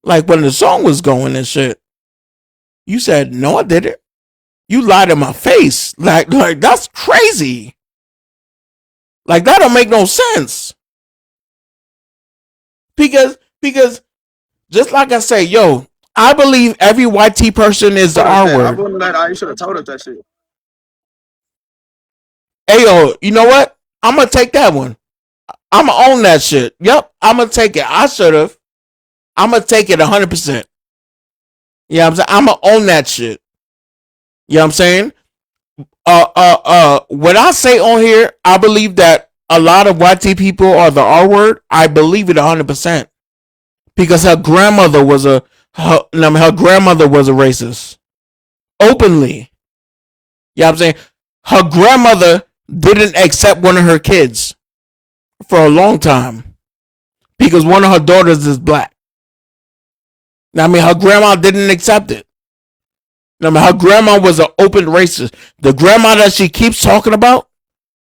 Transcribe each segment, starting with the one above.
Like when the song was going and shit. You said, no, I didn't. You lied in my face. Like that's crazy. Like that don't make no sense. Because just like I say, yo, I believe every white T person is the R I word. wouldn't let I should have told us that shit. Hey yo, you know what? I'm gonna take that one. I'm gonna own that shit. Yep, I'm gonna take it. I should have. I'm gonna take it 100%. Yeah, I'm saying I'm gonna own that shit. You know what I'm saying? When I say on here, I believe that a lot of white T people are the R word. I believe it 100% because her grandmother was her grandmother was a racist openly. You know what I'm saying? Her grandmother didn't accept one of her kids for a long time because one of her daughters is black. I mean, her grandma didn't accept it. I mean, her grandma was an open racist. The grandma that she keeps talking about,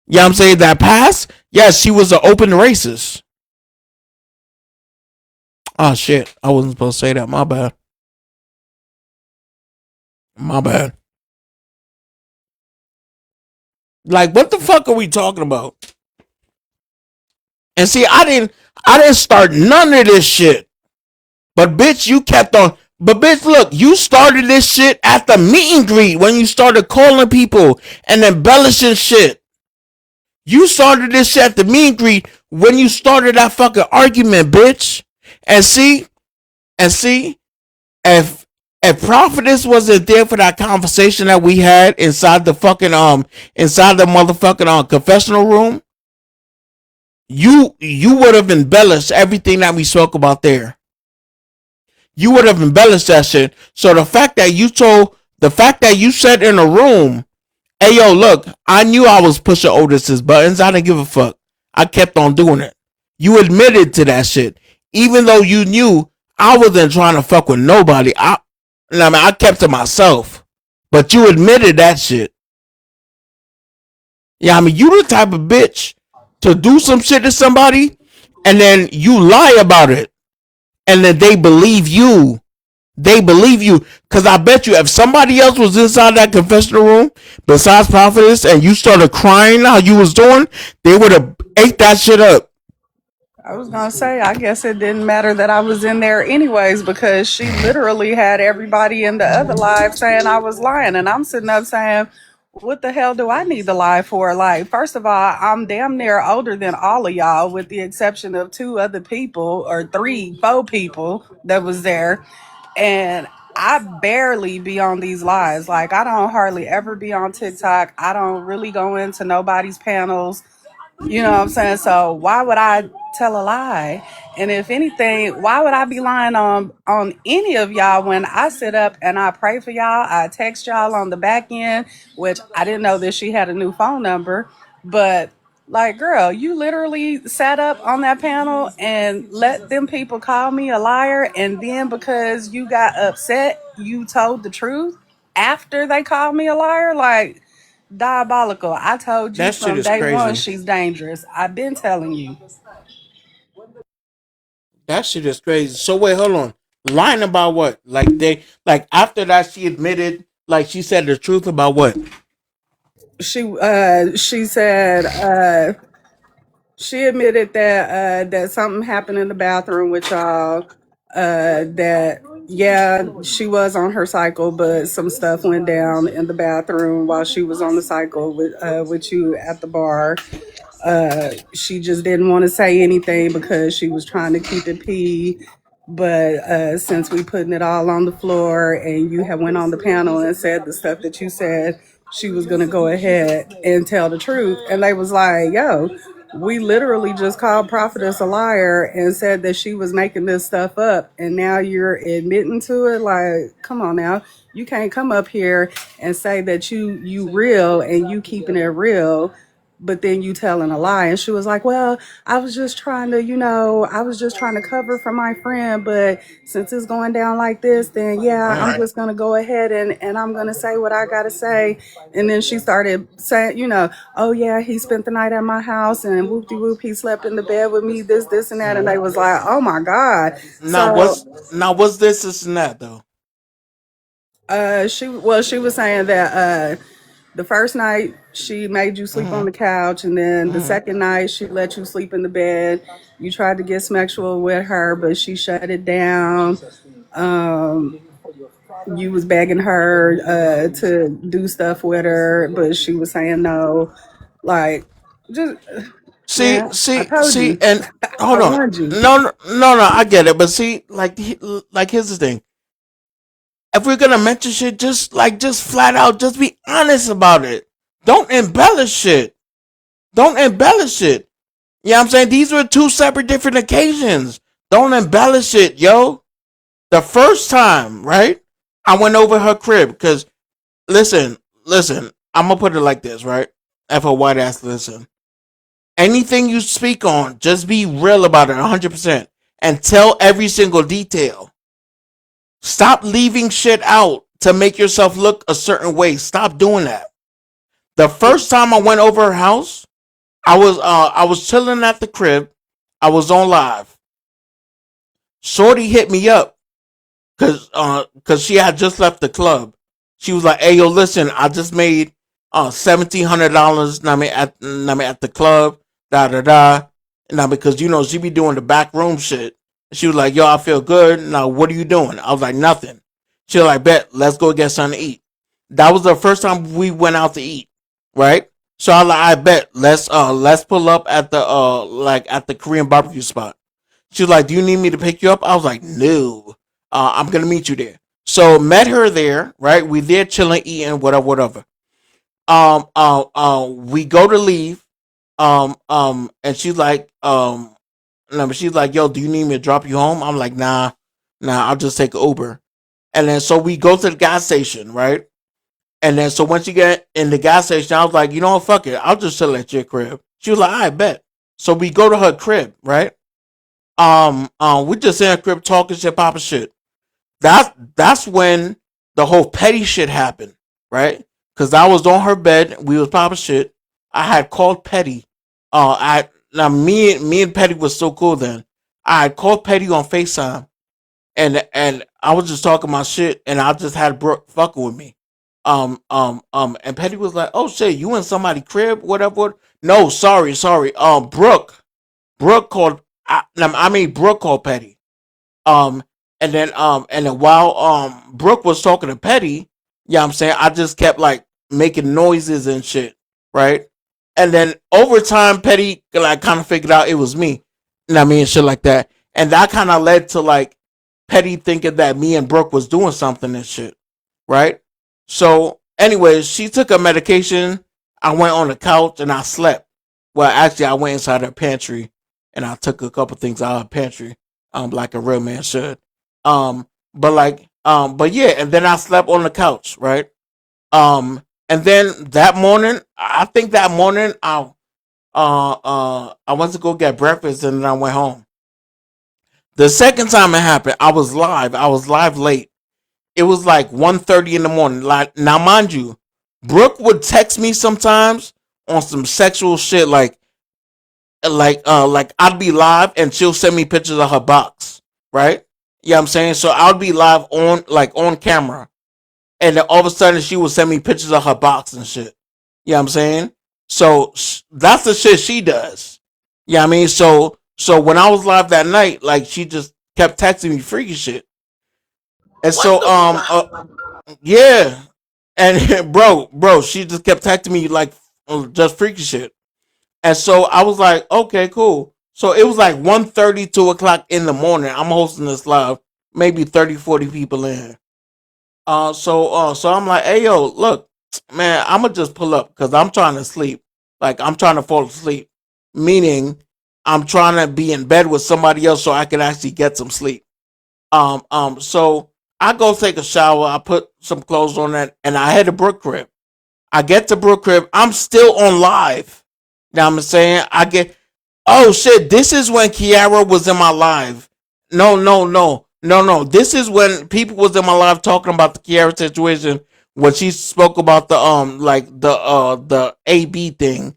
you know what I'm saying, that passed, yes, she was an open racist. Oh, shit. I wasn't supposed to say that. My bad. My bad. Like, what the fuck are we talking about? And see, I didn't start none of this shit. But bitch, you kept on. But bitch, look, you started this shit at the meet and greet when you started calling people and embellishing shit. You started this shit at the meet and greet when you started that fucking argument, bitch. And see, if Prophetess wasn't there for that conversation that we had inside the fucking inside the motherfucking confessional room, you would have embellished everything that we spoke about there. You would have embellished that shit. So the fact that you said in a room, hey yo, look, I knew I was pushing Otis's buttons. I didn't give a fuck. I kept on doing it. You admitted to that shit. Even though you knew I wasn't trying to fuck with nobody. I kept to myself. But you admitted that shit. Yeah, I mean, you the type of bitch to do some shit to somebody and then you lie about it. And then they believe you. They believe you. Because I bet you if somebody else was inside that confessional room besides Prophetess and you started crying how you was doing, they would have ate that shit up. I was gonna say, I guess it didn't matter that I was in there anyways because she literally had everybody in the other live saying I was lying, and I'm sitting up saying, "What the hell do I need to lie for?" Like, first of all, I'm damn near older than all of y'all, with the exception of two other people or three, four people that was there, and I barely be on these lives. Like, I don't hardly ever be on TikTok. I don't really go into nobody's panels. You know what I'm saying? So why would I tell a lie? And if anything, why would I be lying on any of y'all when I sit up and I pray for y'all? I text y'all on the back end, which I didn't know that she had a new phone number, but like, girl, you literally sat up on that panel and let them people call me a liar, and then because you got upset, you told the truth after they called me a liar. Like, diabolical. I told you That shit from is day one crazy. she's dangerous. I've been telling you. That shit is crazy. So wait, hold on. Lying about what? Like after that she admitted, like she said the truth about what? She said she admitted that something happened in the bathroom with y'all. That yeah, she was on her cycle, but some stuff went down in the bathroom while she was on the cycle with you at the bar. She just didn't want to say anything because she was trying to keep it pee. But since we putting it all on the floor and you have went on the panel and said the stuff that you said, she was gonna go ahead and tell the truth. And they was like, yo, we literally just called Prophetess a liar and said that she was making this stuff up. And now you're admitting to it. Like, come on now. You can't come up here and say that you real and you keeping it real, but then you telling a lie. And she was like, well, I was just trying to, I was just trying to cover for my friend. But since it's going down like this, then yeah, I'm just going to go ahead and I'm going to say what I got to say. And then she started saying, oh yeah, he spent the night at my house and whoop de whoop, he slept in the bed with me, this, and that. And they was like, oh my God. Now what's this and that though? She was saying that the first night she made you sleep on the couch, and then the second night she let you sleep in the bed. You tried to get sexual with her, but she shut it down. You was begging her to do stuff with her, but she was saying no. Like, just man, I told See, you. and I hold on. warned you. No, I get it. But see, like here's the thing. If we're gonna mention shit, just flat out, just be honest about it. Don't embellish it. Don't embellish it. You know what I'm saying? These were two separate different occasions. Don't embellish it, yo. The first time, right? I went over her crib because listen, I'm gonna put it like this, right? If a white ass listen. Anything you speak on, just be real about it 100% and tell every single detail. Stop leaving shit out to make yourself look a certain way. Stop doing that. The first time I went over her house, I was chilling at the crib. I was on live. Shorty hit me up cause she had just left the club. She was like, "Hey yo, listen, I just made $1,700. At the club, da da da." Now because she be doing the back room shit. She was like, "Yo, I feel good. Now what are you doing?" I was like, "Nothing." She was like, "Bet, let's go get something to eat." That was the first time we went out to eat, right? So I was like, "I bet let's pull up at the at the Korean barbecue spot." She was like, "Do you need me to pick you up?" I was like, "No, I'm gonna meet you there." So met her there, right? We there chilling, eating, whatever. We go to leave. And she's like, no, but she's like, "Yo, do you need me to drop you home?" I'm like, nah, I'll just take an Uber. And then so we go to the gas station, right? And then so once you get in the gas station, I was like, "You know what, fuck it, I'll just chill at your crib." She was like, "I bet." So we go to her crib, right? We just in her crib talking shit, popping shit. That's when the whole petty shit happened, right? Because I was on her bed, we was popping shit. I had called Petty. I now me and Petty was so cool then. I had called Petty on FaceTime, and I was just talking my shit, and I just had Brooke fucking with me. And Petty was like, "Oh shit, you in somebody crib, whatever." No, sorry. Brooke called. Brooke called Petty. Um, and then while Brooke was talking to Petty, yeah, I'm saying I just kept like making noises and shit, right? And then over time, Petty like kind of figured out it was me, and shit like that. And that kind of led to like Petty thinking that me and Brooke was doing something and shit, right? So, anyways, she took her medication. I went on the couch and I slept. Well, actually, I went inside her pantry and I took a couple things out of her pantry, like a real man should. But yeah, and then I slept on the couch, right? And then that morning, I think that morning, I went to go get breakfast and then I went home. The second time it happened, I was live. I was live late. It was like 1:30 in the morning. Like now, mind you, Brooke would text me sometimes on some sexual shit, like I'd be live and she'll send me pictures of her box, right? Yeah, I'm saying so. I'd be live on camera, and then all of a sudden she would send me pictures of her box and shit. Yeah, I'm saying so. That's the shit she does. Yeah, so when I was live that night, like she just kept texting me freaky shit, and so yeah, and bro, she just kept texting me like just freaky shit. And so I was like, okay, cool. So it was like 1:30, 2 o'clock in the morning. I'm hosting this live, maybe 30, 40 people in. So I'm like, hey yo, look, man, I'ma just pull up because I'm trying to sleep. Like I'm trying to fall asleep. Meaning I'm trying to be in bed with somebody else so I can actually get some sleep. So I go take a shower, I put some clothes on that, and I head to Brook Crib. I get to Brook Crib, I'm still on live. Now I'm saying I get. Oh shit! This is when Kiara was in my live. No. This is when people was in my live talking about the Kiara situation when she spoke about the like the AB thing.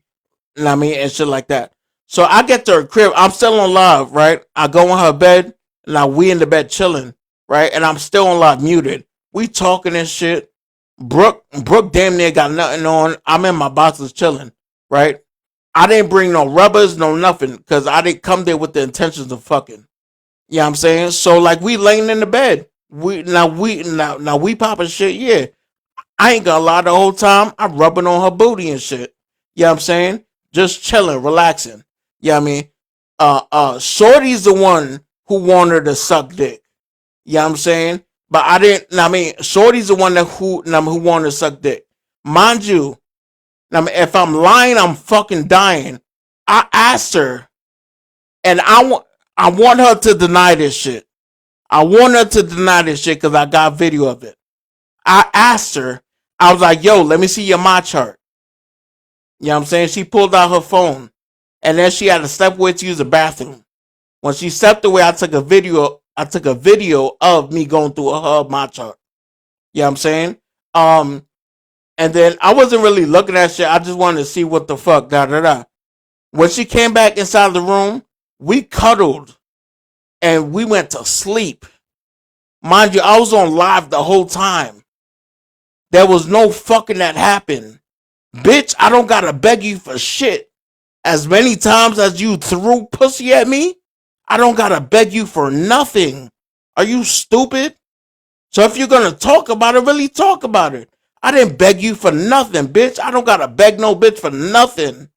You know what I mean, and shit like that. So I get to her crib. I'm still on live, right? I go in her bed. Now we in the bed chilling, right? And I'm still on live muted. We talking and shit. Brooke damn near got nothing on. I'm in my boxes chilling, right? I didn't bring no rubbers, no nothing, because I didn't come there with the intentions of fucking. You know what I'm saying? So like we laying in the bed. Now we popping shit, yeah. I ain't gonna lie, the whole time I'm rubbing on her booty and shit. You know what I'm saying? Just chilling, relaxing. You know what I mean? Shorty's the one who wanted to suck dick. You know what I'm saying? But I didn't. I mean, Shorty's the one who wanted to suck dick. Mind you, I mean, if I'm lying, I'm fucking dying. I asked her, and I want her to deny this shit. I want her to deny this shit because I got video of it. I asked her, I was like, yo, let me see your my chart. You know what I'm saying? She pulled out her phone, and then she had to step away to use the bathroom. When she stepped away, I took a video. I took a video of me going through her my chart. You know what I'm saying? And then I wasn't really looking at shit. I just wanted to see what the fuck. Da da da. When she came back inside the room, we cuddled and we went to sleep. Mind you, I was on live the whole time. There was no fucking that happened. Bitch, I don't gotta beg you for shit. As many times as you threw pussy at me, I don't gotta beg you for nothing. Are you stupid? So if you're gonna talk about it, really talk about it. I didn't beg you for nothing, bitch. I don't gotta beg no bitch for nothing.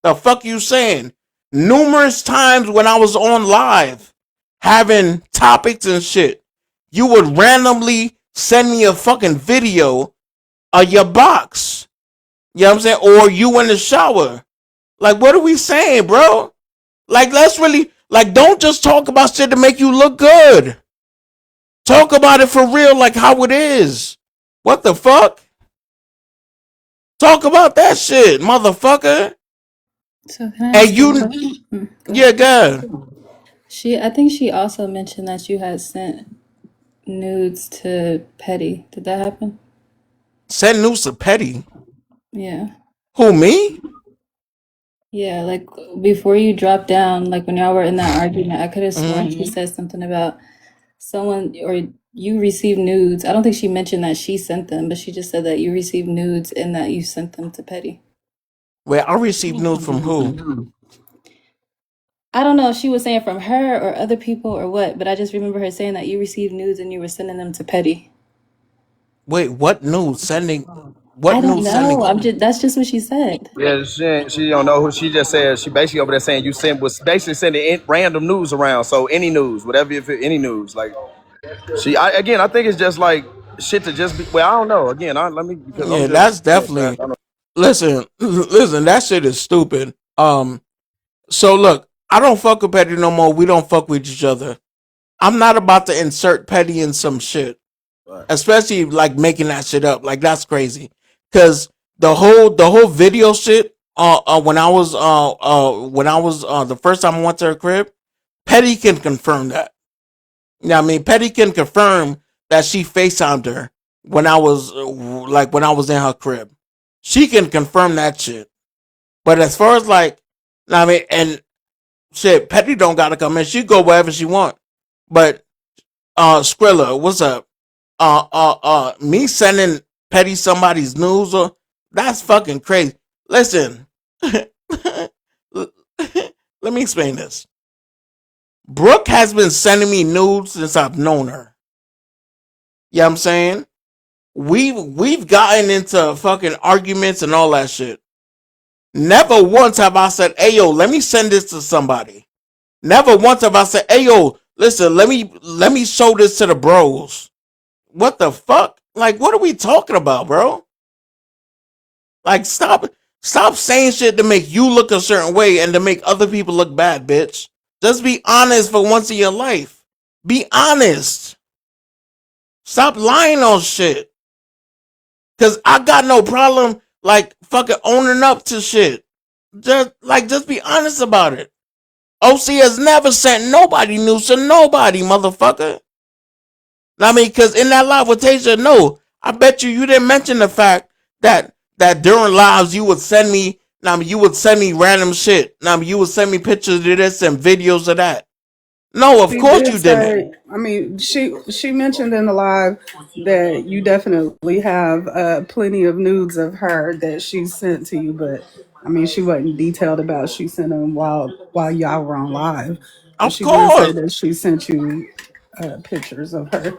The fuck you saying? Numerous times when I was on live having topics and shit, you would randomly send me a fucking video of your box. You know what I'm saying? Or you in the shower. Like, what are we saying, bro? Like, let's really, like, don't just talk about shit to make you look good. Talk about it for real, like how it is. What the fuck? Talk about that shit, motherfucker. So can I And ask you a you, question? Go yeah, ahead. God. I think she also mentioned that you had sent nudes to Petty. Did that happen? Send news to Petty. Yeah. Who, me? Yeah, like before you dropped down, like when y'all were in that argument, I could have sworn she said something about someone or you received nudes. I don't think she mentioned that she sent them, but she just said that you received nudes and that you sent them to Petty. Wait, I received news from who? I don't know if she was saying from her or other people or what, but I just remember her saying that you received nudes and you were sending them to Petty. Wait, what news? Sending, I what don't news sending? know. That's just what she said. Yeah, she don't know who. She just said she basically over there saying was basically sending random news around. So any news, whatever, if any news, like I think it's just like shit to just be. Well, I don't know. Again, let me because I'm Yeah, just. that's definitely, listen, that shit is stupid. So look, I don't fuck with Petty no more. We don't fuck with each other. I'm not about to insert Petty in some shit. Especially like making that shit up. Like that's crazy. Cause the whole video shit, when I was the first time I went to her crib, Petty can confirm that. Yeah, I mean Petty can confirm that she FaceTimed her when I was when I was in her crib. She can confirm that shit. But as far as like, I mean, and shit, Petty don't gotta come in. She go wherever she want. But Skrilla, what's up? Me sending Petty somebody's news or that's fucking crazy. Listen, let me explain this. Brooke has been sending me nudes since I've known her. You know what I'm saying? We've gotten into fucking arguments and all that shit. Never once have I said, "Hey yo, let me send this to somebody." Never once have I said, "Hey yo, listen, let me show this to the bros." What the fuck? Like, what are we talking about, bro? Like, stop saying shit to make you look a certain way and to make other people look bad, bitch. Just be honest for once in your life. Be honest. Stop lying on shit. Cause I got no problem like fucking owning up to shit. Just be honest about it. OC has never sent nobody news to nobody, motherfucker. I mean, because in that live with Tajah, no, I bet you didn't mention the fact that during lives you would send me, you would send me random shit. You would send me pictures of this and videos of that. No, of She course did you didn't. say, I mean, she mentioned in the live that you definitely have plenty of nudes of her that she sent to you, but I mean, she wasn't detailed about she sent them while y'all were on live, but Of she did say course, that she sent you pictures of her.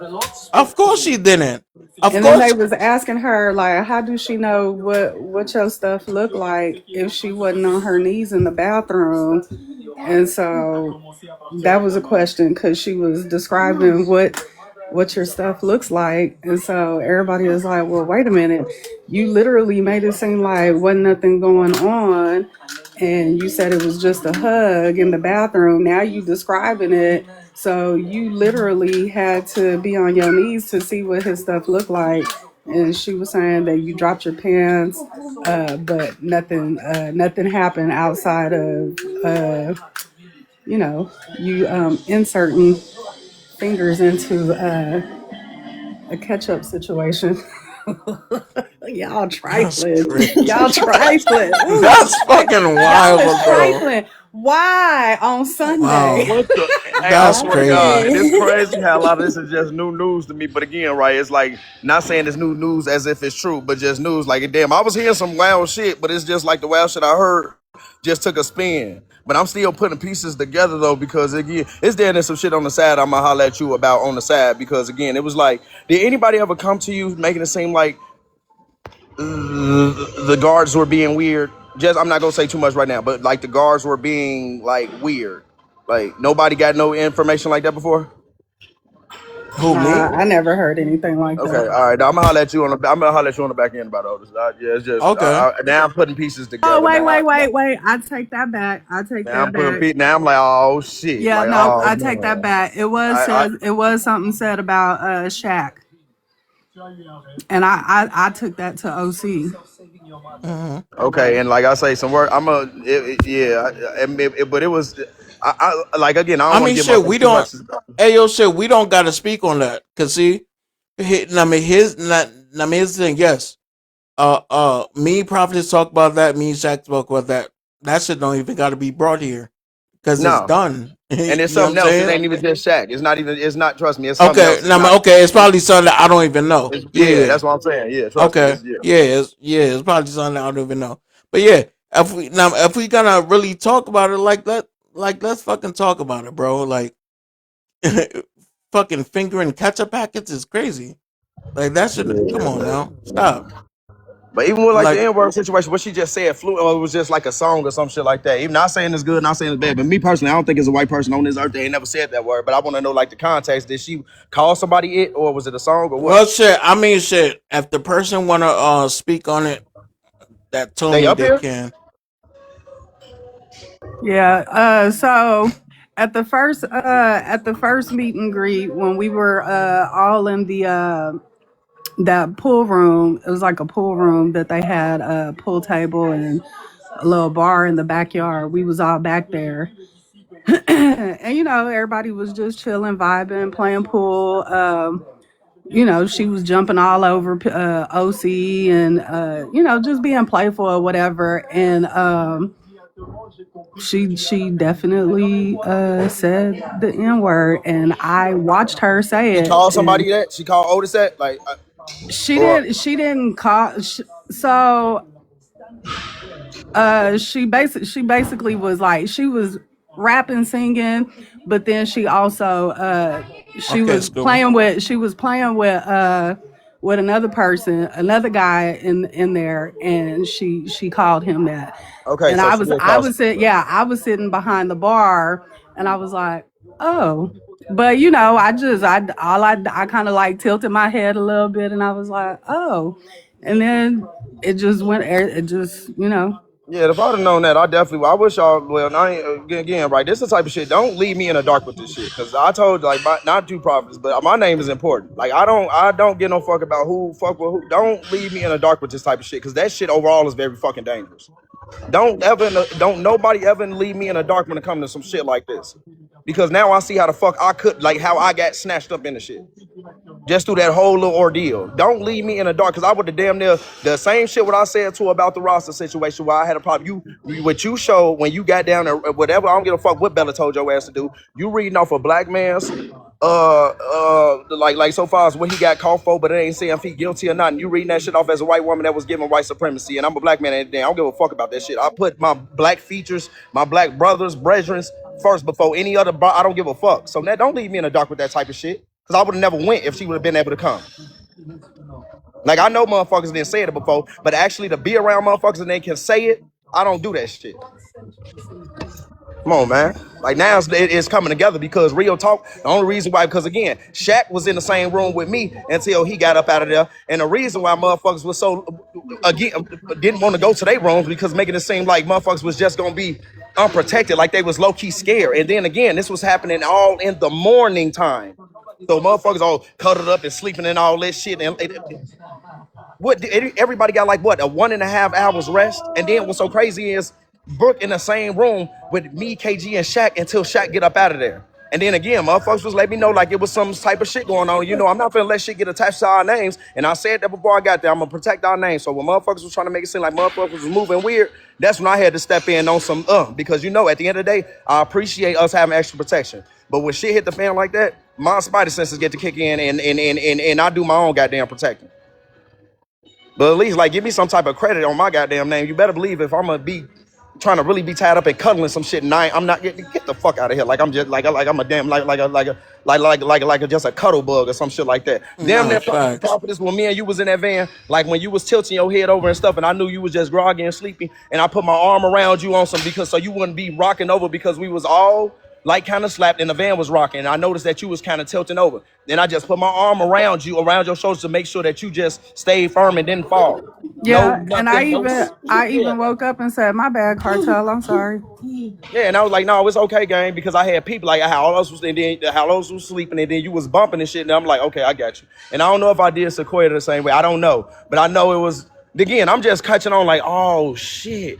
of course she didn't. Of And then they course, was asking her like, how do she know what your stuff looked like if she wasn't on her knees in the bathroom? And so that was a question because she was describing what your stuff looks like, and so everybody was like, well, wait a minute, you literally made it seem like wasn't nothing going on, and you said it was just a hug in the bathroom. Now you describing it, so you literally had to be on your knees to see what his stuff looked like. And she was saying that you dropped your pants, but nothing happened outside of you inserting fingers into a ketchup situation. Y'all that's trifling. Y'all crazy. trifling. Ooh, That's fucking y'all is wild, bro. trifling. Why on Sunday? Wow, What the? Hey, I that's swear to God, and crazy. it's crazy how a lot of this is just new news to me. But again, right, it's like not saying it's new news as if it's true, but just news. Like, damn, I was hearing some wild shit, but it's just like the wild shit I heard just took a spin. But I'm still putting pieces together though, because again, it's there and some shit on the side I'm gonna holler at you about on the side, because again, it was like, did anybody ever come to you making it seem like the guards were being weird? Just, I'm not gonna say too much right now, but like the guards were being like weird. Like nobody got no information like that before. Who, me? Nah, I never heard anything like Okay, that. all right. I'm gonna holler at you on the. I'm gonna holler at you on the back end about all this. Yeah, it's just Okay. now I'm putting pieces Oh, together. wait, Now, wait, wait, wait. I take that back. I take now that I'm putting back. Now I'm like, oh shit. Yeah, Like, no, oh I take that man. back. I It was something said about Shaq. And I took that to OC. Mm-hmm. Okay, and like I say, some work. Yeah, but it was. Like again, I don't I want to mean, give shit, myself we too much. don't. Hey, yo, shit, we don't got to speak on that. Cause see, here's the thing. Yes, me, Prophetess talk about that. Me, Shaq talk about that. That shit don't even got to be brought here, cause it's No, done. and it's You know what I'm something else. It saying? ain't even just Shaq. It's not even. It's not. Trust me. It's something Okay, else. It's not. okay, it's probably something that I don't even know. Yeah, Yeah. that's what I'm saying. Yeah, trust me. Okay. It's, yeah. It's probably something I don't even know. But yeah, if we gonna really talk about it, let's fucking talk about it, bro. Like fucking fingering ketchup packets is crazy. Like that should come on now. Stop. But even with like the Like N-word situation, what she just said fluent, or it was just like a song or some shit like that. Even not saying it's good, not saying it's bad. But me personally, I don't think it's a white person on this earth that ain't never said that word. But I want to know like the context. Did she call somebody it, or was it a song, or what? well shit, I mean shit. If the person wanna speak on it, that They totally up they here? can. Yeah. So at the first meet and greet when we were all in the that pool room, it was like a pool room that they had a pool table and a little bar in the backyard. We was all back there. And everybody was just chilling, vibing, playing pool. She was jumping all over OC and just being playful or whatever. And she definitely said the N word, and I watched her say She it, called and somebody that? She called Otis that? Like, or she didn't call. So she basically was like she was rapping, singing, but then she also Okay, Scuba. she was playing with another person, another guy in there, and she called him that. okay, And so she did I call. was I was sitting behind the bar, and I was like, oh. But I kind of like tilted my head a little bit, and I was like, oh. And then it just Yeah, if I'd have known that, I definitely. I wish y'all. Well, I ain't, again, right. This is the type of shit. Don't leave me in the dark with this shit, because I told like not two prophets, but my name is important. Like I don't give no fuck about who fuck with who. Don't leave me in the dark with this type of shit, because that shit overall is very fucking dangerous. Don't nobody ever leave me in the dark when it comes to some shit like this. Because now I see how the fuck I could, like how I got snatched up in the shit. Just through that whole little ordeal. Don't leave me in the dark, because I would have damn near the same shit what I said to her about the roster situation where I had a problem. What you showed when you got down there, whatever, I don't give a fuck what Bella told your ass to do. You reading off a black man's like so far as what he got caught for, but it ain't saying if he guilty or not. And you reading that shit off as a white woman that was given white supremacy, and I'm a black man, and I don't give a fuck about that shit. I put my black features, my black brothers, brethren first before any other. I don't give a fuck. So now don't leave me in the dark with that type of shit, because I would have never went if she would have been able to come. Like, I know motherfuckers didn't say it before, but actually to be around motherfuckers and they can say it, I don't do that shit. Come on, man. Like, now it's coming together, because real talk, the only reason why, because again, Shaq was in the same room with me until he got up out of there. And the reason why motherfuckers was so, again, didn't want to go to their rooms, because making it seem like motherfuckers was just going to be unprotected, like they was low-key scared. And then again, this was happening all in the morning time. So motherfuckers all cuddled up and sleeping and all this shit. And everybody got like what, a 1.5 hours rest. And then what's so crazy is Brooke in the same room with me, KG, and Shaq until Shaq get up out of there. And then again, motherfuckers was letting me know like it was some type of shit going on. You know, I'm not gonna let shit get attached to our names. And I said that before I got there. I'm gonna protect our names. So when motherfuckers was trying to make it seem like motherfuckers was moving weird, that's when I had to step in on some because you know, at the end of the day, I appreciate us having extra protection. But when shit hit the fan like that, my spider senses get to kick in, and I do my own goddamn protecting. But at least, like, give me some type of credit on my goddamn name. You better believe if I'm gonna be trying to really be tied up and cuddling some shit, and I'm not get the fuck out of here. Like I'm just like I'm a damn like just a cuddle bug or some shit like that. Damn near Prophetess, when me and you was in that van, like when you was tilting your head over and stuff, and I knew you was just groggy and sleepy, and I put my arm around you on some because so you wouldn't be rocking over, because we was all like kind of slapped and the van was rocking. And I noticed that you was kind of tilting over. Then I just put my arm around you, around your shoulders, to make sure that you just stayed firm and didn't fall. Yeah, and I even woke up and said, "My bad, Kartel. I'm sorry." Yeah, and I was like, "No, it's okay, gang," because I had people like how else was sleeping, and then you was bumping and shit. And I'm like, "Okay, I got you." And I don't know if I did Sequoia the same way. I don't know, but I know it was. Again, I'm just catching on like, oh shit.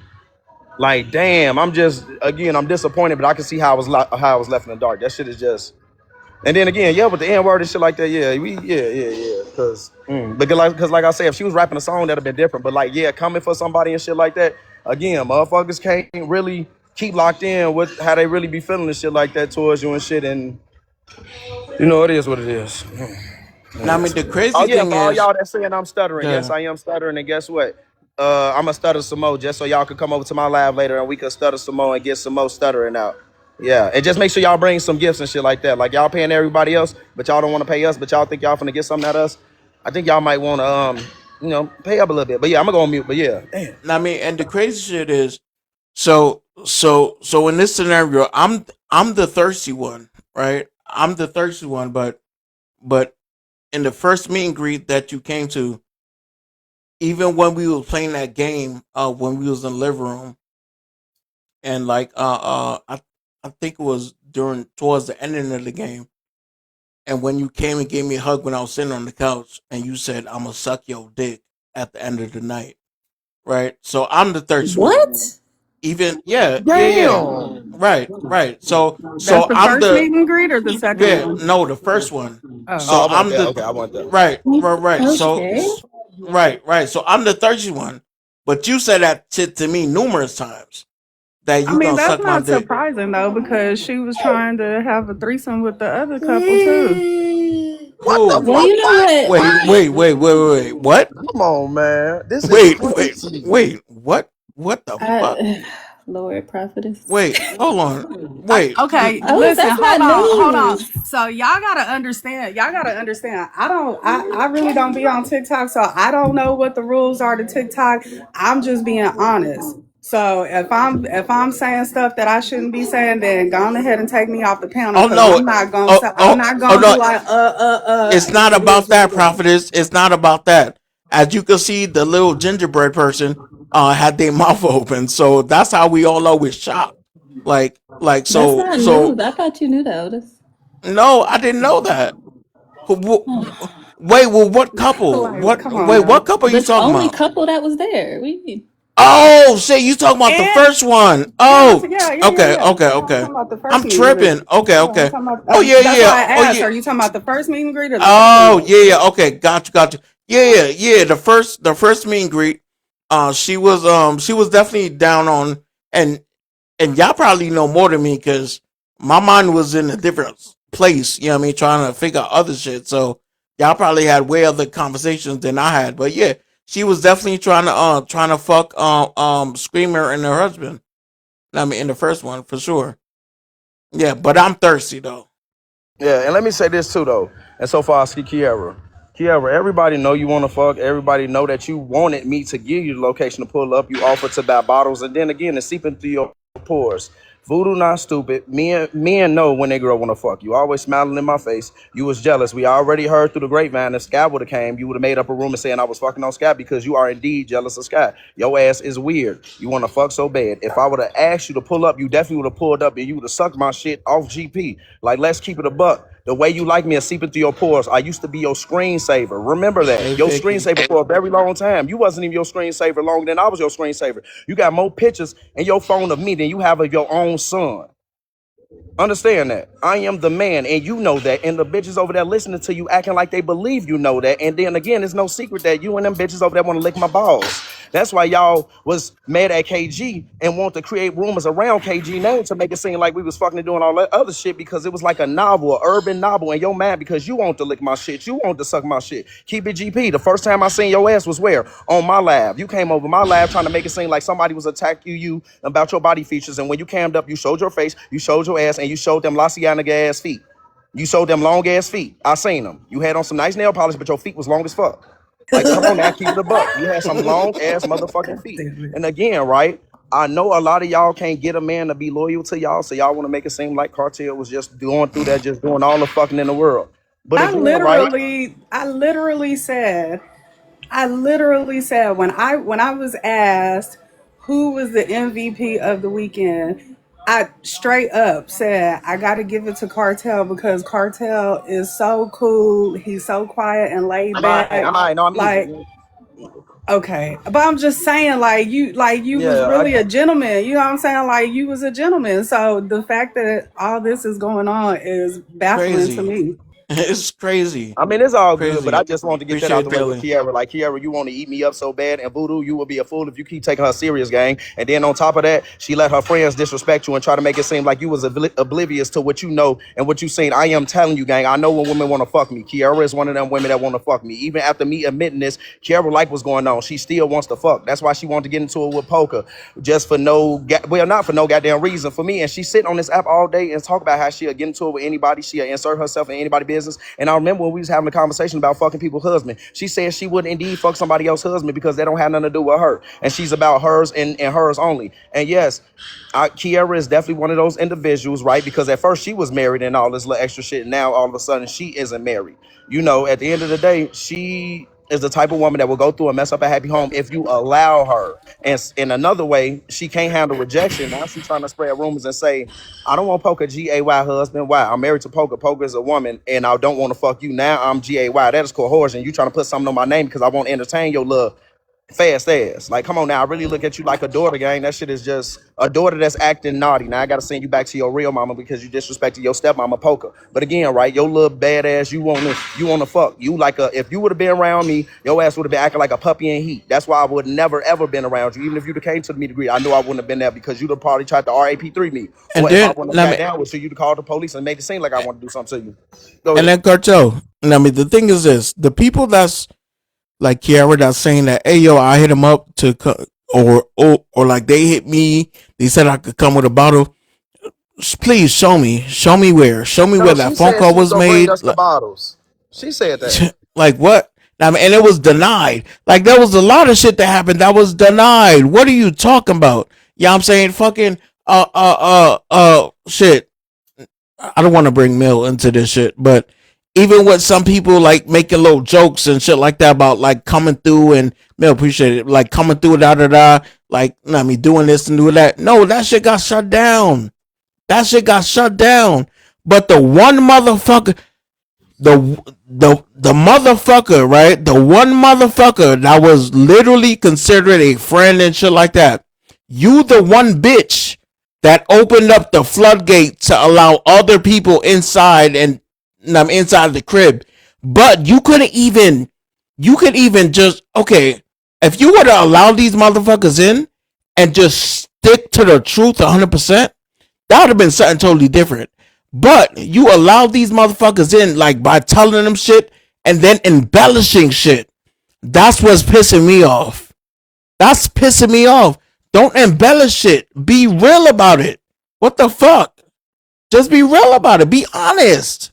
Like, damn, I'm disappointed, but I can see how I was left in the dark. That shit is just, and then again, yeah, with the N-word and shit like that, yeah, because like I said, if she was rapping a song, that'd have been different. But like, yeah, coming for somebody and shit like that, again, motherfuckers can't really keep locked in with how they really be feeling and shit like that towards you and shit, and you know, it is what it is. Now, I mean, the crazy thing for all is, y'all that saying I'm stuttering, yes, I am stuttering, and guess what? I'm gonna stutter some more just so y'all can come over to my live later and we can stutter some more and get some more stuttering out. Yeah, and just make sure y'all bring some gifts and shit like that. Like y'all paying everybody else, but y'all don't want to pay us, but y'all think y'all finna get something out of us. I think y'all might want to, pay up a little bit. But yeah, I'm gonna go on mute. But yeah, damn. I mean, and the crazy shit is, so in this scenario, I'm the thirsty one, right? I'm the thirsty one, but in the first meet and greet that you came to, even when we were playing that game, when we was in the living room, and like I think it was towards the ending of the game, and when you came and gave me a hug when I was sitting on the couch, and you said, "I'm gonna suck your dick at the end of the night," right? So I'm the thirsty one. What? Even yeah. Right. So That's the I'm first meet and greet or the second one? No, the first one. Oh. So I I'm the okay, I want that. right. Okay. So right. So I'm the thirsty one, but you said that to me numerous times that you gonna that's suck my not dick. surprising though, because she was trying to have a threesome with the other couple too. What the Well, you know what? Wait. What? Come on, man. This is Wait. What the fuck? Lord, Prophetess. Wait, hold on. Wait. Okay, Oh, listen, that's hold not on. news. So y'all gotta understand. I really don't be on TikTok, so I don't know what the rules are to TikTok. I'm just being honest. So if I'm saying stuff that I shouldn't be saying, then go on ahead and take me off the panel. Oh no. I'm not gonna No. be like It's not about that, Prophetess. It's not about that. As you can see, the little gingerbread person had their mouth open, so that's how we all always shocked. Like so. That's not news. I thought you knew that, Otis. No, I didn't know that. Wait, well, what couple? Like, What? come on Wait, now. what couple are you The talking only about? couple that was there. We Oh shit, you talking about the And first one? yeah, Oh, okay, okay, I'm okay. talking about the first I'm meet and greet. tripping. Okay, Yeah, I'm okay. talking about. Oh yeah, That's yeah. why I Oh asked. yeah. Are you talking about the first meet and greet or the second Oh one? yeah, yeah. Okay, got you. Yeah. The first meet and greet. She was definitely down on, and y'all probably know more than me because my mind was in a different place. You know what I mean, trying to figure out other shit. So y'all probably had way other conversations than I had. But yeah, she was definitely trying to fuck Screamer and her husband. I mean, in the first one for sure. Yeah, but I'm thirsty though. Yeah, and let me say this too though. And so far, I see Kiara, everybody know you want to fuck. Everybody know that you wanted me to give you the location to pull up. You offered to buy bottles, and then again, it's seeping through your pores. Voodoo not stupid. Men know when they girl want to fuck. You always smiling in my face. You was jealous. We already heard through the grapevine if Sky would have came, you would have made up a rumor saying I was fucking on Sky because you are indeed jealous of Sky. Your ass is weird. You want to fuck so bad. If I would have asked you to pull up, you definitely would have pulled up and you would have sucked my shit off GP. Like, let's keep it a buck. The way you like me is seeping through your pores. I used to be your screensaver. Remember that. Hey, Your Vicky. screensaver for a very long time. You wasn't even your screensaver longer than I was your screensaver. You got more pictures in your phone of me than you have of your own son. Understand that. I am the man, and you know that. And the bitches over there listening to you acting like they believe you know that. And then again, it's no secret that you and them bitches over there want to lick my balls. That's why y'all was mad at KG and want to create rumors around KG name to make it seem like we was fucking and doing all that other shit because it was like a novel, an urban novel, and you're mad because you want to lick my shit. You want to suck my shit. Keep it GP. The first time I seen your ass was where? On my lab. You came over my lab trying to make it seem like somebody was attacking you about your body features. And when you cammed up, you showed your face, you showed your ass, and you showed them Laciana ass feet. You showed them long ass feet. I seen them. You had on some nice nail polish, but your feet was long as fuck. Like, come on now, keep it a buck. You had some long ass motherfucking feet. And again, right? I know a lot of y'all can't get a man to be loyal to y'all, so y'all want to make it seem like Kartel was just going through that, just doing all the fucking in the world. But again, right? I literally said when I was asked who was the MVP of the weekend, I straight up said I got to give it to Cartel because Cartel is so cool. He's so quiet and laid Am I? back. Am I? No, I'm Like, easy. okay, but I'm just saying, like you was Yeah, really a gentleman. You know what I'm saying? Like you was a gentleman. So the fact that all this is going on is baffling to Crazy. me. It's crazy. I mean, it's all good, but I Crazy. just wanted to get that out Appreciate the way with Billy. Kiara. Like, Kiara, you want to eat me up so bad, and Voodoo, you will be a fool if you keep taking her serious, gang. And then on top of that, she let her friends disrespect you and try to make it seem like you was oblivious to what you know and what you seen. I am telling you, gang, I know when women want to fuck me. Kiara is one of them women that want to fuck me. Even after me admitting this, Kiara like what's going on. She still wants to fuck. That's why she wanted to get into it with Poker, just for not for no goddamn reason for me. And she sitting on this app all day and talk about how she'll get into it with anybody. She'll insert herself in anybody's business. And I remember when we was having a conversation about fucking people's husband, she said she would indeed fuck somebody else's husband because they don't have nothing to do with her. And she's about hers and hers only. And yes, Kiara is definitely one of those individuals, right? Because at first she was married and all this little extra shit. And now all of a sudden she isn't married. You know, at the end of the day, she is the type of woman that will go through and mess up a happy home if you allow her. And in another way, she can't handle rejection. Now she's trying to spread rumors and say, I don't want Poker GAY husband. Why? I'm married to Poker. Poker is a woman, and I don't want to fuck you. Now I'm GAY. That is coercion. You trying to put something on my name because I won't entertain your love. Fast ass. Like, come on now. I really look at you like a daughter, gang. That shit is just a daughter that's acting naughty. Now I gotta send you back to your real mama because you disrespected your stepmama Poker. But again, right, your little badass, you wanna fuck. You like if you would have been around me, your ass would have been acting like a puppy in heat. That's why I would never ever been around you. Even if you'd have came to the meet degree, I knew I wouldn't have been there because you'd have probably tried to RAP3 me. And Or if I then wouldn't have let got me down with you, you'd have called the police and made it seem like I want to do something to you. Go and ahead. then Cartel. I mean, the thing is this: the people that's like Kiara that's saying that, hey yo, I hit him up to or like they hit me. They said I could come with a bottle. Please show me where No, she that phone said call she was was gonna bring made. us the bottles. She said that. Like what? I mean, and it was denied. Like there was a lot of shit that happened that was denied. What are you talking about? Yeah, I'm saying fucking shit. I don't want to bring Mill into this shit, but even with some people like making little jokes and shit like that about like coming through and Mill appreciate it, like coming through like I mean doing this and doing that. No, that shit got shut down. That shit got shut down. But the one motherfucker, the motherfucker, right? The one motherfucker that was literally considered a friend and shit like that. You the one bitch that opened up the floodgate to allow other people inside and inside the crib. But you could even just okay, if you were to allow these motherfuckers in and just stick to the truth 100%, that would have been something totally different. But you allow these motherfuckers in like by telling them shit and then embellishing shit. That's what's pissing me off. That's pissing me off. Don't embellish shit. Be real about it. What the fuck? Just be real about it. Be honest.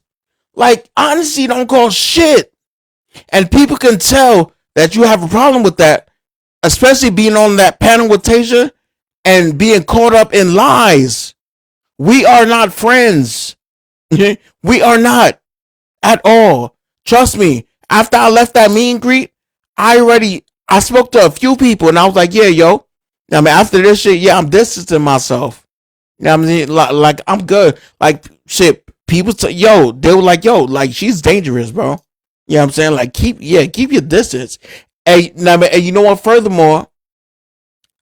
Like, honesty don't cost shit. And people can tell that you have a problem with that, especially being on that panel with Tajah and being caught up in lies. We are not friends. We are not at all. Trust me. After I left that meet and greet, I spoke to a few people and I was like, yeah, yo. I mean, after this shit, yeah, I'm distancing myself. You know what I mean? Like I'm good. Like, shit, people, they were like, yo, like, she's dangerous, bro. You know what I'm saying? Like, keep your distance. And you know what? Furthermore,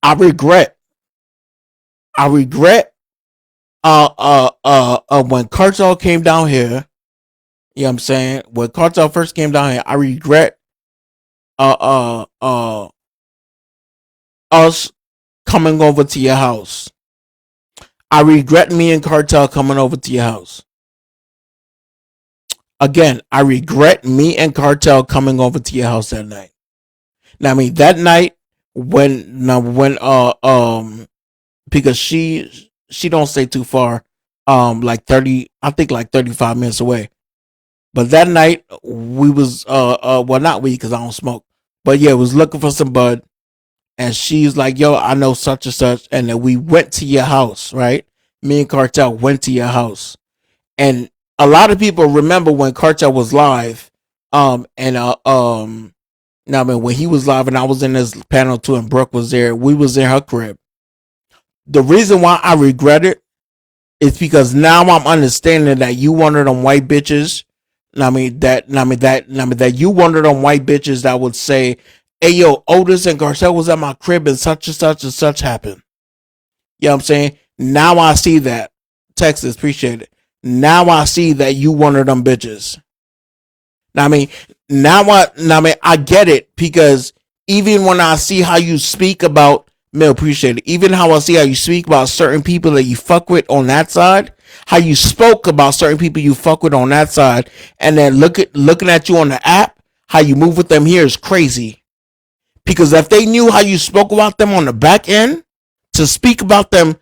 I regret when Kartel came down here, you know what I'm saying? When Kartel first came down here, I regret us coming over to your house. I regret me and Kartel coming over to your house. Again, I regret me and Kartel coming over to your house that night. Now, I mean, that night when because she don't stay too far, like 30, I think like 35 minutes away. But that night we was well, not we because I don't smoke, but yeah, was looking for some bud, and she's like, yo, I know such and such, and then we went to your house, right? Me and Kartel went to your house, and a lot of people remember when Kartel was live, now I mean when he was live and I was in this panel too, and Brooke was there. We was in her crib. The reason why I regret it is because now I'm understanding that you one of them white bitches. That you one of them white bitches that would say, "Hey yo, Otis and Kartel was at my crib and such and such happened." You know what I'm saying? Now I see that. Texas, appreciate it. Now I see that you one of them bitches. I get it because even when I see how you speak about, appreciate it. Even how I see how you speak about certain people that you fuck with on that side, how you spoke about certain people you fuck with on that side, and then looking at you on the app, how you move with them here is crazy. Because if they knew how you spoke about them on the back end, to speak about them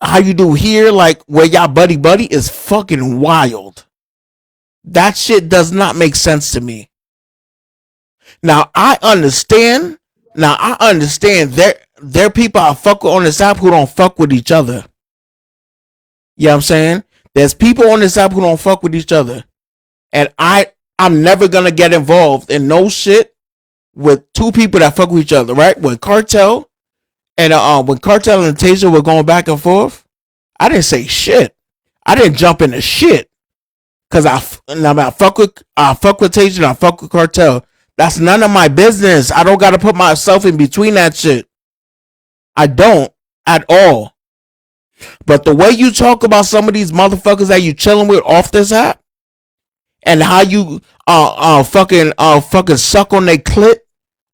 how you do here, like where y'all buddy is fucking wild. That shit does not make sense to me. Now I understand there are people I fuck with on this app who don't fuck with each other. You know what I'm saying? There's people on this app who don't fuck with each other. And I'm never gonna get involved in no shit with two people that fuck with each other, right? When Kartel and Tajah were going back and forth, I didn't say shit. I didn't jump into shit. Cause I fuck with Tajah and I fuck with Kartel. That's none of my business. I don't gotta put myself in between that shit. I don't at all. But the way you talk about some of these motherfuckers that you chilling with off this app, and how you fucking suck on their clit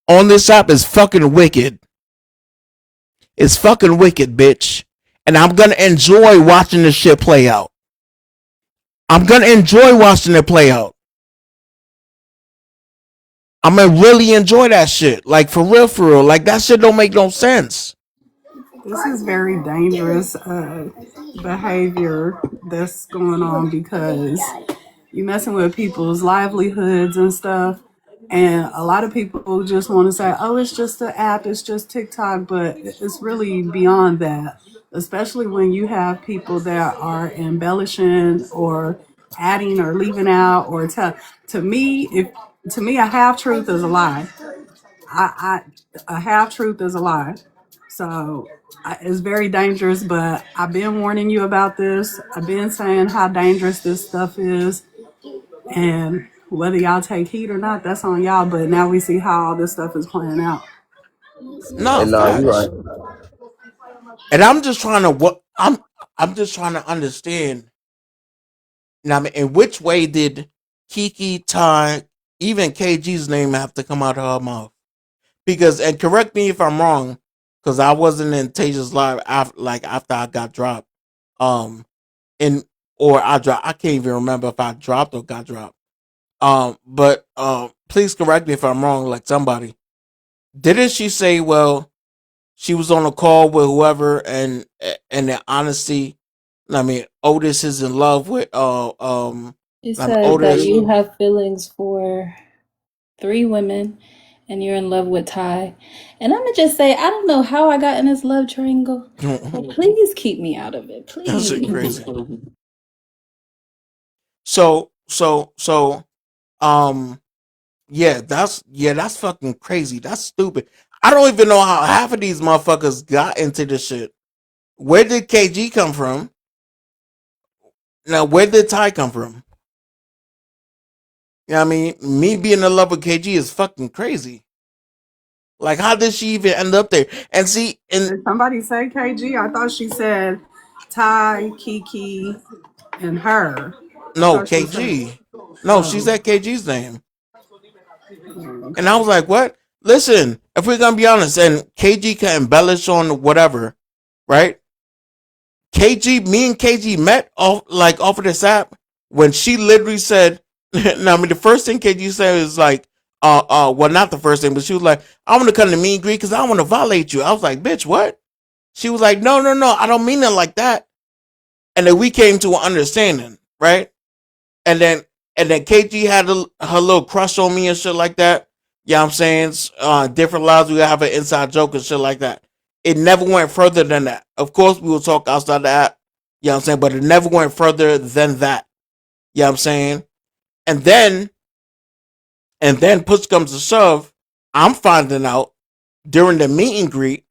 on this app is fucking wicked. It's fucking wicked, bitch. And I'm gonna enjoy watching this shit play out. I'm gonna enjoy watching it play out. I'm gonna really enjoy that shit. Like, for real. Like, that shit don't make no sense. This is very dangerous behavior that's going on because you're messing with people's livelihoods and stuff. And a lot of people just want to say, oh, it's just an app, it's just TikTok, but it's really beyond that. Especially when you have people that are embellishing or adding or leaving out or to me, a half truth is a lie. A half truth is a lie. So it's very dangerous, but I've been warning you about this. I've been saying how dangerous this stuff is. And whether y'all take heed or not, that's on y'all. But now we see how all this stuff is playing out. No And no, you're facts. right. And I'm just trying to I'm just trying to understand. Now, I mean, in which way did Kiki, Ty, even KG's name have to come out of her mouth? Because, and correct me if I'm wrong, because I wasn't in Tajah's live after I got dropped. Um, and or I dropped. I can't even remember if I dropped or got dropped. But please correct me if I'm wrong. Like somebody, didn't she say? Well, she was on a call with whoever, and in honesty, I mean, Otis is in love with She said that Otis. you have feelings for 3 women and you're in love with Ty. And I'm gonna just say, I don't know how I got in this love triangle, but please keep me out of it. That's Please. crazy. So yeah, that's fucking crazy. That's stupid. I don't even know how half of these motherfuckers got into this shit. Where did KG come from? Now, where did Ty come from? You know what I mean? Me being in love with KG is fucking crazy. Like, how did she even end up there? And see, and Did somebody say KG? I thought she said Ty, Kiki, and her. I no, thought she said. KG. No, she said KG's name. And I was like, what? Listen, if we're gonna be honest, and KG can embellish on whatever, right? Me and KG met off of this app when she literally said, I mean, the first thing KG said is like, well, not the first thing, but she was like, I want to come to meet and greet because I want to violate you. I was like, bitch, what? She was like, no, I don't mean it like that. And then we came to an understanding, right? And then KG had her little crush on me and shit like that. Yeah, you know what I'm saying, different lives we have an inside joke and shit like that. It never went further than that. Of course, we will talk outside the app. You know what I'm saying, but it never went further than that. You know what I'm saying, and then push comes to shove. I'm finding out during the meet and greet,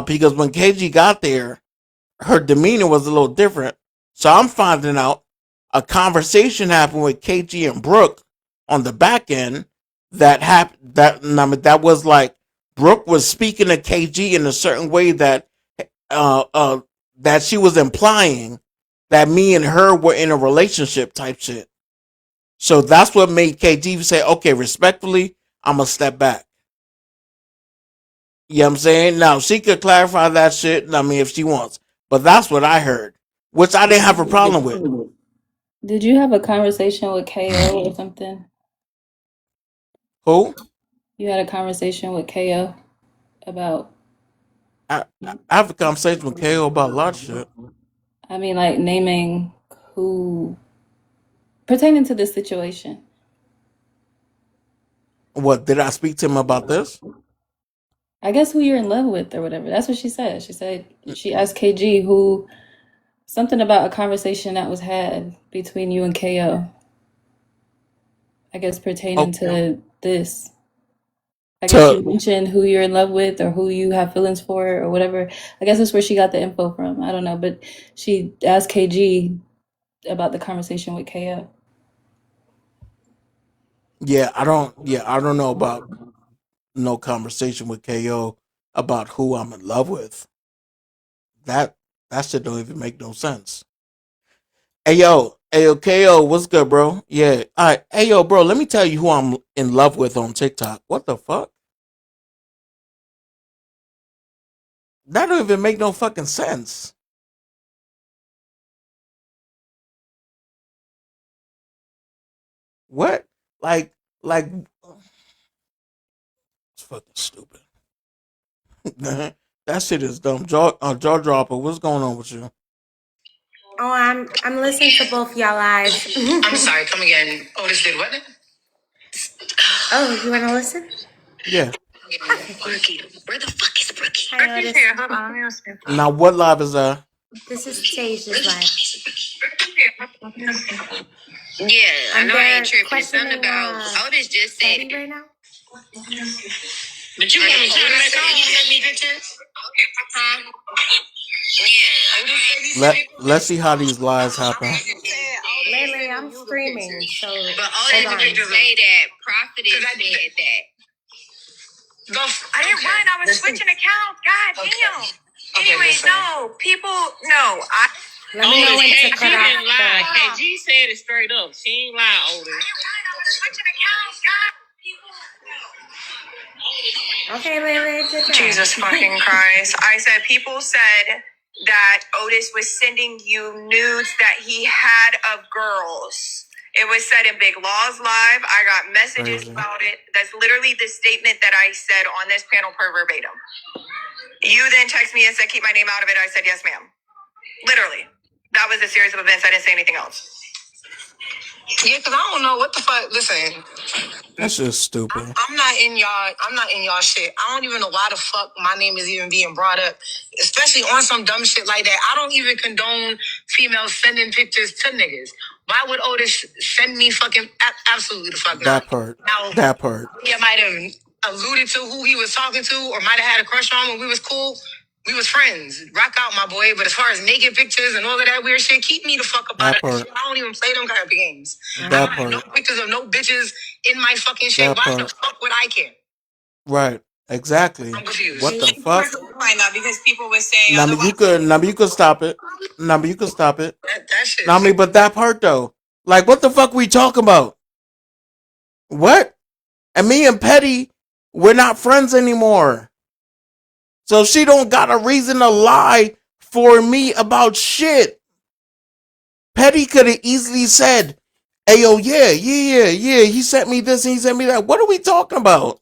because when KG got there, her demeanor was a little different. So I'm finding out a conversation happened with KG and Brooke on the back end that happened. That was like Brooke was speaking to KG in a certain way that that she was implying that me and her were in a relationship type shit. So that's what made KG say, okay, respectfully, I'm gonna step back. You know what I'm saying? Now, she could clarify that shit, I mean, if she wants. But that's what I heard, which I didn't have a problem with. Did you have a conversation with KO or something? Who? You had a conversation with KO about, I have a conversation with KO about a lot of shit. I mean, like naming who pertaining to this situation. What, did I speak to him about this? I guess who you're in love with or whatever. That's what she said. She said she asked KG who something about a conversation that was had between you and KO. I guess pertaining to this. I guess she mentioned who you're in love with or who you have feelings for or whatever. I guess that's where she got the info from. I don't know, but she asked KG about the conversation with KO. Yeah, I don't know about no conversation with KO about who I'm in love with. That shit don't even make no sense. Hey yo, KO, what's good, bro? Yeah, all right. Hey yo, bro, let me tell you who I'm in love with on TikTok. What the fuck? That don't even make no fucking sense. What? Like, it's fucking stupid. That shit is dumb. Jaw dropper. What's going on with you? Oh, I'm listening to both y'all live. I'm sorry, come again. Otis did what? Oh, you want to listen? Yeah. Okay. Brookie. Where the fuck is Brookie? Hi, Otis. Here. Hold on, let me listen. Now, what live is that? This is Tajah's live. Yeah, I know I ain't tripping. It's something questioning, about Otis just said. Betty right now? But you want to do this? You send me pictures? Huh? Let's see how these lies happen. Lily, I'm screaming. So, but all individuals say that Prophetus said that. I didn't run. I was switching accounts. God damn. Anyways, no, people, no. let me know when to cut off. Didn't lie. KG said it straight up. She ain't lie, Otis. Okay, Lily, good job. Jesus fucking Christ. I said people said that Otis was sending you nudes that he had of girls. It was said in Big Laws Live. I got messages about it. That's literally the statement that I said on this panel per verbatim. You then text me and said, keep my name out of it. I said, yes, ma'am. Literally. That was a series of events. I didn't say anything else. Yeah, because I don't know what the fuck. Listen, That's just stupid. I'm not in y'all. I'm not in y'all shit. I don't even know why the fuck my name is even being brought up, especially on some dumb shit like that. I don't even condone females sending pictures to niggas. Why would Otis send me fucking absolutely the fuck not? That part. Now, That part. he might have alluded to who he was talking to, or might have had a crush on when we was cool. We was friends. Rock out, my boy. But as far as naked pictures and all of that weird shit, keep me the fuck up out of that shit. I don't even play them type of games. That I don't part. have no pictures of no bitches in my fucking shit. That Why part. the fuck would I care? Right. Exactly. I'm confused. What the fuck? Right now, because people were saying You could stop it. You could stop it. That shit. But that part though. Like, what the fuck we talking about? What? And me and Petty, we're not friends anymore. So she don't got a reason to lie for me about shit. Petty could have easily said, hey, yo, yeah, he sent me this and he sent me that. What are we talking about?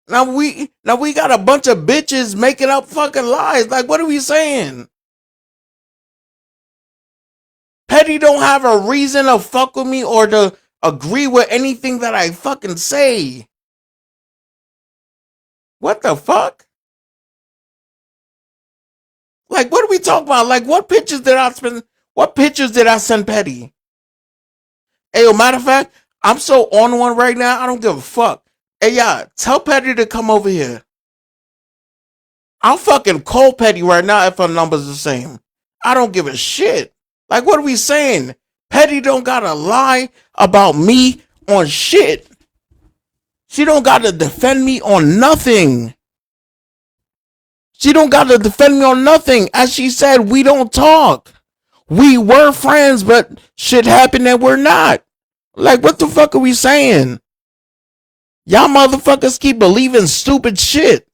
Now we got a bunch of bitches making up fucking lies. Like, what are we saying? Petty don't have a reason to fuck with me or to agree with anything that I fucking say. What the fuck? Like, what are we talking about? Like, what pictures did I send Petty? Hey, yo, matter of fact, I'm so on one right now, I don't give a fuck. Hey, yeah, tell Petty to come over here. I'll fucking call Petty right now if her number's the same. I don't give a shit. Like, what are we saying? Petty don't gotta lie about me on shit. She don't gotta defend me on nothing. She don't gotta defend me on nothing. As she said, we don't talk. We were friends, but shit happened that we're not. Like, what the fuck are we saying? Y'all motherfuckers keep believing stupid shit.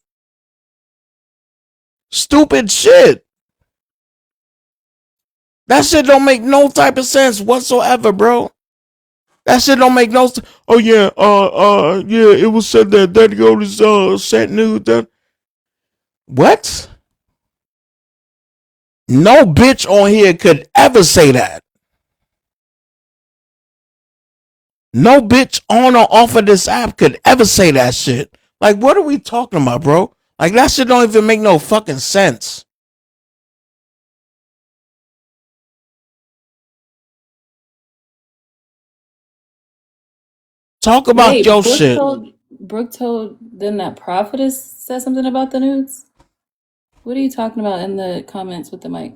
Stupid shit. That shit don't make no type of sense whatsoever, bro. That shit don't make no sense. Oh yeah, yeah, it was said that Daddy Otis sent nude that. What? No bitch on here could ever say that. No bitch on or off of this app could ever say that shit. Like, what are we talking about, bro? Like, that shit don't even make no fucking sense. Talk about your shit. Brooke told them that Prophetess said something about the nudes? What are you talking about in the comments with the mic?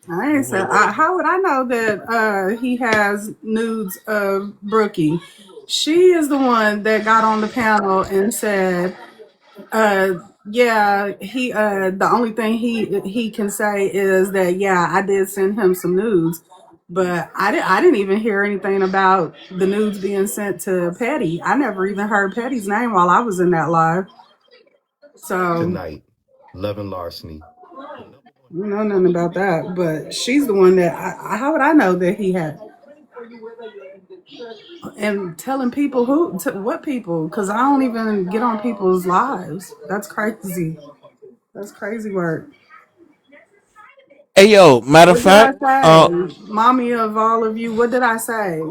I ain't said. How would I know that he has nudes of Brookie? She is the one that got on the panel and said, yeah, he the only thing he can say is that, yeah, I did send him some nudes, but I didn't even hear anything about the nudes being sent to Petty. I never even heard Petty's name while I was in that live. So Tonight, love and larceny. you know nothing about that, but she's the one that how would I know that he had? And telling people what people, because I don't even get on people's lives. That's crazy. That's crazy work. Hey yo, matter of What did I fact, say? Mommy of all of you, what did I say?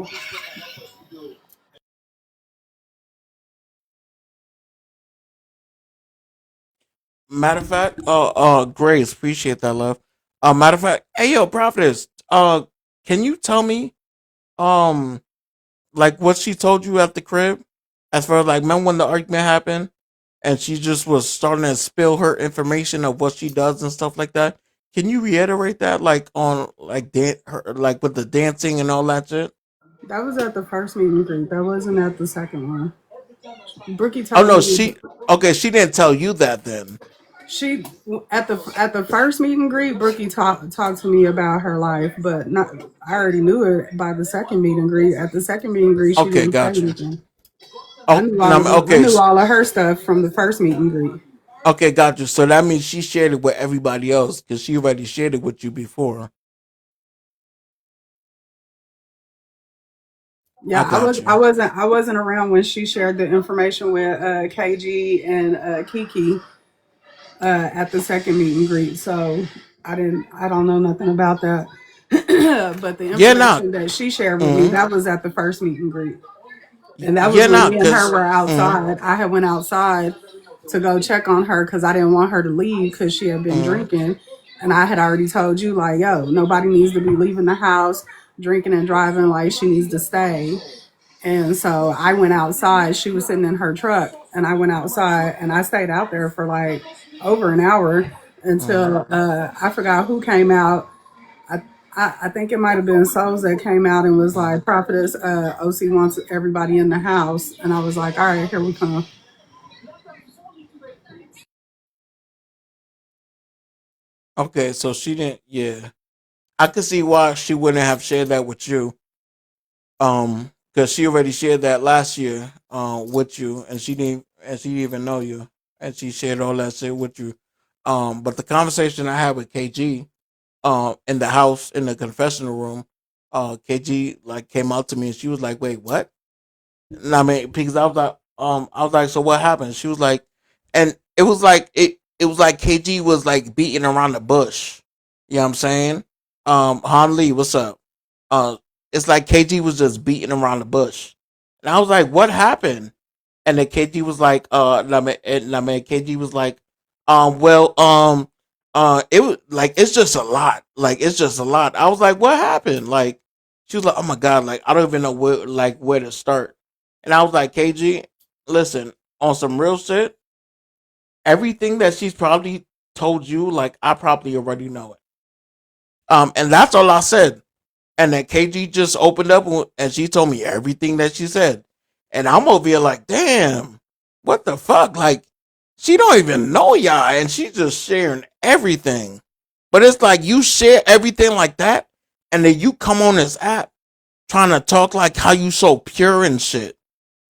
Grace, appreciate that, love. Matter of fact, hey yo, Prophetess, can you tell me, like what she told you at the crib, as far as like, remember when the argument happened, and she just was starting to spill her information of what she does and stuff like that. Can you reiterate that, like on like her like with the dancing and all that shit? That was at the first meet and greet. That wasn't at the second one. Brookie Oh told no, me she okay. She didn't tell you that then. she at the first meet and greet. Brookie talked to me about her life, but not. I already knew it by the second meet and greet. At the second meet and greet, she Okay, didn't say gotcha. anything. Oh, no, I okay, knew all of her stuff from the first meet and greet. okay, gotcha. So that means she shared it with everybody else because she already shared it with you before. I Yeah, got you. I wasn't around when she shared the information with KG and Kiki at the second meet and greet. So I don't know nothing about that. But the Yeah, not. information that she shared with me, Mm-hmm. that was at the first meet and greet. And that was Yeah, when not me and her because. were Mm-hmm. outside. I had went outside to go check on her because I didn't want her to leave because she had been Mm-hmm. drinking. And I had already told you, like, yo, nobody needs to be leaving the house drinking and driving. Like, she needs to stay. And so I went outside. She was sitting in her truck, and I went outside and I stayed out there for like over an hour Mm-hmm. until I forgot who came out. I, I think it might have been Souls that came out and was Mm-hmm. like, Prophetess OC wants everybody in the house. And I was like, all right, here we come. Okay, so she didn't. Yeah, I could see why she wouldn't have shared that with you. Because she already shared that last year, with you, and she didn't even know you, and she shared all that shit with you. But the conversation I had with KG, in the house in the confessional room, KG like came out to me and she was like, "Wait, what?" And I mean, because I was like, "So what happened?" She was like, and it was like KG was like beating around the bush. You know what I'm saying? Han Lee, what's up? It's like KG was just beating around the bush, and I was like, "What happened?" And then KG was like, KG was like, well, it was like it's just a lot, like it's just a lot. I was like, what happened? Like, she was like, oh my god, like I don't even know where to start. And I was like, KG, listen, on some real shit, everything that she's probably told you, like I probably already know it. And that's all I said. And then KG just opened up and she told me everything that she said. And I'm over here like, damn, what the fuck? Like, she don't even know y'all and she's just sharing everything. But it's like you share everything like that, and then you come on this app trying to talk like how you so pure and shit.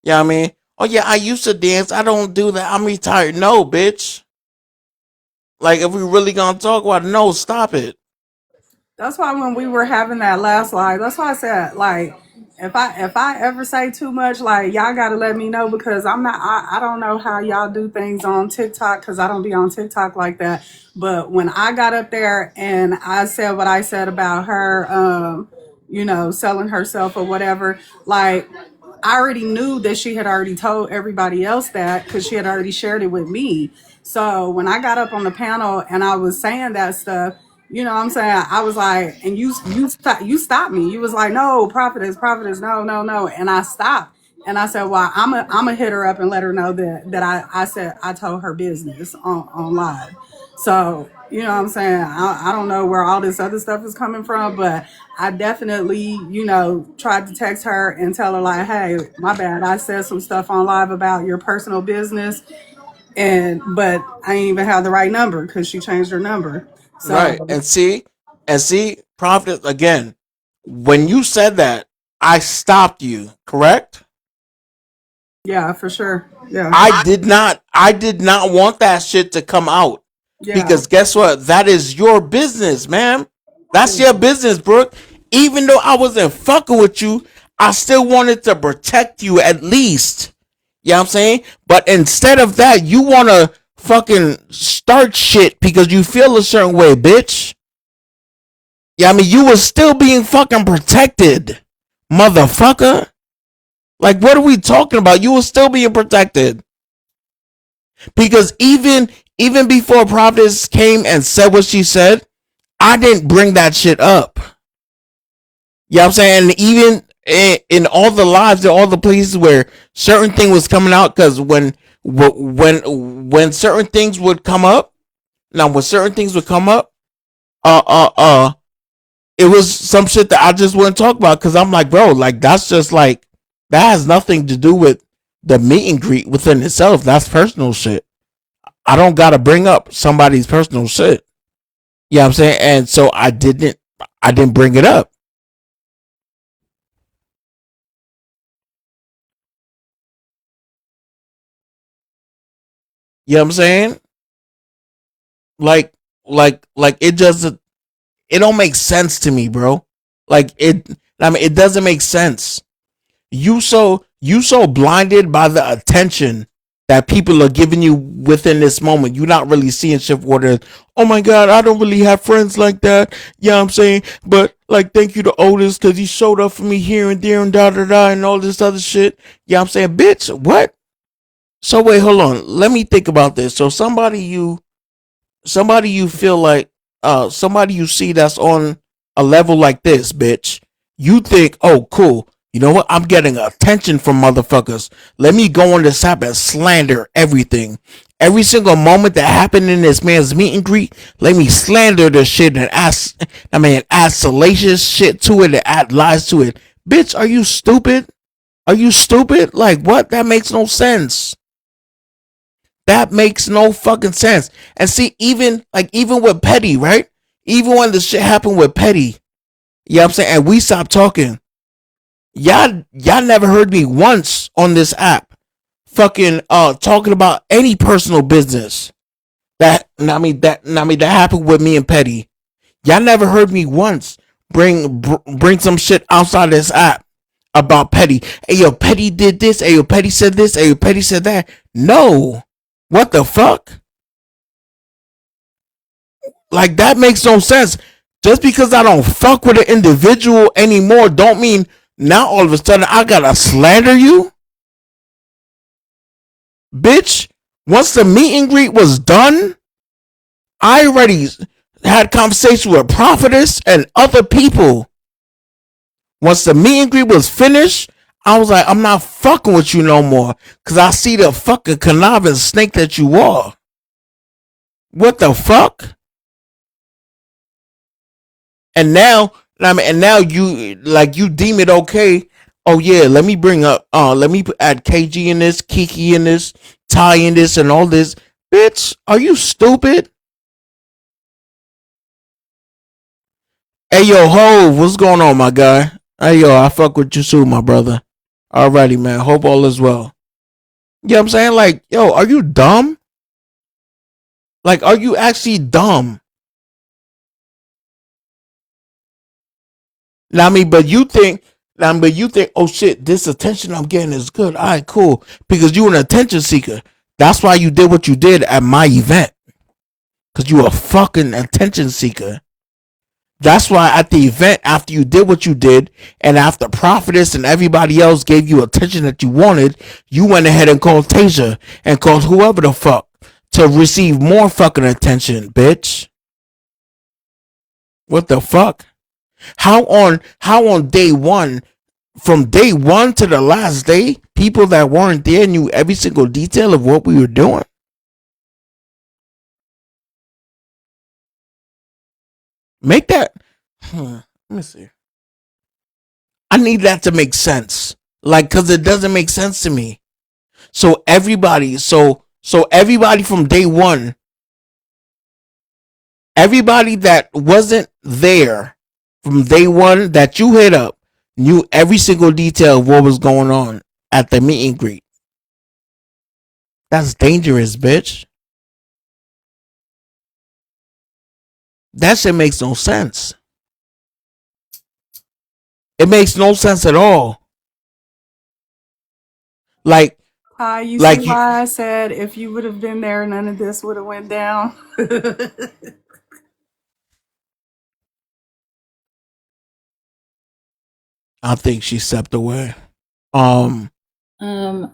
You know what I mean? Oh yeah, I used to dance. I don't do that. I'm retired. No, bitch. Like if we really gonna talk about it, no, stop it. That's why when we were having that last live, that's why I said, like, if I ever say too much, like y'all gotta let me know because I don't know how y'all do things on TikTok because I don't be on TikTok like that. But when I got up there and I said what I said about her, selling herself or whatever, like I already knew that she had already told everybody else that because she had already shared it with me. So when I got up on the panel and I was saying that stuff, you know what I'm saying? I was like, and you stopped me. You was like, no, prophetess, no, no, no. And I stopped. And I said, well, I'm a hit her up and let her know that I said I told her business on live. So, you know what I'm saying? I don't know where all this other stuff is coming from, but I definitely, tried to text her and tell her like, hey, my bad. I said some stuff on live about your personal business but I ain't even have the right number because she changed her number. Right. So And see, Prophet again, when you said that, I stopped you, correct? yeah, for sure. Yeah. I did not want that shit to come out. Yeah. Because guess what? That is your business, man. That's your business, Brooke. Even though I wasn't fucking with you, I still wanted to protect you at least. You know what I'm saying? But instead of that, you wanna fucking start shit because you feel a certain way, bitch. Yeah, I mean, you were still being fucking protected, motherfucker. Like, what are we talking about? You were still being protected because even before Providence came and said what she said, I didn't bring that shit up. You know what I'm saying? And even in all the lives, in all the places where certain thing was coming out, because when certain things would come up, when certain things would come up, uh, uh, uh, it was some shit that I just wouldn't talk about because I'm like, bro, like that's just like that has nothing to do with the meet and greet within itself. That's personal shit. I don't gotta bring up somebody's personal shit. You know what I'm saying? And so I didn't bring it up. You know what I'm saying? Like like it doesn't it don't make sense to me, bro. Like it doesn't make sense. You so blinded by the attention that people are giving you within this moment. You're not really seeing shift orders. Oh my god, I don't really have friends like that. Yeah, I'm saying, but like thank you to Otis because he showed up for me here and there and da da da and all this other shit. Yeah, I'm saying, bitch, what? So wait, hold on. Let me think about this. So somebody you feel like somebody you see that's on a level like this, bitch, you think, oh cool, you know what, I'm getting attention from motherfuckers, let me go on this app and slander every single moment that happened in this man's meet and greet. Let me slander the shit and add salacious shit to it and add lies to it. Bitch, are you stupid? Like what? That makes no sense. That makes no fucking sense. And see, even with Petty, right? Even when the shit happened with Petty, you know what I'm saying? And we stopped talking. Y'all never heard me once on this app fucking talking about any personal business. That happened with me and Petty. Y'all never heard me once bring some shit outside this app about Petty. Hey yo, Petty did this. Hey yo, Petty said this. Hey yo, Petty said that. No. What the fuck? Like that makes no sense. Just because I don't fuck with an individual anymore don't mean now all of a sudden I gotta slander you? Bitch, once the meet and greet was done, I already had conversations with Prophetess and other people. Once the meet and greet was finished, I was like, I'm not fucking with you no more. Cause I see the fucking conniving snake that you are. What the fuck? And now you deem it okay. Oh yeah, let me add KG in this, Kiki in this, Ty in this, and all this. Bitch, are you stupid? Hey yo, Hove, what's going on, my guy? Hey yo, I fuck with you soon, my brother. Alrighty, man. Hope all is well. You know what I'm saying? Like, yo, are you dumb? Like, are you actually dumb? Now, I mean, but you think, oh shit, this attention I'm getting is good. All right, cool. Because you an attention seeker. That's why you did what you did at my event. Because you a fucking attention seeker. That's why at the event, after you did what you did, and after Prophetess and everybody else gave you attention that you wanted, you went ahead and called Tajah and called whoever the fuck to receive more fucking attention, bitch. What the fuck? How on day one, from day one to the last day, people that weren't there knew every single detail of what we were doing? Make that. Let me see. I need that to make sense. Like, cause it doesn't make sense to me. So everybody from day one, everybody that wasn't there from day one that you hit up knew every single detail of what was going on at the meet and greet. That's dangerous, bitch. That shit makes no sense. It makes no sense at all. Like, You see why I said if you would have been there, none of this would have went down. I think she stepped away.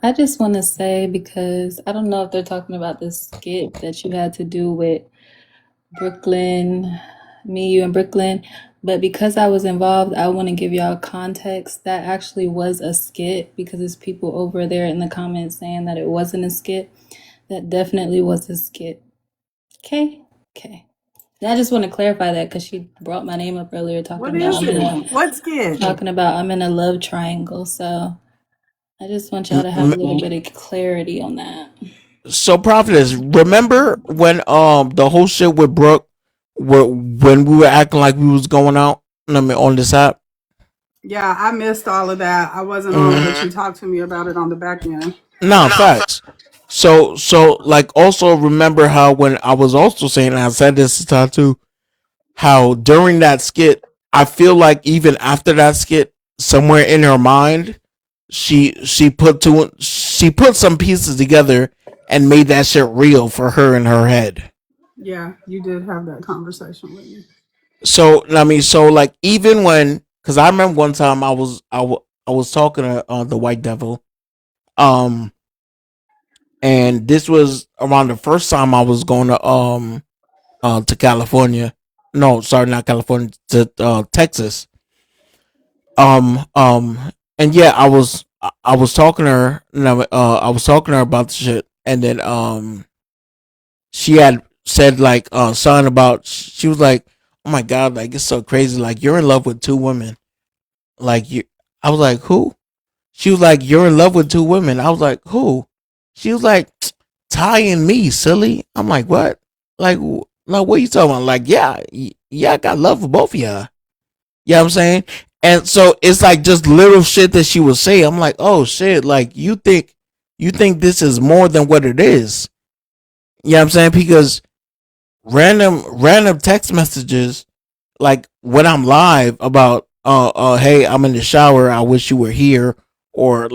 I just want to say, because I don't know if they're talking about this skit that you had to do with Brooklyn me, you, and Brooklyn. But because I was involved, I want to give y'all context. That actually was a skit because there's people over there in the comments saying that it wasn't a skit. That definitely was a skit. Okay? Okay. And I just want to clarify that because she brought my name up earlier What is it? What's good? talking about I'm in a love triangle. So I just want y'all to have a little bit of clarity on that. So Prophetess, remember when the whole shit with Brooke, when we were acting like we was going out, I mean, on this app? Yeah, I missed all of that. I wasn't on, but you talked to me about it on the back end. No, facts. So like also remember how when I was also saying, and I said this to Ty too, how during that skit, I feel like even after that skit, somewhere in her mind, she put some pieces together and made that shit real for her in her head. Yeah, you did have that conversation with me. So I mean, so like even when, because I remember one time I was talking to the White Devil, and this was around the first time I was going to California. No, sorry, not California, to Texas. And yeah, I was talking to her, and I was talking to her about the shit, and then she had said like something about, she was like, oh my god, like it's so crazy, like you're in love with two women, like you. I was like, who? She was like, you're in love with two women. I was like, who? She was like, Ty and me, silly. I'm like, what? Like what are you talking about? Like, yeah, I got love for both of y'all. You know what I'm saying? And so it's like just little shit that she would say. I'm like, oh shit, like you think this is more than what it is. You know what I'm saying? Because random text messages, like when I'm live about hey, I'm in the shower, I wish you were here, or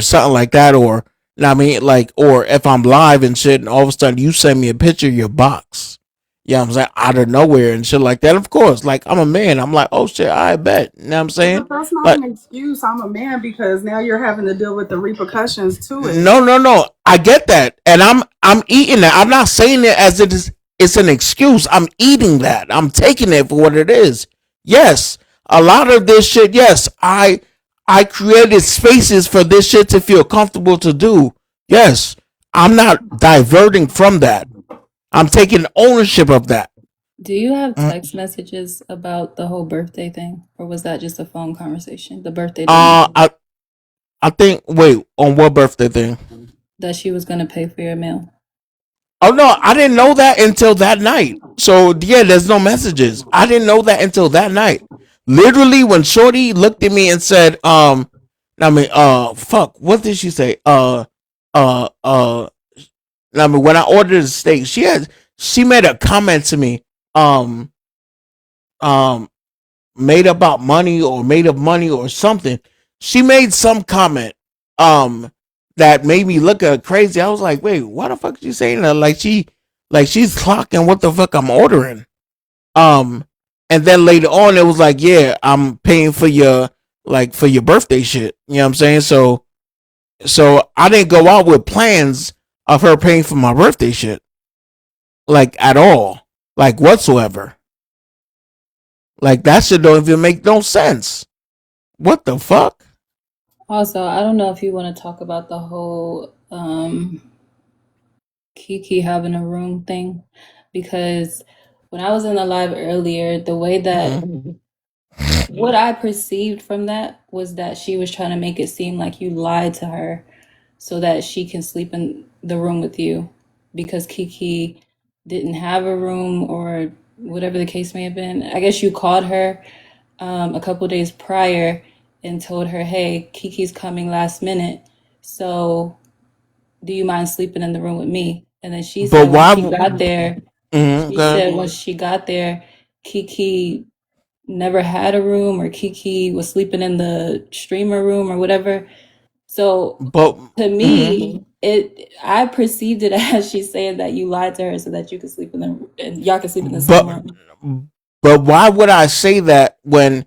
something like that, or I mean, like, or if I'm live and shit and all of a sudden you send me a picture of your box. Yeah, you know I'm saying, out of nowhere and shit like that. Of course, like I'm a man. I'm like, oh shit, I bet. You know what I'm saying? But that's not Like, an excuse. I'm a man because now you're having to deal with the repercussions to it. no. I get that, and I'm eating that. I'm not saying it as it is. It's an excuse. I'm eating that. I'm taking it for what it is. Yes, a lot of this shit. Yes, I created spaces for this shit to feel comfortable to do. Yes, I'm not diverting from that. I'm taking ownership of that. Do you have text messages about the whole birthday thing, or was that just a phone conversation? The birthday I think. Wait, on what birthday thing? that she was gonna pay for your meal. Oh no, I didn't know that until that night. So yeah, there's no messages. I didn't know that until that night. Literally, when Shorty looked at me and said, I mean, fuck, what did she say? I mean, when I ordered the steak, she made a comment to me, um, um, made about money or made of money or something. She made some comment, that made me look at her crazy. I was like, wait, why the fuck is she saying that? Like she's clocking what the fuck I'm ordering. Um, and then later on, it was like, yeah, I'm paying for your birthday shit. You know what I'm saying? So I didn't go out with plans of her paying for my birthday shit, like at all, like whatsoever. Like that shit don't even make no sense. What the fuck? Also, I don't know if you want to talk about the whole Kiki having a room thing, because when I was in the live earlier, the way that what I perceived from that was that she was trying to make it seem like you lied to her so that she can sleep in the room with you, because Kiki didn't have a room or whatever the case may have been. I guess you called her a couple days prior and told her, hey, Kiki's coming last minute, so do you mind sleeping in the room with me? And then she But said when why? she got there, Mm-hmm, she said when she got there, Kiki never had a room, or Kiki was sleeping in the streamer room or whatever. So but to me, I perceived it as she's saying that you lied to her so that you could sleep in the and y'all could sleep in the same but room. but why would I say that when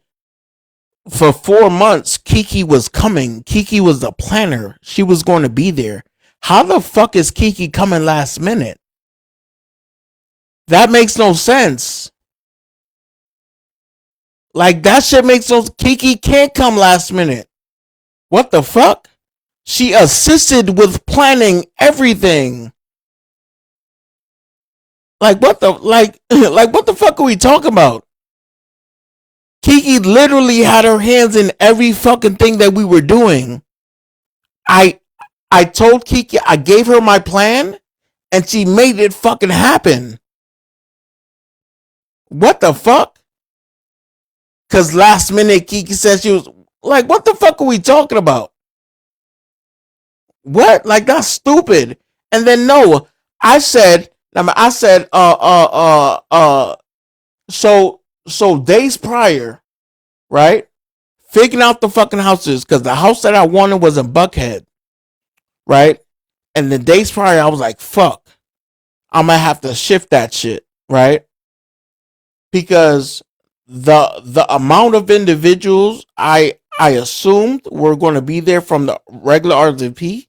for 4 months Kiki was coming? Kiki was the planner. She was going to be there. How the fuck is Kiki coming last minute? That makes no sense. Like that shit makes those Kiki can't come last minute. What the fuck? She assisted with planning everything. Like what the like what the fuck are we talking about? Kiki literally had her hands in every fucking thing that we were doing. I told Kiki, I gave her my plan and she made it fucking happen. What the fuck? Cause last minute Kiki said she was like, what the fuck are we talking about? What? Like that's stupid. And then no, I said, so days prior, right? Figuring out the fucking houses, because the house that I wanted was in Buckhead, right? And the days prior, I was like, fuck, I'm gonna have to shift that shit, right? Because the amount of individuals I assumed were going to be there from the regular RZP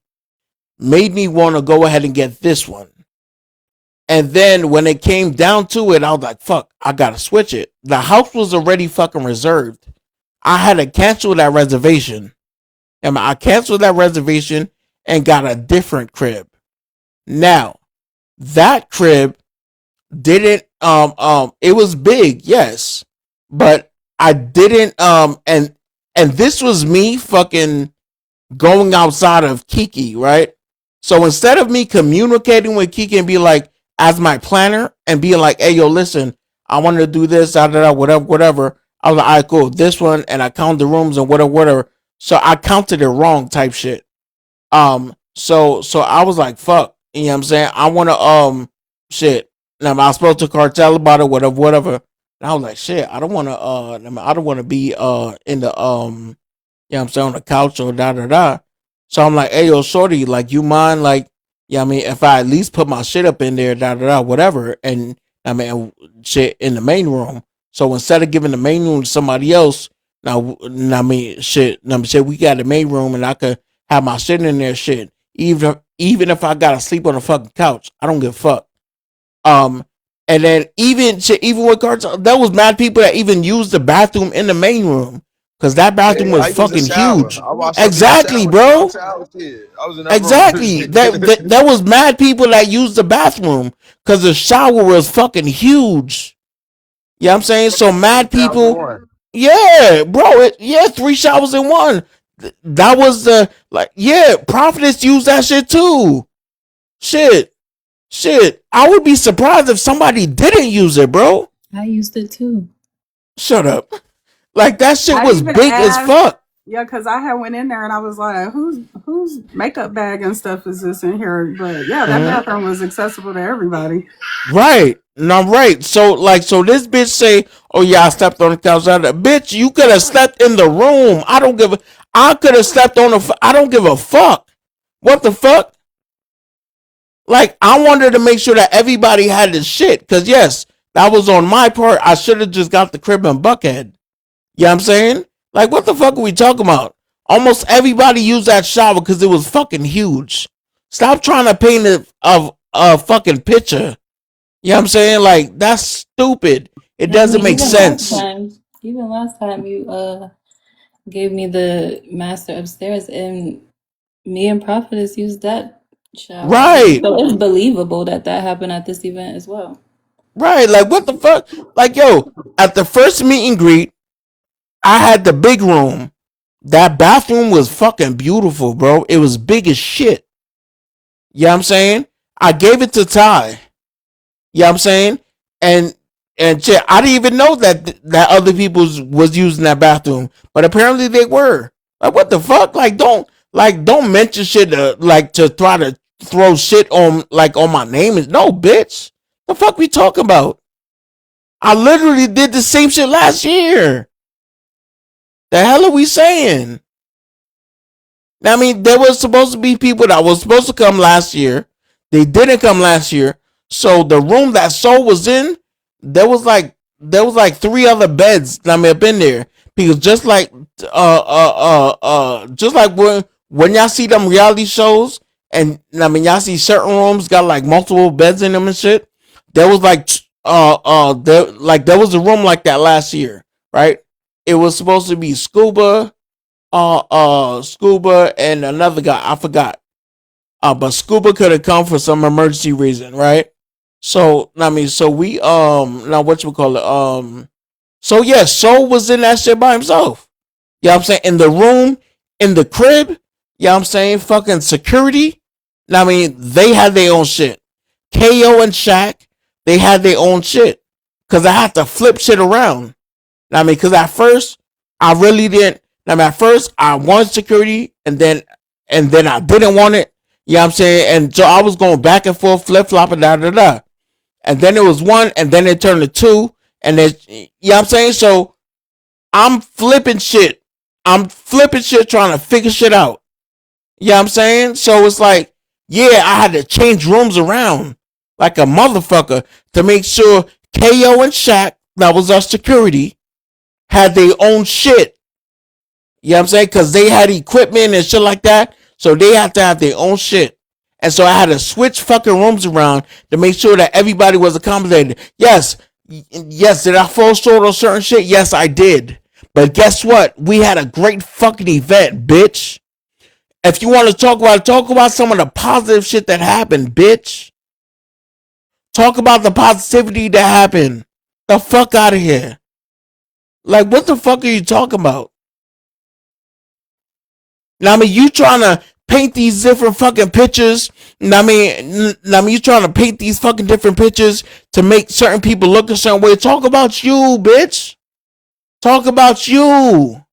made me want to go ahead and get this one. And then when it came down to it, I was like, fuck, I gotta switch it. The house was already fucking reserved. I had to cancel that reservation. And I canceled that reservation and got a different crib. Now, that crib didn't it was big, yes. But I didn't and this was me fucking going outside of Kiki, right? So instead of me communicating with Kiki and be like, as my planner, and being like, hey, yo, listen, I want to do this, whatever. I was like, all right, cool, this one, and I count the rooms and whatever. So I counted it wrong type shit. So I was like, fuck, you know what I'm saying? I want to, shit. Now I spoke to Kartel about it, whatever. And I was like, shit, I don't want to be, in the, you know what I'm saying, on the couch or da. So I'm like, hey, yo, shorty, like, you mind, like, yeah, I mean, if I at least put my shit up in there, whatever, and I mean, shit in the main room. So instead of giving the main room to somebody else, I mean, shit, we got the main room, and I could have my shit in there, shit. Even if I gotta sleep on the fucking couch, I don't give a fuck. And then even with Kartel, there was mad people that even used the bathroom in the main room. Cause that bathroom was fucking huge. Exactly, bro. Exactly. That was mad people that used the bathroom because the shower was fucking huge. Yeah, I'm saying, so mad people. Yeah, bro. 3 showers in one. That was the Prophetess used that shit too. Shit. I would be surprised if somebody didn't use it, bro. I used it too. Shut up. Like that shit was big as fuck. Yeah, because I had went in there and I was like, whose makeup bag and stuff is this in here? But yeah, that bathroom was accessible to everybody. Right. No, right. So this bitch say, oh yeah, I slept on the couch. Bitch, you could have slept in the room. I could have slept on I don't give a fuck. What the fuck? Like, I wanted to make sure that everybody had this shit. Because yes, that was on my part. I should have just got the crib in Buckhead. You know what I'm saying? Like, what the fuck are we talking about? Almost everybody used that shower because it was fucking huge. Stop trying to paint a fucking picture. You know what I'm saying? Like, that's stupid. It doesn't make sense. Even last time you gave me the master upstairs, and me and Prophetess used that shower. Right. So it's believable that happened at this event as well. Right. Like, what the fuck? Like, yo, at the first meet and greet, I had the big room. That bathroom was fucking beautiful, bro. It was big as shit. You know what I'm saying? I gave it to Ty. You know what I'm saying? And shit, I didn't even know that other people was using that bathroom. But apparently they were. Like, what the fuck? Like, don't mention shit to try to throw shit on my name. No, bitch. The fuck we talking about? I literally did the same shit last year. The hell are we saying? I mean, there was supposed to be people that was supposed to come last year. They didn't come last year. So the room that Soul was in, there was like 3 other beds up in there. Because just like when y'all see them reality shows, and y'all see certain rooms got like multiple beds in them and shit. There was there was a room like that last year, right? it was supposed to be Scuba, Scuba and another guy, I forgot. But Scuba could have come for some emergency reason, right? So I mean, so we now what you call it, so yeah, Soul was in that shit by himself. You know what I'm saying? In the room, in the crib, you know what I'm saying? Fucking security. I mean, they had their own shit. KO and Shaq, they had their own shit. Cause I had to flip shit around. I mean, cause at first I really didn't. I mean, at first I wanted security, and then I didn't want it. You know what I'm saying? And so I was going back and forth, flip flopping, da da da. And then it was one, and then it turned to two, and then you know what I'm saying? So I'm flipping shit. I'm flipping shit, trying to figure shit out. You know what I'm saying? So it's like, yeah, I had to change rooms around like a motherfucker to make sure KO and Shaq, that was our security, had their own shit. You know what I'm saying? Because they had equipment and shit like that. So they had to have their own shit. And so I had to switch fucking rooms around to make sure that everybody was accommodated. Yes, did I fall short on certain shit? Yes, I did. But guess what? We had a great fucking event, bitch. If you want to talk about some of the positive shit that happened, bitch. Talk about the positivity that happened. The fuck out of here. Like, what the fuck are you talking about? Now, I mean, you trying to paint these different fucking pictures. Now, I mean, you trying to paint these fucking different pictures to make certain people look a certain way. Talk about you, bitch. Talk about you.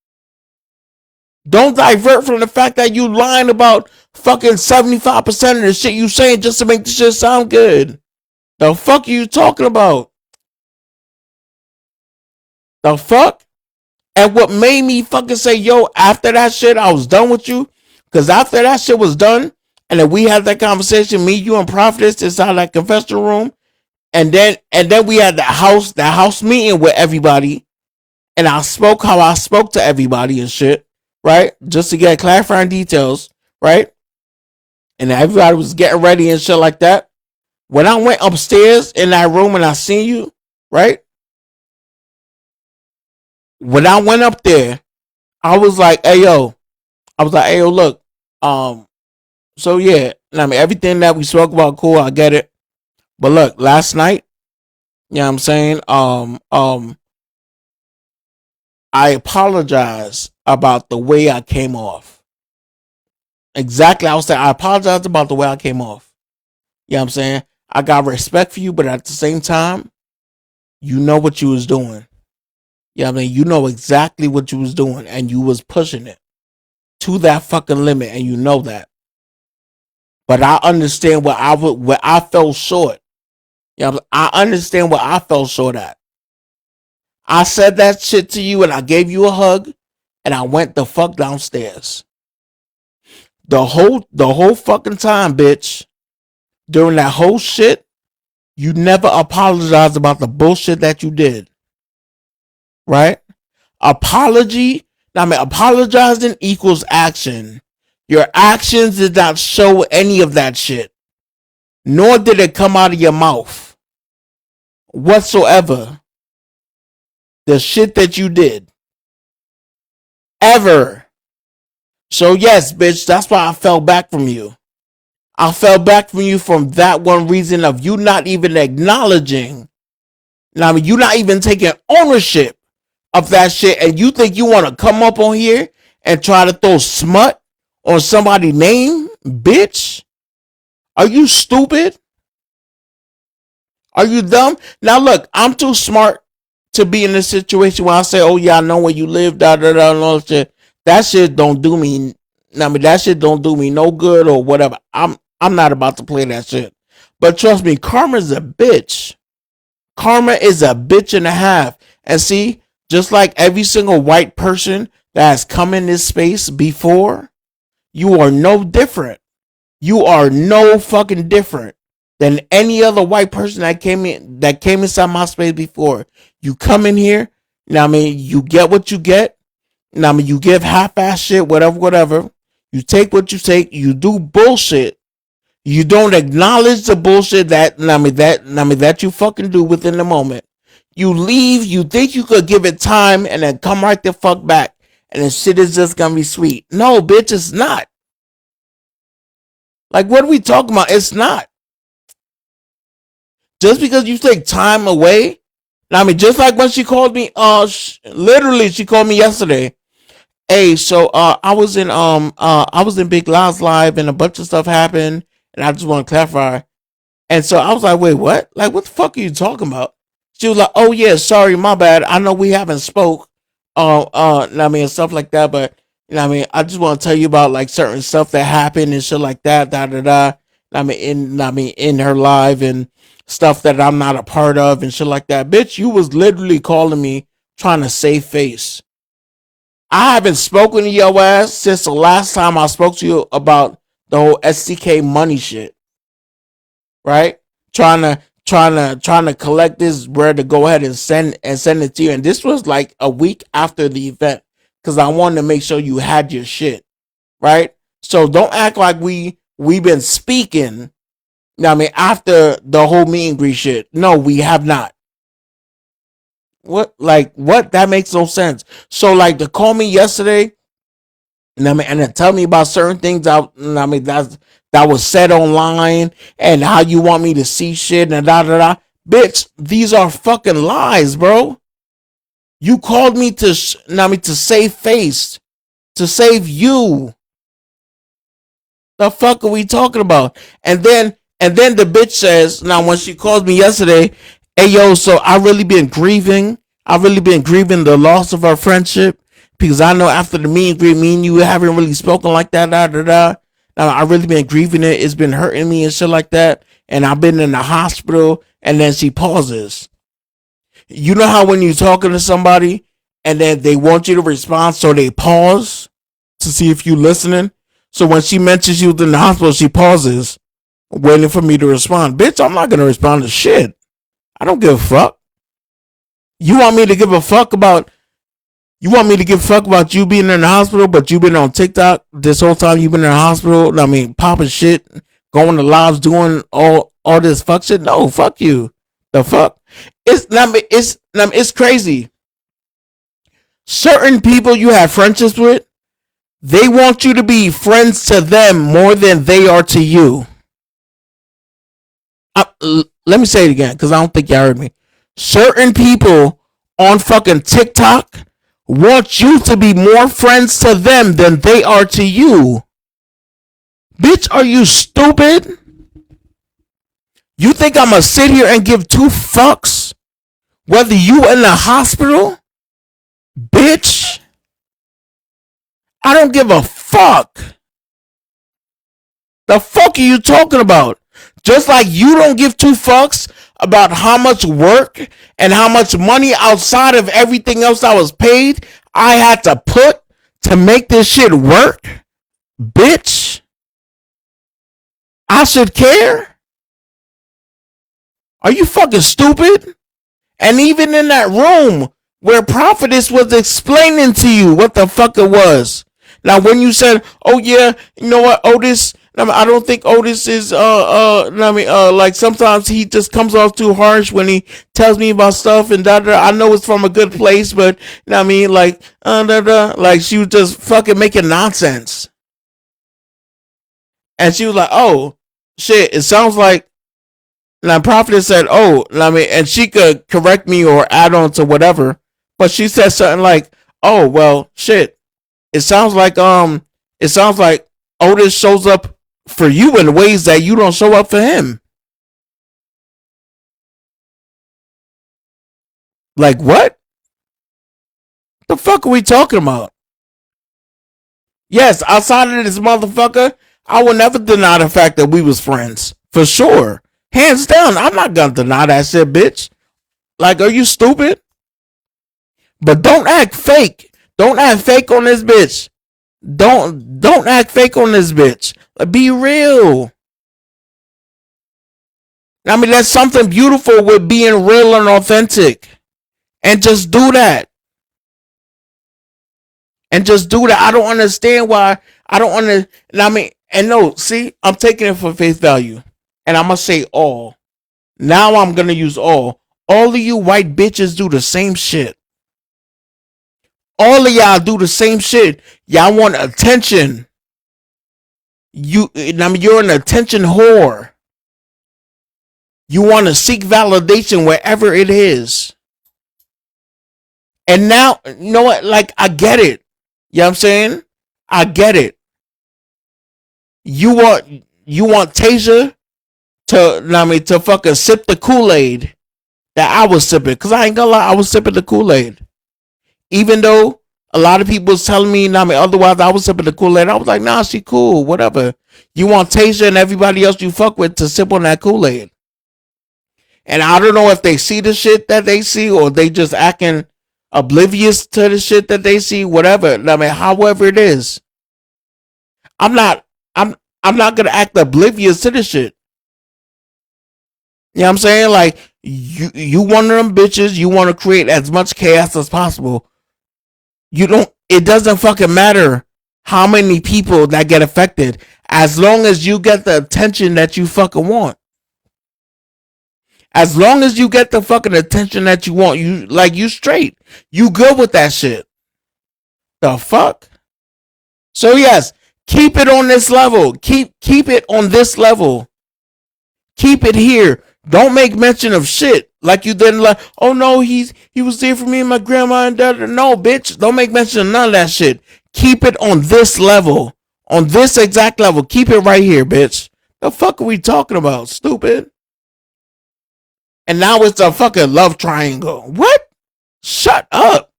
Don't divert from the fact that you lying about fucking 75% of the shit you saying just to make the shit sound good. The fuck are you talking about? The fuck? And what made me fucking say, yo, after that shit, I was done with you. Because after that shit was done, and then we had that conversation, me, you, and Prophetess inside that confessional room, and then we had that house meeting with everybody, and I spoke how I spoke to everybody and shit, right? Just to get clarifying details, right? And everybody was getting ready and shit like that. When I went upstairs in that room and I seen you, right? When I went up there, I was like, hey, yo, look, so yeah, I mean, everything that we spoke about, cool, I get it. But look, last night, you know what I'm saying, I apologize about the way I came off. Exactly, I was saying, I apologize about the way I came off. You know what I'm saying? I got respect for you, but at the same time, you know what you was doing. You know what I mean? You know exactly what you was doing, and you was pushing it to that fucking limit, and you know that. But I understand where I fell short. You know, I understand what I fell short at. I said that shit to you, and I gave you a hug, and I went the fuck downstairs. The whole fucking time, bitch. During that whole shit, you never apologized about the bullshit that you did. Right? Apology, I mean, apologizing equals action. Your actions did not show any of that shit. Nor did it come out of your mouth. Whatsoever. The shit that you did. Ever. So yes, bitch, that's why I fell back from you. I fell back from you from that one reason of you not even acknowledging. I mean, you not even taking ownership of that shit, and you think you want to come up on here and try to throw smut on somebody's name, bitch? Are you stupid? Are you dumb? Now look, I'm too smart to be in a situation where I say, oh yeah, I know where you live, da da da, and all that shit. That shit don't do me. I mean, that shit don't do me no good or whatever. I'm not about to play that shit. But trust me, karma's a bitch. Karma is a bitch and a half. And see, just like every single white person that has come in this space before, you are no different. You are no fucking different than any other white person that came inside my space before. You come in here, now I mean, you get what you get. Now I mean, you give half-ass shit, whatever. You take what you take. You do bullshit. You don't acknowledge the bullshit that you fucking do within the moment. You leave, you think you could give it time and then come right the fuck back and the shit is just gonna be sweet. No, bitch, it's not. Like, what are we talking about? It's not. Just because you take time away. I mean, just like when she called me, literally she called me yesterday. Hey, so I was in Big Loud's live and a bunch of stuff happened and I just want to clarify. And so I was like, wait, what? Like, what the fuck are you talking about? She was like, oh yeah, sorry, my bad. I know we haven't spoke, I mean, and stuff like that, but I mean, I just want to tell you about like certain stuff that happened and shit like that, da da da. In her live and stuff that I'm not a part of and shit like that. Bitch, you was literally calling me trying to save face. I haven't spoken to your ass since the last time I spoke to you about the whole SDK money shit. Right? Trying to collect this bread to go ahead and send it to you. And this was like a week after the event because I wanted to make sure you had your shit. Right? So don't act like we've been speaking. I mean, after the whole meet and greet shit. No, we have not. What? That makes no sense. So like to call me yesterday, and then tell me about certain things that was said online and how you want me to see shit and da da da. Bitch, these are fucking lies, bro. You called me to save face, to save you. The fuck are we talking about? And then the bitch says, now when she called me yesterday, hey yo, so I've really been grieving the loss of our friendship because I know after the meet and greet, me and you haven't really spoken like that, da da da. Now I've really been grieving it. It's been hurting me and shit like that. And I've been in the hospital. And then she pauses. You know how when you're talking to somebody and then they want you to respond, so they pause to see if you're listening. So when she mentions you was in the hospital, she pauses, waiting for me to respond. Bitch, I'm not gonna respond to shit. I don't give a fuck. You want me to give a fuck about you being in the hospital, but you've been on TikTok this whole time you've been in the hospital? I mean, popping shit, going to lives, doing all this fuck shit? No, fuck you. The fuck? It's crazy. Certain people you have friendships with, they want you to be friends to them more than they are to you. Let me say it again, because I don't think y'all heard me. Certain people on fucking TikTok want you to be more friends to them than they are to you. Bitch, are you stupid? You think I'm gonna sit here and give two fucks whether you in the hospital? Bitch, I don't give a fuck. The fuck are you talking about? Just like you don't give two fucks about how much work and how much money outside of everything else I was paid I had to put to make this shit work. Bitch, I should care? Are you fucking stupid? And even in that room where Prophetess was explaining to you what the fuck it was. Now when you said, oh yeah, you know what, Otis, I don't think Otis is like sometimes he just comes off too harsh when he tells me about stuff and da da. I know it's from a good place, but like she was just fucking making nonsense. And she was like, oh shit, it sounds like now Prophetess said, oh, and she could correct me or add on to whatever, but she said something like, oh well shit. It sounds like Otis shows up for you in ways that you don't show up for him. Like what? The fuck are we talking about? Yes, outside of this motherfucker, I will never deny the fact that we was friends. For sure. Hands down, I'm not gonna deny that shit, bitch. Like, are you stupid? But don't act fake. Don't act fake on this bitch. Don't act fake on this bitch. Like, be real. There's something beautiful with being real and authentic. And just do that. I don't understand why. And no, see, I'm taking it for face value. And I'm going to say all. Now I'm going to use all. All of you white bitches do the same shit. All of y'all do the same shit. Y'all want attention. You're an attention whore. You want to seek validation wherever it is. And now, you know what? Like, I get it. You know what I'm saying? I get it. You want Tajah to fucking sip the Kool-Aid that I was sipping. Cause I ain't gonna lie, I was sipping the Kool-Aid. Even though a lot of people was telling me, otherwise I was sipping the Kool-Aid. I was like, nah, she cool, whatever. You want Tajah and everybody else you fuck with to sip on that Kool-Aid. And I don't know if they see the shit that they see or they just acting oblivious to the shit that they see, whatever. However it is. I'm not gonna act oblivious to the shit. You know what I'm saying? Like, you one of them bitches, you want to create as much chaos as possible. It doesn't fucking matter how many people that get affected, as long as you get the attention that you fucking want. As long as you get the fucking attention that you want, you straight. You good with that shit. The fuck? So yes, keep it on this level. Keep it on this level. Keep it here. Don't make mention of shit like you didn't like. Oh no, he was there for me and my grandma and dad. No, bitch. Don't make mention of none of that shit. Keep it on this level. On this exact level. Keep it right here, bitch. The fuck are we talking about, stupid? And now it's a fucking love triangle. What? Shut up.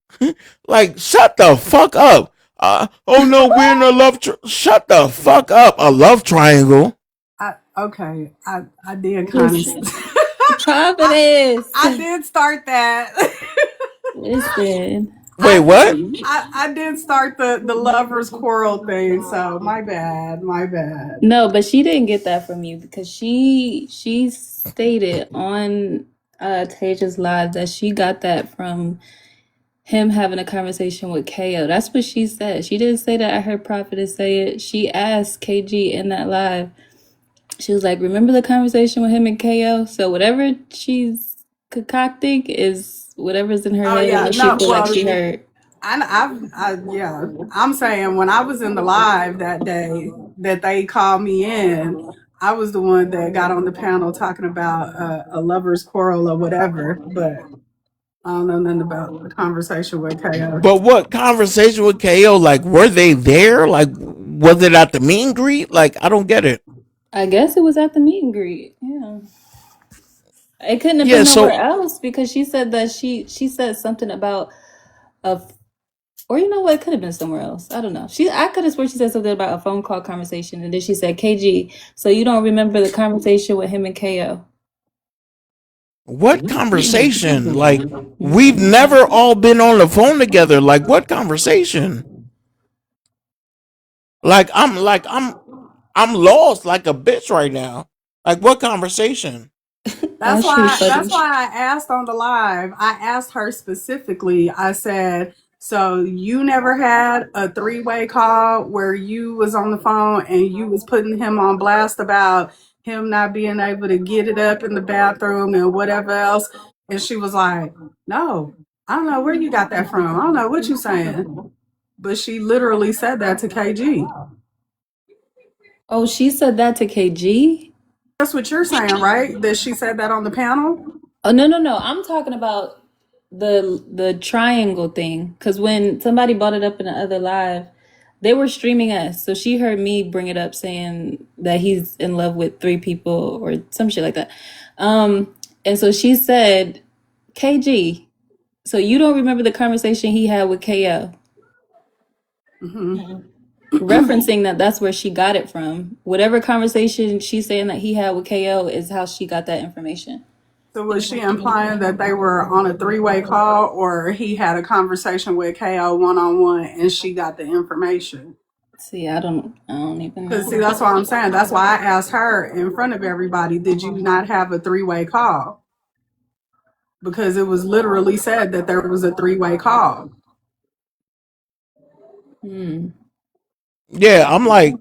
Like, shut the fuck up. Oh no, we're in a love shut the fuck up. A love triangle. Okay, I did kind of. Prophetess. I did start that. Listen. Wait, what? I did start the lovers quarrel thing, so my bad. No, but she didn't get that from you because she stated on Tajah's live that she got that from him having a conversation with KO. That's what she said. She didn't say that I heard Prophetess say it. She asked KG in that live. She was like, remember the conversation with him and KO? So whatever she's concocting is whatever's in her head and what she feel like she heard. I'm saying when I was in the live that day that they called me in, I was the one that got on the panel talking about a lover's quarrel or whatever, but I don't know nothing about the conversation with KO. But what conversation with KO? Like, were they there? Like, was it at the meet and greet? Like, I don't get it. I guess it was at the meet and greet. Yeah. It couldn't have been nowhere else because she said that she said something about or you know what, it could have been somewhere else. I don't know. I could have sworn she said something about a phone call conversation, and then she said, KG, so you don't remember the conversation with him and KO? What conversation? Like, we've never all been on the phone together. Like, what conversation? Like, I'm lost like a bitch right now. Like, what conversation? That's why I asked on the live. I asked her specifically. I said, so you never had a 3-way call where you was on the phone and you was putting him on blast about him not being able to get it up in the bathroom and whatever else? And she was like, no, I don't know where you got that from. I don't know what you saying. But she literally said that to KG. Oh, she said that to KG? That's what you're saying, right? That she said that on the panel? Oh, no. I'm talking about the triangle thing. Because when somebody brought it up in the other live, they were streaming us. So she heard me bring it up saying that he's in love with 3 people or some shit like that. And so she said, KG, so you don't remember the conversation he had with KO? Mm-hmm. Referencing that's where she got it from. Whatever conversation she's saying that he had with KO is how she got that information. So was she implying that they were on a 3-way call, or he had a conversation with KO one-on-one and she got the information? See, I don't even know. See, that's what I'm saying. That's why I asked her in front of everybody, did you not have a 3-way call? Because it was literally said that there was a 3-way call. Yeah, I'm like,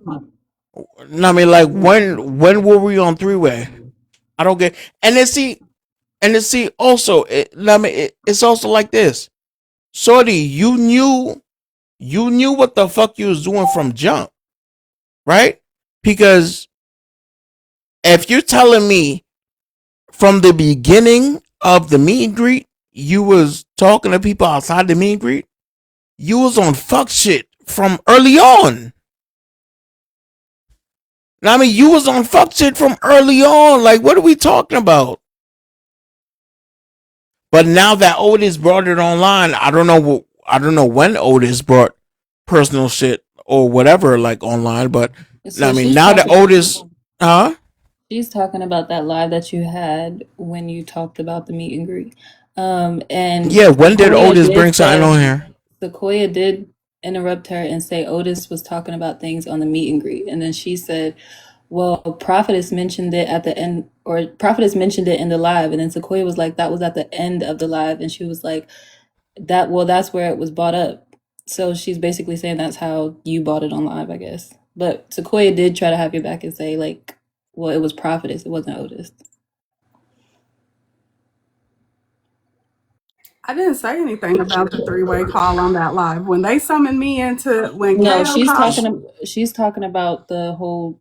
I mean, like, when were we on 3-way? I don't get. And then see, And see, also, it's also like this. Shorty, you knew what the fuck you was doing from jump, right? Because if you're telling me from the beginning of the meet and greet, you was talking to people outside the meet and greet, you was on fuck shit from early on. I mean, you was on fuck shit from early on. Like, what are we talking about? But now that Otis brought it online, I don't know when Otis brought personal shit or whatever like online, but So I mean, now that Otis, she's talking about that live that you had when you talked about the meet and greet. And yeah, when did Sequoia Otis did bring something say- on here? Sequoia did interrupt her and say Otis was talking about things on the meet and greet, and then she said, well, Prophetess mentioned it at the end, or Prophetess mentioned it in the live, and then Sequoia was like, that was at the end of the live, and she was like, that's where it was brought up. So she's basically saying that's how you bought it on live, I guess. But Sequoia did try to have you back and say, like, well, it was Prophetess, it wasn't Otis. I didn't say anything about the three-way call on that live. When they summoned me into when No, KO she's talking about the whole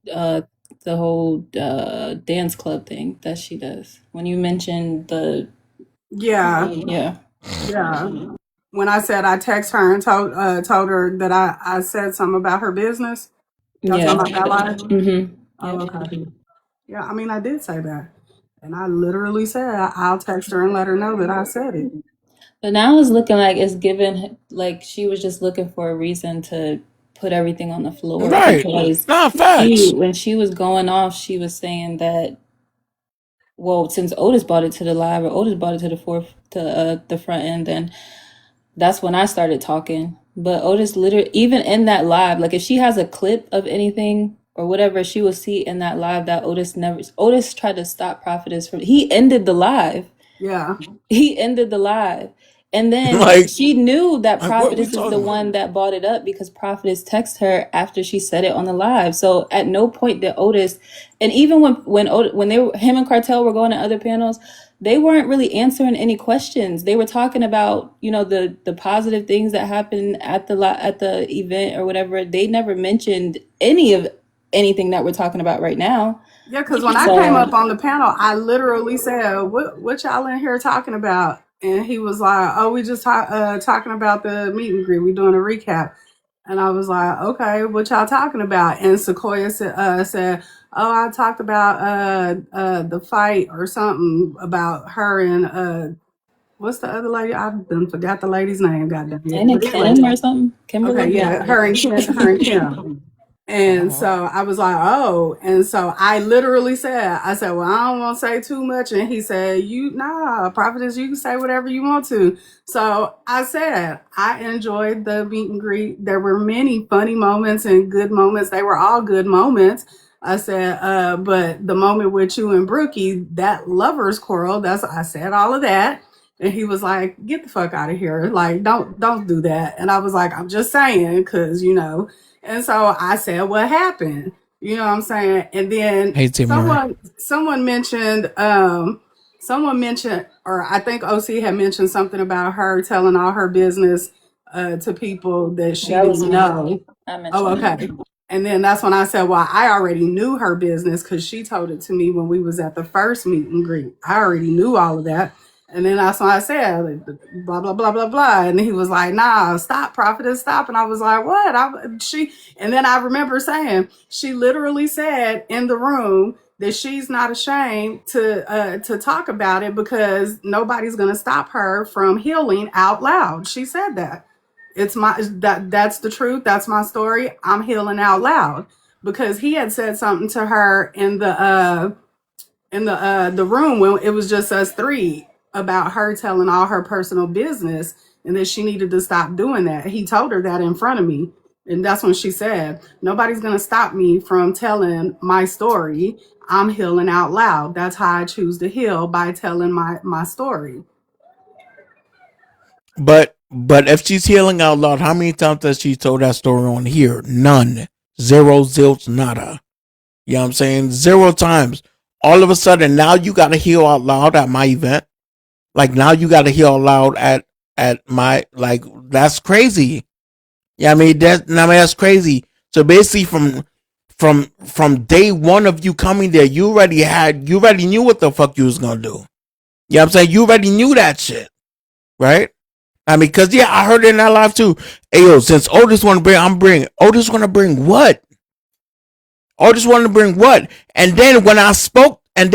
dance club thing that she does. When you mentioned the yeah. When I said I text her and told her that I said something about her business. Y'all talking about that live? Mm-hmm. Oh, okay. Yeah, I mean I did say that. And I literally said I'll text her and let her know that I said it. But now it's looking like it's given, like she was just looking for a reason to put everything on the floor. Right. Because facts. when she was going off, she was saying that, well, since Otis brought it to the live, or Otis brought it to the front end, then that's when I started talking. But Otis literally, even in that live, like if she has a clip of anything or whatever, she will see in that live that Otis tried to stop Prophetess from, he ended the live. Yeah. He ended the live. And then Like, she knew that like, what we Prophetess is talking the about? one that brought it up because Prophetess texted her after she said it on the live. So at no point did Otis, and even when him and Kartel were going to other panels, they weren't really answering any questions. They were talking about, you know, the positive things that happened at the event or whatever. They never mentioned anything that we're talking about right now. Yeah, because when I came up on the panel, I literally said, "What y'all in here talking about?" And he was like, "Oh, we just talking about the meet and greet. We doing a recap." And I was like, "Okay, what y'all talking about?" And Sequoia said, "Oh, I talked about the fight or something about her and what's the other lady? I forgot the lady's name. Goddamn it. And Kim or something. Kimberly. Okay, yeah, her and Kim. And so I was like, oh, and so I literally said, well, I don't want to say too much. And he said, Prophetess, you can say whatever you want to. So I said, I enjoyed the meet and greet. There were many funny moments and good moments. They were all good moments. I said, but the moment with you and Brookie, that lovers quarrel, I said all of that. And he was like, get the fuck out of here. Like, don't do that. And I was like, I'm just saying, because, you know. And so I said, what happened? You know what I'm saying? And then someone mentioned, or I think OC had mentioned something about her telling all her business to people that she didn't know. Oh, okay. And then that's when I said, well, I already knew her business because she told it to me when we was at the first meet and greet. I already knew all of that. And then that's when I said, like, blah, blah, blah, blah, blah. And he was like, nah, stop, Prophetess, stop. And I was like, what? And then I remember saying, she literally said in the room that she's not ashamed to talk about it because nobody's going to stop her from healing out loud. She said that. That's the truth. That's my story. I'm healing out loud because he had said something to her in the room when it was just us three about her telling all her personal business and that she needed to stop doing that. He told her that in front of me. And that's when she said, nobody's going to stop me from telling my story. I'm healing out loud. That's how I choose to heal, by telling my story. But if she's healing out loud, how many times has she told that story on here? None. Zero, zilch, nada. You know what I'm saying? 0 times. All of a sudden, now you got to heal out loud at my event. Like now you got to hear loud at my like that's crazy. Yeah, I mean that's crazy. So basically, from day one of you coming there, you already knew what the fuck you was gonna do. You know what I'm saying? You already knew that shit, right? I mean, cause yeah, I heard it in that live too. Hey yo, since Otis want to bring, I'm bringing. Otis want to bring what? Otis wanted to bring what? And then when I spoke to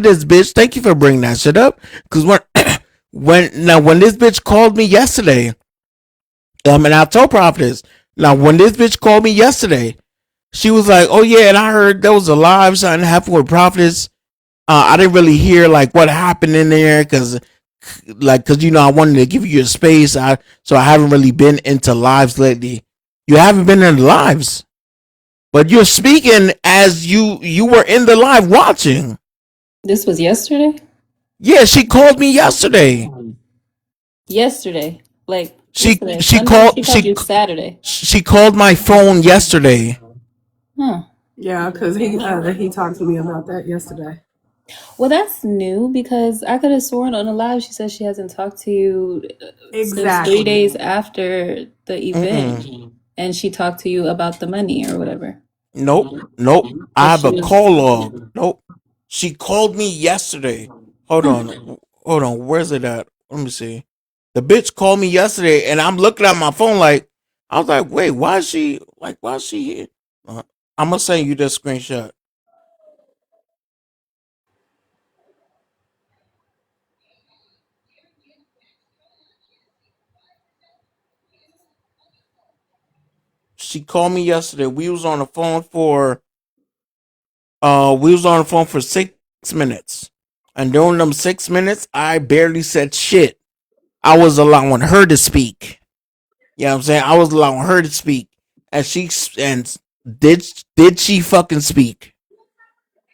this bitch, thank you for bringing that shit up. Cause when this bitch called me yesterday, and I told Prophetess, now when this bitch called me yesterday, she was like, "Oh yeah," and I heard there was a live something happened with Prophetess. I didn't really hear like what happened in there because you know I wanted to give you your space. So I haven't really been into lives lately. You haven't been in lives, but you're speaking as you were in the live watching. This was yesterday? Yeah, she called me yesterday. Yesterday. Like She yesterday. called you Saturday. She called my phone yesterday. Huh. Yeah, because he talked to me about that yesterday. Well, that's new because I could have sworn on the live she says she hasn't talked to you since 3 days after the event. And she talked to you about the money or whatever. Nope. I have a call log. Nope. She called me yesterday. Hold on. Where's it at? Let me see. The bitch called me yesterday, and I'm looking at my phone like, I was like, wait, why is she here? I'm gonna send you this screenshot. She called me yesterday. We was on the phone for 6 minutes. And during them 6 minutes, I barely said shit. I was allowing her to speak. You know what I'm saying? I was allowing her to speak. And did she fucking speak?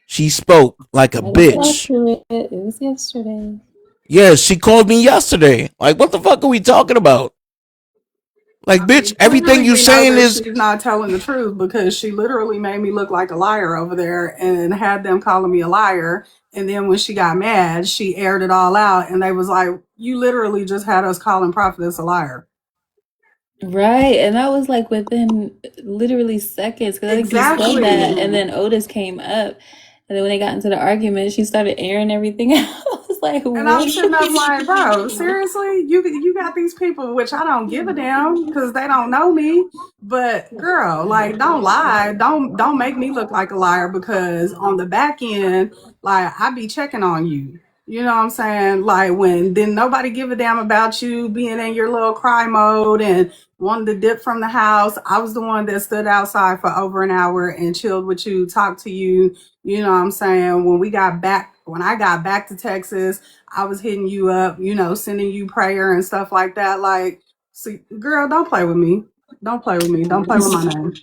She spoke like a bitch. It was yesterday. Yeah, she called me yesterday. Like, what the fuck are we talking about? Like, bitch, everything you saying is she's not telling the truth because she literally made me look like a liar over there and had them calling me a liar. And then when she got mad, she aired it all out, and they was like, "You literally just had us calling Prophetess a liar." Right, and that was like within literally seconds because I think you said that, and then Otis came up, and then when they got into the argument, she started airing everything out. I was like, and I'm sitting up like, bro, seriously, you got these people, which I don't give a damn because they don't know me. But girl, like, don't lie, don't make me look like a liar because on the back end, like, I be checking on you. You know what I'm saying? Like, when didn't nobody give a damn about you being in your little cry mode and wanted to dip from the house. I was the one that stood outside for over an hour and chilled with you, talked to you. You know what I'm saying? When I got back to Texas, I was hitting you up, sending you prayer and stuff like that. Like, see, girl, don't play with me. Don't play with me. Don't play with my name.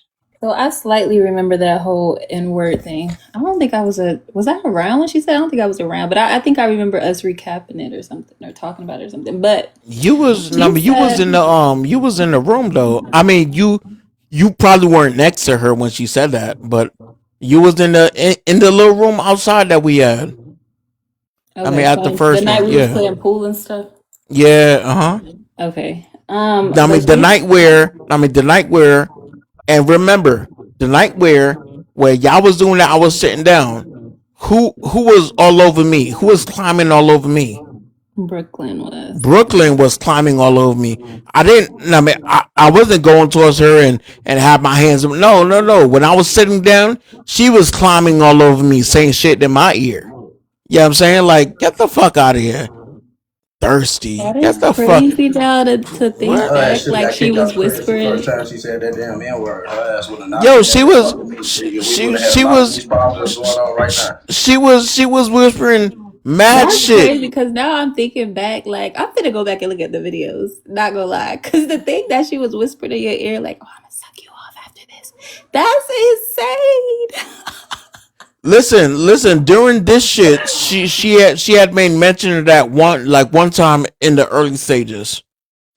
So I slightly remember that whole N-word thing. I don't think was I around when she said? I don't think I was around, but I think I remember us recapping it or something or talking about it or something. But you was in the room though. I mean, you probably weren't next to her when she said that, but you was in the little room outside that we had. Okay, I mean, at the first the night we was playing pool and stuff. Yeah. Okay. I mean, the night where, and remember, the night where y'all was doing that, I was sitting down. Who was all over me? Who was climbing all over me? Brooklyn was climbing all over me. I wasn't going towards her and have my hands. No. When I was sitting down, she was climbing all over me, saying shit in my ear. You know what I'm saying? Like, get the fuck out of here. Thirsty. That is crazy now to think back like she was whispering. First time she said that damn N-word, her ass would have not. Yo, she was whispering mad shit. Crazy because now I'm thinking back, like I'm gonna go back and look at the videos. Not gonna lie, because the thing that she was whispering in your ear, like, "Oh, I'm gonna suck you off after this." That's insane. Listen. During this shit, she had made mention of that one time in the early stages.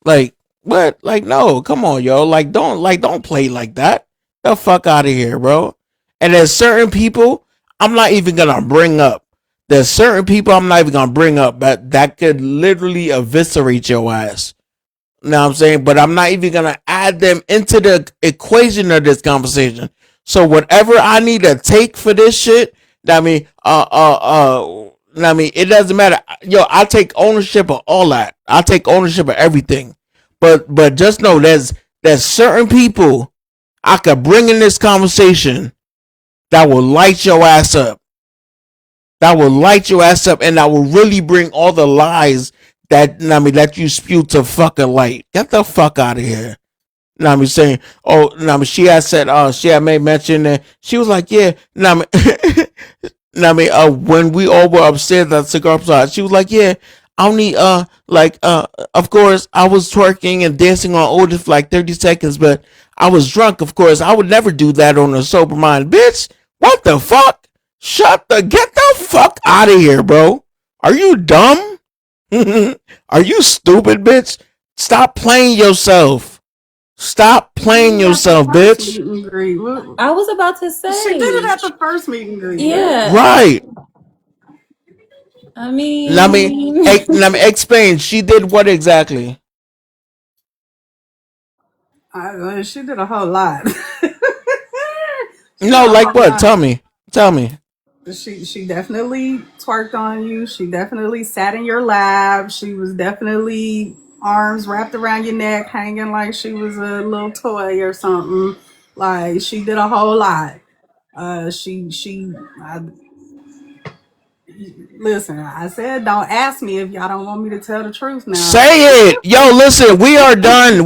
Like, what? Like, no, come on, yo. Like, don't play like that. The fuck out of here, bro. And there's certain people I'm not even gonna bring up. there's certain people I'm not even gonna bring up, but that could literally eviscerate your ass. You know what I'm saying? But I'm not even gonna add them into the equation of this conversation. So whatever I need to take for this shit, I mean, I mean, it doesn't matter. Yo, I take ownership of all that. I take ownership of everything. But just know there's certain people I could bring in this conversation that will light your ass up. That will light your ass up, and that will really bring all the lies that that you spew to fucking light. Get the fuck out of here. Saying, she had said, she had made mention that she was like, yeah, when we all were upstairs at the cigar shop, she was like, yeah, I only, of course, I was twerking and dancing on Otis for like 30 seconds, but I was drunk, of course. I would never do that on a sober mind. Bitch, what the fuck? Get the fuck out of here, bro. Are you dumb? Are you stupid, bitch? Stop playing yourself. Stop playing yourself, bitch. I was about to say. She did it at the first meet and greet. Yeah. Right. I mean, explain. She did what exactly? She did a whole lot. No, like what? Lot. Tell me. She definitely twerked on you. She definitely sat in your lap. She was definitely arms wrapped around your neck, hanging like she was a little toy or something. Like, she did a whole lot. Listen, I said don't ask me if y'all don't want me to tell the truth now. Say it. Yo, listen, we are done.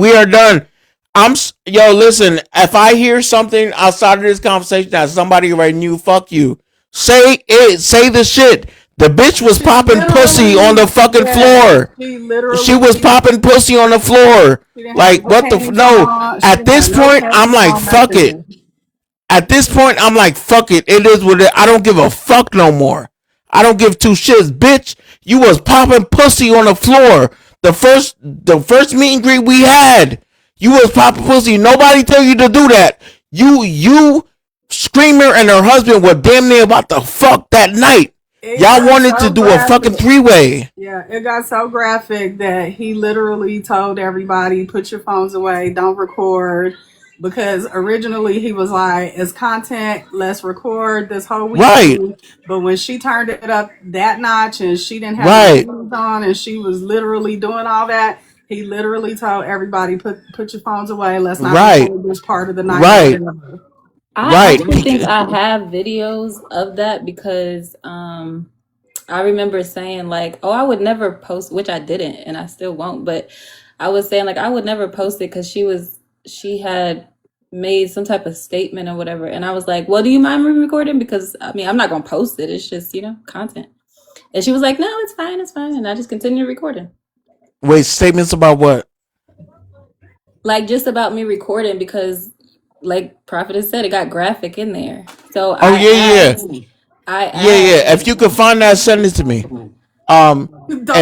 Listen, if I hear something outside of this conversation that somebody already knew, fuck you. Say it. Say the shit. The bitch was popping pussy on the fucking floor. She was popping pussy on the floor. Like, what the no. At this point, I'm like, fuck it. At this point, I'm like, fuck it. It is what it. I don't give a fuck no more. I don't give two shits, bitch. You was popping pussy on the floor. The first meet and greet we had, you was popping pussy. Nobody tell you to do that. You, Screamer and her husband were damn near about to fuck that night. Y'all wanted to do a fucking three-way. Yeah, it got so graphic that he literally told everybody, put your phones away, don't record. Because originally he was like, as content, let's record this whole weekend. Right. But when she turned it up that notch and she didn't have the shoes on and she was literally doing all that, he literally told everybody, put your phones away, let's not record this part of the night. Right. I actually think I have videos of that because I remember saying like, oh, I would never post, which I didn't and I still won't, but I was saying like I would never post it because she had made some type of statement or whatever. And I was like, well, do you mind me recording? Because I mean, I'm not going to post it. It's just, content. And she was like, no, it's fine. It's fine. And I just continued recording. Wait, statements about what? Like just about me recording because like Prophetess said, it got graphic in there. So yeah. If you could find that, send it to me. And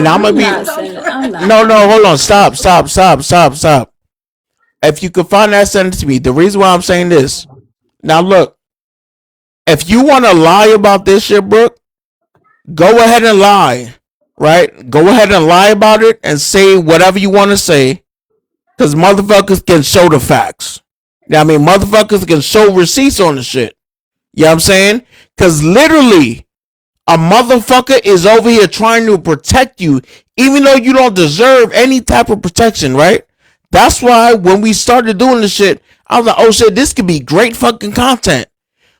I'm gonna be no, hold on, stop. If you could find that, send it to me. The reason why I'm saying this, now look, if you want to lie about this shit, Brooke, go ahead and lie, right? Go ahead and lie about it and say whatever you want to say, because motherfuckers can show the facts. I mean, motherfuckers can show receipts on the shit. You know what I'm saying? Because literally, a motherfucker is over here trying to protect you, even though you don't deserve any type of protection, right? That's why when we started doing this shit, I was like, oh shit, this could be great fucking content.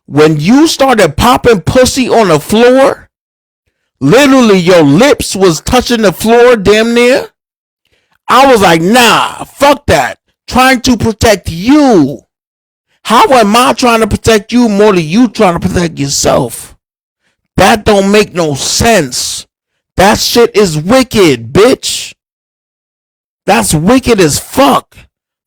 When you started popping pussy on the floor, literally your lips was touching the floor damn near. I was like, nah, fuck that. Trying to protect you. How am I trying to protect you more than you trying to protect yourself? That don't make no sense. That shit is wicked, bitch. That's wicked as fuck.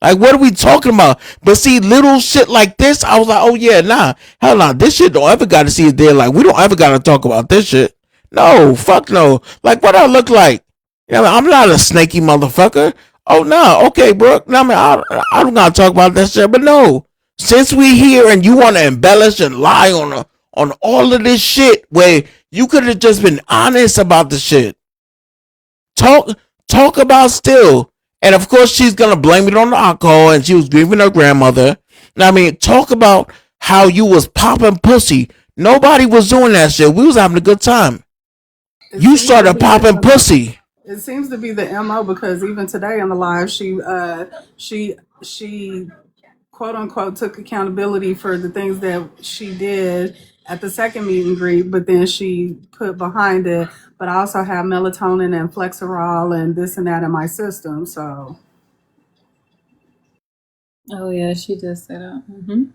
Like, what are we talking about? But see, little shit like this, I was like, oh yeah, nah. Hell nah, this shit don't ever gotta see it there. Like, we don't ever gotta talk about this shit. No, fuck no. Like, what I look like? You know, I'm not a snaky motherfucker. Oh no, okay, Brooke. No, I don't gotta talk about that shit, but no. Since we here and you wanna embellish and lie on all of this shit where You could have just been honest about the shit. Talk about still. And of course she's gonna blame it on the alcohol and she was grieving her grandmother. I mean, talk about how you was popping pussy. Nobody was doing that shit. We was having a good time. You started popping pussy. It seems to be the MO because even today on the live, she quote unquote took accountability for the things that she did at the second meet and greet, but then she put behind it. But I also have melatonin and Flexerol and this and that in my system. So Oh yeah, she did say that.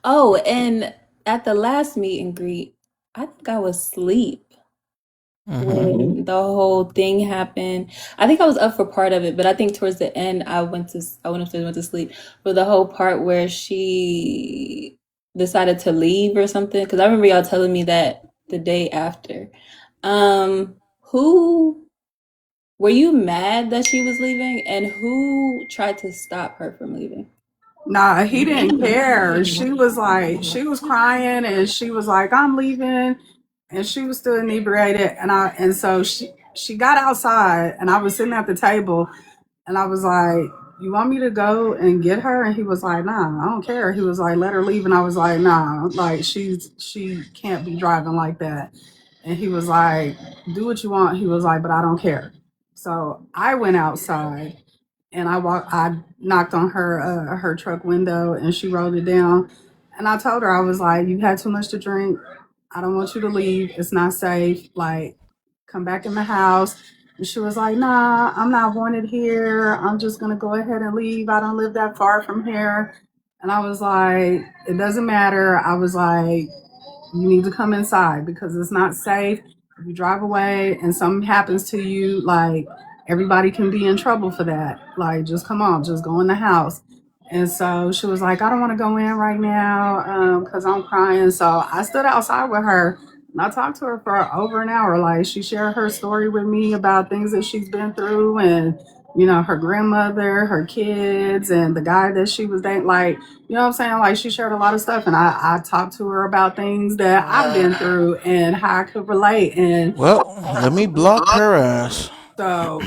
Oh, and at the last meet and greet, I think I was asleep when the whole thing happened. I think I was up for part of it, but I think towards the end I went upstairs and went to sleep. For the whole part where she decided to leave or something, because I remember y'all telling me that the day after. Who were you mad that she was leaving, and who tried to stop her from leaving? nah, he didn't care. She was crying and she was like, I'm leaving. And she was still inebriated. And so she got outside and I was sitting at the table and I was like, you want me to go and get her? And he was like, nah, I don't care. He was like, let her leave. And I was like, nah, like she can't be driving like that. And he was like, do what you want. He was like, but I don't care. So I went outside and I knocked on her truck window and she rolled it down. And I told her, I was like, you had too much to drink. I don't want you to leave. It's not safe. Like, come back in the house. And she was like, nah, I'm not wanted here. I'm just going to go ahead and leave. I don't live that far from here. And I was like, it doesn't matter. I was like, you need to come inside because it's not safe. If you drive away and something happens to you, like everybody can be in trouble for that. Like, just come on, just go in the house. And so she was like, I don't want to go in right now because I'm crying. So I stood outside with her and I talked to her for over an hour. Like, she shared her story with me about things that she's been through and, you know, her grandmother, her kids, and the guy that she was dating. Like, you know what I'm saying? Like, she shared a lot of stuff. And I talked to her about things that I've been through and how I could relate. And well, let me block her ass. so,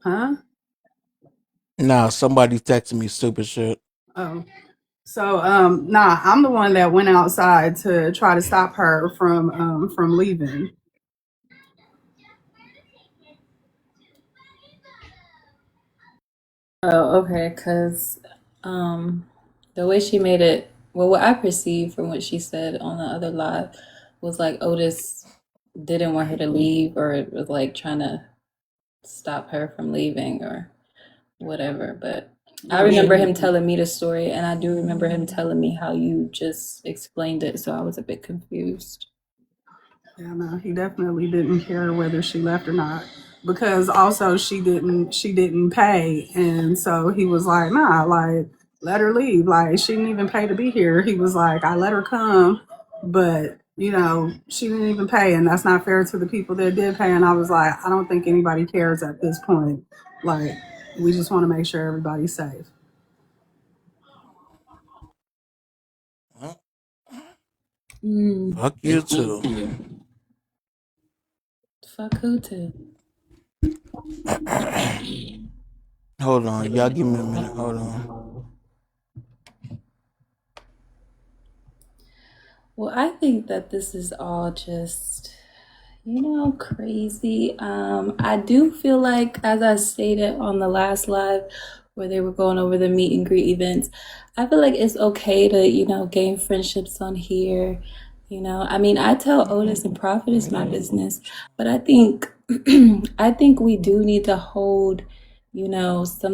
huh? Nah, somebody texting me stupid shit. Oh. So nah, I'm the one that went outside to try to stop her from leaving. Oh, okay, because the way she made it, well, what I perceived from what she said on the other live was like Otis didn't want her to leave or it was like trying to stop her from leaving or whatever. But I remember him telling me the story, and I do remember him telling me how you just explained it, so I was a bit confused. Yeah, no, he definitely didn't care whether she left or not. Because also she didn't pay. And so he was like, nah, like let her leave. Like she didn't even pay to be here. He was like, I let her come, but you know, she didn't even pay and that's not fair to the people that did pay. And I was like, I don't think anybody cares at this point. Like, we just want to make sure everybody's safe. Fuck you too. Fuck who too? Hold on, y'all give me a minute. Hold on. Well, I think that this is all just, crazy. I do feel like, as I stated on the last live where they were going over the meet and greet events, I feel like it's okay to, gain friendships on here. I mean, I tell Otis and Prophetus my business, but I think I think we do need to hold, some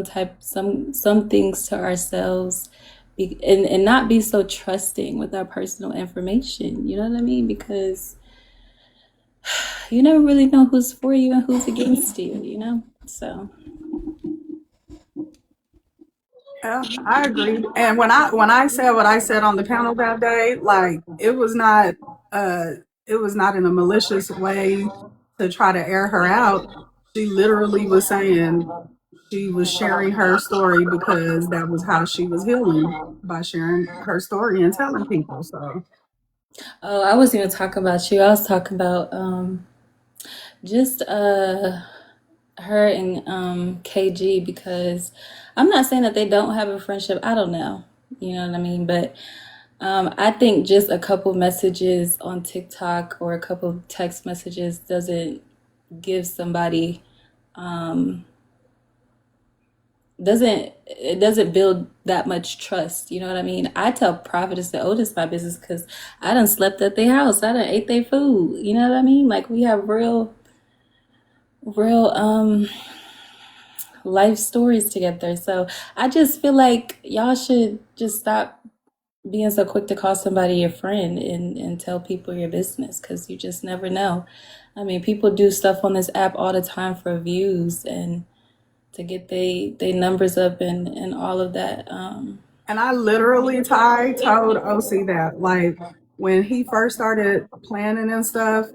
things to ourselves and not be so trusting with our personal information. You know what I mean? Because you never really know who's for you and who's against you, so. Yeah, I agree. And when I said what I said on the panel that day, like it was not in a malicious way to try to air her out. She literally was saying she was sharing her story because that was how she was healing by sharing her story and telling people. So Oh, I wasn't even talking about you. I was talking about just her and KG, because I'm not saying that they don't have a friendship. I don't know. You know what I mean? But I think just a couple messages on TikTok or a couple text messages doesn't give somebody doesn't build that much trust. You know what I mean? I tell Prophetess and Otis my business because I done slept at their house. I done ate their food. You know what I mean? Like, we have real life stories together. So I just feel like y'all should just stop being so quick to call somebody your friend and tell people your business, because you just never know. I mean, people do stuff on this app all the time for views and to get they numbers up and all of that. And I literally, Ty, told OC that, like, when he first started planning and stuff,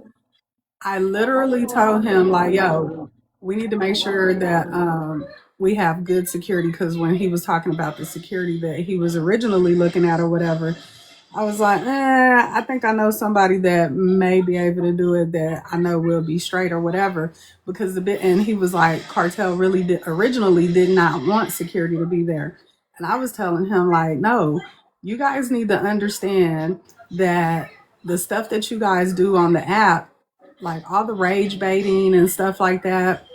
I literally told him, like, yo, we need to make sure that we have good security, because when he was talking about the security that he was originally looking at or whatever, I was like, I think I know somebody that may be able to do it, that I know will be straight or whatever. Because and he was like, Kartel really originally did not want security to be there. And I was telling him, like, no, you guys need to understand that the stuff that you guys do on the app, like all the rage baiting and stuff like that,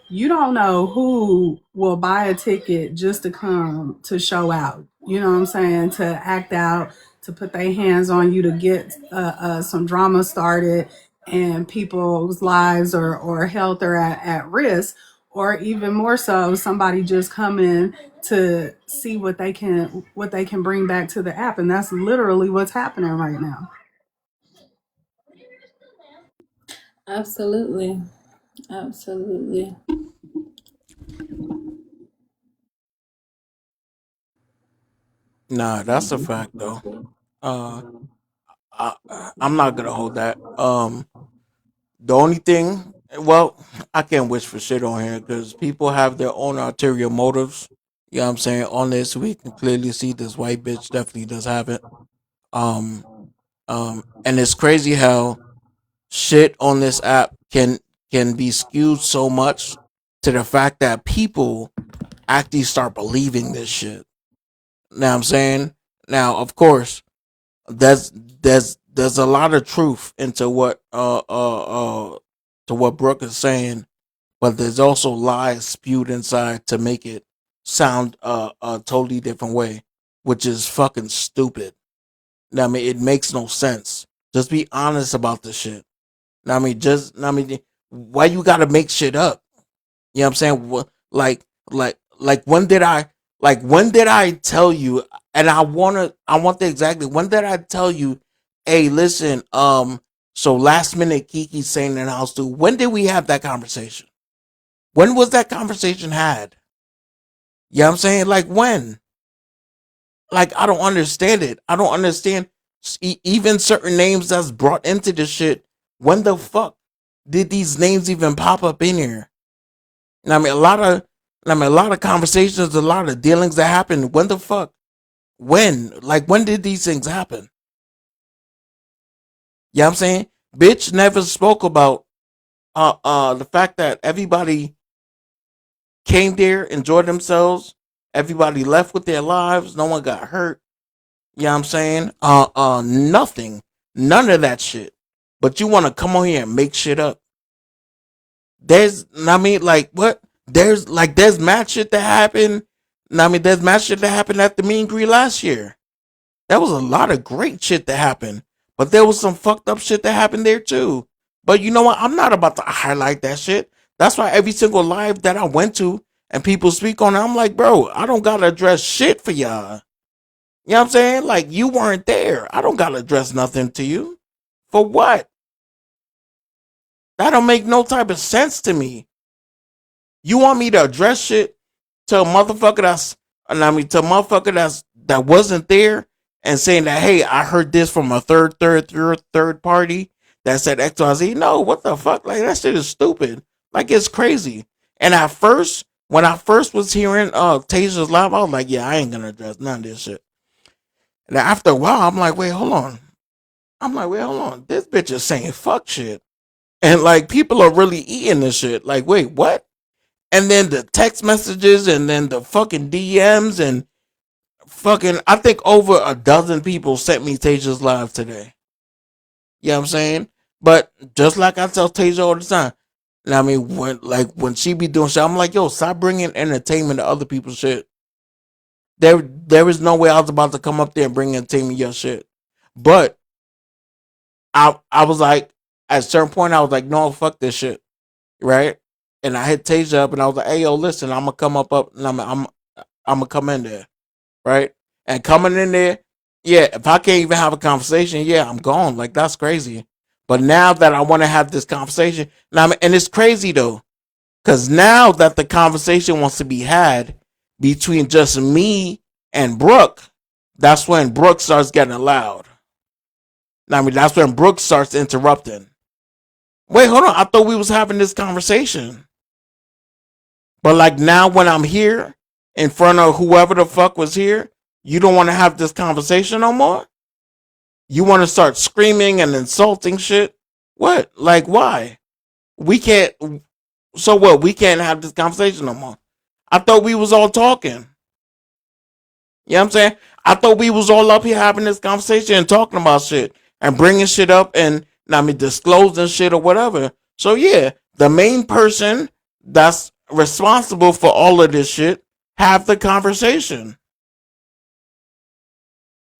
you don't know who will buy a ticket just to come to show out. You know what I'm saying? To act out, to put their hands on you, to get some drama started, and people's lives or health are at risk, or even more so, somebody just coming to see what they can bring back to the app. And that's literally what's happening right now. Absolutely. Nah, that's a fact though. Uh, I'm not gonna hold that. The only thing, well, I can't wish for shit on here because people have their own ulterior motives. You know what I'm saying? On this, we can clearly see this white bitch definitely does have it. Um, and it's crazy how shit on this app can be skewed so much to the fact that people actually start believing this shit. Now I'm saying, now of course, there's a lot of truth into what to what Brooke is saying, but there's also lies spewed inside to make it sound a totally different way, which is fucking stupid. Now, I mean, it makes no sense. Just be honest about the shit. Now, I mean, why you gotta make shit up? You know what I'm saying? When did I tell you? And I want the exactly, when did I tell you? Hey, listen, so last minute Kiki's saying in the house too. When did we have that conversation? When was that conversation had? You know what I'm saying? Like, when? Like, I don't understand it. I don't understand even certain names that's brought into this shit. When the fuck did these names even pop up in here? And a lot of conversations, a lot of dealings that happen. When the fuck? When? Like, when did these things happen? You know what I'm saying? Bitch never spoke about the fact that everybody came there, enjoyed themselves, everybody left with their lives, no one got hurt. You know what I'm saying? Nothing. None of that shit. But you wanna come on here and make shit up. I mean, like, what? There's mad shit that happened. I mean, there's mad shit that happened at the meet and greet last year. There was a lot of great shit that happened, but there was some fucked up shit that happened there too. But you know what? I'm not about to highlight that shit. That's why every single live that I went to and people speak on it, I'm like, bro, I don't gotta address shit for y'all. You know what I'm saying? Like, you weren't there. I don't gotta address nothing to you. For what? That don't make no type of sense to me. You want me to address shit to a motherfucker to a motherfucker that wasn't there and saying that, hey, I heard this from a third party that said XYZ. No, what the fuck? Like, that shit is stupid. Like, it's crazy. And at first, when I first was hearing Tajah's live, I was like, yeah, I ain't gonna address none of this shit. And after a while, I'm like, wait, hold on. I'm like, wait, hold on. This bitch is saying fuck shit. And like people are really eating this shit. Like, wait, what? And then the text messages and then the fucking DMs and fucking I think over a dozen people sent me Tajah's live today. You know what I'm saying? But just like I tell Tajah all the time, I mean, when she be doing shit, I'm like, yo, stop bringing entertainment to other people's shit. There is no way I was about to come up there and bring entertainment to your shit. But I was like, at a certain point, I was like, no, fuck this shit, right? And I hit Tajah up, and I was like, hey, yo, listen, I'm gonna come up, and I'm gonna come in there, right? And coming in there, yeah, if I can't even have a conversation, yeah, I'm gone. Like that's crazy. But now that I want to have this conversation, and it's crazy though, because now that the conversation wants to be had between just me and Brooke, that's when Brooke starts getting loud. I mean, that's when Brooke starts interrupting. Wait, hold on. I thought we was having this conversation. But like now when I'm here in front of whoever the fuck was here, you don't want to have this conversation no more? You want to start screaming and insulting shit? What? Like why? We can't so what? We can't have this conversation no more. I thought we was all talking. You know what I'm saying? I thought we was all up here having this conversation and talking about shit and bringing shit up and disclosing shit or whatever. So yeah, the main person that's responsible for all of this shit have the conversation.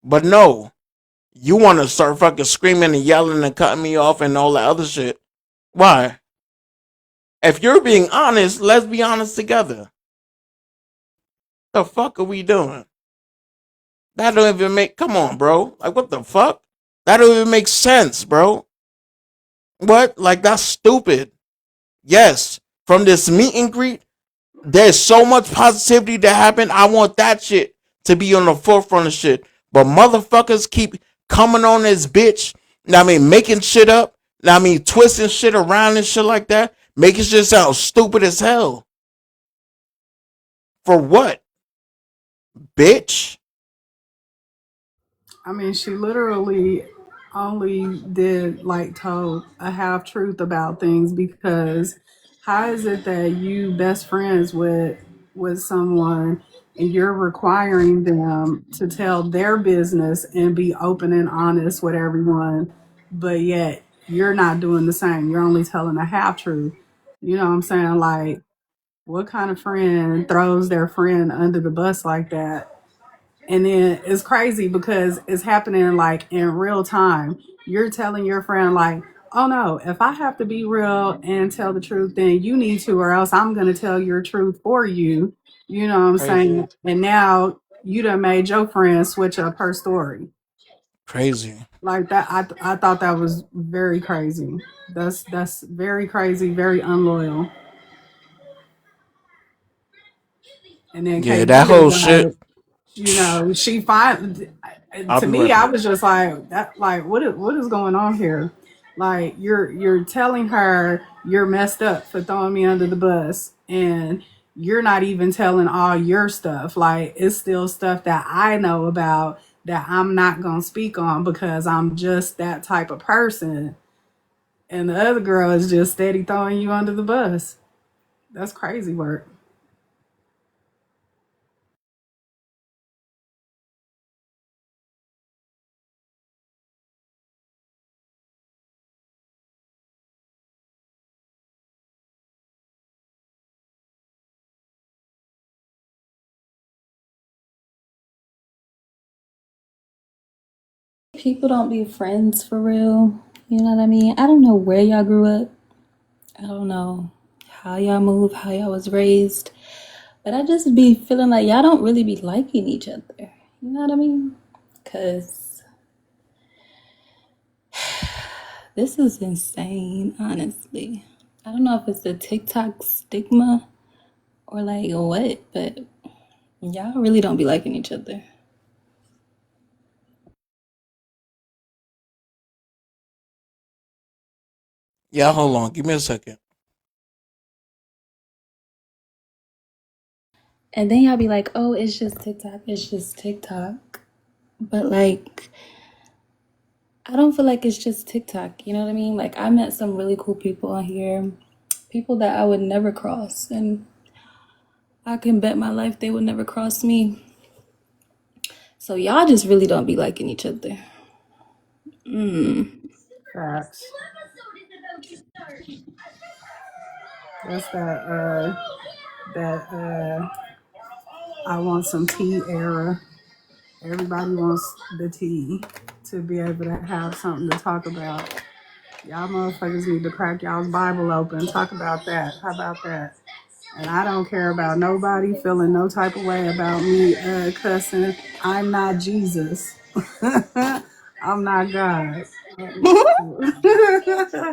But no, you want to start fucking screaming and yelling and cutting me off and all that other shit. Why? If you're being honest, let's be honest together. The fuck are we doing? That don't even make. Come on, bro. Like what the fuck? That don't even make sense, bro. What? Like that's stupid. Yes, from this meet and greet, there's so much positivity that happened. I want that shit to be on the forefront of shit. But motherfuckers keep coming on this bitch. Making shit up. Twisting shit around and shit like that. Making shit sound stupid as hell. For what? Bitch. I mean, she literally only did like told a half truth about things because how is it that you best friends with someone and you're requiring them to tell their business and be open and honest with everyone, but yet you're not doing the same. You're only telling a half truth. You know what I'm saying? Like, what kind of friend throws their friend under the bus like that? And then it's crazy because it's happening like in real time. You're telling your friend, like, oh no, if I have to be real and tell the truth, then you need to, or else I'm going to tell your truth for you. You know what I'm Crazy. saying? And now you done made your friend switch up her story. Crazy. Like that, I thought that was very crazy. That's very crazy, very unloyal. And then Yeah, KB that is whole shit. like, she find I'll to be me, right I back. was just like that, like what is going on here? Like you're telling her you're messed up for throwing me under the bus, and you're not even telling all your stuff. Like it's still stuff that I know about that I'm not gonna speak on because I'm just that type of person, and the other girl is just steady throwing you under the bus. That's crazy work. People don't be friends for real. You know what I mean? I don't know where y'all grew up. I don't know how y'all move, how y'all was raised. But I just be feeling like y'all don't really be liking each other. You know what I mean? Because this is insane, honestly. I don't know if it's the TikTok stigma or like what, but y'all really don't be liking each other. Yeah, hold on. Give me a second. And then y'all be like, oh, it's just TikTok, it's just TikTok. But like, I don't feel like it's just TikTok. You know what I mean? Like I met some really cool people on here, people that I would never cross, and I can bet my life they would never cross me. So y'all just really don't be liking each other. Facts. That's that I want some tea era. Everybody wants the tea to be able to have something to talk about. Y'all motherfuckers need to crack y'all's Bible open. Talk about that. How about that? And I don't care about nobody feeling no type of way about me cussing. I'm not Jesus. I'm not God.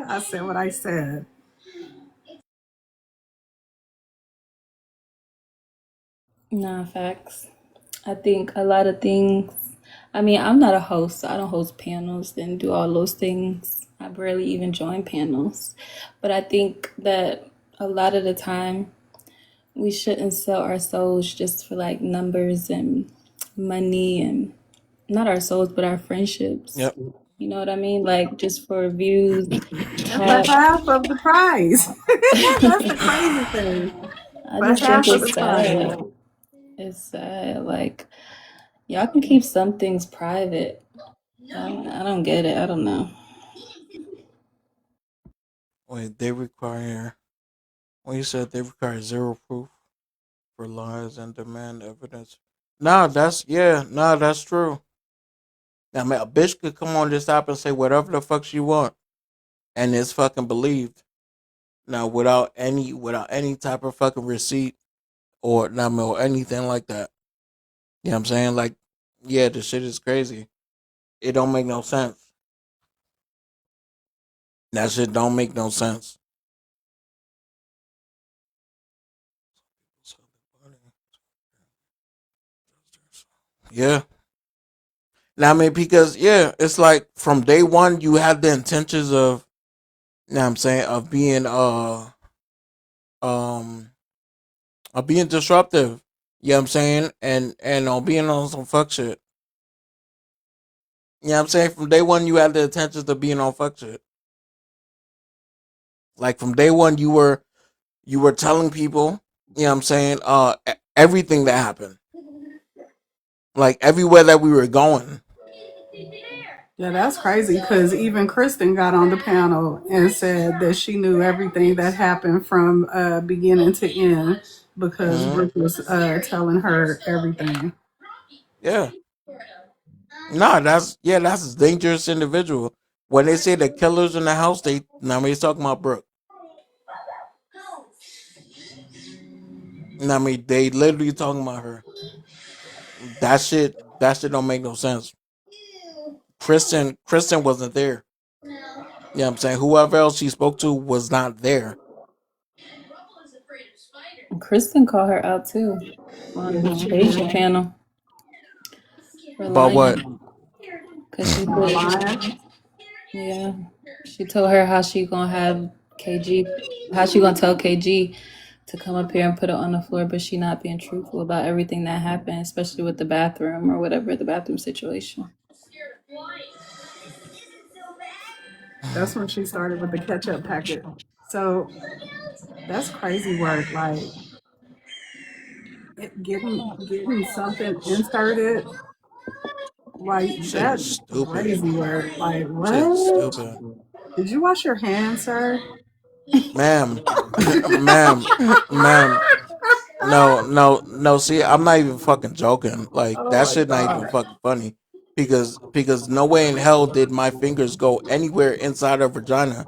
I said what I said. Nah, facts. I think a lot of things. I mean, I'm not a host, so I don't host panels and do all those things. I barely even join panels. But I think that a lot of the time we shouldn't sell our souls just for like numbers and money, and not our souls, but our friendships. Yep. You know what I mean? Like just for views, For tap. half of the price. That's the crazy thing. I For just half think of the it's price. sad. It's sad. Like y'all can keep some things private. I don't get it. I don't know. Wait, they require. When you said they require zero proof for lies and demand evidence. Nah, that's true. I mean, a bitch could come on this app and say whatever the fuck she want, and it's fucking believed. Now, without any type of fucking receipt or anything like that. You know what I'm saying? Like, yeah, the shit is crazy. It don't make no sense. That shit don't make no sense. Yeah. Now, I mean, because yeah, it's like from day one you had the intentions of, you know what I'm saying, um of being disruptive. You know what I'm saying? And on being on some fuck shit. You know what I'm saying? From day one you had the intentions of being on fuck shit. Like from day one you were telling people, you know what I'm saying, everything that happened. Like everywhere that we were going. Yeah, that's crazy because even Kristen got on the panel and said that she knew everything that happened from beginning to end because Hmm. Brooke was telling her everything. Yeah. Nah, that's a dangerous individual. When they say the killers in the house, I mean, he's talking about Brooke. I mean, they literally talking about her. That shit don't make no sense. Kristen wasn't there. You know what I'm saying? Whoever else she spoke to was not there. Kristen called her out too on the Tajah panel for About what? lying. Cause she For said, lying. yeah, she told her how she gonna have KG, how she gonna tell KG to come up here and put it on the floor, but she not being truthful about everything that happened, especially with the bathroom or whatever, the bathroom situation. That's when she started with the ketchup packet. So that's crazy work. Like getting something inserted like Shit is that's stupid. crazy work. Like Shit is what? stupid. Did you wash your hands, sir? Ma'am. Ma'am. Ma'am. No, no, no. See, I'm not even fucking joking. Like Oh that my shit not even god. fucking funny. Because no way in hell did my fingers go anywhere inside her vagina.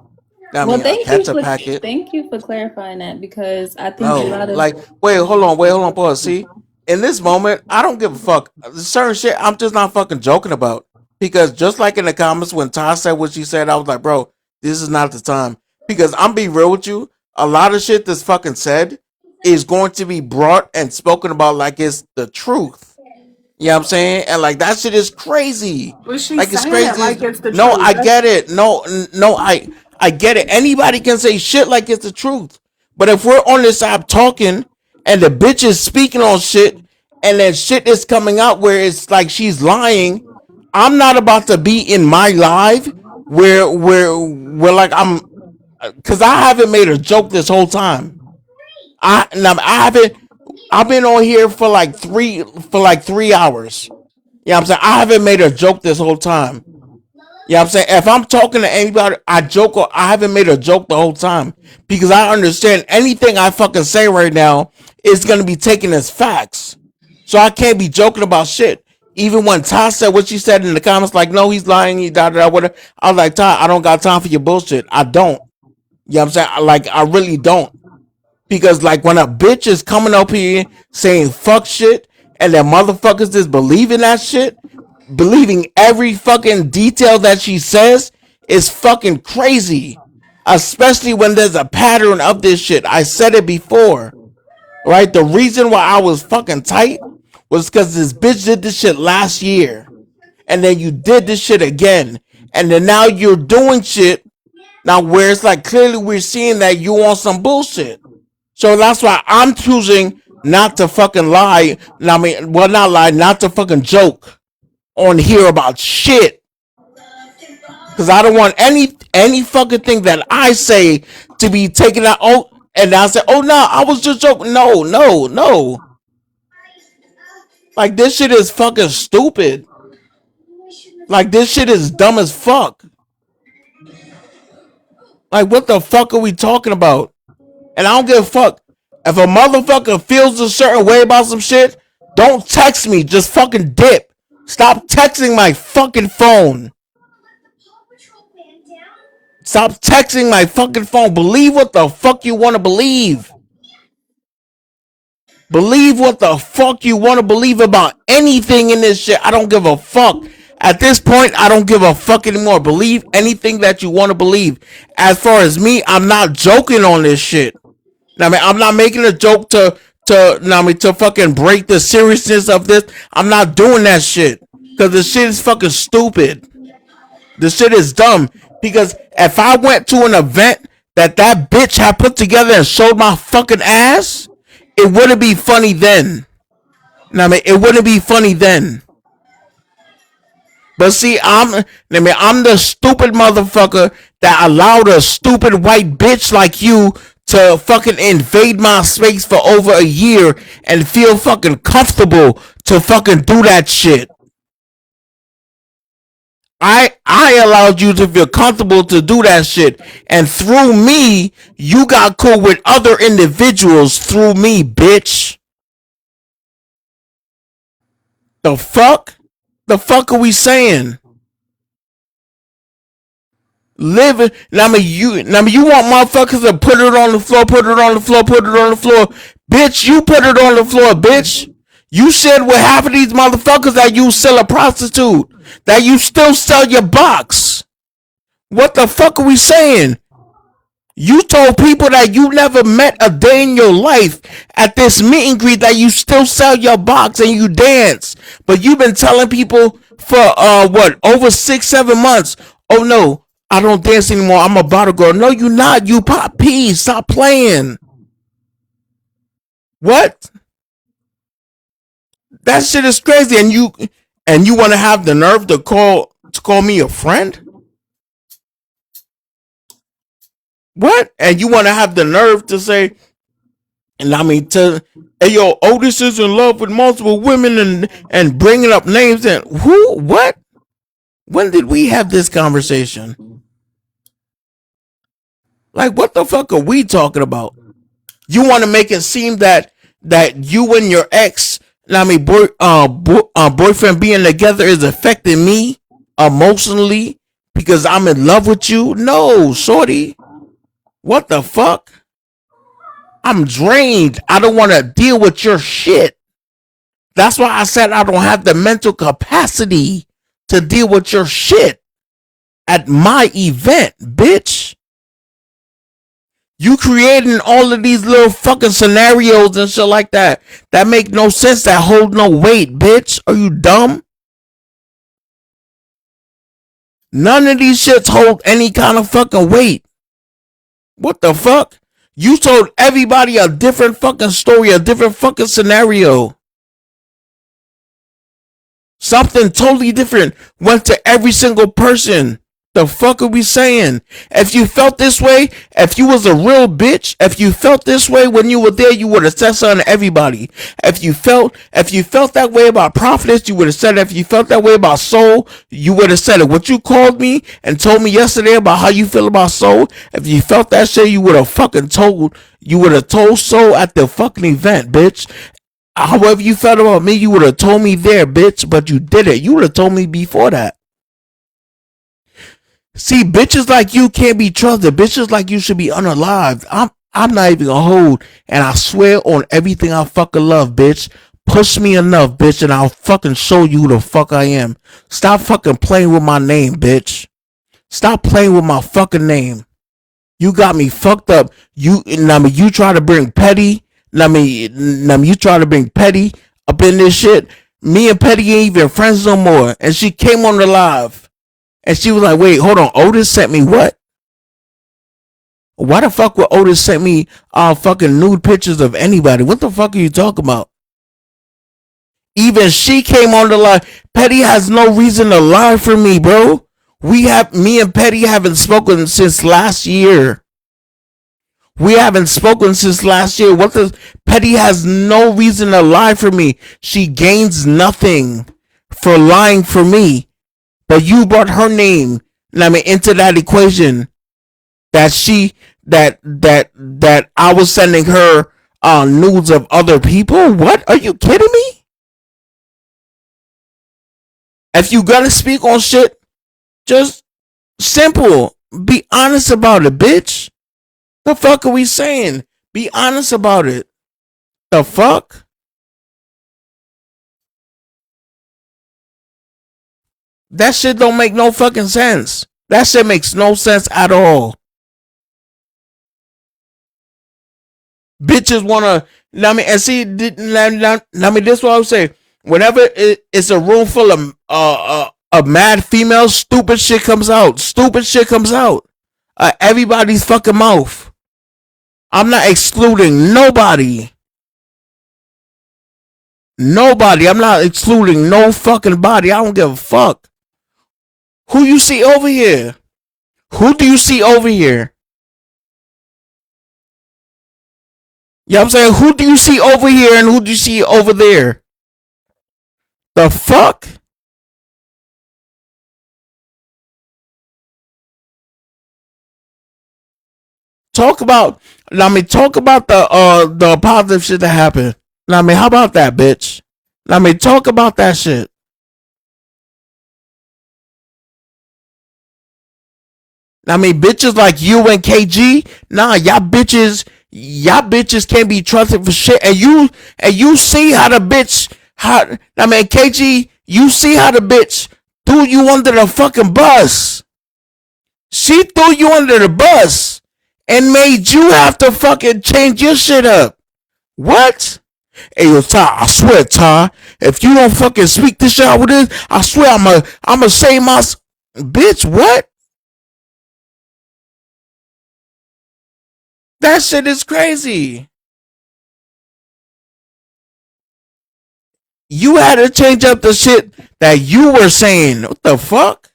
I Well, mean, a ketchup packet. thank you for clarifying that because I think a No, lot of like, wait, hold on, pause. See, in this moment, I don't give a fuck. Certain shit, I'm just not fucking joking about. Because just like in the comments when Ty said what she said, I was like, bro, this is not the time. Because I'm be real with you, a lot of shit that's fucking said is going to be brought and spoken about like it's the truth. You know what I'm saying? And like that shit is crazy. Was she Like it's saying it crazy. like it's the No, truth? I get it. No, no, I get it. Anybody can say shit like it's the truth. But if we're on this app talking and the bitch is speaking on shit and then shit is coming out where it's like she's lying I'm not about to be in my live where like I'm, because I haven't made a joke this whole time. I haven't. I've been on here for like 3 hours. You know what I'm saying? I haven't made a joke this whole time. You know what I'm saying? If I'm talking to anybody, I joke, or I haven't made a joke the whole time, because I understand anything I fucking say right now is gonna be taken as facts. So I can't be joking about shit. Even when Ty said what she said in the comments, like, no, he's lying, he da whatever. I was like, Ty, I don't got time for your bullshit. I don't. You know what I'm saying? Like, I really don't. Because like when a bitch is coming up here saying fuck shit, and that motherfuckers is believing that shit, believing every fucking detail that she says, is fucking crazy. Especially when there's a pattern of this shit. I said it before, right? The reason why I was fucking tight was because this bitch did this shit last year, and then you did this shit again, and then now you're doing shit now where it's like clearly we're seeing that you want some bullshit. So that's why I'm choosing not to fucking lie. I mean, well, not lie, not to fucking joke on here about shit. Because I don't want any fucking thing that I say to be taken out. Oh, and I say, oh no, I was just joking. No. Like, this shit is fucking stupid. Like, this shit is dumb as fuck. Like, what the fuck are we talking about? And I don't give a fuck. If a motherfucker feels a certain way about some shit, don't text me. Just fucking dip. Stop texting my fucking phone. Stop texting my fucking phone. Believe what the fuck you want to believe. Believe what the fuck you want to believe about anything in this shit. I don't give a fuck. At this point, I don't give a fuck anymore. Believe anything that you want to believe. As far as me, I'm not joking on this shit. I mean, I'm not making a joke to fucking break the seriousness of this. I'm not doing that shit. Because the shit is fucking stupid. The shit is dumb. Because if I went to an event that bitch had put together and showed my fucking ass, it wouldn't be funny then. It wouldn't be funny then. But see, I'm the stupid motherfucker that allowed a stupid white bitch like you to fucking invade my space for over a year and feel fucking comfortable to fucking do that shit. I allowed you to feel comfortable to do that shit, and through me, you got cool with other individuals through me, bitch. The fuck? The fuck are we saying? Living. You want motherfuckers to put it on the floor, put it on the floor, put it on the floor. Bitch, you put it on the floor, bitch. You said with half of these motherfuckers that you sell a prostitute, that you still sell your box. What the fuck are we saying? You told people that you never met a day in your life at this meet and greet that you still sell your box and you dance. But you've been telling people for over 6-7 months, oh no, I don't dance anymore, I'm a bottle girl. No, you not. You pop peas. Stop playing. What? That shit is crazy. And you want to have the nerve to call me a friend? What? And you want to have the nerve to say, hey yo, Otis is in love with multiple women and bringing up names and who? What? When did we have this conversation? Like, what the fuck are we talking about? You want to make it seem that you and your ex, boyfriend being together is affecting me emotionally because I'm in love with you? No, shorty. What the fuck? I'm drained. I don't want to deal with your shit. That's why I said I don't have the mental capacity to deal with your shit at my event, bitch. You creating all of these little fucking scenarios and shit like that make no sense, that hold no weight, bitch. Are you dumb? None of these shits hold any kind of fucking weight. What the fuck? You told everybody a different fucking story, a different fucking scenario. Something totally different went to every single person. The fuck are we saying? If you felt this way, if you was a real bitch, if you felt this way when you were there, you would have said something to everybody. If you felt that way about Prophetess, you would have said it. If you felt that way about Soul, you would have said it. What you called me and told me yesterday about how you feel about Soul, if you felt that shit, you would have fucking told Soul at the fucking event, bitch. However you felt about me, you would have told me there, bitch, but you didn't. You would have told me before that. See, bitches like you can't be trusted. Bitches like you should be unalived. I'm not even gonna hold, and I swear on everything I fucking love, bitch. Push me enough, bitch, and I'll fucking show you who the fuck I am. Stop fucking playing with my name, bitch. Stop playing with my fucking name. You got me fucked up. You try to bring Petty. You try to bring Petty up in this shit. Me and Petty ain't even friends no more. And she came on the live. And she was like, wait, hold on. Otis sent me what? Why the fuck would Otis send me fucking nude pictures of anybody? What the fuck are you talking about? Even she came on the line. Petty has no reason to lie for me, bro. Me and Petty haven't spoken since last year. What Petty has no reason to lie for me. She gains nothing for lying for me. But you brought her name, into that equation. That I was sending her nudes of other people. What? Are you kidding me? If you gotta speak on shit, just simple. Be honest about it, bitch. The fuck are we saying? Be honest about it. The fuck? That shit don't make no fucking sense. That shit makes no sense at all. Bitches wanna, and see, this is what I would say. Whenever it's a room full of mad females, stupid shit comes out. Everybody's fucking mouth. I'm not excluding nobody. I'm not excluding no fucking body. I don't give a fuck. Who you see over here? Who do you see over here? You know what I'm saying? Who do you see over here and who do you see over there? The fuck? Talk about the positive shit that happened. How about that, bitch? Talk about that shit. Bitches like you and KG, y'all bitches can't be trusted for shit. And you see how the bitch, KG, you see how the bitch threw you under the fucking bus. She threw you under the bus and made you have to fucking change your shit up. What? Hey, yo, Ty, I swear, Ty, if you don't fucking speak this shit out with this, I swear I'ma say my... Bitch, what? That shit is crazy. You had to change up the shit that you were saying. What the fuck?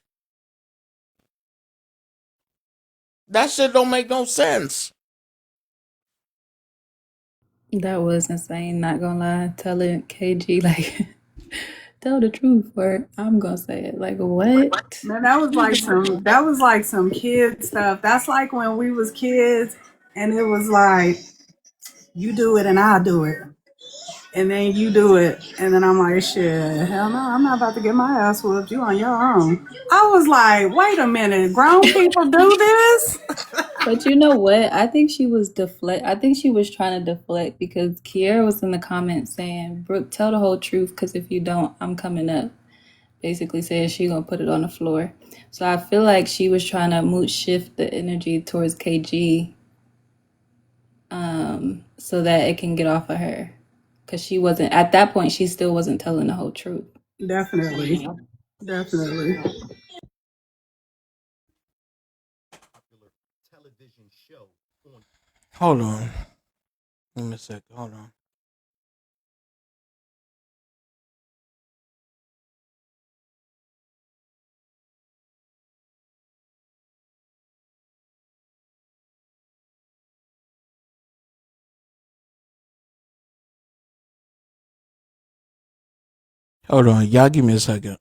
That shit don't make no sense. That was insane, not gonna lie. Telling KG, like, tell the truth, or I'm gonna say it. Like, what? Man, that was like some kid stuff. That's like when we was kids and it was like, you do it and I do it. And then you do it. And then I'm like, shit, hell no, I'm not about to get my ass whooped. You on your own. I was like, wait a minute, grown people do this? But you know what? I think she was I think she was trying to deflect because Kiera was in the comments saying, Brooke, tell the whole truth because if you don't, I'm coming up. Basically saying she gonna put it on the floor. So I feel like she was trying to mood shift the energy towards KG so that it can get off of her. Because she wasn't, at that point, she still wasn't telling the whole truth. Definitely. Hold on. Give me a second. Hold on. Hold on, y'all give me a second.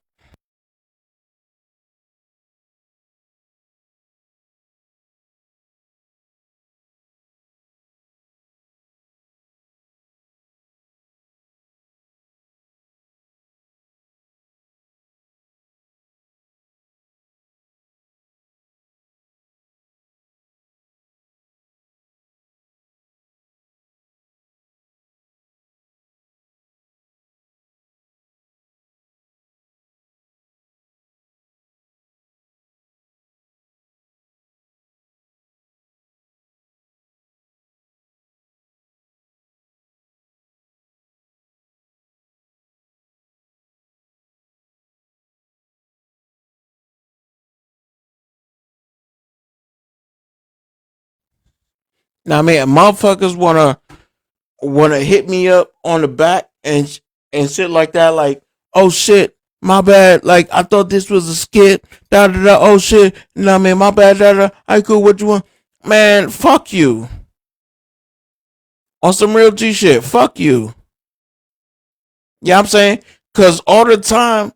Now, I mean, motherfuckers wanna hit me up on the back and shit like that. Like, oh shit, my bad. Like, I thought this was a skit. Da da da. Oh shit. No, I mean, my bad. Da da. I cool. What you want? Man, fuck you. On some real G shit. Fuck you. Yeah, I'm saying, cause all the time,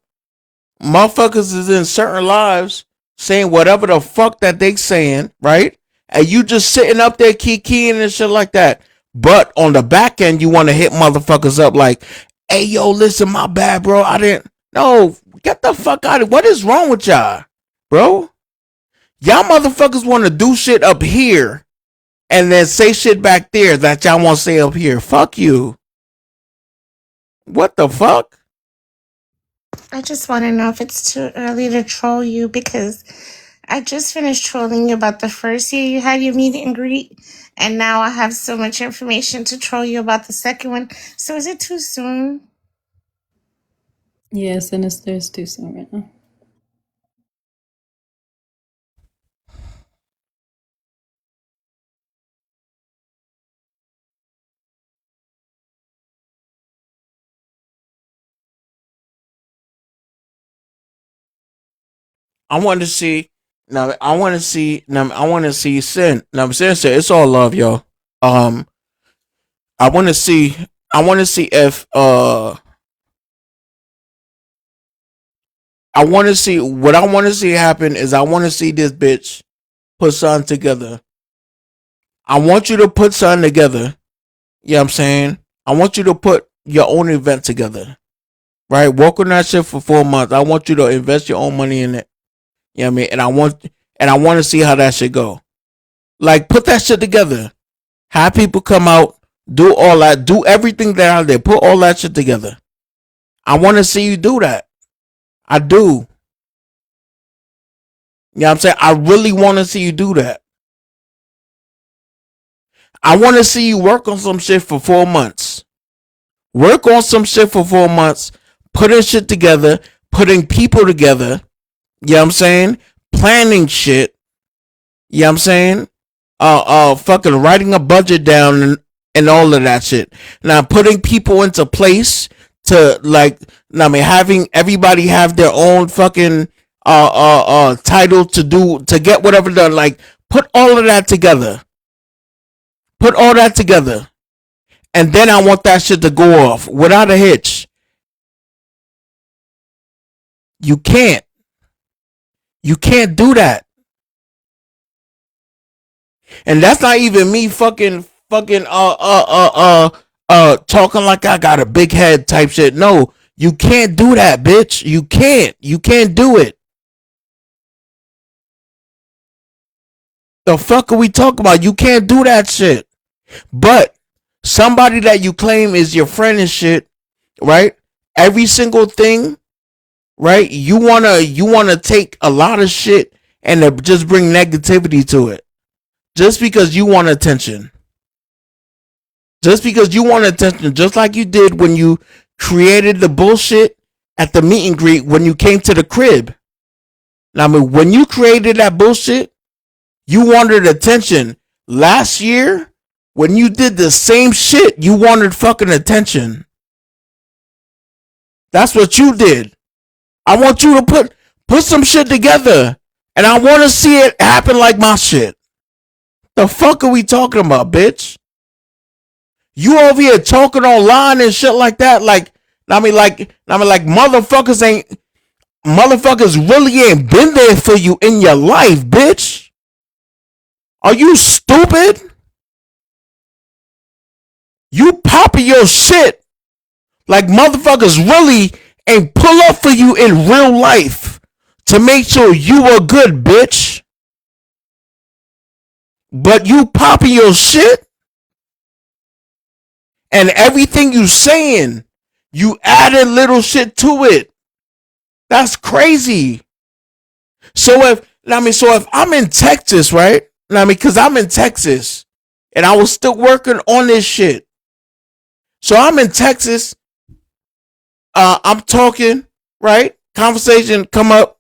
motherfuckers is in certain lives saying whatever the fuck that they saying, right? And you just sitting up there keying and shit like that. But on the back end, you want to hit motherfuckers up like, hey, yo, listen, my bad, bro. I didn't. No, get the fuck out of it. What is wrong with y'all, bro? Y'all motherfuckers want to do shit up here and then say shit back there that y'all want to say up here. Fuck you. What the fuck? I just want to know if it's too early to troll you because I just finished trolling you about the first year you had your meet and greet, and now I have so much information to troll you about the second one. So is it too soon? Yeah, Sinister is too soon right now. I want to see. Now I want to see. Now I want to see Sin. Now seriously, it's all love, yo. I want to see. I want to see if I want to see what I want to see happen is I want to see this bitch put something together. I want you to put something together. You know what I'm saying? I want you to put your own event together. Right? Work on that shit for 4 months. I want you to invest your own money in it. You know what I mean? And I want to see how that shit go. Like, put that shit together. Have people come out, do all that, do everything that out there, put all that shit together. I want to see you do that. I do. You know what I'm saying? I really want to see you do that. I want to see you work on some shit for 4 months. Work on some shit for 4 months, putting shit together, putting people together. You know what I'm saying? Planning shit. You know what I'm saying? Fucking writing a budget down and all of that shit. Now putting people into place to like, I mean, having everybody have their own fucking title to get whatever done. Like, put all of that together. Put all that together. And then I want that shit to go off without a hitch. You can't. You can't do that. And that's not even me fucking talking like I got a big head type shit. No, you can't do that, bitch. You can't. You can't do it. The fuck are we talking about? You can't do that shit. But somebody that you claim is your friend and shit, right? Every single thing, right? You wanna take a lot of shit and just bring negativity to it. Just because you want attention. Just because you want attention, just like you did when you created the bullshit at the meet and greet when you came to the crib. Now, I mean, when you created that bullshit, you wanted attention. Last year, when you did the same shit, you wanted fucking attention. That's what you did. I want you to put some shit together, and I want to see it happen like my shit. The fuck are we talking about, bitch? You over here talking online and shit like that. Like, Motherfuckers really ain't been there for you in your life, bitch. Are you stupid? You popping your shit like motherfuckers really ain't pull up for you in real life to make sure you are good, bitch. But you popping your shit and everything you saying, you added little shit to it. That's crazy. So if I'm in Texas, right? Because I'm in Texas and I was still working on this shit. So I'm in Texas. I'm talking, right? Conversation come up.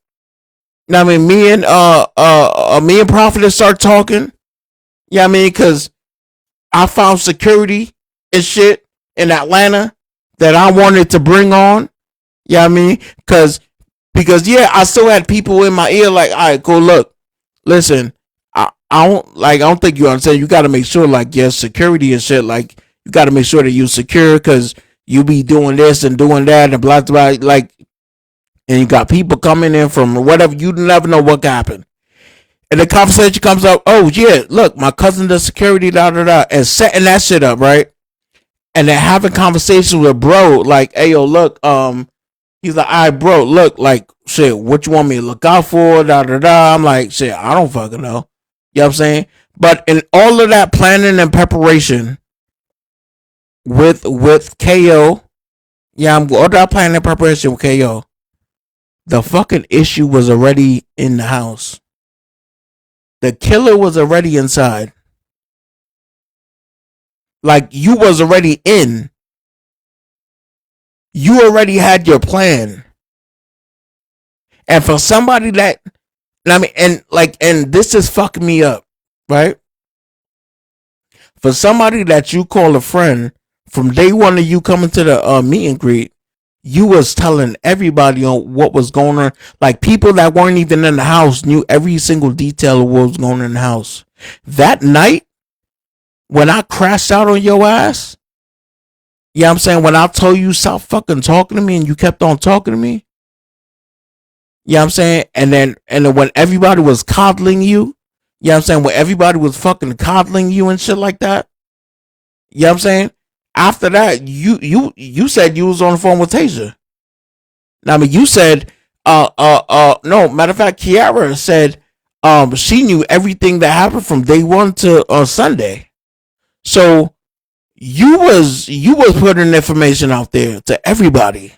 Me and Prophetess start talking. Yeah, because I found security and shit in Atlanta that I wanted to bring on. Yeah, because I still had people in my ear like, all right, go look, listen, I don't think you understand. You got to make sure like your security and shit, like you got to make sure that you secure because you be doing this and doing that and blah blah, like, and you got people coming in from whatever. You never know what happened. And the conversation comes up, oh yeah, look, my cousin does security, da da da, and setting that shit up, right? And then having conversations with bro, like, hey yo, look, he's like, all right, bro, look, like, shit, what you want me to look out for, da da da. I'm like, shit, I don't fucking know. You know what I'm saying? But in all of that planning and preparation with KO, yeah, I'm all that planning and preparation with KO. The fucking issue was already in the house. The killer was already inside. Like, you was already in. You already had your plan. And for somebody that, and this is fucking me up, right? For somebody that you call a friend, from day one of you coming to the meet and greet, you was telling everybody on what was going on. Like, people that weren't even in the house knew every single detail of what was going on in the house. That night, when I crashed out on your ass, you know what I'm saying? When I told you stop fucking talking to me and you kept on talking to me, you know what I'm saying? And then when everybody was coddling you, you know what I'm saying? When everybody was fucking coddling you and shit like that, you know what I'm saying? After that, you said you was on the phone with Tajah. You said, no, matter of fact, Kiara said, she knew everything that happened from day one to Sunday. So you was putting information out there to everybody.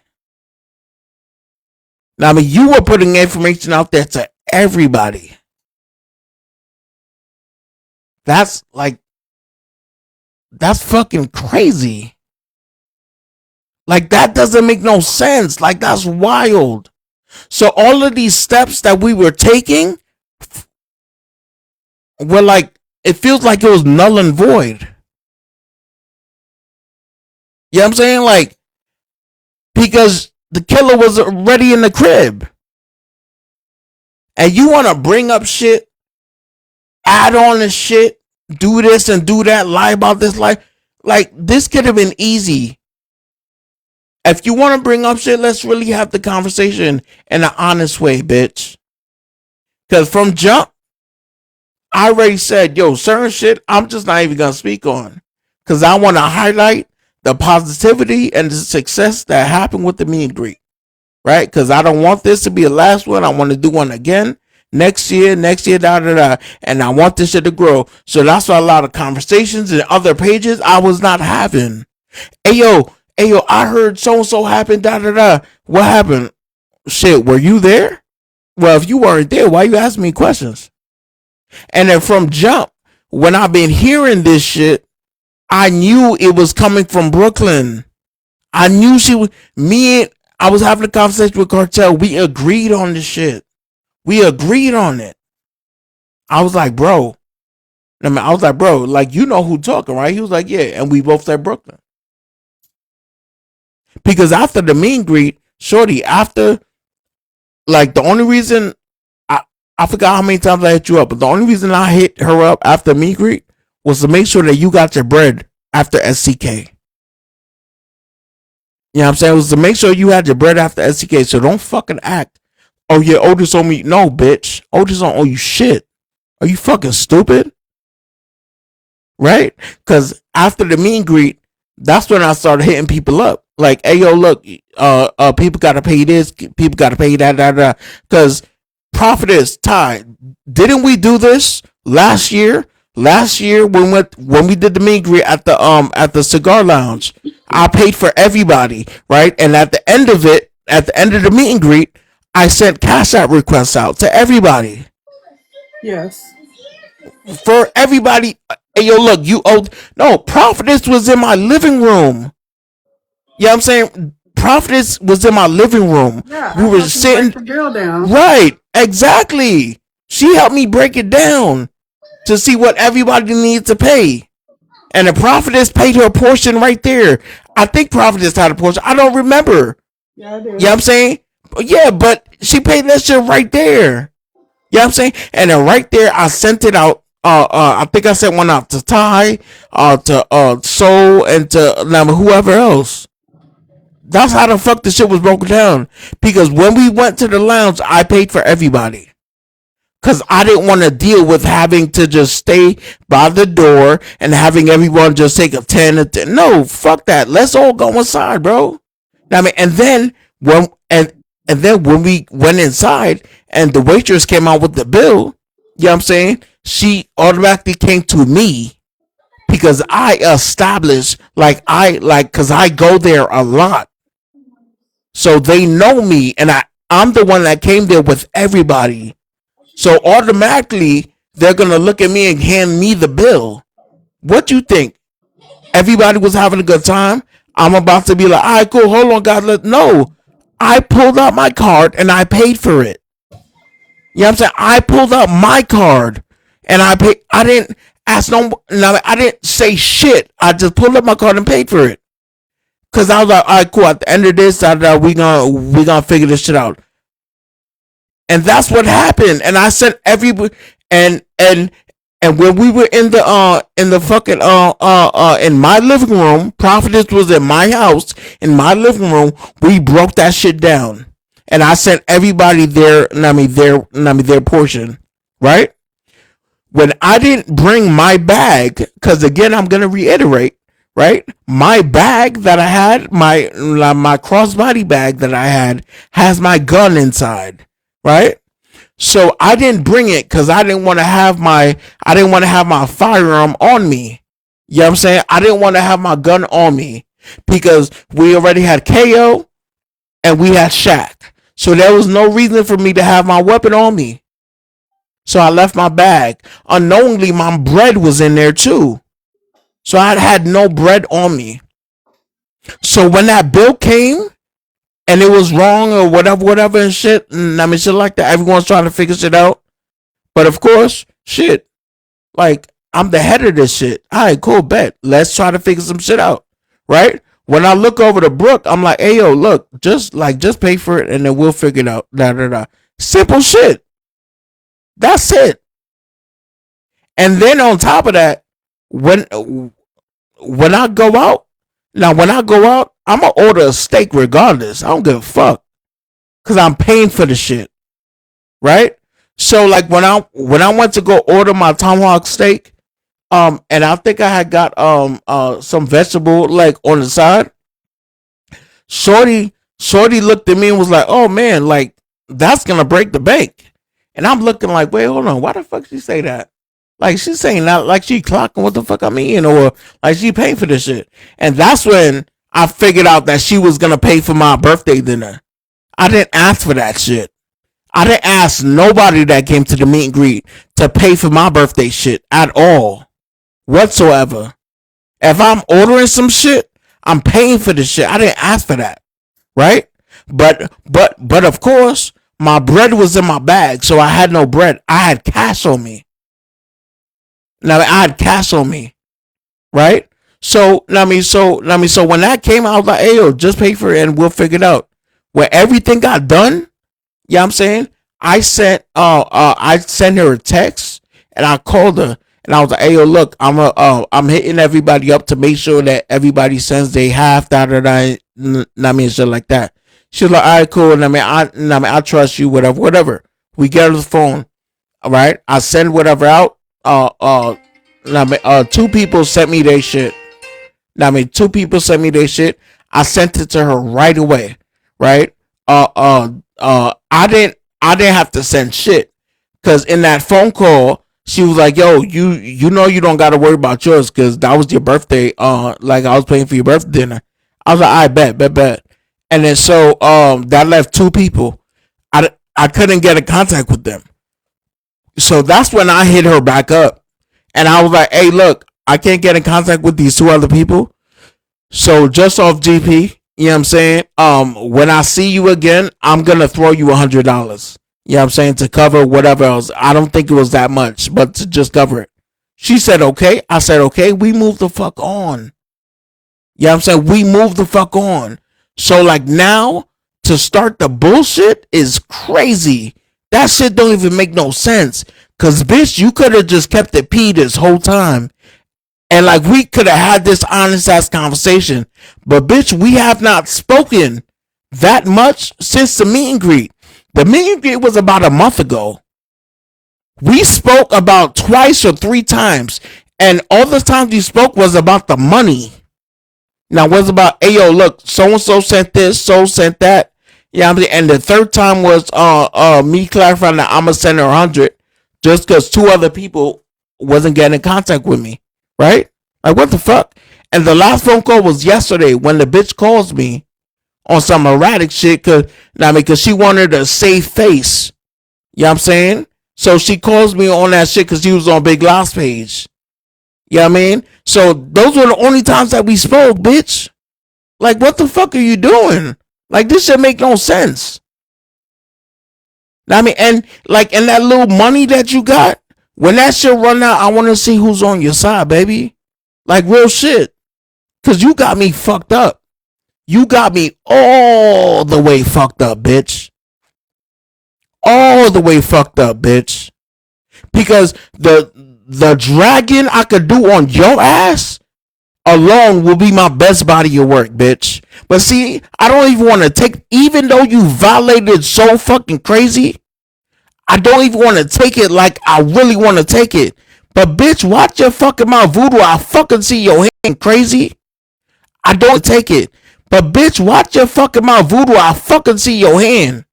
You were putting information out there to everybody. That's fucking crazy. Like, that doesn't make no sense. Like, that's wild. So all of these steps that we were taking were like, it feels like it was null and void. You know what I'm saying? Like, because the killer was already in the crib. And you want to bring up shit, add on this shit, do this and do that, lie about this, like this could have been easy. If you want to bring up shit, let's really have the conversation in an honest way, bitch. Because from jump, I already said, yo, certain shit, I'm just not even going to speak on. Because I want to highlight the positivity and the success that happened with the meet and greet. Right? Because I don't want this to be the last one. I want to do one again next year, da da da. And I want this shit to grow. So that's why a lot of conversations and other pages I was not having. Ayo, I heard so-and-so happened, da da da. What happened? Shit, were you there? Well, if you weren't there, why you asking me questions? And then from jump, when I've been hearing this shit, I knew it was coming from Brooklyn. I knew I was having a conversation with Kartel. We agreed on this shit. We agreed on it. I was like, bro, like, you know who talking, right? He was like, yeah. And we both said Brooklyn. Because after the meet and greet, shorty, after, like, the only reason, I forgot how many times I hit you up, but the only reason I hit her up after meet and greet was to make sure that you got your bread after SCK. You know what I'm saying? It was to make sure you had your bread after STK. So don't fucking act. Oh yeah, Otis owe me. No, bitch. Otis don't owe you shit. Are you fucking stupid? Right? Because after the meet and greet, that's when I started hitting people up. Like, hey yo, look, people gotta pay this, people gotta pay that. Because Prophetess, Ty, didn't we do this last year? Last year when we did the meet and greet at the cigar lounge, I paid for everybody, right? And at the end of it, at the end of the meet and greet, I sent cash out requests out to everybody. Yes. For everybody. Hey yo, look, you owed. No, Prophetess was in my living room. Yeah, I'm saying Prophetess was in my living room. Yeah, we were sitting. break the bill down. Right, exactly. She helped me break it down to see what everybody needs to pay. And the Prophetess paid her portion right there. I think Prophetess had a portion. I don't remember. Yeah, I did. You know what I'm saying? Yeah, but she paid that shit right there. You know what I'm saying? And then right there, I sent it out. I think I sent one out to Ty, to Soul, and to whoever else. That's how the fuck the shit was broken down. Because when we went to the lounge, I paid for everybody. Because I didn't want to deal with having to just stay by the door and having everyone just take a 10. No, fuck that. Let's all go inside, bro. I mean, and then when we went inside and the waitress came out with the bill, you know what I'm saying? She automatically came to me because I established, because I go there a lot. So they know me, and I'm the one that came there with everybody. So automatically, they're going to look at me and hand me the bill. What you think? Everybody was having a good time? I'm about to be like, all right, cool, hold on, guys. No, I pulled out my card and I paid for it. You know what I'm saying? I pulled out my card and I paid. I didn't ask I didn't say shit. I just pulled up my card and paid for it. Cause I was like, all right, cool. At the end of this, we gonna figure this shit out. And that's what happened. And I sent everybody, and when we were in the fucking in my living room, Prophetess was in my house, in my living room, we broke that shit down. And I sent everybody their portion, right? When I didn't bring my bag, because again, I'm gonna reiterate, right? My bag that I had, my crossbody bag that I had, has my gun inside, right? So I didn't bring it because I didn't want to have my firearm on me. You know what I'm saying? I didn't want to have my gun on me because we already had KO and we had Shaq. So there was no reason for me to have my weapon on me. So I left my bag. Unknowingly, my bread was in there too. So I had no bread on me. So when that bill came and it was wrong or whatever and shit, and shit like that, everyone's trying to figure shit out. But of course, shit, like, I'm the head of this shit. All right, cool, bet. Let's try to figure some shit out, right? When I look over to Brooke, I'm like, hey, yo, look, just pay for it and then we'll figure it out. Simple shit. That's it. And then on top of that, when I go out, I'm going to order a steak regardless. I don't give a fuck. Because I'm paying for the shit. Right? So, like, when I went to go order my Tomahawk Steak, and I think I had got some vegetable, like, on the side, Shorty looked at me and was like, oh, man, like, that's going to break the bank. And I'm looking like, wait, hold on. Why the fuck she say that? Like, she's saying that like she clocking what the fuck I'm eating, or like she paying for this shit. And that's when I figured out that she was gonna pay for my birthday dinner. I didn't ask for that shit. I didn't ask nobody that came to the meet and greet to pay for my birthday shit at all. Whatsoever. If I'm ordering some shit, I'm paying for the shit. I didn't ask for that. Right? But of course, my bread was in my bag, so I had no bread. I had cash on me. Now I had cash on me, right? So when that came out, I was like, hey, yo, just pay for it and we'll figure it out. When everything got done, yeah, I'm saying, I sent her a text and I called her and I was like, hey, yo, look, I'm hitting everybody up to make sure that everybody sends their half, I mean, shit like that. She's like, all right, cool. And I trust you, whatever. We get on the phone. All right. I send whatever out. Two people sent me their shit. Two people sent me their shit. I sent it to her right away. Right. I didn't have to send shit. Cause in that phone call, she was like, yo, you know you don't gotta worry about yours because that was your birthday. Like I was paying for your birthday dinner. I was like, I bet. And then so that left two people. I couldn't get in contact with them. So that's when I hit her back up. And I was like, hey, look, I can't get in contact with these two other people. So just off GP, you know what I'm saying? When I see you again, I'm gonna throw you $100. You know what I'm saying? To cover whatever else. I don't think it was that much, but to just cover it. She said, okay. I said, okay. We moved the fuck on. You know what I'm saying? We moved the fuck on. So like now to start the bullshit is crazy. That shit don't even make no sense. Cause bitch, you could have just kept it P this whole time. And like we could have had this honest ass conversation. But bitch, we have not spoken that much since the meet and greet. The meet and greet was about a month ago. We spoke about twice or three times. And all the times we spoke was about the money. Now, was about, hey, yo, look, so-and-so sent this, so sent that. Yeah, you know, and the third time was me clarifying that I'm going to send her 100 just because two other people wasn't getting in contact with me. Right? Like, what the fuck? And the last phone call was yesterday when the bitch calls me on some erratic shit because she wanted a safe face. You know what I'm saying? So she calls me on that shit because she was on Big Loss page. You know what I mean? So those were the only times that we spoke, bitch. Like, what the fuck are you doing? Like, this shit make no sense. I mean, and like, and that little money that you got, when that shit run out, I want to see who's on your side, baby. Like, real shit. Because you got me fucked up. You got me all the way fucked up, bitch. All the way fucked up, bitch. Because the dragging I could do on your ass alone will be my best body of work, bitch. But see, I don't even want to take, even though you violated so fucking crazy, I don't even want to take it like I really want to take it. But bitch, watch your fucking mouth, voodoo. I fucking see your hand crazy. I don't take it. But bitch, watch your fucking mouth, voodoo. I fucking see your hand.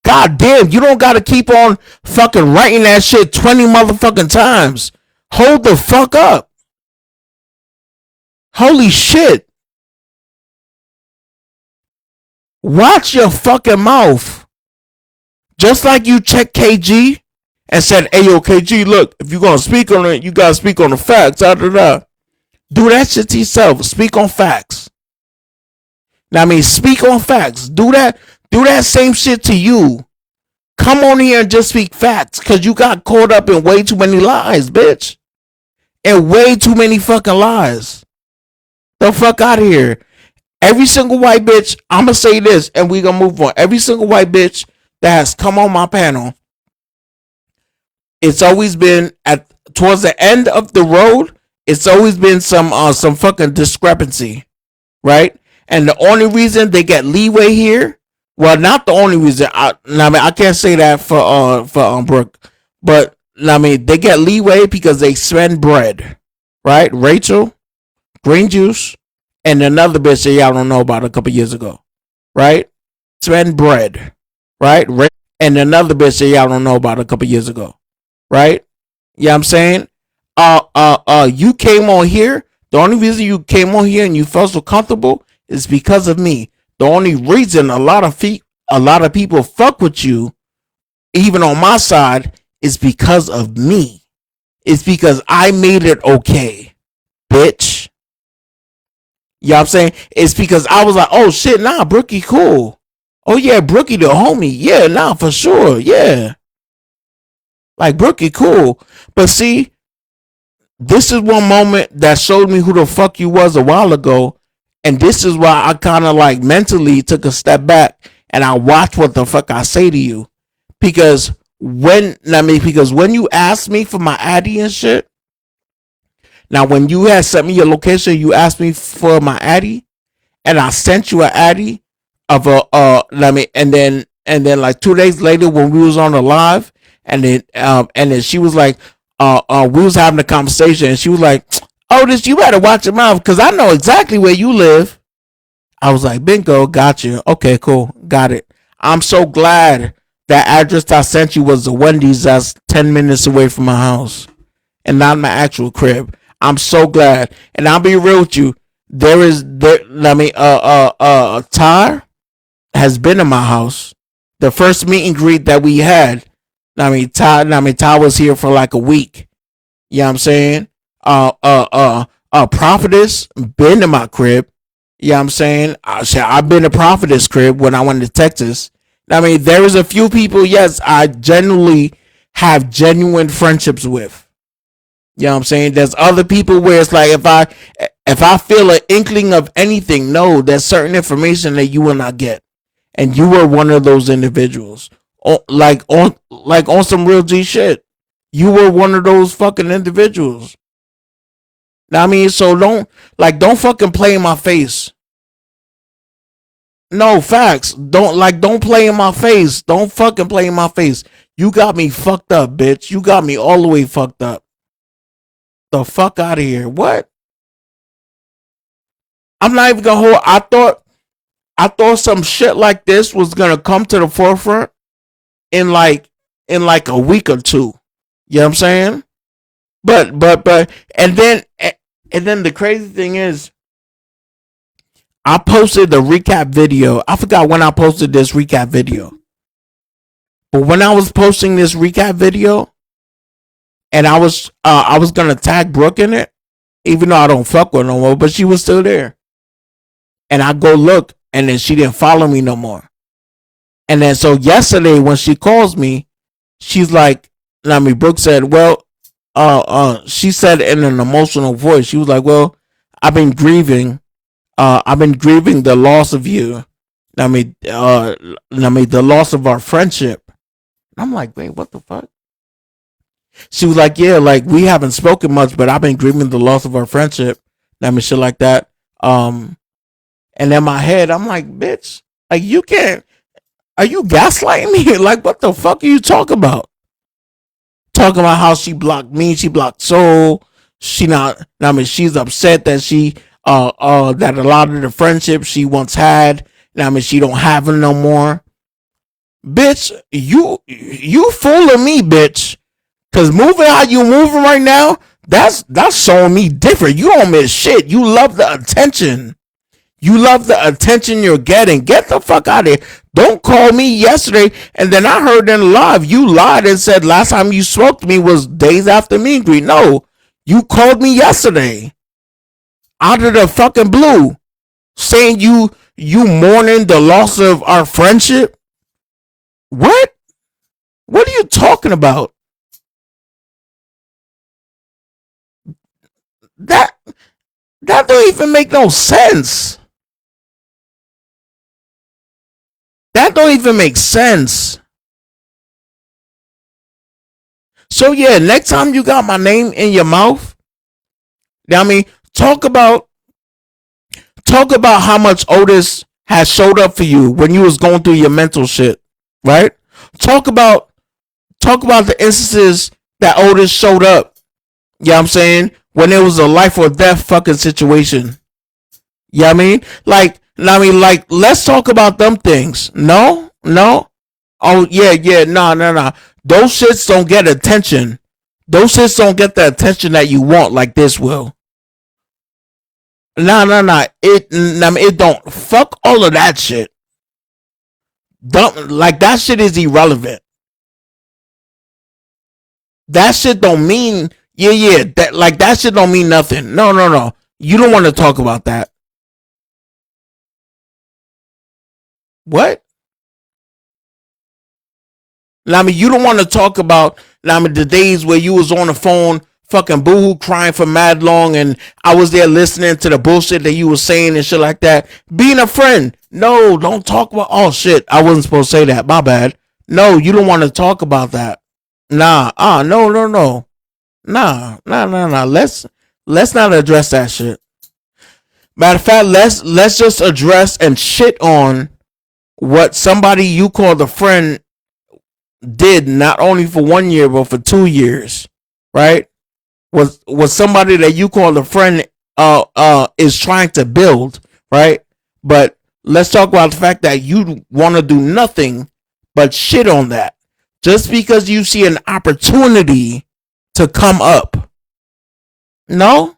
God damn, you don't gotta keep on fucking writing that shit 20 motherfucking times. Hold the fuck up. Holy shit. Watch your fucking mouth. Just like you checked KG and said, hey yo, KG, look, if you're gonna speak on it, you gotta speak on the facts. Do that shit to yourself. Speak on facts. Now, I mean, speak on facts. Do that same shit to you. Come on here and just speak facts, because you got caught up in way too many lies, bitch. And way too many fucking lies. The fuck out of here. Every single white bitch, I'm going to say this and we going to move on. Every single white bitch that has come on my panel, it's always been towards the end of the road, it's always been some fucking discrepancy, right? And the only reason they get leeway here, well, not the only reason. I can't say that for Brooke, but I mean they get leeway because they spend bread, right? Rachel, Green Juice, and another bitch that y'all don't know about a couple years ago, right? Spend bread, right? And another bitch that y'all don't know about a couple years ago, right? You know what I'm saying? You came on here. The only reason you came on here and you felt so comfortable is because of me. The only reason a lot of people fuck with you, even on my side, is because of me. It's because I made it okay, bitch. You know what I'm saying? It's because I was like, oh shit, nah, Brookie cool. Oh yeah, Brookie the homie. Yeah, nah, for sure. Yeah. Like, Brookie cool. But see, this is one moment that showed me who the fuck you was a while ago. And this is why I kind of like mentally took a step back and I watched what the fuck I say to you. Because when you asked me for my Addy and shit, now when you had sent me your location, you asked me for my Addy, and I sent you an addy of a and then like 2 days later when we was on the live, and then she was like, we was having a conversation, and she was like, Otis, you better watch your mouth because I know exactly where you live. I was like, bingo, got you. Okay, cool, got it. I'm so glad that address I sent you was the Wendy's that's 10 minutes away from my house and not my actual crib. I'm so glad. And I'll be real with you. Ty has been in my house. The first meet and greet that we had, Ty was here for like a week. You know what I'm saying? Prophetess been in my crib. You know what I'm saying? I've been to Prophetess crib when I went to Texas. There is a few people, yes, I genuinely have genuine friendships with. You know what I'm saying? There's other people where it's like if I feel an inkling of anything, no, there's certain information that you will not get. And you were one of those individuals. Like on some real G shit. You were one of those fucking individuals. So don't fucking play in my face. No, facts. Don't play in my face. Don't fucking play in my face. You got me fucked up, bitch. You got me all the way fucked up. The fuck out of here. What? I'm not even gonna hold. I thought some shit like this was gonna come to the forefront in like a week or two. You know what I'm saying? But and then the crazy thing is, I posted the recap video. I forgot when I posted this recap video. But when I was posting this recap video, and I was gonna tag Brooke in it, even though I don't fuck with her no more, but she was still there. And I go look, and then she didn't follow me no more. And then so yesterday when she calls me, she's like, Brooke said, well, she said in an emotional voice, she was like, well, I've been grieving the loss of you. The loss of our friendship. I'm like, wait, what the fuck? She was like, yeah, like we haven't spoken much, but I've been grieving the loss of our friendship. Shit like that. And in my head, I'm like, bitch, like you can't. Are you gaslighting me? Like, what the fuck are you talking about? Talking about how she blocked me, she blocked Soul. She's upset that she that a lot of the friendships she once had, she don't have them no more. Bitch, you fooling me, bitch. Cause moving how you moving right now, that's showing me different. You don't miss shit. You love the attention. You love the attention you're getting. Get the fuck out of here. Don't call me yesterday. And then I heard in live, you lied and said last time you spoke to me was days after meet and greet. No, you called me yesterday. Out of the fucking blue. Saying you mourning the loss of our friendship. What? What are you talking about? That don't even make no sense. That don't even make sense. So yeah, next time you got my name in your mouth, talk about how much Otis has showed up for you when you was going through your mental shit, right? Talk about the instances that Otis showed up. You know what I'm saying? When it was a life or death fucking situation. You know what I mean? Like, let's talk about them things. No. Oh, yeah, no. Those shits don't get attention. Those shits don't get the attention that you want like this will. No. It don't. Fuck all of that shit. That shit is irrelevant. That shit don't mean, that shit don't mean nothing. No. You don't want to talk about that. What? You don't want to talk about the days where you was on the phone fucking boohoo crying for mad long and I was there listening to the bullshit that you was saying and shit like that. Being a friend. No, don't talk about, oh shit, I wasn't supposed to say that. My bad. No, you don't want to talk about that. No. Nah. Let's not address that shit. Matter of fact, let's just address and shit on what somebody you called a friend did, not only for 1 year but for 2 years, right? Was somebody that you called a friend is trying to build, right? But let's talk about the fact that you want to do nothing but shit on that just because you see an opportunity to come up. No.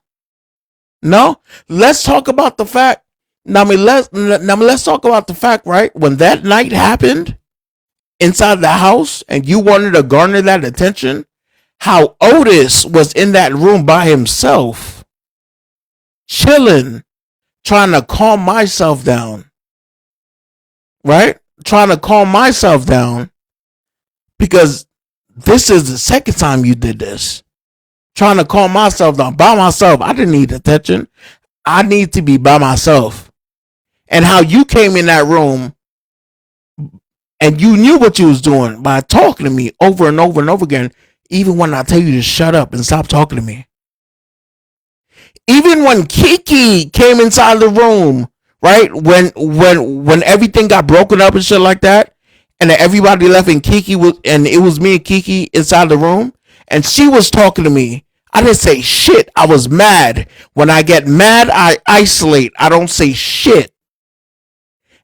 Let's talk about the fact. Let's talk about the fact, right? When that night happened inside the house and you wanted to garner that attention, how Otis was in that room by himself, chilling, trying to calm myself down, right? Trying to calm myself down because this is the second time you did this. Trying to calm myself down by myself. I didn't need attention. I need to be by myself. And how you came in that room and you knew what you was doing by talking to me over and over and over again, even when I tell you to shut up and stop talking to me. Even when Kiki came inside the room, right? When everything got broken up and shit like that, and everybody left and it was me and Kiki inside the room, and she was talking to me. I didn't say shit. I was mad. When I get mad, I isolate. I don't say shit.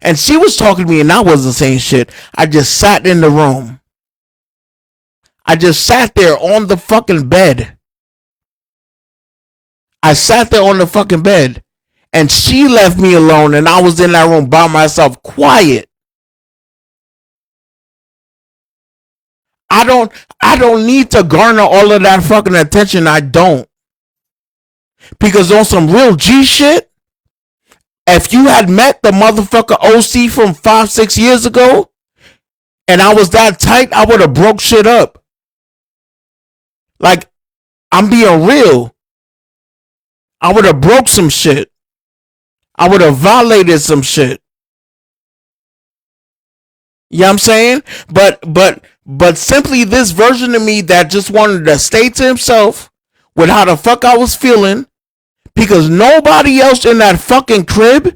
And she was talking to me and I wasn't saying shit. I just sat in the room. I just sat there on the fucking bed. I sat there on the fucking bed. And she left me alone and I was in that room by myself, quiet. I don't need to garner all of that fucking attention. I don't. Because on some real G shit, if you had met the motherfucker OC from 5-6 years ago, and I was that tight, I would have broke shit up. Like, I'm being real. I would have broke some shit. I would have violated some shit. You know what I'm saying? But simply this version of me that just wanted to stay to himself with how the fuck I was feeling, because nobody else in that fucking crib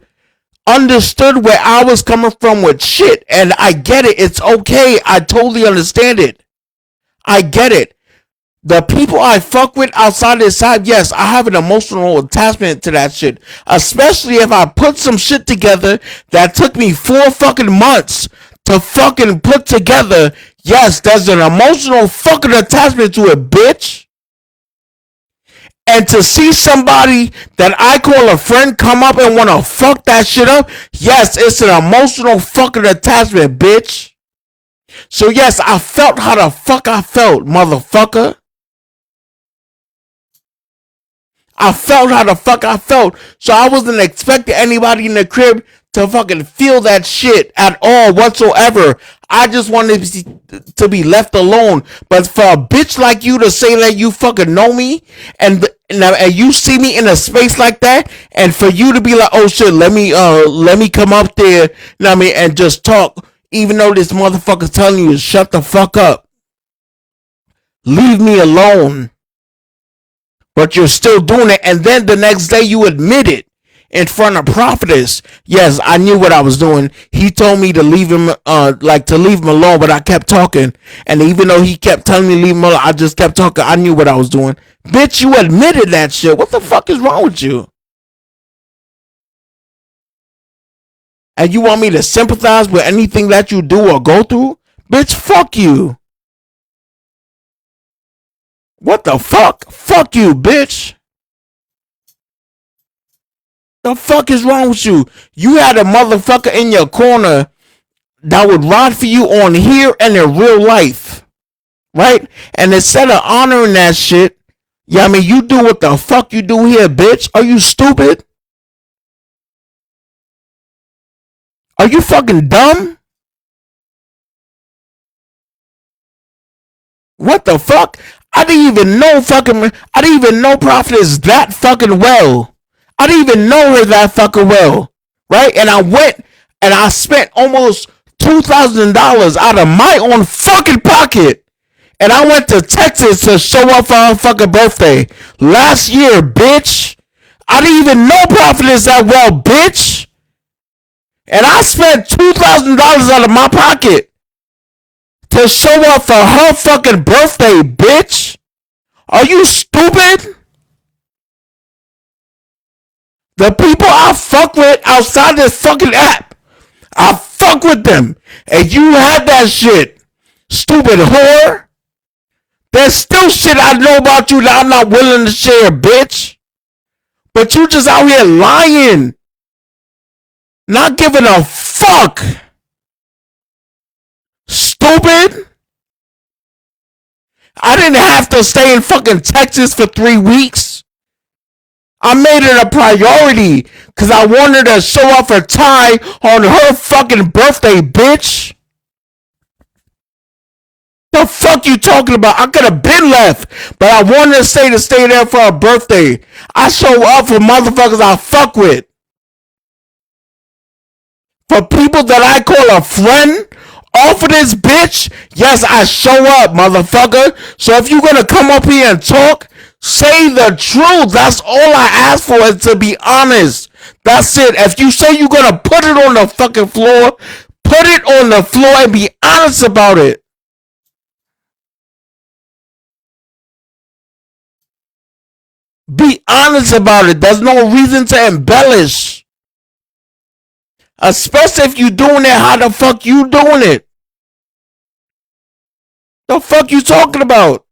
understood where I was coming from with shit. And I get it. It's okay. I totally understand it. I get it. The people I fuck with outside this side, yes, I have an emotional attachment to that shit. Especially if I put some shit together that took me 4 fucking months to fucking put together. Yes, there's an emotional fucking attachment to it, bitch. And to see somebody that I call a friend come up and want to fuck that shit up, yes, it's an emotional fucking attachment, bitch. So yes, I felt how the fuck I felt, motherfucker. I felt how the fuck I felt. So I wasn't expecting anybody in the crib to fucking feel that shit at all whatsoever. I just wanted to be left alone. But for a bitch like you to say that you fucking know me and you see me in a space like that, and for you to be like, oh shit, let me come up there, you know what I mean, and just talk, even though this motherfucker's telling you to shut the fuck up. Leave me alone. But you're still doing it, and then the next day you admit it in front of Prophetess. Yes, I knew what I was doing. He told me to leave him, to leave him alone, but I kept talking. And even though he kept telling me to leave him alone, I just kept talking. I knew what I was doing. Bitch, you admitted that shit. What the fuck is wrong with you? And you want me to sympathize with anything that you do or go through? Bitch, fuck you. What the fuck? Fuck you, bitch. The fuck is wrong with you? You had a motherfucker in your corner that would ride for you on here and in real life. Right? And instead of honoring that shit, yeah, I mean, you do what the fuck you do here, bitch. Are you stupid? Are you fucking dumb? What the fuck? I didn't even know Prophetess that fucking well. I didn't even know her that fucking well. Right? And I went and I spent almost $2,000 out of my own fucking pocket. And I went to Texas to show up for her fucking birthday. Last year, bitch. I didn't even know Prophetess that well, bitch. And I spent $2,000 out of my pocket to show up for her fucking birthday, bitch. Are you stupid? The people I fuck with outside this fucking app, I fuck with them. And you had that shit, stupid whore. There's still shit I know about you that I'm not willing to share, bitch. But you just out here lying. Not giving a fuck. Stupid. I didn't have to stay in fucking Texas for 3 weeks. I made it a priority because I wanted to show up for Ty on her fucking birthday, bitch. The fuck you talking about? I could have been left, but I wanted to stay there for her birthday. I show up for motherfuckers I fuck with. For people that I call a friend off of this bitch, yes, I show up, motherfucker. So if you're gonna come up here and talk, say the truth. That's all I ask for, is to be honest. That's it. If you say you're gonna put it on the fucking floor, put it on the floor and be honest about it. Be honest about it. There's no reason to embellish. Especially if you doing it, how the fuck you doing it? The fuck you talking about?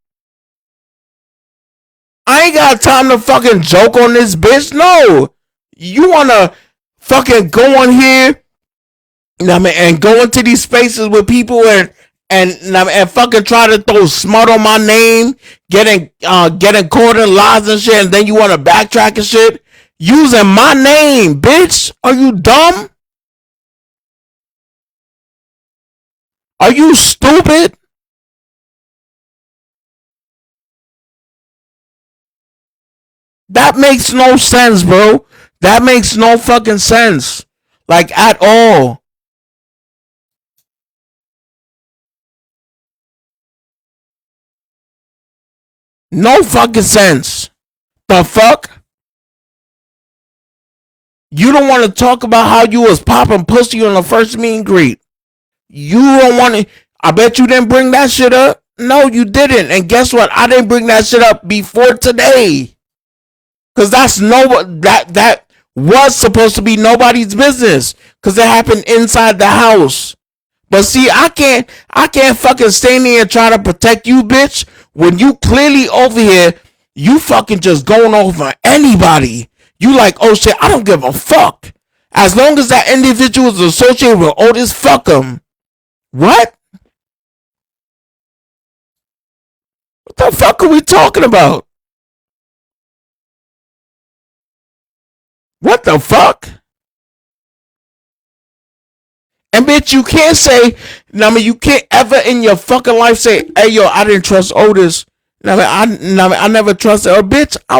I ain't got time to fucking joke on this bitch. No. You wanna fucking go on here and go into these spaces with people and fucking try to throw smut on my name, getting caught in lies and shit, and then you wanna backtrack and shit? Using my name, bitch. Are you dumb? Are you stupid? That makes no sense, bro. That makes no fucking sense. Like, at all. No fucking sense. The fuck? You don't want to talk about how you was popping pussy on the first meet and greet. You don't want to. I bet you didn't bring that shit up. No, you didn't. And guess what? I didn't bring that shit up before today. Cause that was supposed to be nobody's business. Cause it happened inside the house. But see, I can't fucking stand here and try to protect you, bitch. When you clearly over here, you fucking just going over anybody. You like, oh shit, I don't give a fuck. As long as that individual is associated with Otis, fuck him. What? What the fuck are we talking about? What the fuck? And bitch, you can't say, you can't ever in your fucking life say, hey yo, I didn't trust Otis. I never trusted her. Bitch, I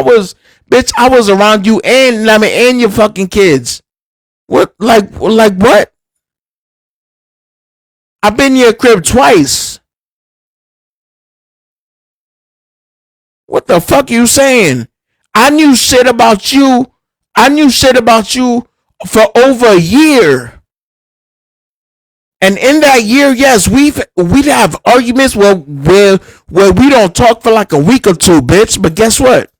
was around you and your fucking kids. What, like what? I've been in your crib twice. What the fuck are you saying? I knew shit about you for over a year. And in that year, yes, we'd have arguments where we don't talk for like a week or two, bitch. But guess what?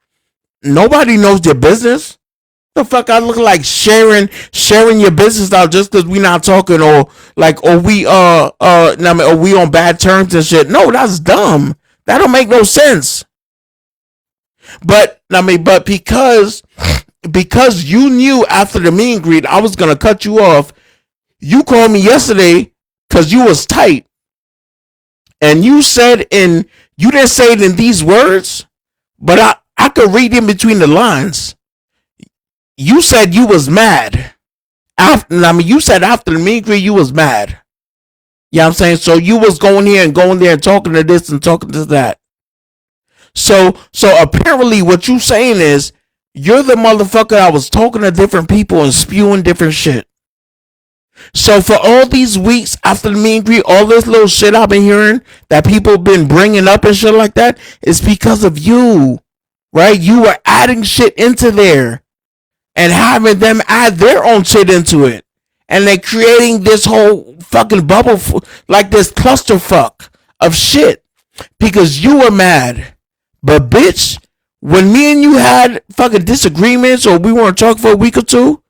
Nobody knows your business. The fuck I look like sharing your business out just because we not talking or we on bad terms and shit. No, that's dumb. That don't make no sense. But because you knew after the meet and greet I was gonna cut you off, you called me yesterday because you was tight. And you didn't say it in these words, but I could read in between the lines. You said you was mad. You said after the meet and greet you was mad. You know what I'm saying? So you was going here and going there and talking to this and talking to that. So apparently what you saying is you're the motherfucker that was talking to different people and spewing different shit. So for all these weeks after the meet and greet, all this little shit I've been hearing that people been bringing up and shit like that is because of you, right? You were adding shit into there. and having them add their own shit into it. And they're creating this whole fucking bubble, like this clusterfuck of shit because you were mad. But bitch, when me and you had fucking disagreements or we weren't talking for a week or two,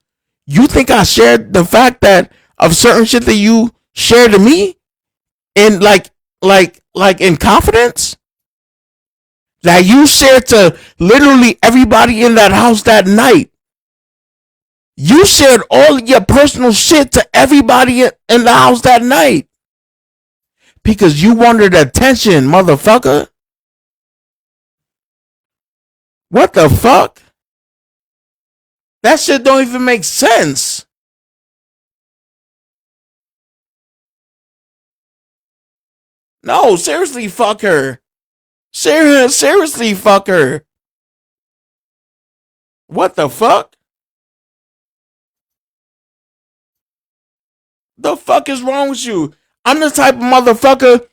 you think I shared the fact that of certain shit that you shared to me in like in confidence? That you shared to literally everybody in that house that night. You shared all your personal shit to everybody in the house that night. Because you wanted attention, motherfucker. What the fuck? That shit don't even make sense. No, seriously, fuck her. Seriously, fuck her. What the fuck? The fuck is wrong with you? I'm the type of motherfucker.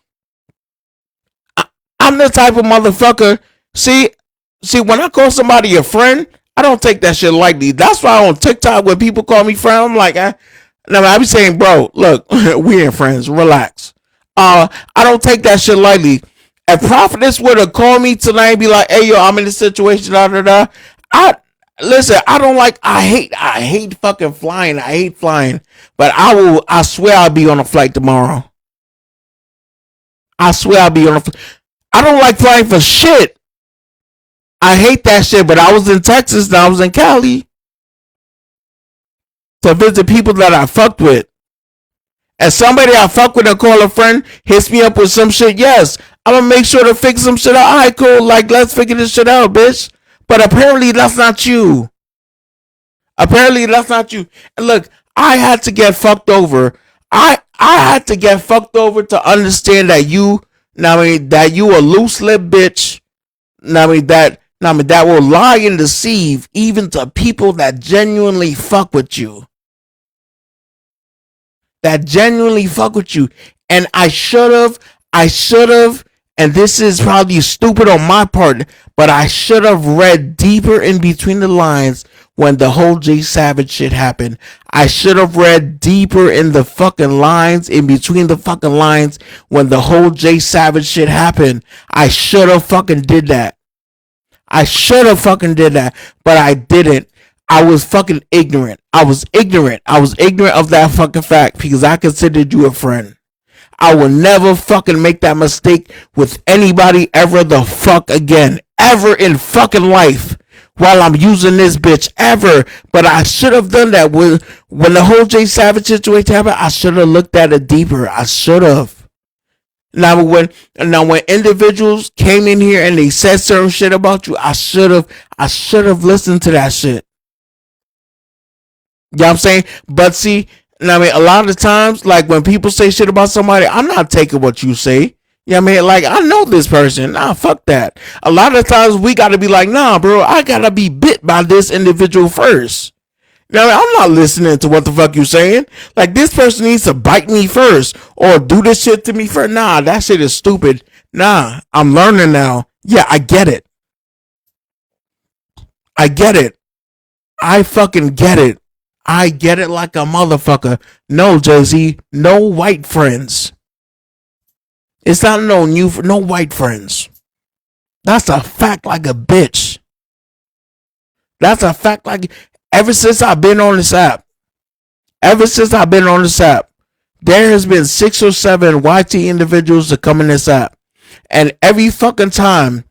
I'm the type of motherfucker. See, when I call somebody a friend, I don't take that shit lightly. That's why on TikTok when people call me friend, I'm like, I be saying, bro, look, we ain't friends. Relax. I don't take that shit lightly. If Prophetess would have called me tonight and be like, hey, yo, I'm in this situation, listen, I hate fucking flying. I hate flying. But I swear I'll be on a flight tomorrow. I swear I'll be on a flight. I don't like flying for shit. I hate that shit, but I was in Texas and I was in Cali to visit people that I fucked with. And somebody I fuck with and call a friend hits me up with some shit, yes, I'm gonna make sure to fix some shit out. Alright, cool, like, let's figure this shit out, bitch. But apparently that's not you. And look, I had to get fucked over. I had to get fucked over to understand that you a loose lip bitch. That will lie and deceive even to people that genuinely fuck with you. And I should have, and this is probably stupid on my part, but I should have read deeper in between the lines when the whole J Savage shit happened. I should have read deeper in the fucking lines, in between the fucking lines when the whole J Savage shit happened. I should have fucking did that. But I didn't. I was fucking ignorant. I was ignorant of that fucking fact because I considered you a friend. I will never fucking make that mistake with anybody ever the fuck again. Ever in fucking life. While I'm using this bitch. Ever. But I should have done that when the whole J Savage situation happened. I should have looked at it deeper. I should have. Now when individuals came in here and they said certain shit about you, I should have listened to that shit. You know what I'm saying? But see, a lot of the times, like when people say shit about somebody, I'm not taking what you say. You know what I mean? Like, I know this person. Nah, fuck that. A lot of times we gotta be like, nah, bro, I gotta be bit by this individual first. Now, I'm not listening to what the fuck you saying. Like, this person needs to bite me first or do this shit to me first. Nah, that shit is stupid. Nah, I'm learning now. Yeah, I get it. I fucking get it. I get it like a motherfucker. No, Jay-Z, no white friends. It's not no white friends. That's a fact like a bitch. Ever since I've been on this app, there has been 6 or 7 YT individuals that come in this app. And every fucking time,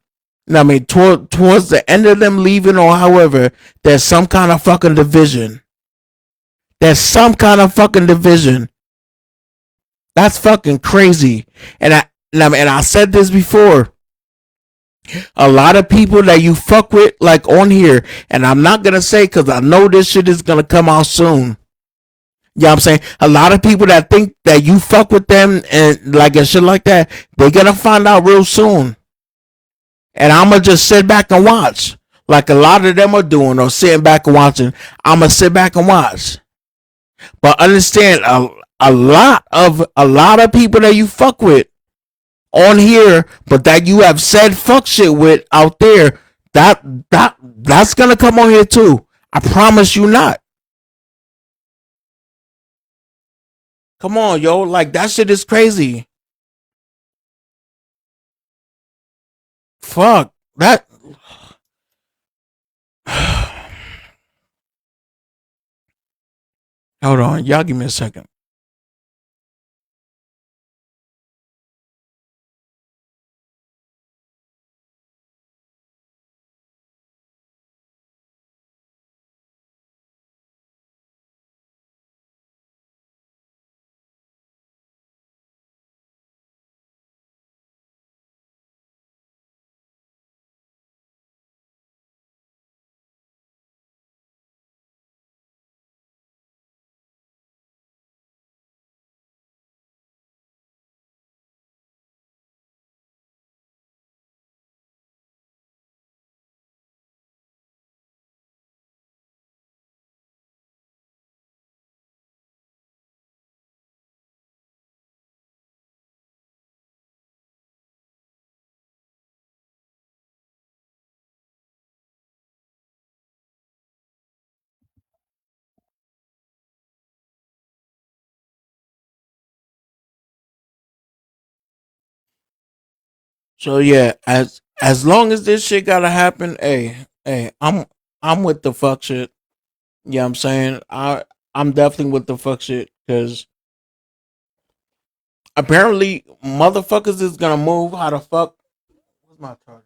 towards the end of them leaving or however, there's some kind of fucking division. That's fucking crazy. And I said this before. A lot of people that you fuck with, like on here, and I'm not gonna say because I know this shit is gonna come out soon. You know what I'm saying? A lot of people that think that you fuck with them and like and shit like that, they're gonna find out real soon. And I'ma just sit back and watch. Like a lot of them are doing, or sitting back and watching. I'ma sit back and watch. But understand, a lot of people that you fuck with on here, but that you have said fuck shit with out there, that's gonna come on here too. I promise you not. Come on, yo. Like, that shit is crazy. Fuck. That. Hold on. Y'all give me a second. So yeah, as long as this shit gotta happen, hey, I'm with the fuck shit. Yeah, I'm saying I'm definitely with the fuck shit because apparently motherfuckers is gonna move how the fuck. Where's my charger?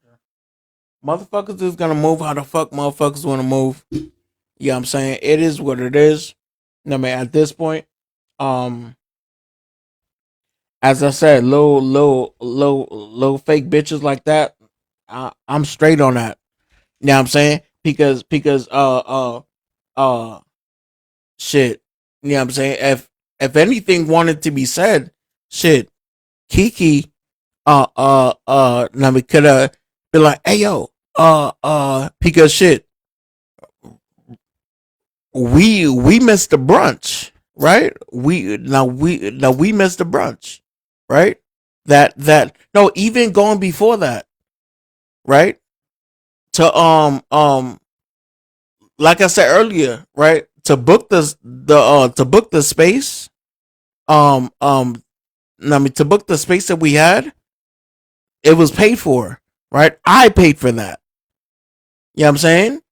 Motherfuckers is gonna move how the fuck motherfuckers wanna move. Yeah, I'm saying it is what it is. I mean, at this point, um, as I said, little fake bitches like that, I'm straight on that. You know what I'm saying? Because shit. You know what I'm saying? If anything wanted to be said, shit, Kiki now we could have been like, hey yo, because shit, we missed the brunch, right? We missed the brunch, right? That no, even going before that, right? To like I said earlier, right? To book to book the space, I mean to book the space that we had, it was paid for, right? I paid for that. You know what I'm saying?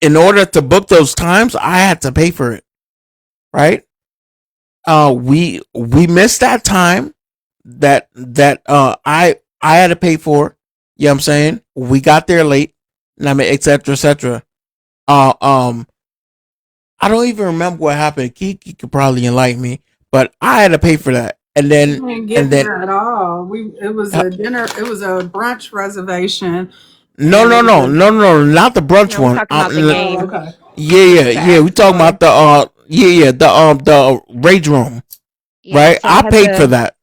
In order to book those times, I had to pay for it, right? We missed that time that I had to pay for. You know what I'm saying? We got there late, I mean, etc. Uh, um, I don't even remember what happened. Kiki could probably enlighten me, but I had to pay for that, We didn't and get then there at all. It was uh, a dinner. It was a brunch reservation, no, and no, it no, was. no, no, not the brunch No, we're one. talking about the Oh, game okay. to Yeah. We ask talking for. about the rage room, Yeah, right? so I I had paid for to. that.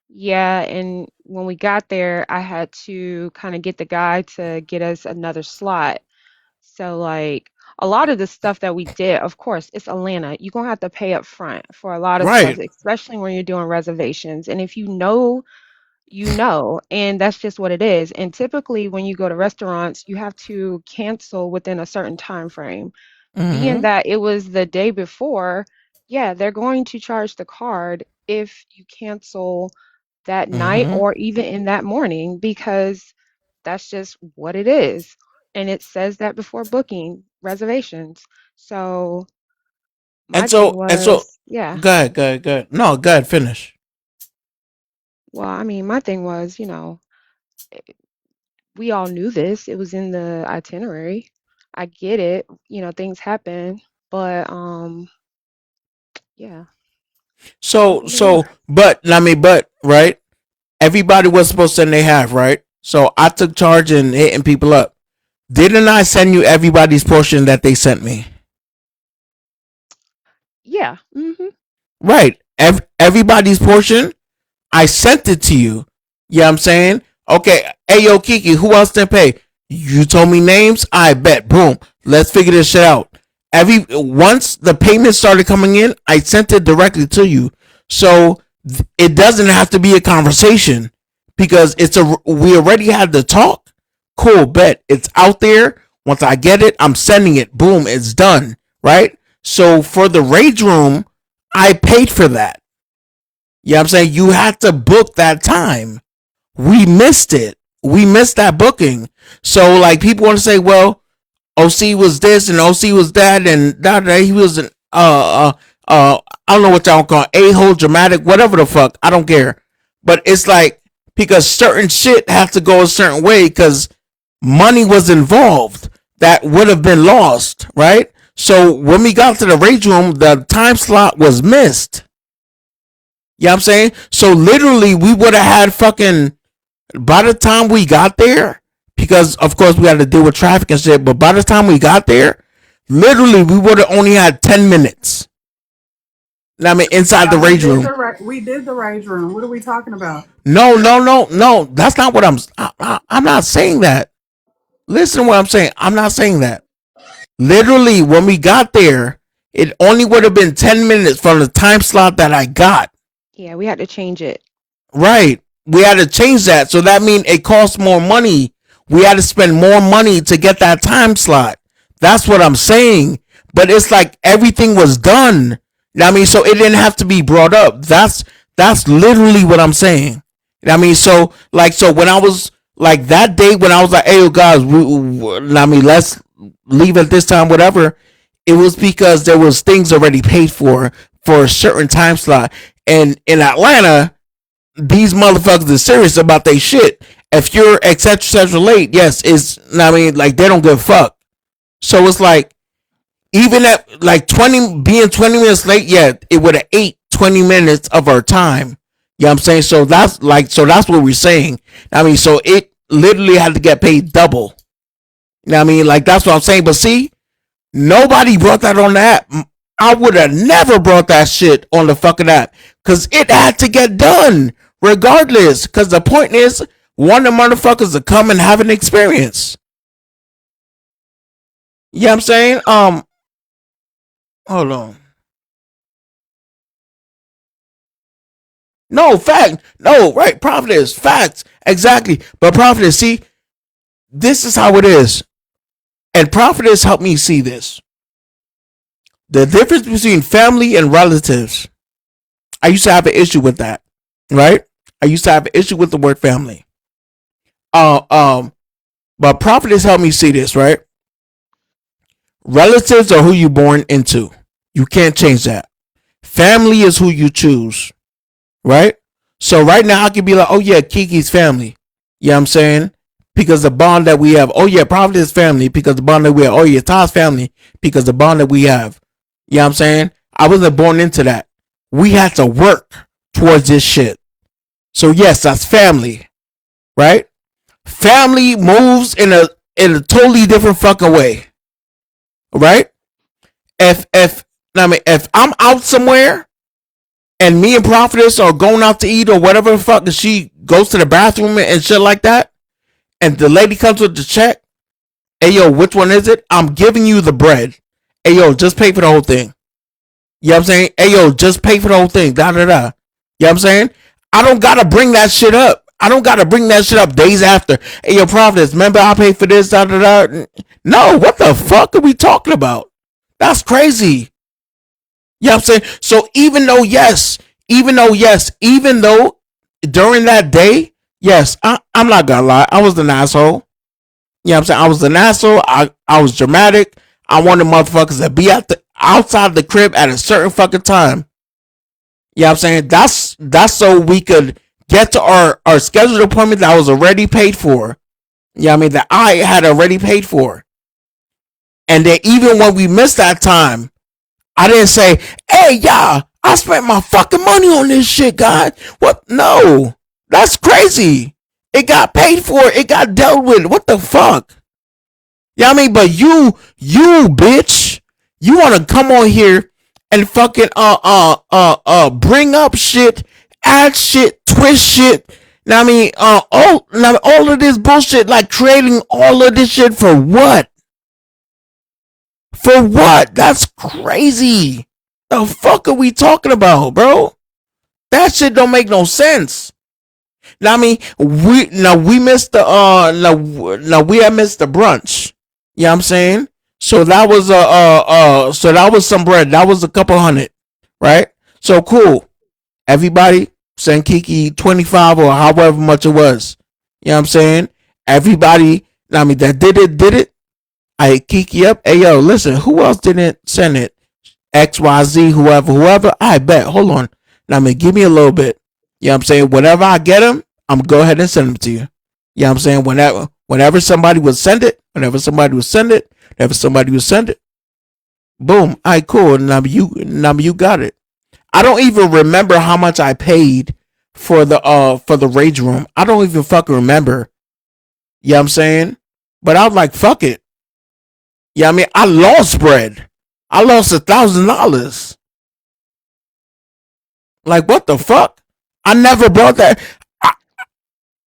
Yeah, and when we got there, I had to kind of get the guy to get us another slot. So like a lot of the stuff that we did, of course, it's Atlanta. You're gonna have to pay up front for a lot of stuff, Right. especially when you're doing reservations. And if you know, you know, and that's just what it is. And typically when you go to restaurants, you have to cancel within a certain time frame. Being Mm-hmm. that it was the day before, yeah, they're going to charge the card if you cancel that night Mm-hmm. or even in that morning because that's just what it is. And it says that before booking reservations. So my thing And so, was, yeah, go ahead. No, go ahead, finish. well, I mean, my thing was, we all knew this. It was in the itinerary. I get it, things happen, but yeah, it is what it is. But right, everybody was supposed to send their half, right? So I took charge in hitting people up. Didn't I send you everybody's portion that they sent me? Yeah. Mhm. Right. Everybody's portion, I sent it to you. Yeah, I'm saying? Okay, hey yo, Kiki, who else didn't pay? You told me names, I bet. Boom. Let's figure this shit out. Once the payment started coming in, I sent it directly to you. So it doesn't have to be a conversation because we already had the talk. Cool, bet. It's out there. Once I get it, I'm sending it. Boom, it's done. Right? So for the rage room, I paid for that. You know what I'm saying? You had to book that time. We missed it. We missed that booking. So like people want to say, well, OC was this and OC was that and that. He was an I don't know what y'all call it, a-hole, dramatic, whatever the fuck. I don't care. But it's like because certain shit has to go a certain way because money was involved that would have been lost, right? So when we got to the rage room, the time slot was missed. You know what I'm saying? So literally we would have had fucking by the time we got there, because of course we had to deal with traffic and shit, but by the time we got there, literally we would have only had 10 minutes. I mean, inside the rage room. We did the rage room. What are we talking about? No. That's not what I'm not saying that. Listen to what I'm saying. I'm not saying that. Literally, when we got there, it only would have been 10 minutes from the time slot that I got. Yeah, we had to change it. Right. We had to change that. So that means it costs more money. We had to spend more money to get that time slot. That's what I'm saying. But it's like everything was done. I mean, so it didn't have to be brought up. That's literally what I'm saying. I mean, so when I was like that day when I was like, hey, guys, let's leave at this time, whatever. It was because there was things already paid for a certain time slot. And in Atlanta, these motherfuckers are serious about their shit. If you're etc. late, yes, they don't give a fuck. So it's like, even at like 20 minutes late, yeah, it would have ate 20 minutes of our time. You know what I'm saying? So that's what we're saying. I mean, so it literally had to get paid double. You know what I mean? Like, that's what I'm saying. But see, nobody brought that on the app. I would have never brought that shit on the fucking app because it had to get done regardless. Because the point is, one of the motherfuckers to come and have an experience. You know what I'm saying? Hold on. No, fact. No, right. Prophetess. Facts. Exactly. But Prophetess, see, this is how it is. And Prophetess helped me see this. The difference between family and relatives. I used to have an issue with that. Right? I used to have an issue with the word family. But Prophetess helped me see this, right? Relatives are who you're born into. You can't change that. Family is who you choose. Right? So right now I could be like, oh yeah, Kiki's family. You know what I'm saying? Because the bond that we have. Oh yeah, Prophetess family. Because the bond that we have. Oh yeah, Taj's family. Because the bond that we have. You know what I'm saying? I wasn't born into that. We had to work towards this shit. So yes, that's family. Right? Family moves in a totally different fucking way. Right? If I'm out somewhere and me and Prophetess are going out to eat or whatever the fuck, and she goes to the bathroom and shit like that, and the lady comes with the check, hey yo, which one is it? I'm giving you the bread. Hey yo, just pay for the whole thing. You know what I'm saying? Hey yo, just pay for the whole thing. Da da da. You know what I'm saying? I don't gotta bring that shit up. I don't gotta bring that shit up days after. Hey yo, Prophetess, remember I paid for this, da da da. No, what the fuck are we talking about? That's crazy. You know what I'm saying? So even though during that day, yes, I'm not gonna lie, I was an asshole. You know what I'm saying? I was an asshole. I was dramatic. I wanted motherfuckers to be outside the crib at a certain fucking time. You know what I'm saying? That's so we could get to our scheduled appointment that was already paid for. You know what I mean? That I had already paid for. And then even when we missed that time, I didn't say, hey, y'all, I spent my fucking money on this shit, God. What? No. That's crazy. It got paid for. It got dealt with. What the fuck? You know what I mean? But you bitch, you want to come on here and fucking bring up shit, add shit, twist shit. You know what I mean? All of this bullshit, like creating all of this shit for what? For what? That's crazy. The fuck are we talking about, bro? That shit don't make no sense. Now I mean, we missed the we had missed the brunch. You know what I'm saying? So that was so that was some bread. That was a couple hundred, right? So cool. Everybody send Kiki 25 or however much it was. You know what I'm saying? Everybody, I mean, that did it. I hit Kiki up. Hey, yo, listen, who else didn't send it? XYZ, whoever. I bet. Hold on. I mean, give me a little bit. You know what I'm saying? Whenever I get them, I'm going to go ahead and send them to you. You know what I'm saying? Whenever somebody would send it, boom. All right, cool. Now you got it. I don't even remember how much I paid for the rage room. I don't even fucking remember. You know what I'm saying? But I was like, fuck it. Yeah, I mean, I lost bread. I lost $1,000. Like, what the fuck? I never brought that.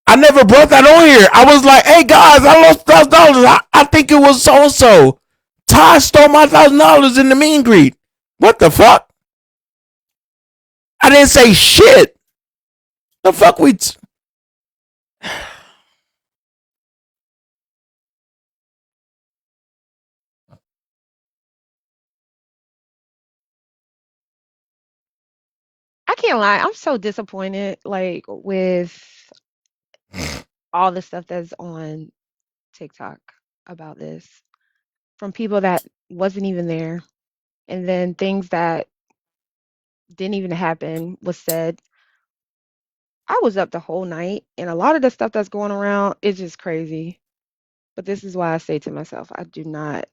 I never brought that on here. I was like, hey guys, I lost $1,000. I think it was so and so. Ty stole my $1,000 in the meet and greet. What the fuck? I didn't say shit. The fuck we? I can't lie. I'm so disappointed, like with all the stuff that's on TikTok about this from people that wasn't even there, and then things that didn't even happen was said. I was up the whole night, and a lot of the stuff that's going around is just crazy. But this is why I say to myself, I do not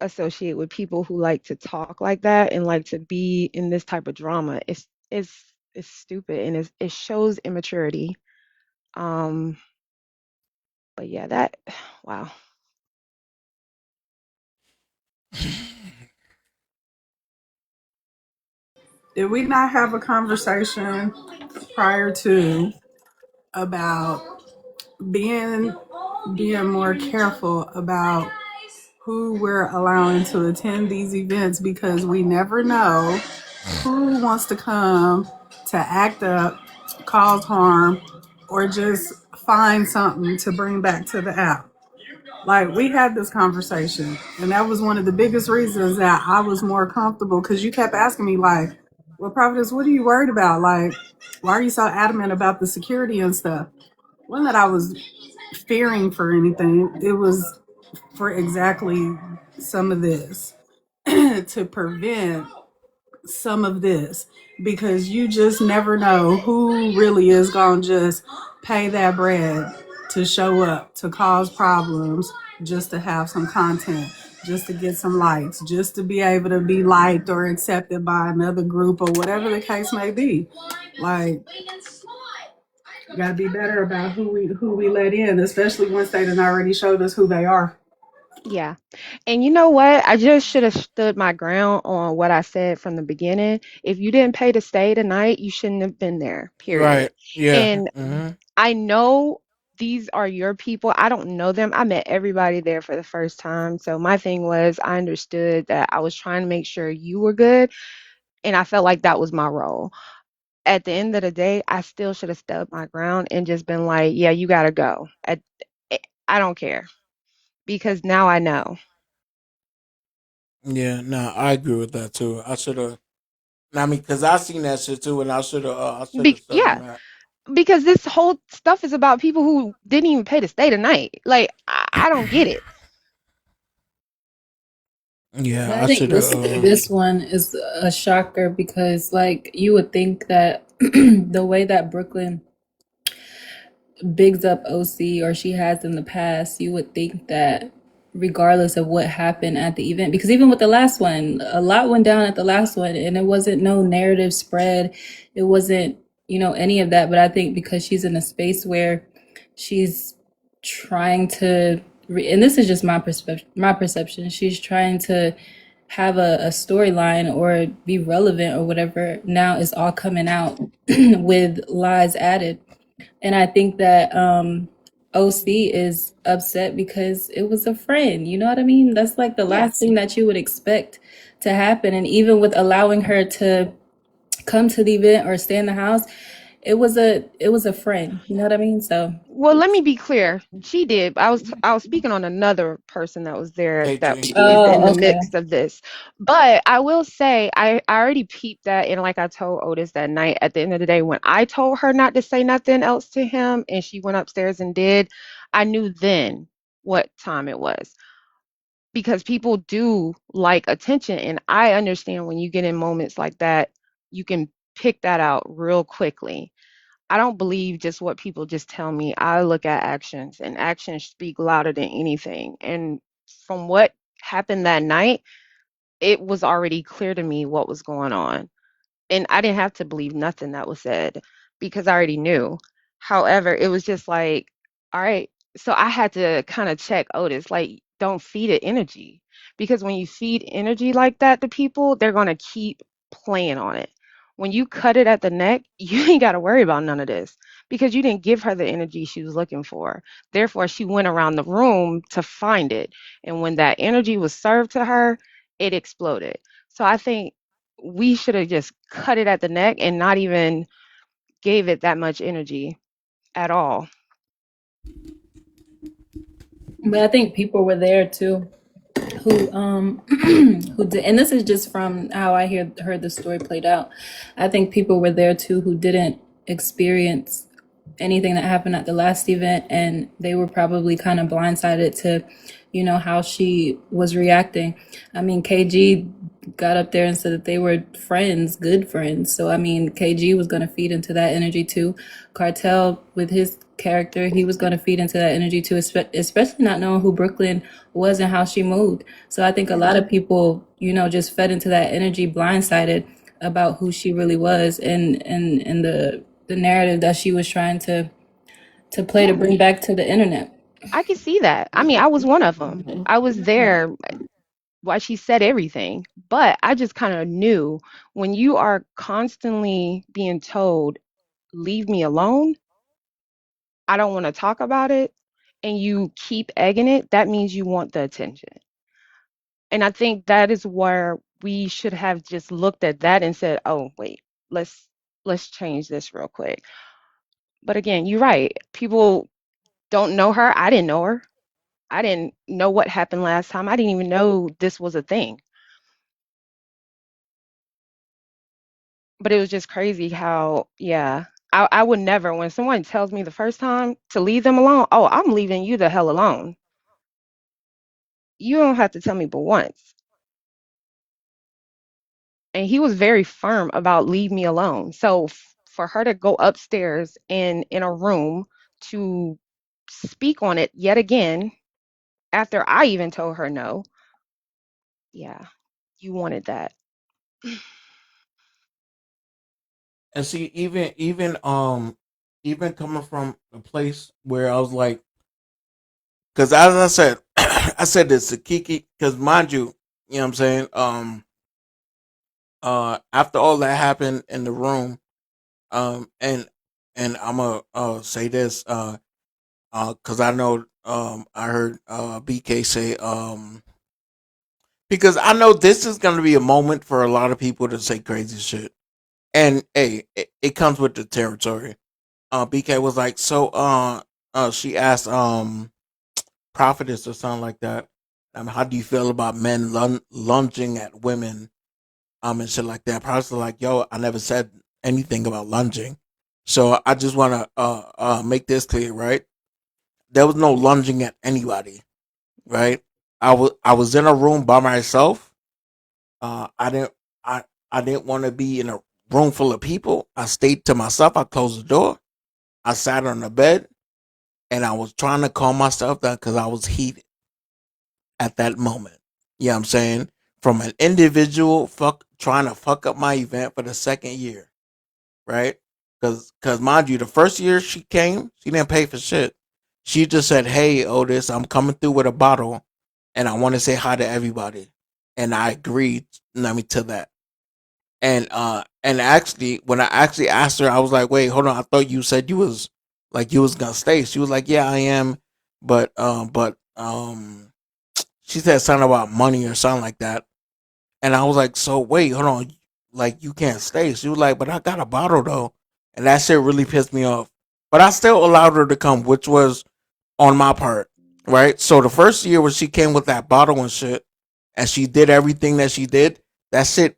associate with people who like to talk like that and like to be in this type of drama. It's stupid and it shows immaturity. Um, but yeah, that wow. Did we not have a conversation prior to about being more careful about who we're allowing to attend these events, because we never know who wants to come to act up, cause harm, or just find something to bring back to the app. Like, we had this conversation, and that was one of the biggest reasons that I was more comfortable, because you kept asking me, like, well, Prophetess, what are you worried about? Like, why are you so adamant about the security and stuff? Wasn't that I was fearing for anything. It was for exactly some of this to prevent some of this, because you just never know who really is going to just pay that bread to show up, to cause problems, just to have some content, just to get some likes, just to be able to be liked or accepted by another group or whatever the case may be. Like, gotta be better about who we let in, especially once they done already showed us who they are. Yeah. And you know what? I just should have stood my ground on what I said from the beginning. If you didn't pay to stay tonight, you shouldn't have been there, period. Right. Yeah. And I know these are your people. I don't know them. I met everybody there for the first time. So my thing was I understood that I was trying to make sure you were good. And I felt like that was my role. At the end of the day, I still should have stood my ground and just been like, yeah, you got to go. I don't care because now I know. Yeah. No, I agree with that too. I should have. I mean, because I seen that shit too, and I should have. I should have said on Yeah, that. because this whole stuff is about people who didn't even pay to stay the night. Like, I don't get it. Yeah, I I think should have. this one is a shocker because like you would think that the way that Brooklyn bigs up OC or she has in the past, you would think that regardless of what happened at the event, because even with the last one, a lot went down at the last one and it wasn't no narrative spread. It wasn't, any of that. But I think because she's in a space where she's trying to, and this is just my perception, she's trying to have a storyline or be relevant or whatever. Now it's all coming out with lies added. And I think that OC is upset because it was a friend. You know what I mean? That's like the last thing that you would expect to happen. And even with allowing her to come to the event or stay in the house, it was a friend. You know what I mean? So Well, let me be clear. She did. I was speaking on another person that was there that KG. is in oh, the okay. midst of this. But I will say I already peeped that, and like I told Otis that night, at the end of the day, when I told her not to say nothing else to him and she went upstairs and did, I knew then what time it was. Because people do like attention, and I understand when you get in moments like that, you can pick that out real quickly. I don't believe just what people just tell me. I look at actions, and actions speak louder than anything. And from what happened that night, it was already clear to me what was going on. And I didn't have to believe nothing that was said because I already knew. However, it was just like, all right. So I had to kind of check Otis, like, don't feed it energy. Because when you feed energy like that to people, they're going to keep playing on it. When you cut it at the neck, you ain't got to worry about none of this because you didn't give her the energy she was looking for. Therefore, she went around the room to find it. And when that energy was served to her, it exploded. So I think we should have just cut it at the neck and not even gave it that much energy at all. But I think people were there too who who did, and this is just from how I heard the story played out. I think people were there too who didn't experience anything that happened at the last event, and they were probably kind of blindsided to, how she was reacting. I mean, KG got up there and said that they were friends, good friends. So I mean, KG was going to feed into that energy too. Kartel, with his character, he was going to feed into that energy too, especially not knowing who Brooklyn was and how she moved. So I think a lot of people, just fed into that energy, blindsided about who she really was, and the narrative that she was trying to play to bring back to the internet. I could see that. I mean, I was one of them. I was there while she said everything, but I just kind of knew when you are constantly being told, leave me alone, I don't want to talk about it, and you keep egging it, that means you want the attention. And I think that is where we should have just looked at that and said, "Oh, wait, let's let's change this real quick." But again, you're right. People don't know her. I didn't know her. I didn't know what happened last time. I didn't even know this was a thing. But it was just crazy how, yeah, I would never, when someone tells me the first time to leave them alone, oh, I'm leaving you the hell alone. You don't have to tell me but once. And he was very firm about leave me alone. So for her to go upstairs and in a room to speak on it yet again after I even told her no, yeah, you wanted that. And see, even coming from a place where I was like, because as I said, I said this to Kiki, because mind you, you know what I'm saying. After all that happened in the room, and I'm gonna say this, because I know, I heard BK say, because I know this is gonna be a moment for a lot of people to say crazy shit, and hey, it comes with the territory. BK was like, so she asked Prophetess or something like that. How do you feel about men lunging at women, and shit like that? Prophetess was like, yo, I never said anything about lunging. So I just want to make this clear, right? There was no lunging at anybody, right? I was in a room by myself. I didn't I didn't want to be in a room full of people. I stayed to myself. I closed the door. I sat on the bed and I was trying to calm myself down because I was heated at that moment. You know what I'm saying? From an individual trying to fuck up my event for the second year, right? Because mind you, the first year she came, she didn't pay for shit. She just said, "Hey, Otis, I'm coming through with a bottle, and I want to say hi to everybody." And I agreed, to that. And actually, when I actually asked her, I was like, "Wait, hold on. I thought you said you was gonna stay." She was like, "Yeah, I am," but she said something about money or something like that. And I was like, "So wait, hold on, like you can't stay?" She was like, "But I got a bottle though," and that shit really pissed me off. But I still allowed her to come, which was on my part, right? So the first year when she came with that bottle and shit, and she did everything that she did, that shit,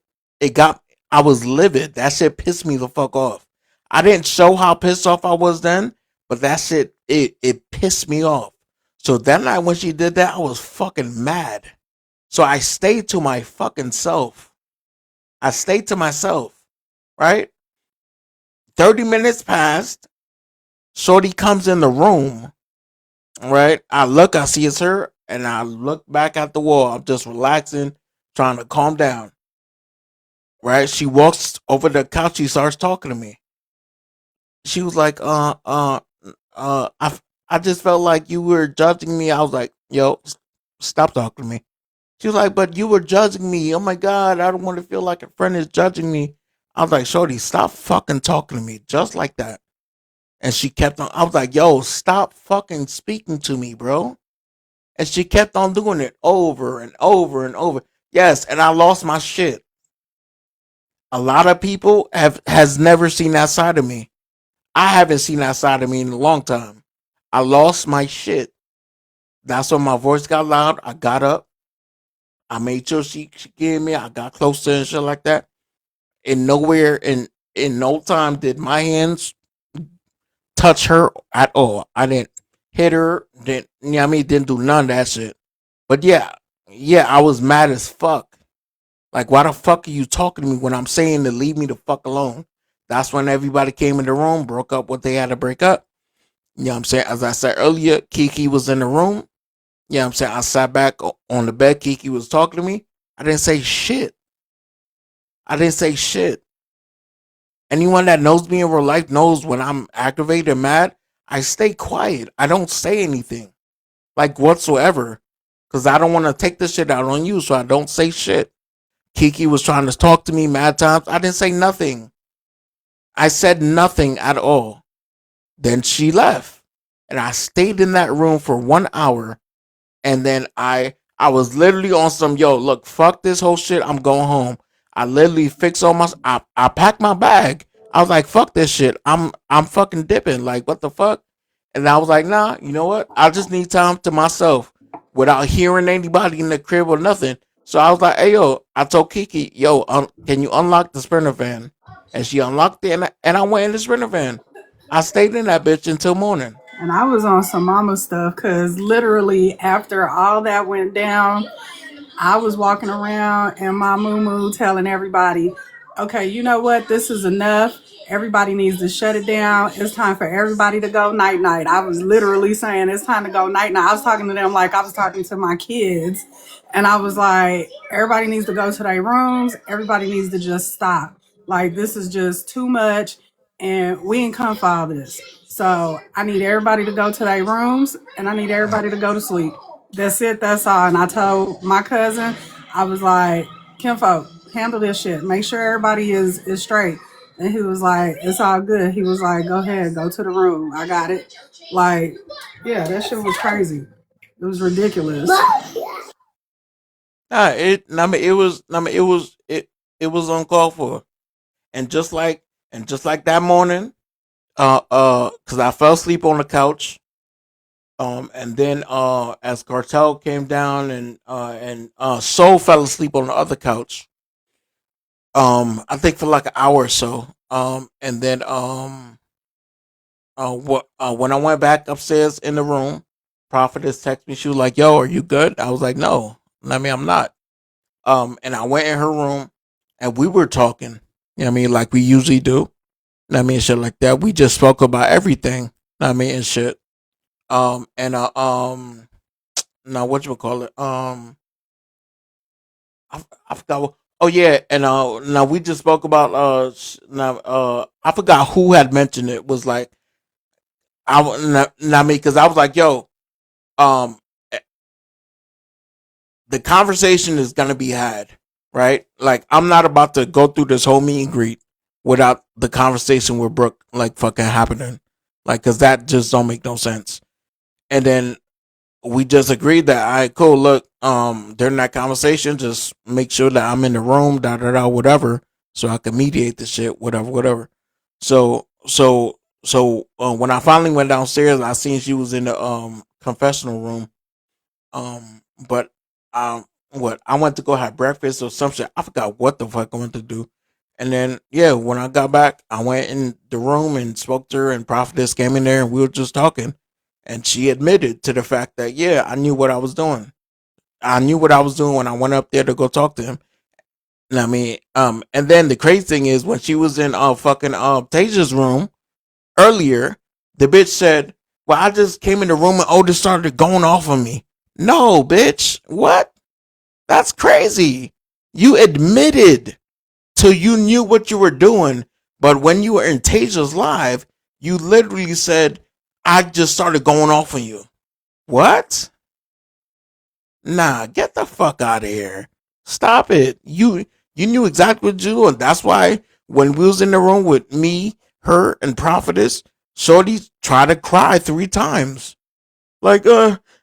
I was livid. That shit pissed me the fuck off. I didn't show how pissed off I was then, but that shit, it pissed me off. So that night when she did that, I was fucking mad. So I stayed to my fucking self. I stayed to myself, right? 30 minutes passed. Shorty comes in the room, right? I see it's her, and I look back at the wall. I'm just relaxing, trying to calm down, right? She walks over the couch. She starts talking to me. She was like, I just felt like you were judging me. I was like, yo, stop talking to me. She was like, but you were judging me. Oh my God, I don't want to feel like a friend is judging me. I was like, shorty, stop fucking talking to me. Just like that. And she kept on, I was like, yo, stop fucking speaking to me, bro. And she kept on doing it over and over and over. Yes, and I lost my shit. A lot of people has never seen that side of me. I haven't seen that side of me in a long time. I lost my shit. That's when my voice got loud. I got up. I made sure she gave me. I got close to her and shit like that. And nowhere in no time did my hands touch her at all. I didn't hit her. Didn't do none of that shit. But yeah, I was mad as fuck. Like, why the fuck are you talking to me when I'm saying to leave me the fuck alone? That's when everybody came in the room, broke up what they had to break up. You know what I'm saying? As I said earlier, Kiki was in the room. You know what I'm saying? I sat back on the bed. Kiki was talking to me. I didn't say shit. Anyone that knows me in real life knows when I'm aggravated and mad, I stay quiet. I don't say anything. Like, whatsoever. Because I don't want to take this shit out on you, so I don't say shit. Kiki was trying to talk to me mad times. I didn't say nothing. I said nothing at all. Then she left. And I stayed in that room for 1 hour. And then I was literally on some, yo, look, fuck this whole shit. I'm going home. I literally fixed all my, I packed my bag. I was like, fuck this shit. I'm fucking dipping. Like, what the fuck? And I was like, nah, you know what? I just need time to myself without hearing anybody in the crib or nothing. So I was like, hey, yo, I told Kiki, yo, can you unlock the Sprinter van? And she unlocked it, and I went in the Sprinter van. I stayed in that bitch until morning. And I was on some mama stuff because literally after all that went down, I was walking around and my moo telling everybody, okay, you know what? This is enough. Everybody needs to shut it down. It's time for everybody to go night night. I was literally saying it's time to go night night. I was talking to them like I was talking to my kids. And I was like, everybody needs to go to their rooms. Everybody needs to just stop. Like, this is just too much. And we ain't come for all this. So I need everybody to go to their rooms and I need everybody to go to sleep. That's it. That's all. And I told my cousin, I was like, Kinfolk, handle this shit. Make sure everybody is straight. And he was like, it's all good. He was like, go ahead, go to the room. I got it. Like, yeah, that shit was crazy. It was ridiculous. It was uncalled for. And just like that morning, because I fell asleep on the couch. And then as Kartel came down and Soul fell asleep on the other couch. I think for like an hour or so. And then when I went back upstairs in the room, Prophetess texted me. She was like, "Yo, are you good?" I was like, "No, I'm not." And I went in her room, and we were talking. You know what I mean, like we usually do. You know what I mean, shit like that. We just spoke about everything. You know what I mean, and shit. And now what you call it? I forgot. Oh yeah, and now we just spoke about I forgot who had mentioned it. Was like not me, because I was like, yo, um, the conversation is gonna be had, right? Like, I'm not about to go through this whole meet and greet without the conversation with Brooke like fucking happening, like, cause that just don't make no sense. And then we just agreed that, all right, cool. Look, during that conversation, just make sure that I'm in the room, whatever, so I can mediate the shit, whatever. So when I finally went downstairs, I seen she was in the confessional room. But what I went to go have breakfast or some shit. I forgot what the fuck I went to do. And then yeah, when I got back, I went in the room and spoke to her, and Prophetess came in there and we were just talking. And she admitted to the fact that yeah, I knew what I was doing. I knew what I was doing when I went up there to go talk to him. And I mean, and then the crazy thing is when she was in fucking Tajah's room earlier, the bitch said, well, I just came in the room and Otis started going off on me. No, bitch. What? That's crazy. You admitted till you knew what you were doing, but when you were in Tajah's live, you literally said, I just started going off on you. What? Nah, get the fuck out of here. Stop it. You knew exactly what you were doing. That's why when we was in the room with me, her, and Prophetess, Shorty tried to cry 3 times. Like,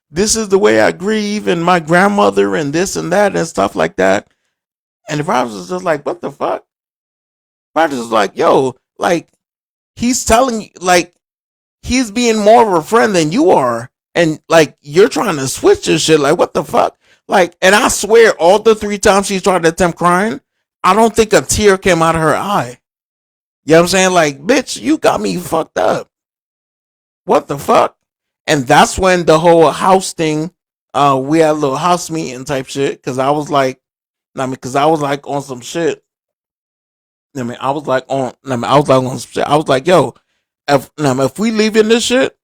this is the way I grieve, and my grandmother, and this and that, and stuff like that. And the Prophetess was just like, what the fuck? Prophetess was like, yo, like, he's telling you, like, he's being more of a friend than you are. And, like, you're trying to switch this shit. Like, what the fuck? Like, and I swear, all the 3 times she tried to attempt crying, I don't think a tear came out of her eye. You know what I'm saying? Like, bitch, you got me fucked up. What the fuck? And that's when the whole house thing, we had a little house meeting type shit. Cause I was like, cause I was like on some shit. I was like on some shit. I was like, yo, if we leave in this shit,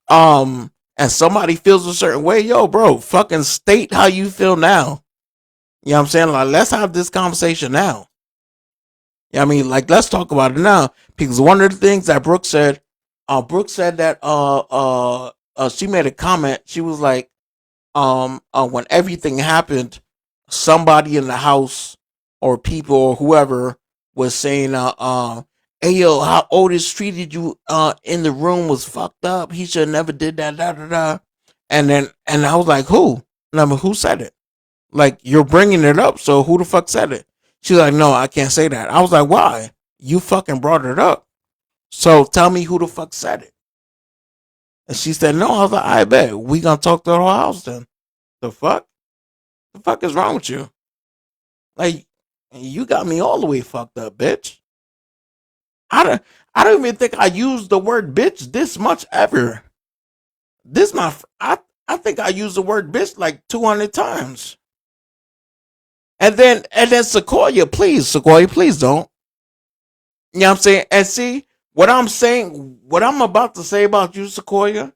and somebody feels a certain way, yo, bro, fucking state how you feel now. You know what I'm saying? Like, let's have this conversation now. You know what I mean? Like, let's talk about it now. Because one of the things that Brooke said that she made a comment. She was like, when everything happened, somebody in the house or people or whoever was saying, hey yo, how Otis treated you in the room was fucked up. He should never did that, da da da. And I was like, who? And I mean, who said it? Like, you're bringing it up, so who the fuck said it? She's like, no, I can't say that. I was like, why? You fucking brought it up. So tell me who the fuck said it. And she said, no. I was like, I bet. We gonna talk to the whole house then. The fuck? The fuck is wrong with you? Like, you got me all the way fucked up, bitch. I don't even think I used the word bitch this much ever. I think I used the word bitch like 200 times. And then Sequoia, please don't. You know what I'm saying? And see, what I'm about to say about you, Sequoia,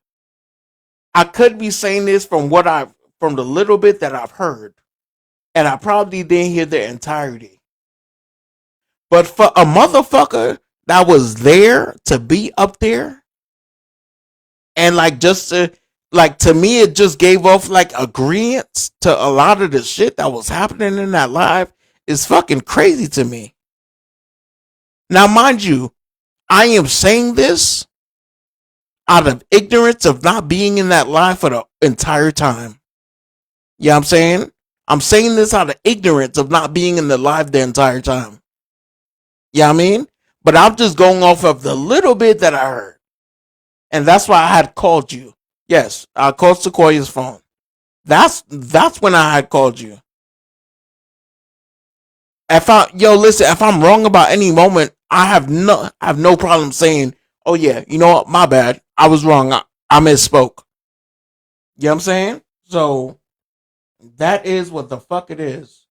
I could be saying this from the little bit that I've heard. And I probably didn't hear the entirety. But for a motherfucker that was there to be up there, and like just to me, it just gave off like agreements to a lot of the shit that was happening in that live is fucking crazy to me. Now, mind you, I am saying this out of ignorance of not being in that live for the entire time. Yeah, I'm saying? I'm saying this out of ignorance of not being in the live the entire time. Yeah, I mean? But I'm just going off of the little bit that I heard. And that's why I had called you. Yes, I called Sequoia's phone. That's when I had called you. If I'm wrong about any moment, I have no problem saying, oh yeah, you know what, my bad. I was wrong. I misspoke. You know what I'm saying? So that is what the fuck it is.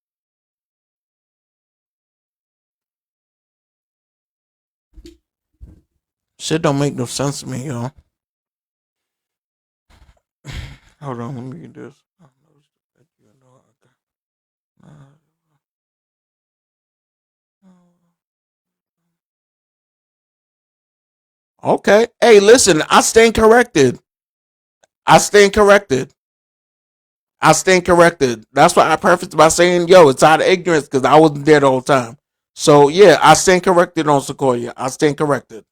Shit don't make no sense to me, yo. Hold on, let me get this. Okay. Hey, listen, I stand corrected. I stand corrected. That's why I prefaced by saying, yo, it's out of ignorance because I wasn't there the whole time. So, yeah, I stand corrected on Sequoia. I stand corrected.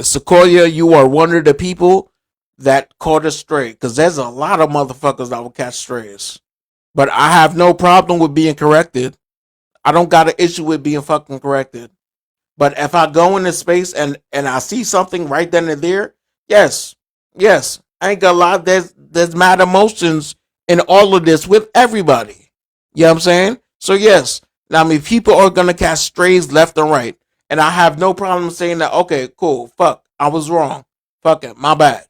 Sequoia, you are one of the people that caught a stray because there's a lot of motherfuckers that will catch strays. But I have no problem with being corrected. I don't got an issue with being fucking corrected. But if I go into space and I see something right then and there, yes, I ain't gonna lie. There's mad emotions in all of this with everybody. You know what I'm saying? So yes, now I mean people are gonna cast strays left and right, and I have no problem saying that. Okay, cool, fuck, I was wrong. Fuck it, my bad.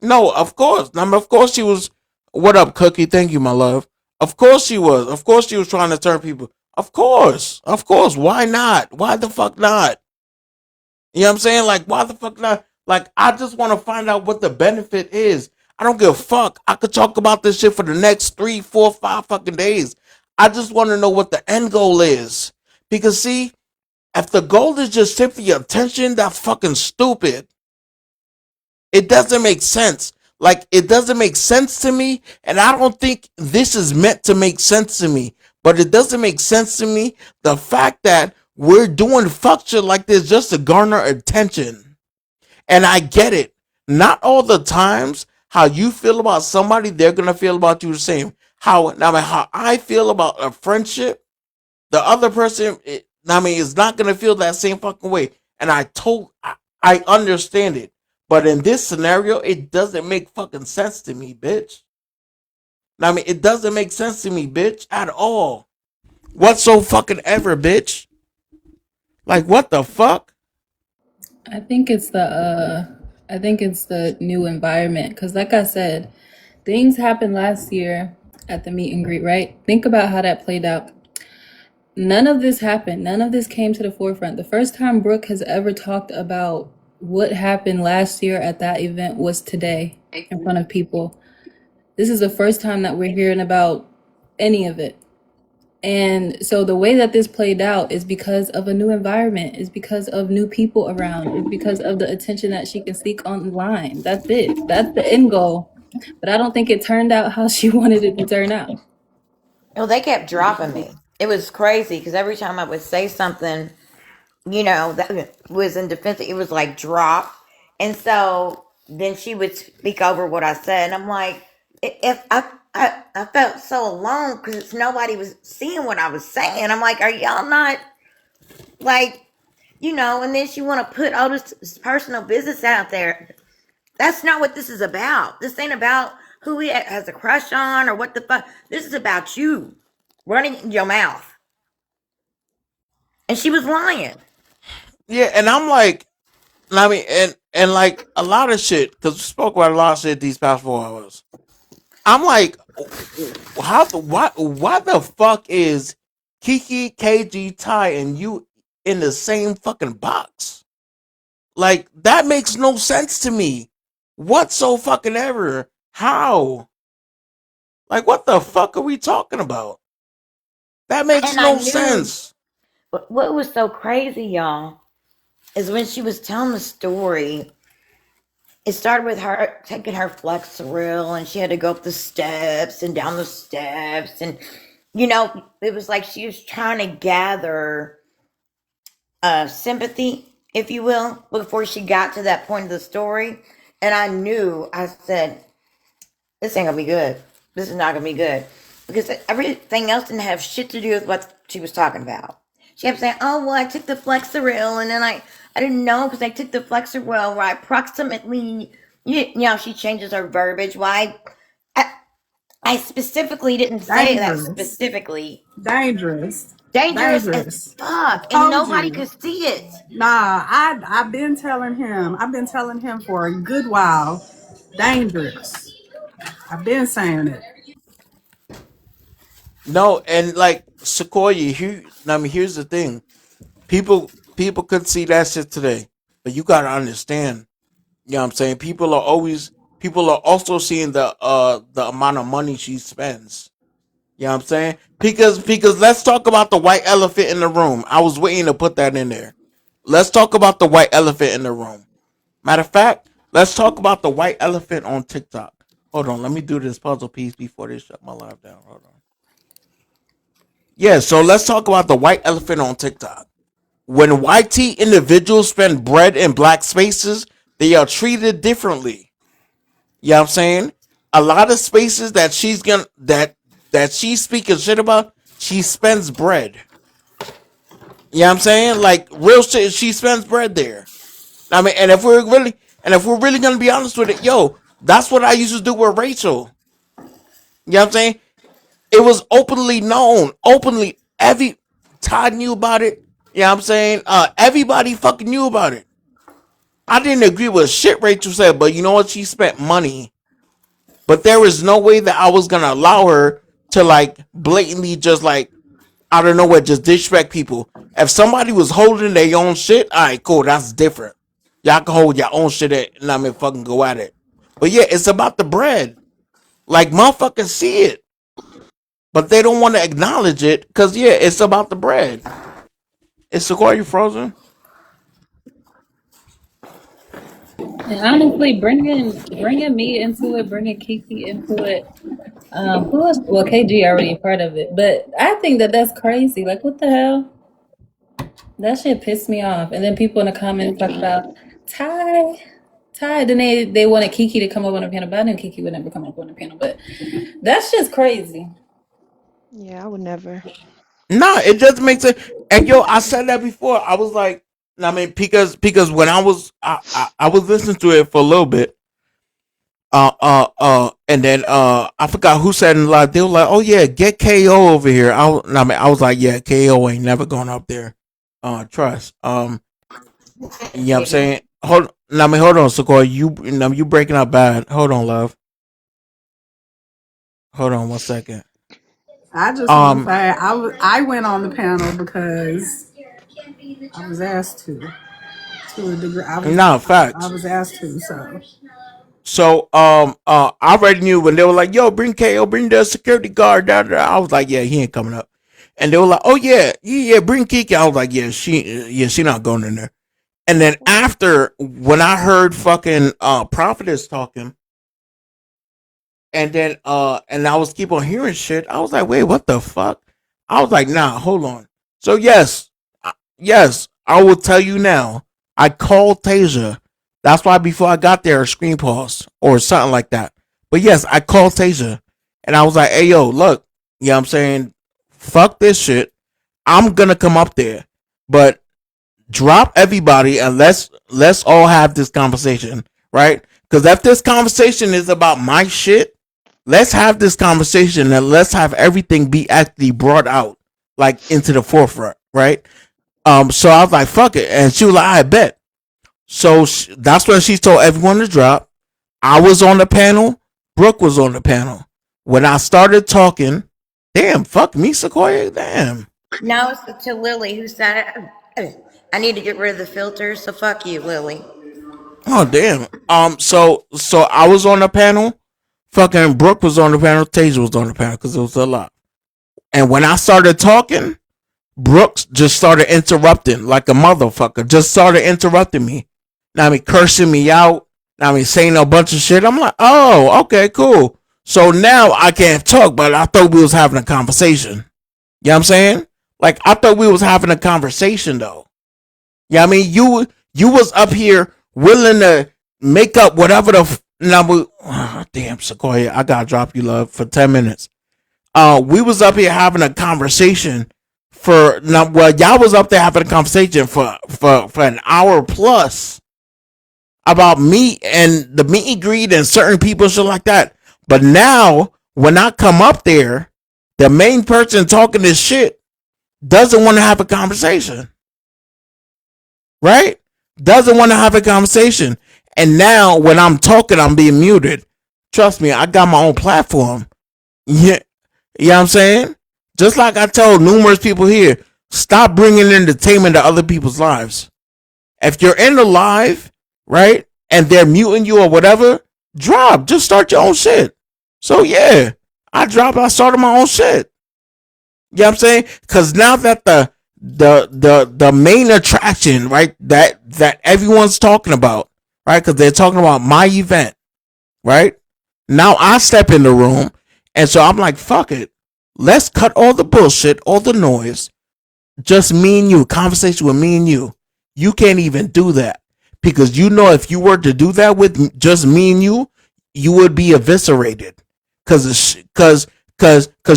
No, of course. I mean, of course she was. What up, Cookie? Thank you, my love. Of course she was. Of course she was trying to turn people. Of course. Of course. Why not? Why the fuck not? You know what I'm saying? Like, why the fuck not? Like, I just want to find out what the benefit is. I don't give a fuck. I could talk about this shit for the next 3, 4, 5 fucking days. I just want to know what the end goal is. Because, see, if the goal is just simply attention, that's fucking stupid. It doesn't make sense. Like, it doesn't make sense to me, and I don't think this is meant to make sense to me. But it doesn't make sense to me the fact that we're doing fuck shit like this just to garner attention. And I get it. Not all the times how you feel about somebody, they're gonna feel about you the same. How I feel about a friendship, the other person, is not gonna feel that same fucking way. And I understand it. But in this scenario, it doesn't make fucking sense to me, bitch. It doesn't make sense to me, bitch, at all. What so fucking ever, bitch? Like, what the fuck? I think it's the new environment because, like I said, things happened last year at the meet and greet, right? Think about how that played out. None of this happened. None of this came to the forefront. The first time Brooke has ever talked about what happened last year at that event was today in front of people. This is the first time that we're hearing about any of it. And so the way that this played out is because of a new environment, is because of new people around, is because of the attention that she can seek online. That's it. That's the end goal. But I don't think it turned out how she wanted it to turn out. Well, they kept dropping me. It was crazy because every time I would say something, that was in defense, it was like drop. And so then she would speak over what I said. And I'm like, if I felt so alone because nobody was seeing what I was saying. I'm like, are y'all not like, and then she want to put all this personal business out there. That's not what this is about. This ain't about who he has a crush on or what the fuck. This is about you running your mouth. And she was lying. Yeah, and I'm like, and like a lot of shit, because we spoke about a lot of shit these past 4 hours. I'm like, why the fuck is Kiki, KG, Ty, and you in the same fucking box? Like, that makes no sense to me. What so fucking ever? How? Like, what the fuck are we talking about? That makes And I no knew sense. what was so crazy, y'all, is when she was telling the story, it started with her taking her Flexeril and she had to go up the steps and down the steps. And, it was like she was trying to gather sympathy, if you will, before she got to that point of the story. And I said, this ain't gonna be good. This is not gonna be good. Because everything else didn't have shit to do with what she was talking about. She kept saying, oh, well, I took the Flexeril, and then I didn't know because I took the Flexeril where I approximately, she changes her verbiage. Why? I specifically didn't say that specifically. Dangerous. Dangerous as fuck, and nobody could see it. Nah, I've been telling him. I've been telling him for a good while. Dangerous. I've been saying it. No, and like Sequoia, here's the thing. People could see that shit today, but you gotta understand. You know what I'm saying? People are also seeing the amount of money she spends. You know what I'm saying? Because let's talk about the white elephant in the room. I was waiting to put that in there. Let's talk about the white elephant in the room. Matter of fact, let's talk about the white elephant on TikTok. Hold on, let me do this puzzle piece before they shut my live down. Hold on. Yeah, so let's talk about the white elephant on TikTok. When YT individuals spend bread in black spaces, they are treated differently. You know what I'm saying? a lot of spaces that she's gonna that she's speaking shit about, she spends bread. You know what I'm saying? Like real shit, she spends bread there. I mean, and if we're really gonna be honest with it, yo, that's what I used to do with Rachel. You know what I'm saying? It was openly known, openly every Todd knew about it. You know what I'm saying? Everybody fucking knew about it. I didn't agree with shit Rachel said, but you know what? She spent money. But there was no way that I was gonna allow her to like blatantly just like out of nowhere just disrespect people. If somebody was holding their own shit, all right, cool, that's different. Y'all can hold your own shit and I mean fucking go at it. But yeah, it's about the bread. Like motherfuckers see it, but they don't want to acknowledge it because yeah, it's about the bread. Is Sequoia frozen? And honestly, bringing me into it, bringing Kiki into it. Who else? Well, KG already a part of it, but I think that that's crazy. Like, what the hell? That shit pissed me off. And then people in the comments talk about Ty. Then they wanted Kiki to come up on the panel, but I knew Kiki would never come up on the panel. But that's just crazy. Yeah, I would never. Nah, it doesn't make sense. And yo, I said that before. I was like, I mean, because when I was listening to it for a little bit. And then I forgot who said in live. They were like, "Oh yeah, get KO over here." I mean, I was like, "Yeah, KO ain't never going up there." Trust. You know what I'm saying? Hold on, Sequoia. You breaking up bad. Hold on, love. Hold on 1 second. I just want to say I went on the panel because I was asked to a degree. Facts. I was asked to, so. So I already knew when they were like, "Yo, bring KO, bring the security guard down there." I was like, "Yeah, he ain't coming up." And they were like, "Oh yeah, bring Kiki." I was like, "Yeah, she not going in there." And then after when I heard fucking Prophetess talking, and then and I was keep on hearing shit, I was like, "Wait, what the fuck?" I was like, "Nah, hold on." So yes, I will tell you now. I called Tajah. That's why before I got there, a screen pause or something like that. But yes, I called Tajah and I was like, "Hey, yo, look, you know what I'm saying? Fuck this shit. I'm gonna come up there, but drop everybody and let's all have this conversation, right? Because if this conversation is about my shit, let's have this conversation and let's have everything be actually brought out like into the forefront, right?" So I was like, "Fuck it," and she was like, "I bet." So that's when she told everyone to drop. I was on the panel. Brooke was on the panel. When I started talking, damn, fuck me, Sequoia, damn. No, it's to Lily who said it. I need to get rid of the filter, so fuck you, Lily. Oh damn. So I was on the panel. Fucking Brooke was on the panel. Tasia was on the panel because it was a lot. And when I started talking, Brooks just started interrupting like a motherfucker. Just started interrupting me. Now I mean cursing me out. Now I mean saying a bunch of shit. I'm like, oh, okay, cool. So now I can't talk, but I thought we was having a conversation. You know what I'm saying? Like I thought we was having a conversation though. Yeah, I mean you was up here willing to make up whatever the number. Oh, damn, Sequoia, I gotta drop you, love, for 10 minutes. We was up here having a conversation for now. Well, y'all was up there having a conversation for an hour plus about me and the meet and greet and certain people, shit like that. But now when I come up there, the main person talking this shit doesn't want to have a conversation. Right? Doesn't want to have a conversation. And now when I'm talking, I'm being muted. Trust me, I got my own platform. Yeah. You know what I'm saying? Just like I told numerous people here, stop bringing entertainment to other people's lives. If you're in the live, right, and they're muting you or whatever, drop. Just start your own shit. So yeah, I started my own shit. You know what I'm saying? Because now that the main attraction, right, that everyone's talking about, right, because they're talking about my event, right? Now I step in the room, and so I'm like, fuck it. Let's cut all the bullshit, all the noise. Just me and you, conversation with me and you. You can't even do that. Because you know if you were to do that with just me and you, you would be eviscerated, because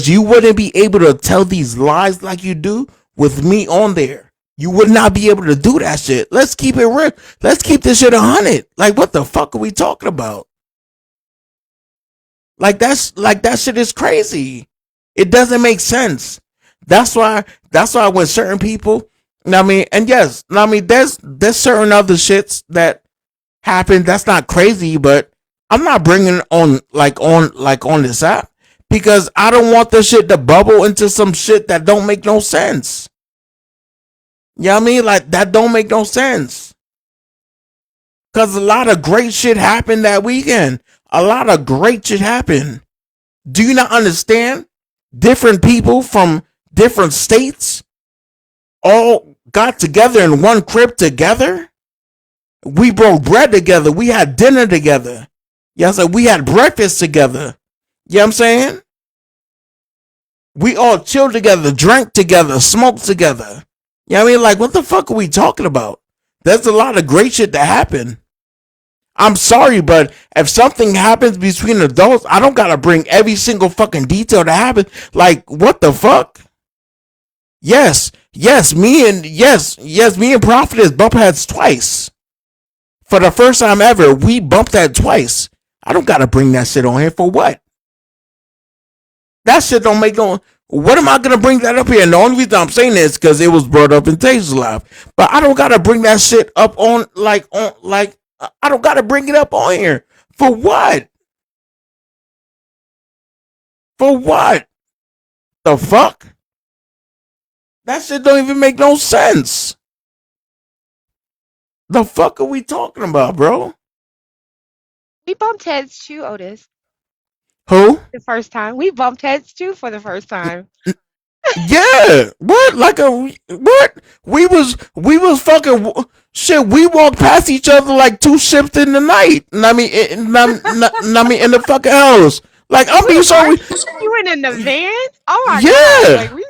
you wouldn't be able to tell these lies like you do with me on there. You would not be able to do that shit. Let's keep it real. Let's keep this shit 100. Like, what the fuck are we talking about? Like that shit is crazy. It doesn't make sense. That's why when certain people, I mean, and yes, I mean, there's certain other shits that happen that's not crazy, but I'm not bringing it on this app because I don't want the shit to bubble into some shit that don't make no sense. You know what I mean? Like, that don't make no sense. Cause a lot of great shit happened that weekend. A lot of great shit happened. Do you not understand? Different people from different states all got together in one crib together. We broke bread together. We had dinner together. Yeah, so we had breakfast together. You know what I'm saying? We all chilled together, drank together, smoked together. You know what I mean? Like, what the fuck are we talking about? There's a lot of great shit that happened. I'm sorry, but if something happens between adults, I don't gotta bring every single fucking detail that happened. Like, what the fuck? Yes, me and Prophetess bump heads twice. For the first time ever, we bumped that twice. I don't gotta bring that shit on here for what? That shit don't make no. What am I gonna bring that up here? And the only reason I'm saying this is because it was brought up in Tajah's live. But I don't gotta bring that shit up on I don't gotta bring it up on here. For what? For what? The fuck? That shit don't even make no sense. The fuck are we talking about, bro? We bumped heads too, Otis. Who? The first time. We bumped heads too for the first time. Yeah. What? Like a what? We was fucking shit. We walked past each other like two ships in the night. I mean, in the fucking house. Like, I'm being sorry. You went in the van? Oh my god! Yeah. Like we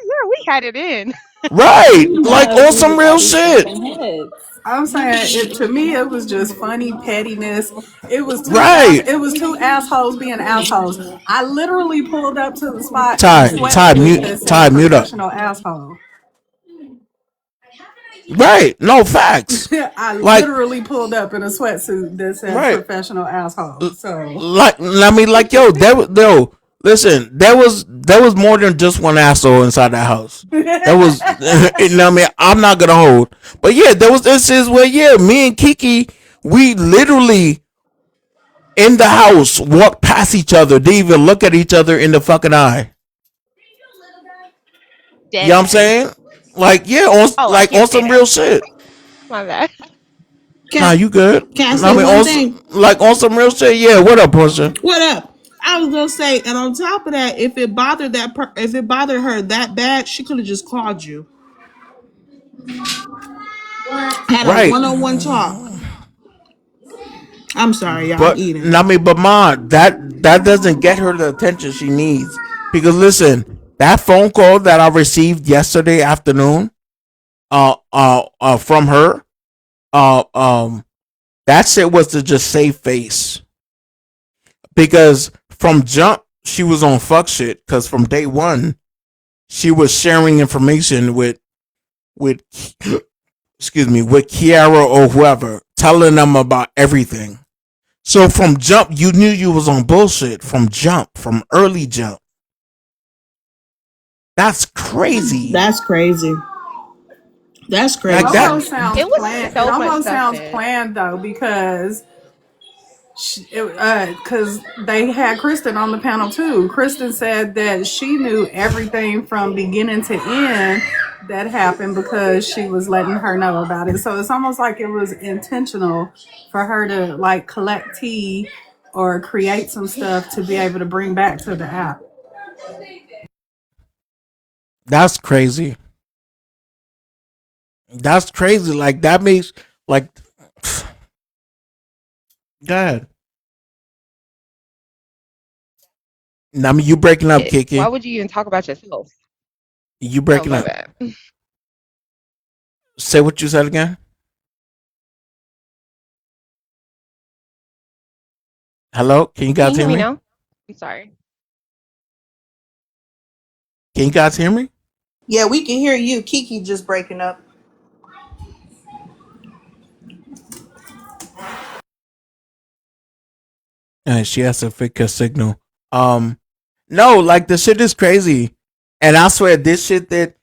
had it in. Right. You Like, know, on we some was real always shit. bumping heads. I'm saying to me it was just funny pettiness. It was Right. two assholes being assholes. I literally pulled up to the spot in a Ty, sweatsuit that said mute up. professional asshole. Right. No facts. I Like, literally pulled up in a sweatsuit that said right. professional asshole. So Like, I mean, like, yo, listen, there was more than just one asshole inside that house. There was, you know what I mean? I'm not gonna hold, but yeah, there was instances where, yeah, me and Kiki, we literally in the house walked past each other, didn't even look at each other in the fucking eye. Dead You know what I'm ass. saying? Like, yeah, I can't on say some that. real shit. My bad. Nah, you good? Can I I say mean, one thing? like on some real shit. Yeah, what up, Pusha? What up? I was gonna say, and on top of that, if it bothered her that bad, she could have just called you, had a Right. one-on-one talk. I'm sorry, y'all. I'm But eating. I mean, but ma, that doesn't get her the attention she needs. Because listen, that phone call that I received yesterday afternoon, from her, uh, um, that shit was to just save face. Because from jump, she was on fuck shit. Because from day one, she was sharing information with excuse me, with Kiara or whoever, telling them about everything. So from jump, you knew you was on bullshit. From early jump. That's crazy. That's crazy. That's crazy. Like it that. almost sounds It was planned. It so much almost stuff sounds said. planned though because because they had Kristen on the panel too. Kristen said that she knew everything from beginning to end that happened because she was letting her know about it. So it's almost like it was intentional for her to like collect tea or create some stuff to be able to bring back to the app. That's crazy. That's crazy. Like that makes like. God. I mean, you breaking up, Kiki. Why would you even talk about yourself? You Oh breaking my up. bad. Say what you said again. Hello? Can you Can you guys hear hear me me? now? I'm sorry. Can you guys hear me? Yeah, we can hear you. Kiki just breaking up. She has to fix her signal. No, like the shit is crazy. And I swear this shit that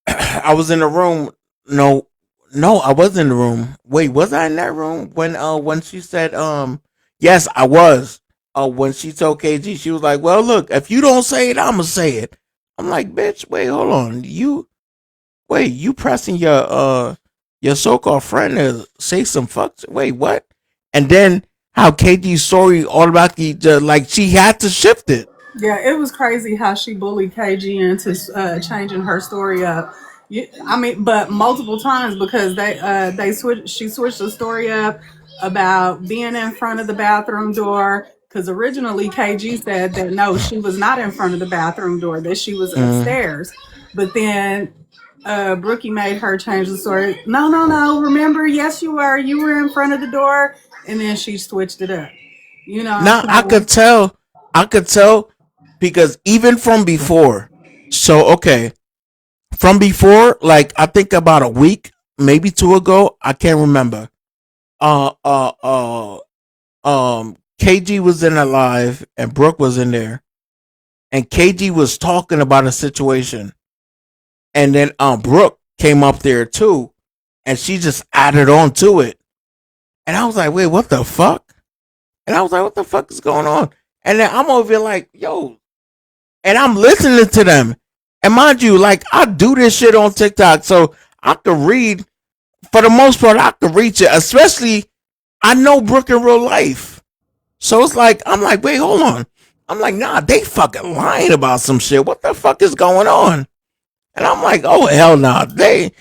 I was in the room. No, no, I was in the room. Wait, was I in that room when she said yes, I was. When she told KG, she was like, "Well, look, if you don't say it, I'ma say it." I'm like, "Bitch, wait, hold on. You pressing your so-called friend to say some fucks. Wait, what?" And then how KG's story automatically just like she had to shift it. Yeah, it was crazy how she bullied KG into changing her story up. But multiple times because they switched. She switched the story up about being in front of the bathroom door. Because originally KG said that no, she was not in front of the bathroom door; that she was Mm. upstairs. But then Brookie made her change the story. No, no, no. Remember, yes, you were. You were in front of the door, and then she switched it up. You know, Now so I could tell because even from before. So okay, from before, like I think about a week, maybe two ago, I can't remember. Uh, uh, uh, KG was in a live and Brooke was in there, and KG was talking about a situation, and then Brooke came up there too, and she just added on to it, and I was like, wait, what the fuck? And I was like, what the fuck is going on? And then I'm over here like, yo, and I'm listening to them. And mind you, like I do this shit on TikTok, so I could read for the most part. I could reach it, especially I know Brooke in real life, so it's like I'm like, wait, hold on. I'm like, nah, they fucking lying about some shit. What the fuck is going on? And I'm like, oh hell nah, they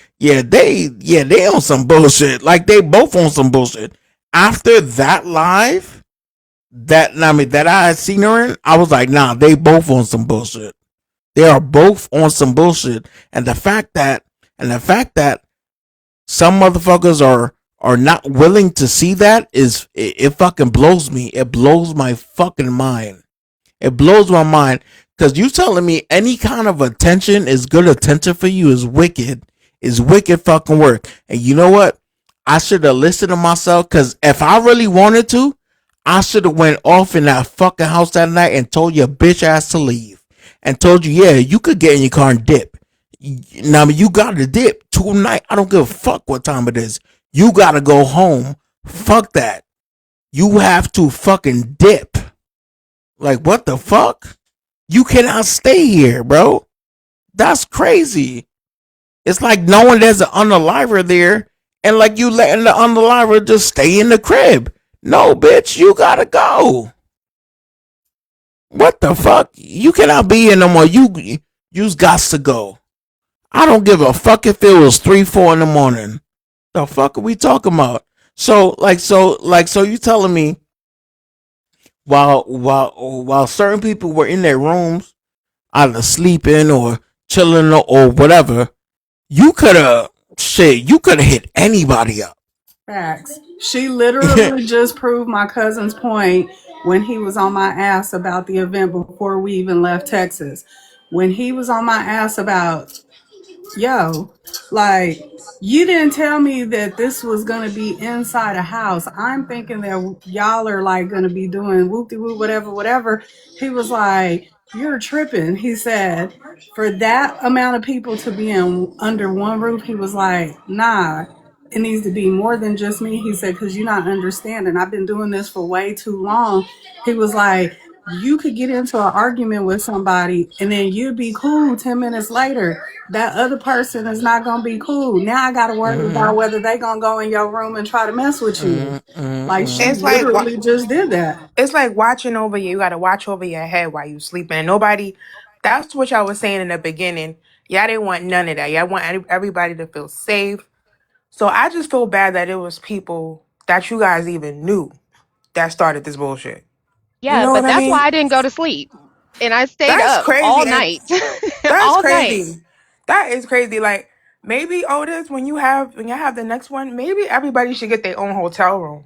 on some bullshit. Like they both on some bullshit. After that live, that I had seen her in, I was like, nah, they both on some bullshit. They are both on some bullshit. And the fact that some motherfuckers are not willing to see that it fucking blows me. It blows my fucking mind. It blows my mind because you telling me any kind of attention is good attention for you is wicked fucking work. And you know what? I should have listened to myself because if I really wanted to, I should have went off in that fucking house that night and told your bitch ass to leave and told you, yeah, you could get in your car and dip. Now, you gotta dip tonight. I don't give a fuck what time it is. You gotta go home. Fuck that. You have to fucking dip. Like, what the fuck? You cannot stay here, bro. That's crazy. It's like knowing there's an unaliver there and like you letting the unaliver just stay in the crib. No, bitch, you gotta go. What the fuck? You cannot be here no more. You got to go. I don't give a fuck if it was 3, 4 in the morning. The fuck are we talking about? So you telling me while certain people were in their rooms, either sleeping or chilling or whatever, you could have hit anybody up. facts. She literally just proved my cousin's point when he was on my ass about the event before we even left Texas. When he was on my ass about, yo, like, you didn't tell me that this was gonna be inside a house. I'm thinking that y'all are like gonna be doing whoop de whoop, whatever, whatever. He was like, you're tripping. He said, for that amount of people to be in under one roof, he was like, nah, it needs to be more than just me. He said, because you're not understanding. I've been doing this for way too long. He was like, you could get into an argument with somebody and then you'd be cool 10 minutes later. That other person is not gonna be cool. Now I gotta worry about whether they gonna go in your room and try to mess with you. Like she It's like literally just did that. it's like watching over you. You got to watch over your head while you sleeping. And nobody. That's what y'all was saying in the beginning. Y'all didn't want none of that. Y'all want everybody to feel safe. So I just feel bad that it was people that you guys even knew that started this bullshit. You Yeah, know but what I that's why mean? I didn't go to sleep. And I stayed That's up crazy. all And night. that's All night. crazy. That is crazy. Like maybe Otis, when you have the next one, maybe everybody should get their own hotel room.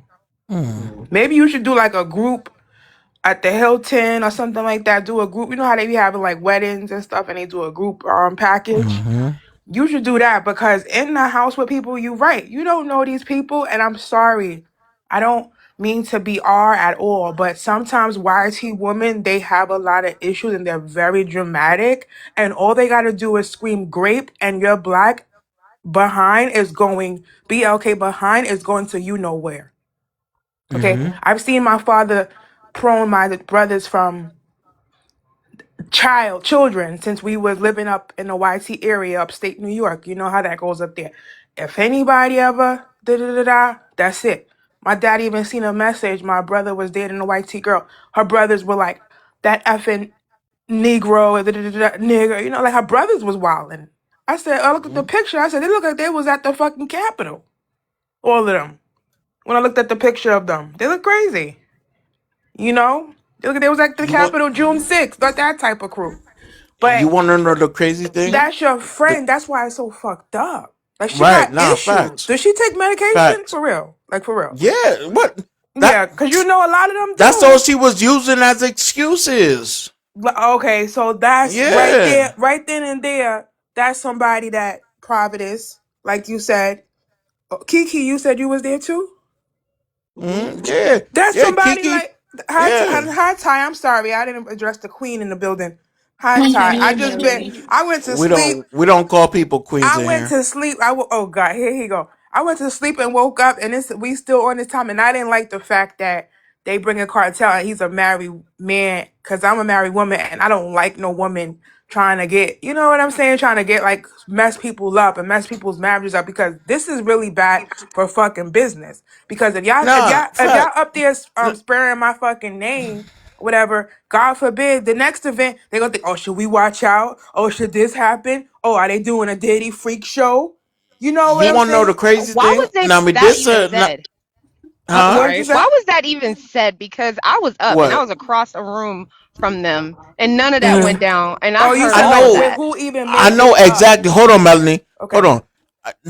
Maybe you should do like a group at the Hilton or something like that. Do a group. You know how they be having like weddings and stuff, and they do a group package. You should do that because in the house with people, you right. You don't know these people, and I'm sorry. I don't mean to be R at all, but sometimes YT women, they have a lot of issues and they're very dramatic, and all they gotta do is scream grape and you're black behind is going BLK behind is going to you know where. Okay. I've seen my father prone my brothers from children since we was living up in the YT area, upstate New York. You know how that goes up there. If anybody ever that's it. My dad even seen a message. My brother was dating a YT girl. Her brothers were like, that effing Negro, nigger. You know, like her brothers was wilding. I said, I looked at the picture. I said, they look like they was at the fucking Capitol. All of them. When I looked at the picture of them, they look crazy. You know? They look like they was at the Capitol June 6th. Not that type of crew. But You want to know the crazy thing? that's your friend. That's why it's so fucked up. Like she Right, got nah, issues. facts. Does she take medication? Facts. For real? Like for real? Yeah, what? Yeah, because you know a lot of them That's do. all she was using as excuses. Okay, so that's Yeah. right there, right then and there. That's somebody that Prophetess, like you said. Kiki, you said you was there too? Yeah. That's Yeah, somebody Kiki. like hi, Yeah. hi Ty. I'm sorry, I didn't address the queen in the building. Hi Hi, Ty. I Melanie. just been. I went to sleep. We don't call people queens I in went here. to sleep. Oh God, here he go. I went to sleep and woke up, and we still on this time. And I didn't like the fact that they bring a Kartel and he's a married man, because I'm a married woman and I don't like no woman trying to get, you know what I'm saying, trying to get like mess people up and mess people's marriages up, because this is really bad for fucking business. Because if y'all up there sparing my fucking name, whatever, God forbid, the next event, they're gonna think, oh, should we watch out? Oh, should this happen? Oh, are they doing a Diddy freak show? You know what You I'm want to know the saying? crazy Why thing? was they, Now, I mean, that this, even said? I'm huh? What'd you sorry. say? Why was that even said? Because I was up and I What? was across a room from them, and none of that went down, and I Oh, you heard said I all of know. like that. who even I made know this up? exactly. Hold on, Melanie. Okay. Hold on.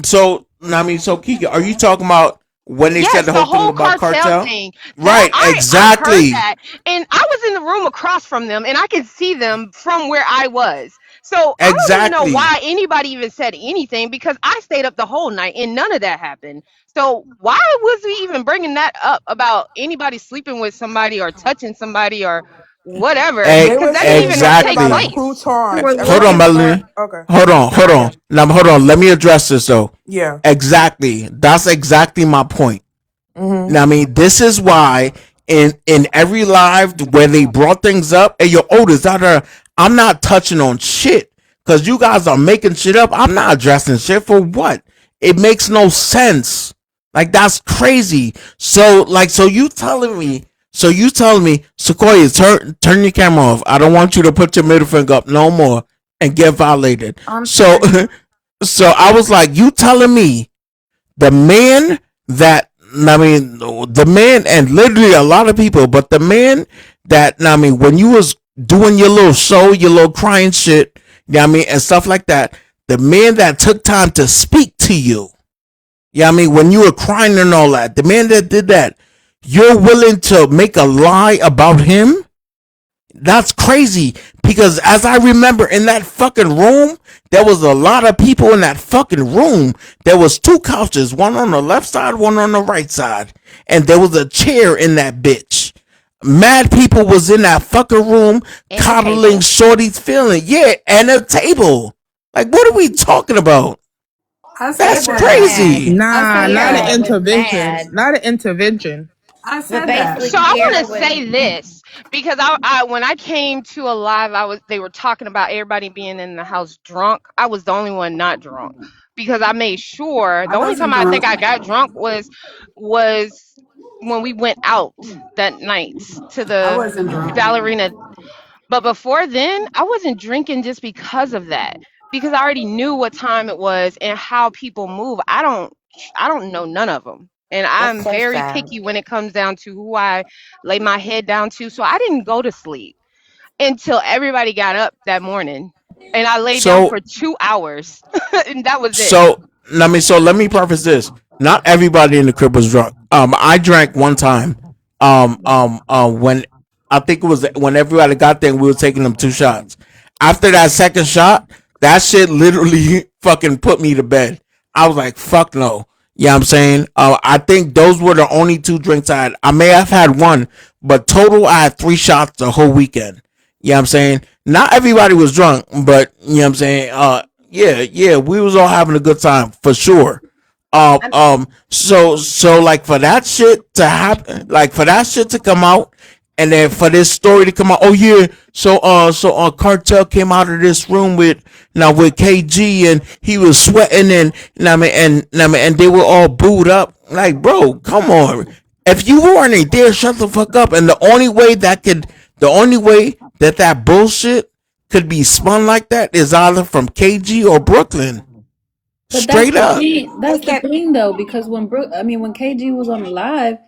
So, I mean, so Kiki, are you talking about when they said Yes, the the whole thing whole about cartel Cartel? thing. That Right, I heard exactly. that, and I was in the room across from them, and I could see them from where I was. So I don't even know Exactly. why anybody even said anything, because I stayed up the whole night and none of that happened. So why was we even bringing that up about anybody sleeping with somebody or touching somebody or whatever? They Because were that didn't saying even something take about a Exactly. place. croutons. We're If Hold I on, looking for. Melanie. okay. Hold on. Yeah. Now, hold on. Let me address this though. Yeah. Exactly. That's exactly my point. Now, I mean, this is why in every live where they brought things up, hey, yo, Otis, I'm not touching on shit because you guys are making shit up. I'm not addressing shit for what? It makes no sense. Like that's crazy. So you telling me, Sequoia, turn your camera off. I don't want you to put your middle finger up no more and get violated. I'm So, sorry. so I was like, you telling me the man that I mean the man and literally a lot of people, but the man that I mean when you was doing your little show, your little crying shit, you know what I mean, and stuff like that, the man that took time to speak to you, yeah, I mean when you were crying and all that, the man that did that, you're willing to make a lie about him? That's crazy because as I remember in that fucking room, there was a lot of people in that fucking room. There was two couches, one on the left side, one on the right side, and there was a chair in that bitch. Mad people was in that fucking room And a coddling table. Shorty's feeling. Yeah, and a table. Like, what are we talking about? I said That's that. crazy. I Nah, said not an that Yeah. was intervention. bad. Not an intervention. I But said that. So basically, I want Kiera to was. say this because I when I came to a live, they were talking about everybody being in the house drunk. I was the only one not drunk because I made sure. I The only time wasn't I drunk. think I got drunk was when we went out that night to I the wasn't drunk. ballerina. But before then, I wasn't drinking just because of that. Because I already knew what time it was and how people move. I don't know none of them. And That's I'm so very sad. picky when it comes down to who I lay my head down to. So I didn't go to sleep until everybody got up that morning. And I laid down So for 2 hours. And that was it. so let me preface this. Not everybody in the crib was drunk. I drank one time. When I think it was when everybody got there and we were taking them 2 shots. After that second shot, that shit literally fucking put me to bed. I was like, fuck no. Yeah, I'm saying. I think those were the only 2 drinks I had. I may have had one, but total I had 3 shots the whole weekend. Yeah, I'm saying. Not everybody was drunk, but you know what I'm saying. Yeah, we was all having a good time for sure. So like for that shit to happen, like for that shit to come out, and then for this story to come out. Oh yeah, so Kartel came out of this room with KG, and he was sweating, and and they were all booed up. Like, bro, come on. If you weren't there, shut the fuck up. And the only way that bullshit could be spun like that is either from KG or Brooklyn. But that's Straight the up. thing. That's the thing, though, because when when KG was on the live,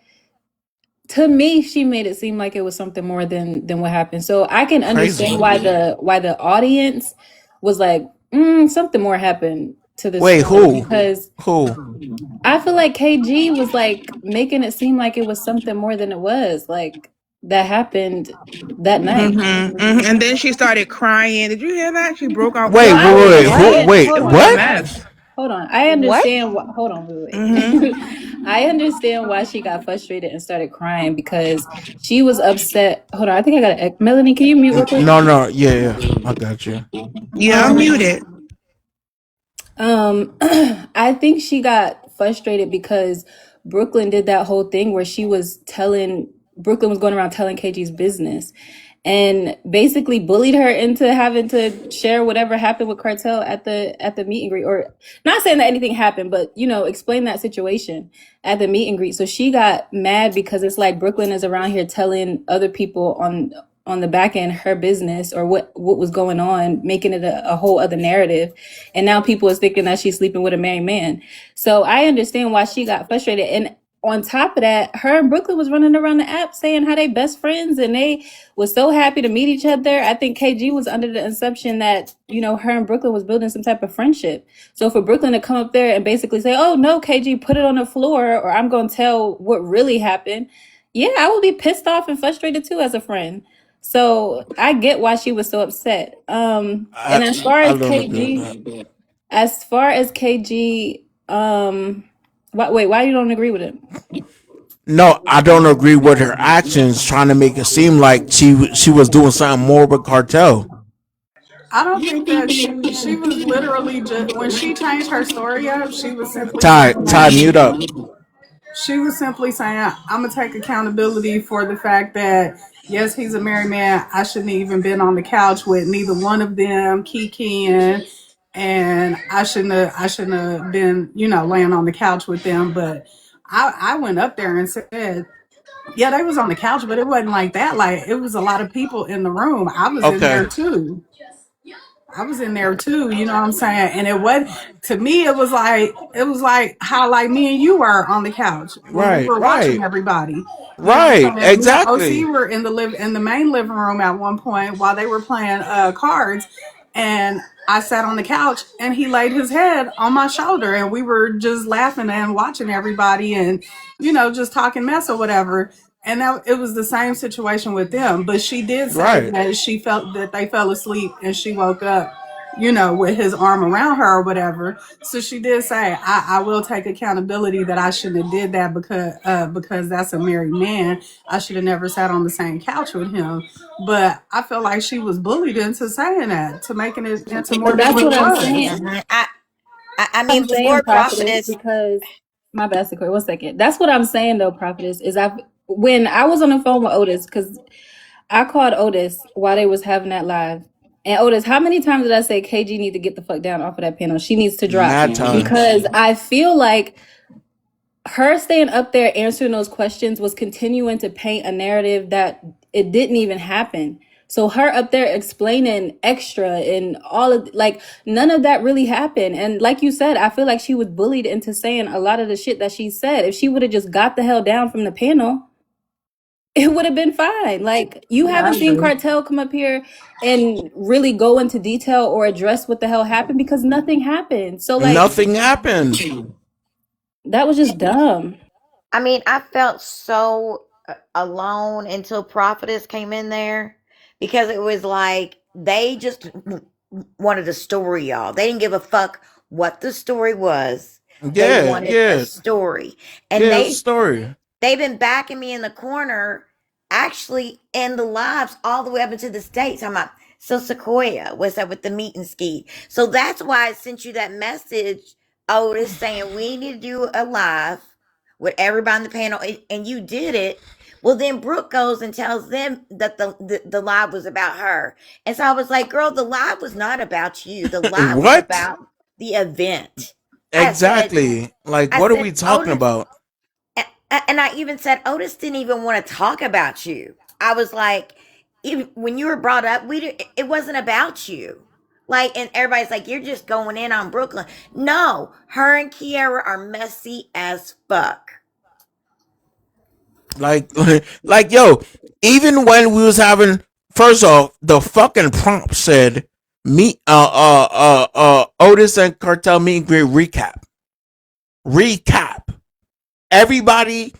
to me, she made it seem like it was something more than what happened. So I can understand why the audience was like, something more happened to this Wait, story, who? because Who? I feel like KG was like making it seem like it was something more than it was, like that happened that night. And then she started crying. Did you hear that? She broke out Wait, No, crying. wait, who? I Wait, hold It on. was a what? mess. Hold on. I What? understand. Hold on, wait. I understand why she got frustrated and started crying, because she was upset. Hold on. I think I got it. Melanie, can you mute real quick? No, yeah, I got you. Yeah, I'm muted. I think she got frustrated because Brooklyn did that whole thing where Brooklyn was going around telling KG's business and basically bullied her into having to share whatever happened with Kartel at the meet and greet, or not saying that anything happened, but explain that situation at the meet and greet. So she got mad because it's like Brooklyn is around here telling other people on the back end her business, or what was going on, making it a whole other narrative, and now people is thinking that she's sleeping with a married man. So I understand why she got frustrated. And on top of that, her and Brooklyn was running around the app saying how they best friends and they was so happy to meet each other. I think KG was under the assumption that her and Brooklyn was building some type of friendship. So for Brooklyn to come up there and basically say, oh no, KG, put it on the floor or I'm gonna tell what really happened, yeah, I would be pissed off and frustrated too as a friend. So I get why she was so upset. And as far I as don't agree with that. KG, why you don't agree with it? No, I don't agree with her actions, trying to make it seem like she was doing something more with Kartel. I don't think that she was literally just when she changed her story up. Ty, mute up. She was simply saying, "I'm gonna take accountability for the fact that yes, he's a married man. I shouldn't have even been on the couch with neither one of them, Kiki and I shouldn't have been laying on the couch with them. But I went up there and said." Yeah, they was on the couch, but it wasn't like that. Like it was a lot of people in the room. I was in Okay. there too. You know what I'm saying? And it was to me it was like how like me and you were on the couch when we were watching everybody. You know what I'm Right, saying? Me and exactly. OC were in the main living room at one point while they were playing cards, and I sat on the couch and he laid his head on my shoulder and we were just laughing and watching everybody and just talking mess or whatever. And it was the same situation with them, but she did say Right. that she felt that they fell asleep and she woke up, with his arm around her or whatever. So she did say, I will take accountability that I shouldn't have did that because that's a married man. I should have never sat on the same couch with him. But I feel like she was bullied into saying that, to making it into more But than that's what what it I'm was. saying. I I'm mean, saying, before Prophetess, Prophetess, because my bad, Sequoia, 1 second. That's what I'm saying though, Prophetess, is when I was on the phone with Otis, because I called Otis while they was having that live. And Otis, how many times did I say KG need to get the fuck down off of that panel? She needs to drop. Mad times. Because I feel like her staying up there answering those questions was continuing to paint a narrative that it didn't even happen. So her up there explaining extra and all of like none of that really happened. And like you said, I feel like she was bullied into saying a lot of the shit that she said. If she would have just got the hell down from the panel, it would have been fine. Like you haven't seen Kartel come up here and really go into detail or address what the hell happened because nothing happened. So like Nothing happened. that was just dumb. I mean, I felt so alone until Prophetess came in there because it was like they just wanted a story, y'all. They didn't give a fuck what the story was. They Yeah, wanted a yeah, story. And yeah. It's a story. they've been backing me in the corner, actually in the lives all the way up into the States. I'm like, so Sequoia, what's up with the meet and ski? So that's why I sent you that message, Otis, saying we need to do a live with everybody on the panel, and you did it. Well, then Brooke goes and tells them that the live was about her. And so I was like, girl, the live was not about you. The live was What? about the event. I said, Exactly. Like, I what are we said, talking Otis, about? and I even said Otis didn't even want to talk about you. I was like, even when you were brought up, it wasn't about you. Like, and everybody's like, you're just going in on Brooklyn. No, her and Kiara are messy as fuck. Like, like, yo, even when we was having, first off, the fucking prompt said, meet, Otis and Kartel meet and greet recap. Recap. Everybody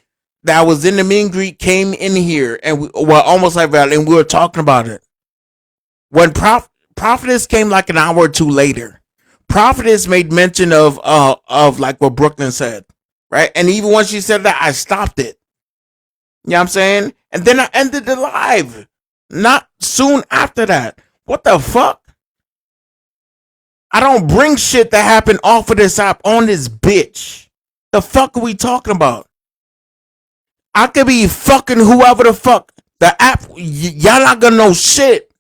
that was in the meet and greet came in here and we were almost like that, and we were talking about it. When Prophetess came like an hour or two later, Prophetess made mention of like what Brooklyn said, right? And even when she said that, I stopped it. You know what I'm saying? And then I ended the live. Not soon after that. What the fuck? I don't bring shit that happened off of this app on this bitch. The fuck are we talking about? I could be fucking whoever the fuck. The app, y'all not gonna know shit.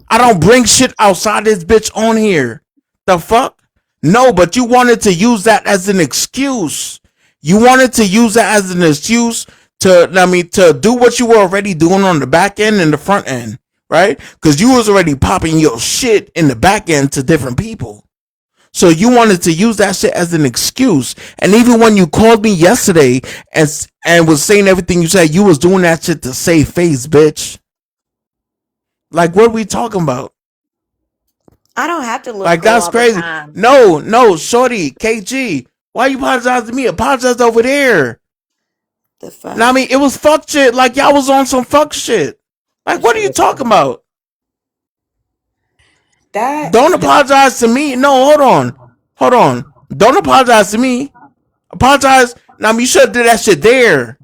I don't bring shit outside this bitch on here. The fuck? No, but you wanted to use that as an excuse. You wanted to use that as an excuse to do what you were already doing on the back end and the front end, right? Because you was already popping your shit in the back end to different people. So you wanted to use that shit as an excuse. And even when you called me yesterday and was saying everything you said, you was doing that shit to save face, bitch. Like, what are we talking about? I don't have to look Like, cool that's all the crazy. time. No, shorty, KG. Why you apologize to me? Apologize over there. The fuck? Now, I mean, it was fuck shit. Like, y'all was on some fuck shit. Like, what are you talking about? Don't apologize to me. No, hold on. Don't apologize to me. Apologize. Now, I mean, you should have did that shit there.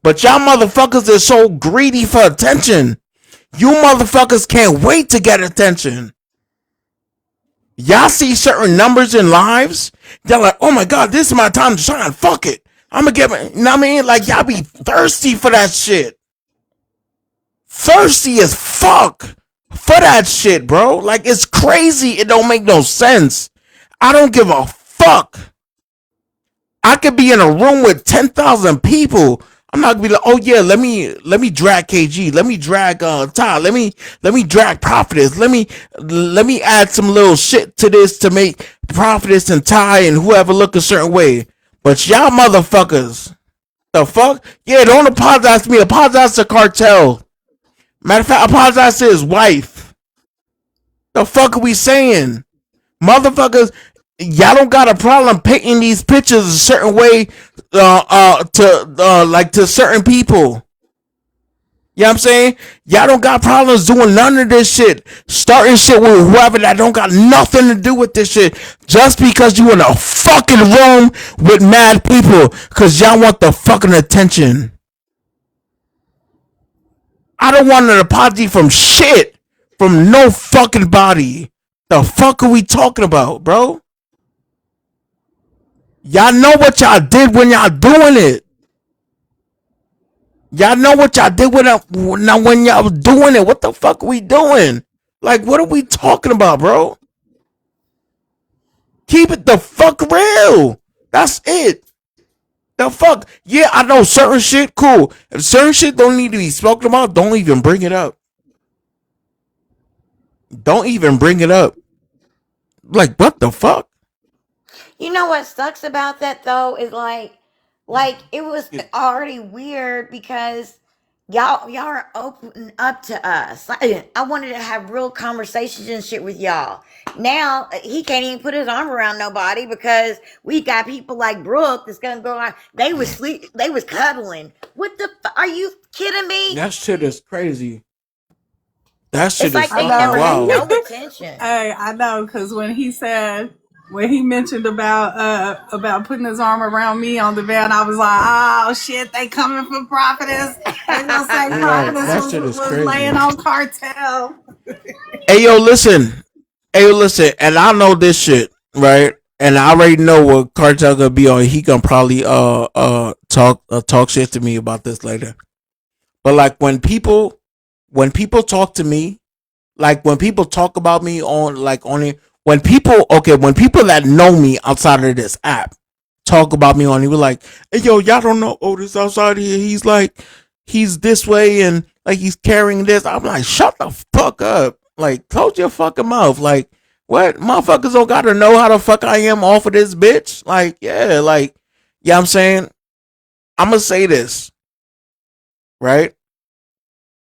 But y'all motherfuckers are so greedy for attention. You motherfuckers can't wait to get attention. Y'all see certain numbers in lives. They're like, oh my God, this is my time to shine. Fuck it. I'm gonna get my, you know what I mean? Like, y'all be thirsty for that shit. Thirsty as fuck for that shit, bro. Like, it's crazy. It don't make no sense. I don't give a fuck. I could be in a room with 10,000 people. I'm not gonna be like, oh yeah, let me drag KG, let me drag Ty, let me drag Prophetess, let me add some little shit to this to make Prophetess and Ty and whoever look a certain way. But y'all motherfuckers, the fuck? Yeah, don't apologize to me. Apologize to Kartel. Matter of fact, apologize to his wife. The fuck are we saying? Motherfuckers, y'all don't got a problem painting these pictures a certain way to certain people. You know what I'm saying? Y'all don't got problems doing none of this shit. Starting shit with whoever that don't got nothing to do with this shit. Just because you in a fucking room with mad people. Because y'all want the fucking attention. I don't want an apology from shit. From no fucking body. The fuck are we talking about, bro? Y'all know what y'all did when y'all doing it. Y'all know what y'all did when y'all was doing it. What the fuck are we doing? Like, what are we talking about, bro? Keep it the fuck real. That's it. The fuck? Yeah, I know certain shit, cool. If certain shit don't need to be spoken about, don't even bring it up. Don't even bring it up. Like, what the fuck? You know what sucks about that though is like it was already weird because y'all are open up to us. Like, I wanted to have real conversations and shit with y'all. Now he can't even put his arm around nobody because we got people like Brooke that's gonna go on. They was sleep. They was cuddling. What the? Are you kidding me? That shit is crazy. That It's shit is like I they fucking know. never had wild. no attention. Hey, I know, because when he mentioned about putting his arm around me on the van, I was like, oh shit, they coming for Prophetess. They gonna say Right. Prophetess That shit is was crazy. laying on Kartel. Hey yo, listen. Hey yo, listen. And I know this shit, right? And I already know what Kartel gonna be on. He gonna probably talk shit to me about this later. But like when people talk to me, like when people talk about me on it, when people that know me outside of this app talk about me on it, we're like, hey yo, y'all don't know Otis outside here. He's this way and like he's carrying this. I'm like, shut the fuck up. Like, close your fucking mouth. Like, what? Motherfuckers don't gotta know how the fuck I am off of this bitch. Like, yeah, like, yeah, I'm saying, I'ma say this, right?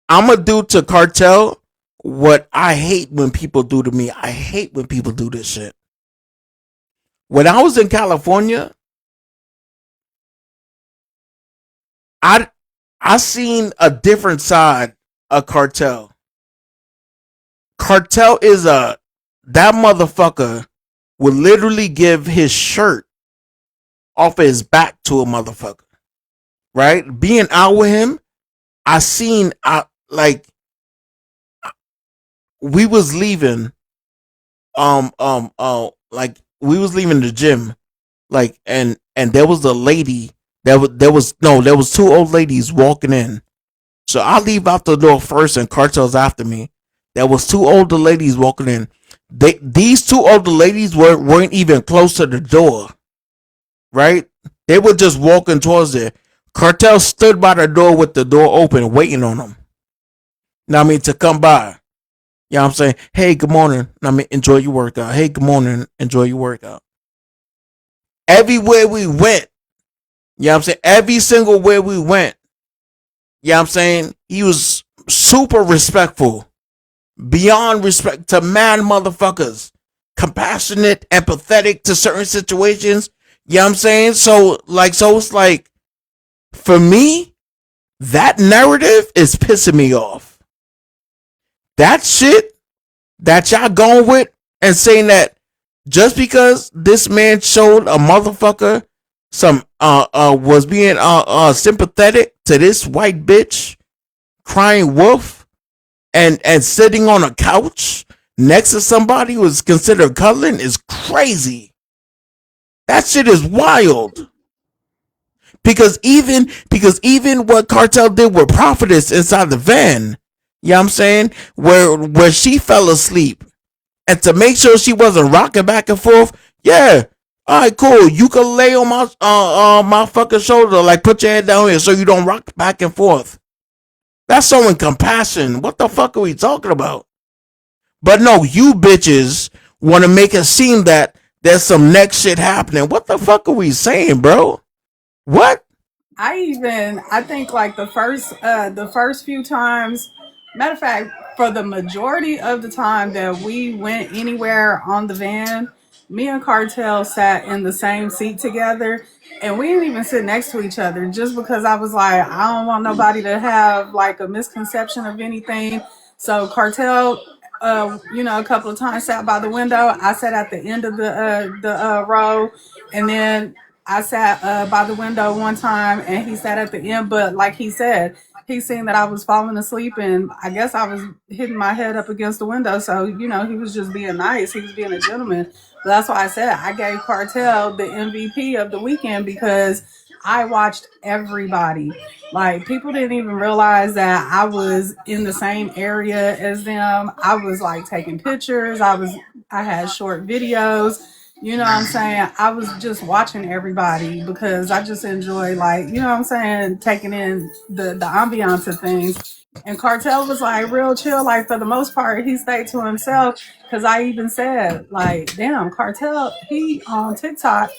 I'ma do to Kartel what I hate when people do to me. I hate when people do this shit. When I was in California, I seen a different side of Kartel. Kartel is that motherfucker would literally give his shirt off of his back to a motherfucker. Right? Being out with him, like we was leaving like we was leaving the gym, like and there was a lady there was two old ladies walking in. So I leave out the door first and Kartel's after me. There was two older ladies walking in. These two older ladies weren't even close to the door. Right? They were just walking towards it. Kartel stood by the door with the door open, waiting on them. Now I mean to come by. You know what I'm saying? Hey, good morning. I mean, enjoy your workout. Hey, good morning. Enjoy your workout. Everywhere we went, you know what I'm saying? Every single where we went, you know what I'm saying? He was super respectful. Beyond respect to mad motherfuckers. Compassionate, empathetic to certain situations. You know what I'm saying? So it's like, for me, that narrative is pissing me off. That shit that y'all going with and saying that just because this man showed a motherfucker some was being sympathetic to this white bitch crying wolf and sitting on a couch next to somebody who is considered cuddling is crazy. That shit is wild. Because even what Kartel did with Prophetess inside the van, you know what I'm saying? Where she fell asleep. And to make sure she wasn't rocking back and forth, yeah. All right, cool. You can lay on my fucking shoulder, like put your head down here so you don't rock back and forth. That's showing compassion. What the fuck are we talking about? But no, you bitches want to make it seem that there's some next shit happening. What the fuck are we saying, bro? What? I think like the first few times, matter of fact, for the majority of the time that we went anywhere on the van, me and Kartel sat in the same seat together, and we didn't even sit next to each other just because I was like, I don't want nobody to have like a misconception of anything. So Kartel, a couple of times sat by the window. I sat at the end of the row, and then I sat by the window one time and he sat at the end, but like he said, he seen that I was falling asleep and I guess I was hitting my head up against the window. So, he was just being nice. He was being a gentleman. But that's why I said I gave Kartel the MVP of the weekend because I watched everybody. Like, people didn't even realize that I was in the same area as them. I was like taking pictures. I had short videos. You know what I'm saying? I was just watching everybody because I just enjoy, like, you know what I'm saying, taking in the ambiance of things. And Kartel was like real chill. Like, for the most part, he stayed to himself because I even said, like, damn, Kartel, he on TikTok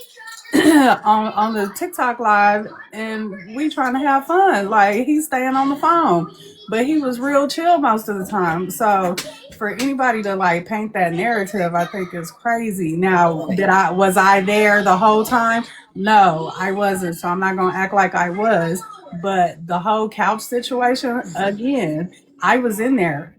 on the TikTok live, and we trying to have fun. Like he's staying on the phone, but he was real chill most of the time. So for anybody to like paint that narrative, I think is crazy. Now, was I there the whole time? No, I wasn't. So I'm not gonna act like I was. But the whole couch situation, again, I was in there.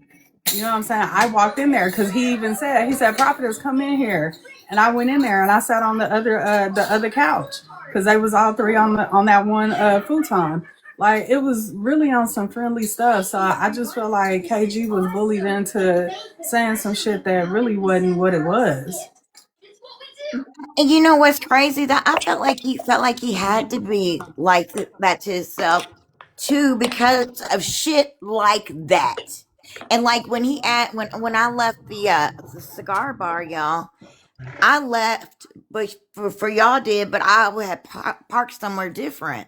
You know what I'm saying? I walked in there because he said, Prophetess, come in here. And I went in there and I sat on the other couch because they was all three on that one futon. Like it was really on some friendly stuff. So I just feel like KG was bullied into saying some shit that really wasn't what it was. And you know what's crazy? That I felt like he had to be like that to himself too because of shit like that. And like when I left the cigar bar, y'all, I left, but for y'all did, but I had parked somewhere different.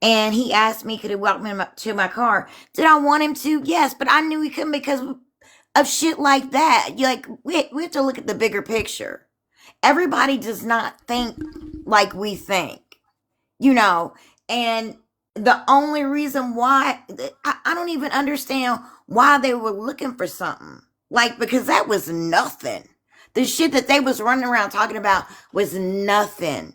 And he asked me, could he walk me to my car? Did I want him to? Yes, but I knew he couldn't because of shit like that. You like we have to look at the bigger picture. Everybody does not think like we think, you know. And the only reason why I don't even understand why they were looking for something like because that was nothing. The shit that they was running around talking about was nothing.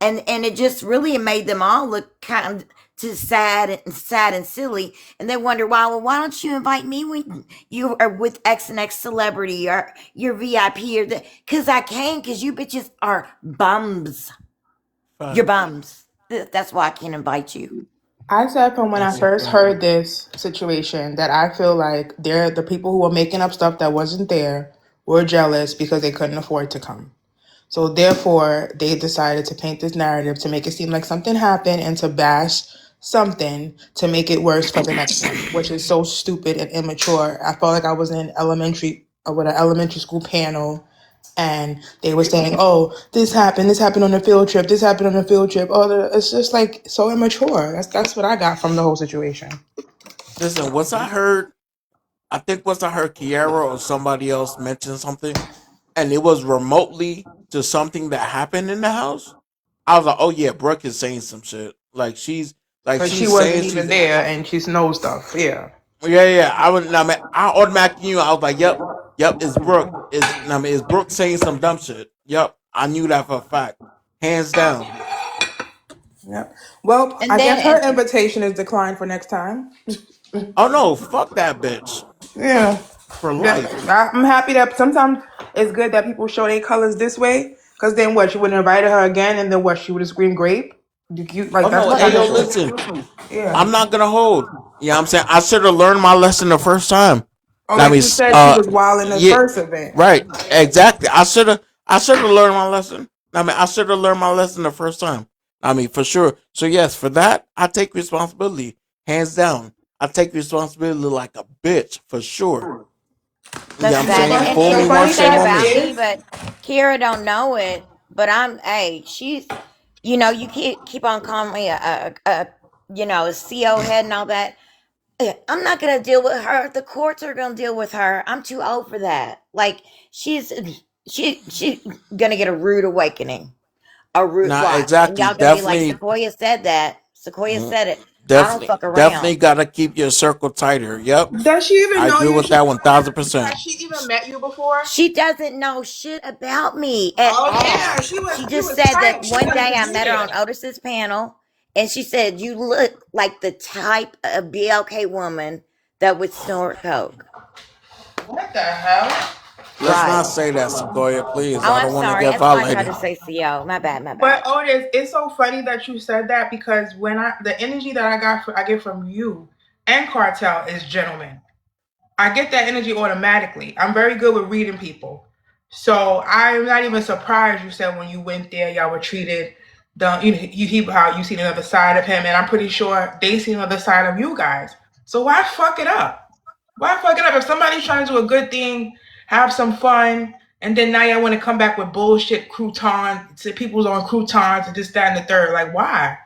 And it just really made them all look kind of too sad and silly, and they wonder why don't you invite me when you are with X and X celebrity or your VIP or because I can because you bitches are bums. You're bums. That's why I can't invite you. I said from when I That's a first fact. heard this situation that I feel like the people who were making up stuff that wasn't there were jealous because they couldn't afford to come. So therefore, they decided to paint this narrative to make it seem like something happened and to bash something to make it worse for the next one, which is so stupid and immature. I felt like I was in with an elementary school panel, and they were saying, "Oh, this happened on a field trip, this happened on a field trip." It's just like so immature. That's what I got from the whole situation. Listen, I think once I heard Kiara or somebody else mention something, and it was remotely to something that happened in the house, I was like, oh yeah, Brooke is saying some shit. But she She's wasn't saying even she's there, and she knows stuff. Yeah. yeah. I automatically knew. I was like, yep, it's Brooke. Is Brooke saying some dumb shit? Yep, I knew that for a fact, hands down. Yep. Well, And I then guess her invitation is declined for next time. Oh no, fuck that bitch Yeah. for Yeah, life. I'm happy that sometimes it's good that people show their colors this way. Cause then what? You would invite her again, and then what? She would have screamed grape. Oh That's no, what hey kind of yo, shit. listen, Yeah. I'm not gonna hold. Yeah, I'm saying I should have learned my lesson the first time. Oh, I like mean, you said, she was wild in the yeah, first event. right, exactly. I should have learned my lesson. I should have learned my lesson the first time. For sure. So yes, for that, I take responsibility, hands down. I take responsibility like a bitch for sure. Yeah, that's I'm bad. saying The fool me And funny once, shame thing on thing about me. me, is, but Kira don't know it. But she's, you keep on calling me a CO head and all that. I'm not gonna deal with her. The courts are gonna deal with her. I'm too old for that. Like she's gonna get a rude awakening, a rude Nah, watch, and exactly. y'all gonna be like, Definitely, Sequoia said that. Sequoia mm, said it. I don't definitely, fuck around. definitely gotta keep your circle tighter. Yep, does she even I know agree you? with that 1000%. Has she even met you before? She doesn't know shit about me at Oh yeah, all. She she just was said that tight. She one day wasn't I met her weird. on Otis's panel, and she said you look like the type of BLK woman that would snort coke. What the hell? Let's Right. not say that, Sequoia, please. Oh, I I'm don't want to sorry. get That's why I tried violated. to say CO. My bad. My But bad. Otis, it's so funny that you said that because the energy that I get from you and Kartel is gentlemen. I get that energy automatically. I'm very good with reading people. So I'm not even surprised you said when you went there, y'all were treated how you seen another side of him, and I'm pretty sure they seen another side of you guys. So why fuck it up? Why fuck it up? If somebody's trying to do a good thing, have some fun, and then now y'all want to come back with bullshit croutons, say people's on croutons and this, that, and the third. Like why?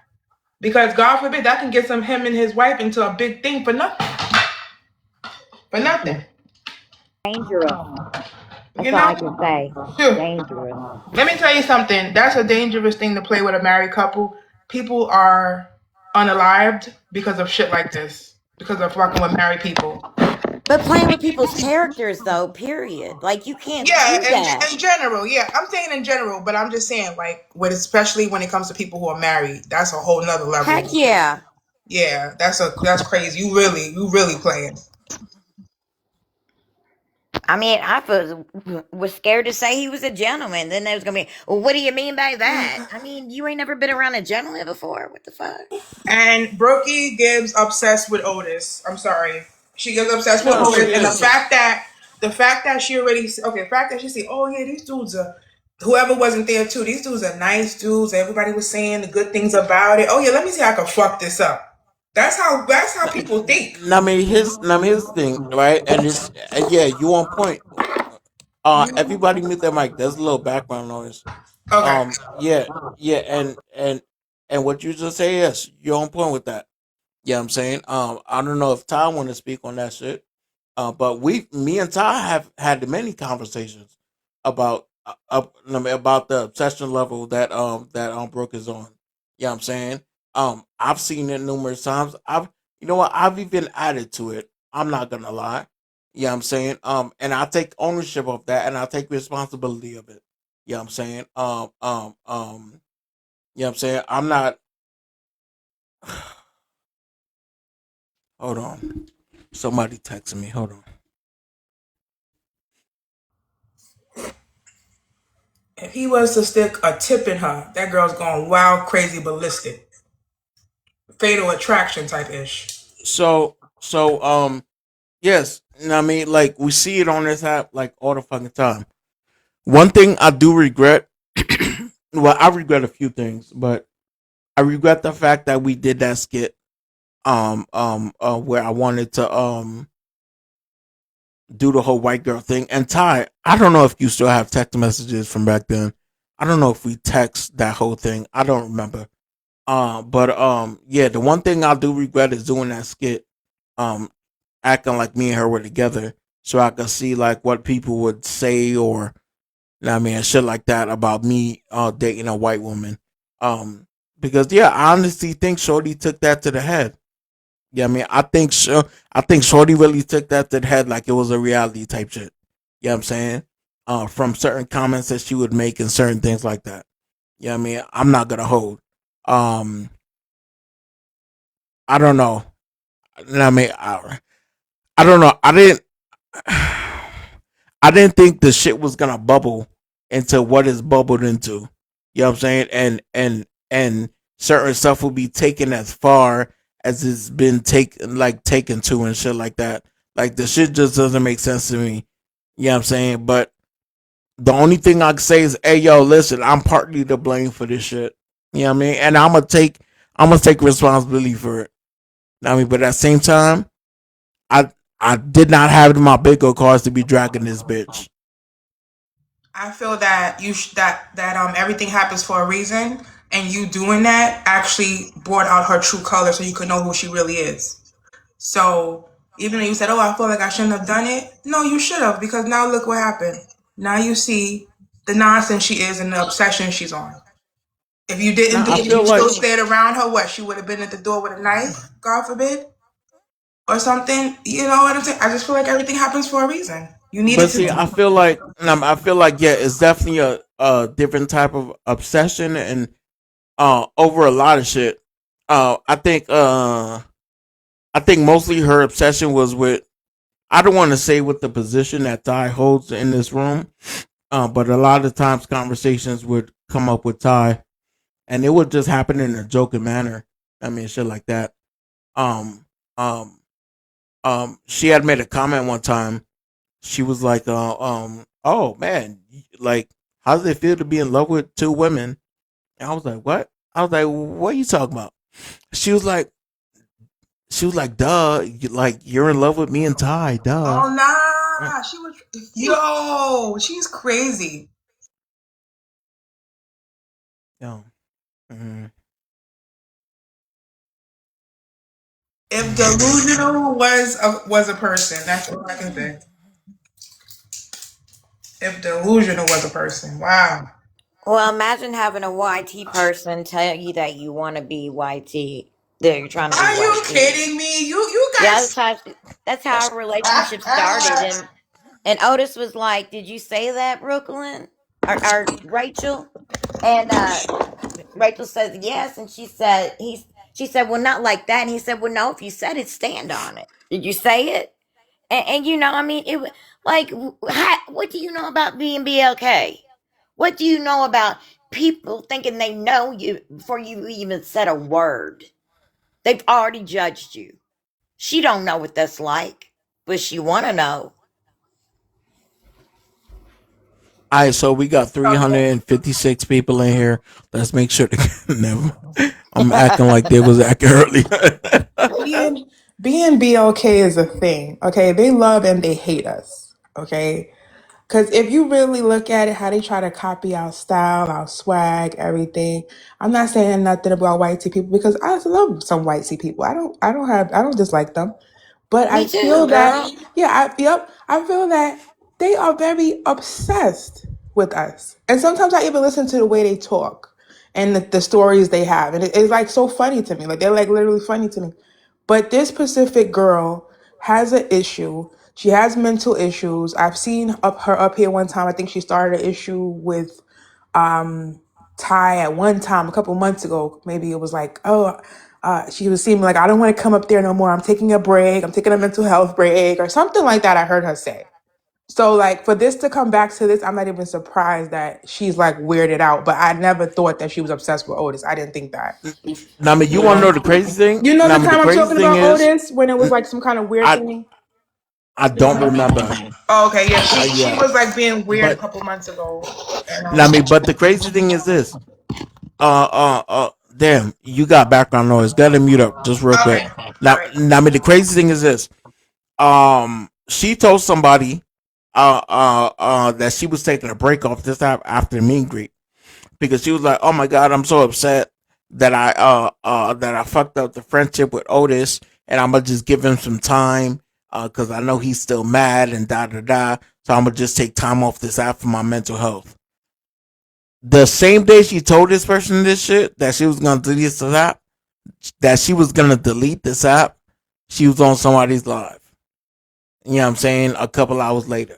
Because God forbid that can get him and his wife into a big thing for nothing. For nothing. Dangerous. That's You all know, I can say. shoot. Dangerous. Let me tell you something. That's a dangerous thing to play with a married couple. People are unalived because of shit like this. Because of fucking with married people. But playing with people's characters, though, period. Like, you can't Yeah, do that. in general, yeah. I'm saying in general, but I'm just saying, like, when especially when it comes to people who are married, that's a whole nother level. Heck yeah. Yeah, that's crazy. You really playing. I mean, was scared to say he was a gentleman. Then there was gonna be, well, what do you mean by that? I mean, you ain't never been around a gentleman before. What the fuck? And Brookie gives obsessed with Otis. I'm sorry, she gives obsessed with No, she Otis, and is. the fact that she already okay, the fact that she said, oh yeah, these dudes are. Whoever wasn't there too, these dudes are nice dudes. Everybody was saying the good things about it. Oh yeah, let me see how I can fuck this up. That's how people think. His thing, right? And yeah, you on point. Everybody mute their mic. There's a little background noise. Okay. Yeah, yeah, and what you just say, yes, you're on point with that. Yeah, I'm saying. I don't know if Ty want to speak on that shit. But me and Ty have had many conversations about about the obsession level that Brooke is on. Yeah, I'm saying. I've seen it numerous times. I've even added to it. I'm not gonna lie. Yeah, I'm saying. And I take ownership of that, and I take responsibility of it. Yeah, I'm saying. Yeah, I'm saying. I'm not. Hold on. Somebody texting me. Hold on. If he was to stick a tip in her, that girl's going wild, crazy, ballistic, fatal attraction type ish. So yes, I mean, like we see it on this app like all the fucking time. One thing I do regret, well, I regret a few things, but I regret the fact that we did that skit, where I wanted to do the whole white girl thing. And Ty, I don't know if you still have text messages from back then. I don't know if we text that whole thing. I don't remember. But yeah, the one thing I do regret is doing that skit. Um, Acting like me and her were together, so I could see like what people would say or I mean shit like that about me dating a white woman. Because yeah, I honestly think Shorty took that to the head. Yeah, I mean I think Shorty really took that to the head like it was a reality type shit. You know what I'm saying? From certain comments that she would make and certain things like that. Yeah, I mean I'm not gonna hold. Um, I don't know. I mean I don't know. I didn't think the shit was gonna bubble into what it's bubbled into. You know what I'm saying? And certain stuff will be taken as far as it's been taken to and shit like that. Like the shit just doesn't make sense to me. You know what I'm saying? But the only thing I can say is, hey yo, listen, I'm partly to blame for this shit. You know what I mean? And I'm gonna take responsibility for it. You know what I mean, but at the same time, I I did not have it in my bingo cards to be dragging this bitch. I feel that everything happens for a reason, and you doing that actually brought out her true color, so you could know who she really is. So even though you said, "Oh, I feel like I shouldn't have done it," no, you should have, because now look what happened. Now you see the nonsense she is and the obsession she's on. If you didn't Now do I it, if feel you like still stayed around her, what, she would have been at the door with a knife, God forbid, or something. You know what I'm saying? I just feel like everything happens for a reason. You needed But to. see, I feel like yeah, it's definitely a different type of obsession and over a lot of shit. I think mostly her obsession was with I don't want to say with the position that Ty holds in this room, but a lot of times conversations would come up with Ty, and it would just happen in a joking manner. I mean, shit like that. Um, um, she had made a comment one time. She was like, oh man, like, how does it feel to be in love with two women? And I was like, what? I was like, what are you talking about? She was like, duh, like you're in love with me and Ty, duh. Oh nah, she was. Yo, she's crazy. Yo, mhm. If delusional was a person, that's all I can say. If delusional was a person, wow. Well, imagine having a YT person tell you that you want to be YT. That you're trying to be Are you YT. kidding me? You Yeah, guys. that's how our relationship started. And Otis was like, "Did you say that, Brooklyn or Rachel?" And Rachel says yes, and she said, "Well, not like that." And he said, "Well, no. If you said it, stand on it. Did you say it?" And you know, I mean, like, what do you know about being BLK? What do you know about people thinking they know you before you even said a word? They've already judged you. She don't know what that's like, but she want to know. All right, so we got Okay. 356 people in here. Let's make sure to never. I'm acting like they was acting earlier. Being BLK is a thing. Okay, they love and they hate us. Okay, because if you really look at it, how they try to copy our style, our swag, everything. I'm not saying nothing about white tea people because I love some white tea people. I don't dislike them. But I Me too, feel that, girl. I feel that they are very obsessed with us. And sometimes I even listen to the way they talk and the stories they have. And it's like so funny to me. Like they're like literally funny to me. But this specific girl has an issue. She has mental issues. I've seen her up here one time. I think she started an issue with Ty at one time a couple months ago. Maybe it was like, oh, she was seeming like, I don't want to come up there no more. I'm taking a break. I'm taking a mental health break or something like that. I heard her say. So like for this to come back to this, I'm not even surprised that she's like weirded out. But I never thought that she was obsessed with Otis. I didn't think that. Now, I mean, you want to know the crazy thing? You know Now, I the mean, the time I'm crazy talking thing about is, Otis when it was like some kind of weird I thing. I don't remember. Oh, okay, yeah, she Yeah, was like being weird a but couple months ago. And, now, I mean, but the crazy thing is this. Damn, you got background noise. Gotta mute up just real quick. okay, all Now, right. now, I mean, the crazy thing is this. She told somebody, that she was taking a break off this app after the meet and greet because she was like, "Oh my god, I'm so upset that I fucked up the friendship with Otis, and I'm gonna just give him some time, because I know he's still mad and da da da. So I'm gonna just take time off this app for my mental health." The same day she told this person this shit that she was gonna delete this app, she was on somebody's live. You know what I'm saying? A couple hours later.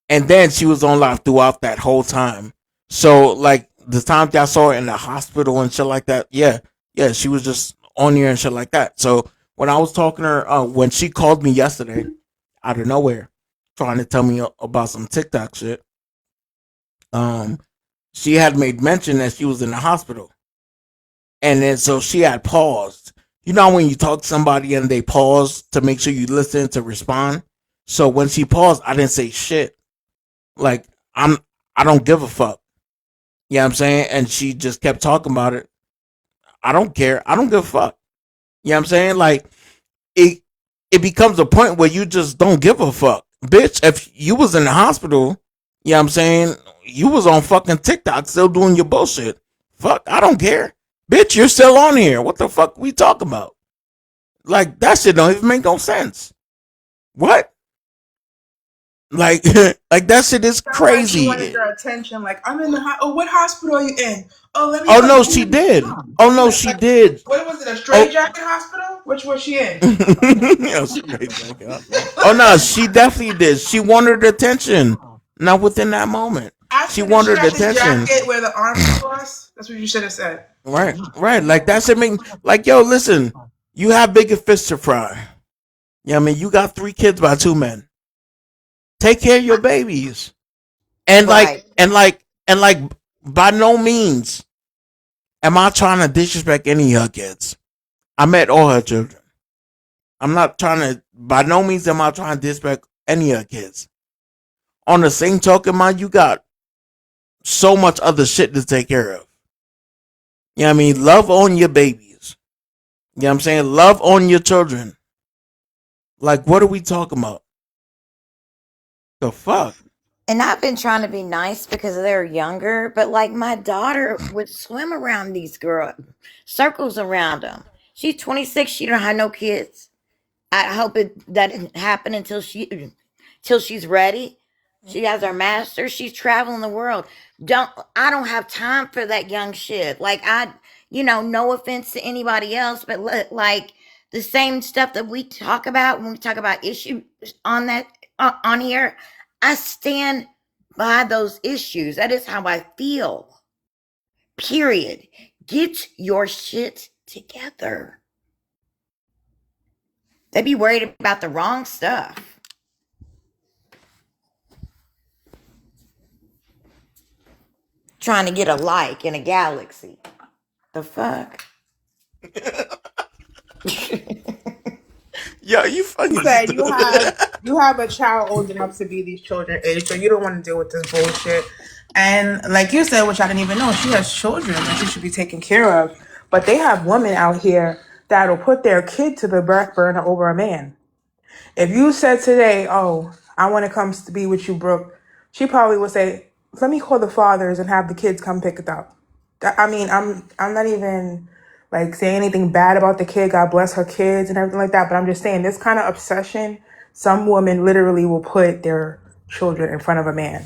And then she was on live throughout that whole time. So like the times I saw her in the hospital and shit like that, yeah, she was just on here and shit like that. So when I was talking to her, when she called me yesterday out of nowhere, trying to tell me about some TikTok shit, um, she had made mention that she was in the hospital, and then so she had paused. You know when you talk to somebody and they pause to make sure you listen to respond. So when she paused, I didn't say shit. Like I don't give a fuck. You know what I'm saying? And she just kept talking about it. I don't care. I don't give a fuck. You know what I'm saying? Like it it becomes a point where you just don't give a fuck. Bitch, if you was in the hospital, you know what I'm saying, you was on fucking TikTok still doing your bullshit. Fuck, I don't care. Bitch, you're still on here. What the fuck we talking about? Like that shit don't even make no sense. What? Like like that shit is Sound like she wanted crazy. your attention. Like I'm in the oh, what hospital are you in? Oh, let me Oh put no, you she in. did. Oh no, she Like, did. what was it? A straight Oh, jacket hospital? Which was she in? yeah, straight jacket. Oh no, she definitely did. She wanted attention. Not within that moment. She After this, she wanted got the attention. jacket where the arms are crossed. That's what you should have said. Right, right. Like that should make like yo, listen, you have bigger fish to fry. Yeah, I mean you got 3 kids by 2 men. Take care of your babies. And like Right. and like and like by no means am I trying to disrespect any of her kids. I met all her children. I'm not trying to by no means am I trying to disrespect any of her kids. On the same token, man, you got so much other shit to take care of. You know what I mean? Love on your babies. You know what I'm saying? Love on your children. Like, what are we talking about? The fuck? And I've been trying to be nice because they're younger, but like my daughter would swim around these girls, circles around them. She's 26. She don't have no kids. I hope that didn't happen until she's ready. She has her master's. She's traveling the world. I don't have time for that young shit. Like no offense to anybody else, but like the same stuff that we talk about when we talk about issues on that on here, I stand by those issues. That is how I feel. Period. Get your shit together. They be worried about the wrong stuff. Trying to get a like in a galaxy. The fuck? Yo, you fucking Said stupid. you have a child old enough to be these children age, so you don't want to deal with this bullshit. And like you said, which I didn't even know, she has children that she should be taken care of. But they have women out here that'll put their kid to the back burner over a man. If you said today, "Oh, I want to come to be with you, Brooke," she probably would say, "Let me call the fathers and have the kids come pick it up." I mean, I'm not even like saying anything bad about the kid. God bless her kids and everything like that. But I'm just saying this kind of obsession. Some women literally will put their children in front of a man.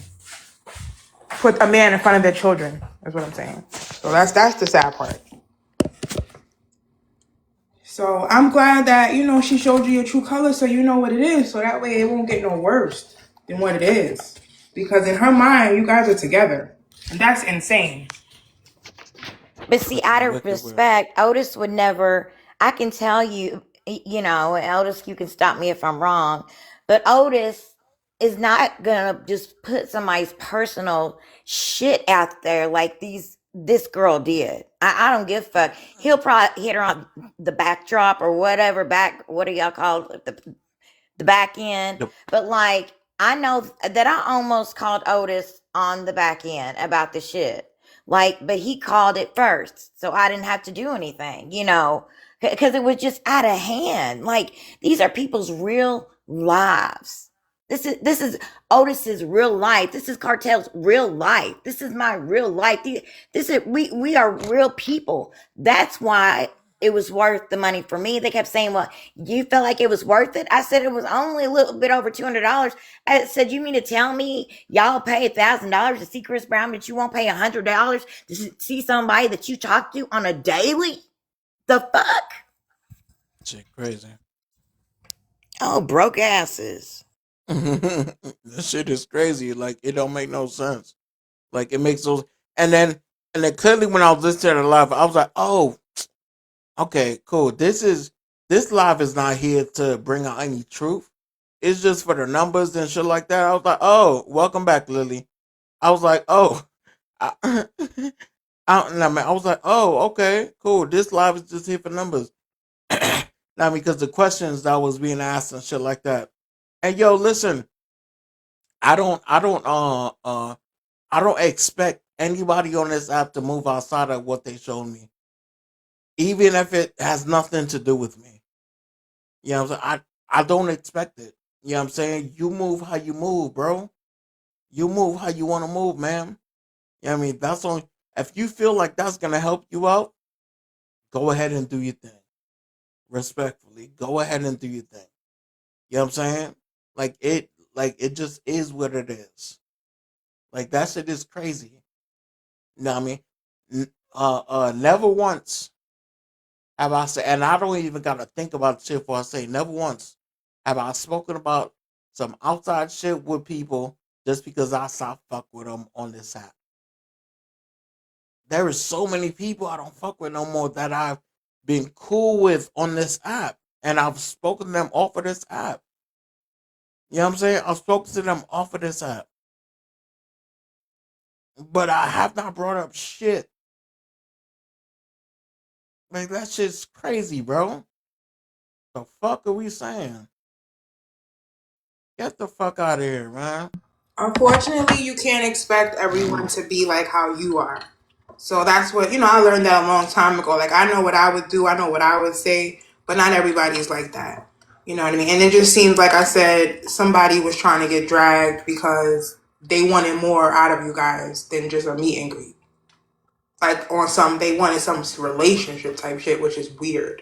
Put a man in front of their children. That's what I'm saying. So that's the sad part. So I'm glad that, she showed you your true colors so you know what it is. So that way it won't get no worse than what it is. Because in her mind, you guys are together. And that's insane. But see, out of respect, Otis would never, I can tell you, Otis, you can stop me if I'm wrong, but Otis is not gonna just put somebody's personal shit out there like this girl did. I don't give a fuck. He'll probably hit her on the backdrop or whatever, what do y'all call it? The back end. But like, I know that I almost called Otis on the back end about the shit. Like, but he called it first, so I didn't have to do anything, because it was just out of hand. Like, these are people's real lives. This is Otis's real life. This is Kartel's real life. This is my real life. We are real people. That's why it was worth the money for me. They kept saying, "Well, you felt like it was worth it?" I said it was only a little bit over $200. I said, "You mean to tell me y'all pay $1,000 to see Chris Brown, but you won't pay $100 to see somebody that you talk to on a daily? The fuck?" Shit, crazy. Oh, broke asses. This shit is crazy. Like, it don't make no sense. Like, it makes those, and then clearly when I was listening to the live, I was like, oh, okay, cool. This live is not here to bring out any truth. It's just for the numbers and shit like that. I was like, oh, welcome back, Lily. I was like, oh, I, I was like, oh, okay, cool. This live is just here for numbers. Now, because the questions that was being asked and shit like that. And yo, listen, I don't expect anybody on this app to move outside of what they showed me, even if it has nothing to do with me. You know what I'm saying? I don't expect it. You know what I'm saying? You move how you move, bro. You move how you want to move, man. You know what I mean? That's only if you feel like that's gonna help you out, go ahead and do your thing. Respectfully, go ahead and do your thing. You know what I'm saying? It just is what it is. Like, that shit is crazy. You know what I mean? Never once have I said, and I don't even gotta think about shit before I say, never once have I spoken about some outside shit with people just because I stop fuck with them on this app. There is so many people I don't fuck with no more that I've been cool with on this app, and I've spoken to them off of this app. You know what I'm saying? I've spoken to them off of this app, but I have not brought up shit. Like, that shit's crazy, bro. The fuck are we saying? Get the fuck out of here, man. Unfortunately, you can't expect everyone to be like how you are. So that's what, I learned that a long time ago. Like, I know what I would do, I know what I would say, but not everybody is like that. You know what I mean? And it just seems like I said, somebody was trying to get dragged because they wanted more out of you guys than just a meet and greet. Like, they wanted some relationship type shit, which is weird.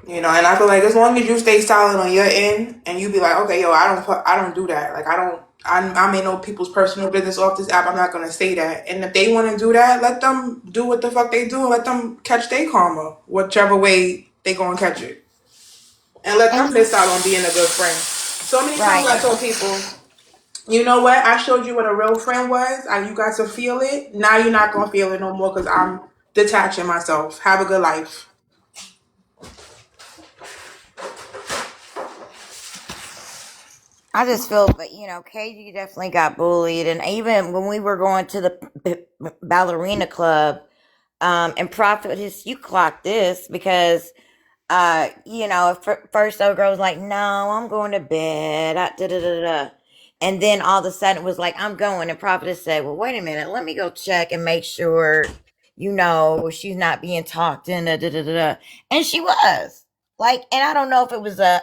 You know, and I feel like as long as you stay solid on your end and you be like, okay, yo, I don't do that. Like, I may know people's personal business off this app. I'm not gonna say that. And if they want to do that, let them do what the fuck they do. Let them catch their karma, whichever way they gonna catch it, and let them And miss out on being a good friend. So many times right. I told people, you know what? I showed you what a real friend was, and you got to feel it. Now you're not gonna feel it no more because I'm detaching myself. Have a good life. I just feel, but KG definitely got bullied, and even when we were going to the ballerina club, and Prophetess, you clocked this because, first old girl was like, "No, I'm going to bed," and then all of a sudden it was like, "I'm going," and Prophetess said, "Well, wait a minute, let me go check and make sure, she's not being talked in," and she was. Like, and I don't know if it was a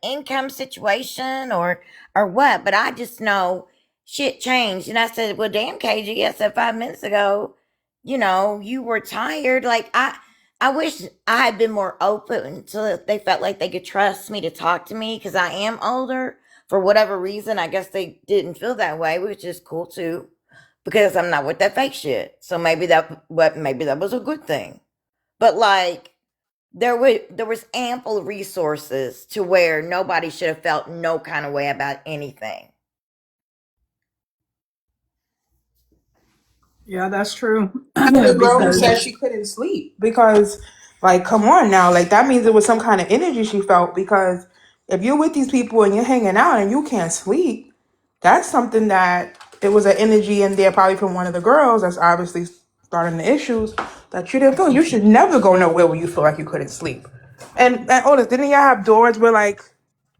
income situation or what, but I just know shit changed. And I said, "Well, damn, KG," I said 5 minutes ago, you were tired. Like, I wish I had been more open so that they felt like they could trust me to talk to me because I am older. For whatever reason, I guess they didn't feel that way, which is cool too, because I'm not with that fake shit. So maybe that was a good thing. But like, there was ample resources to where nobody should have felt no kind of way about anything. Yeah, that's true. The girl who said Because she couldn't sleep because, like, come on now, like that means it was some kind of energy she felt. Because if you're with these people and you're hanging out and you can't sleep, that's something that it was an energy in there, probably from one of the girls that's obviously starting the issues that you didn't feel. You should never go nowhere where you feel like you couldn't sleep. And Otis, didn't y'all have doors where like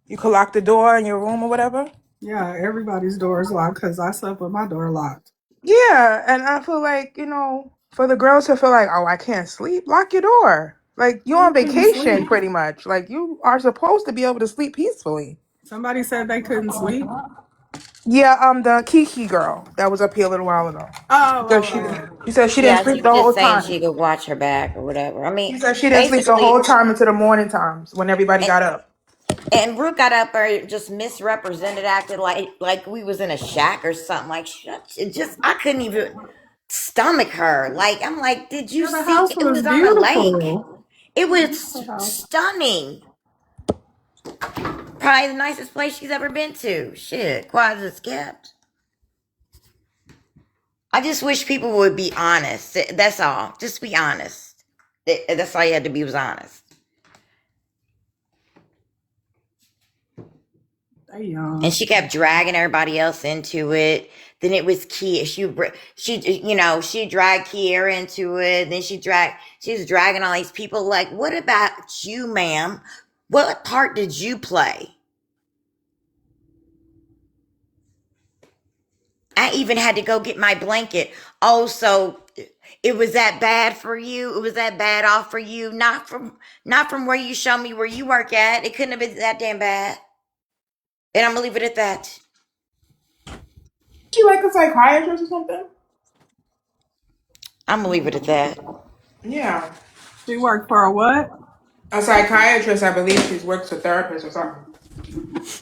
you could lock the door in your room or whatever? yeah, everybody's door is locked because I slept with my door locked. Yeah, and I feel like, for the girls to feel like, oh, I can't sleep, lock your door. Like, you're Who on couldn't vacation, sleep? pretty much. Like, you are supposed to be able to sleep peacefully. Somebody said they couldn't sleep. Yeah, the Kiki girl that was up here a little while ago. Oh, Because oh, oh. she said she didn't Yeah, she sleep was the whole just saying she time. could watch her back or whatever. I mean, She said she didn't sleep the basically, whole time until the morning times when everybody and, got up. and Brooke got up there, just misrepresented, acted like we was in a shack or something. Like, I couldn't even stomach her. Like, I'm like, did you Yeah, the see? house It was was on a lake. beautiful. It Beautiful was house. stunning. Probably the nicest place she's ever been to. Shit, quiet as kept. I just wish people would be honest. That's all. Just be honest. That's all you had to be, was honest. They young. And she kept dragging everybody else into it. Then it was Kia. She dragged Kiera into it. Then she was dragging all these people. Like, what about you, ma'am? What part did you play? I even had to go get my blanket. Oh, so it was that bad for you? It was that bad off for you? Not from where you show me where you work at. It couldn't have been that damn bad. And I'm gonna leave it at that. She like a psychiatrist or something? I'm gonna leave it at that. Yeah. She worked for a what? A psychiatrist, I believe she's works a therapist or something.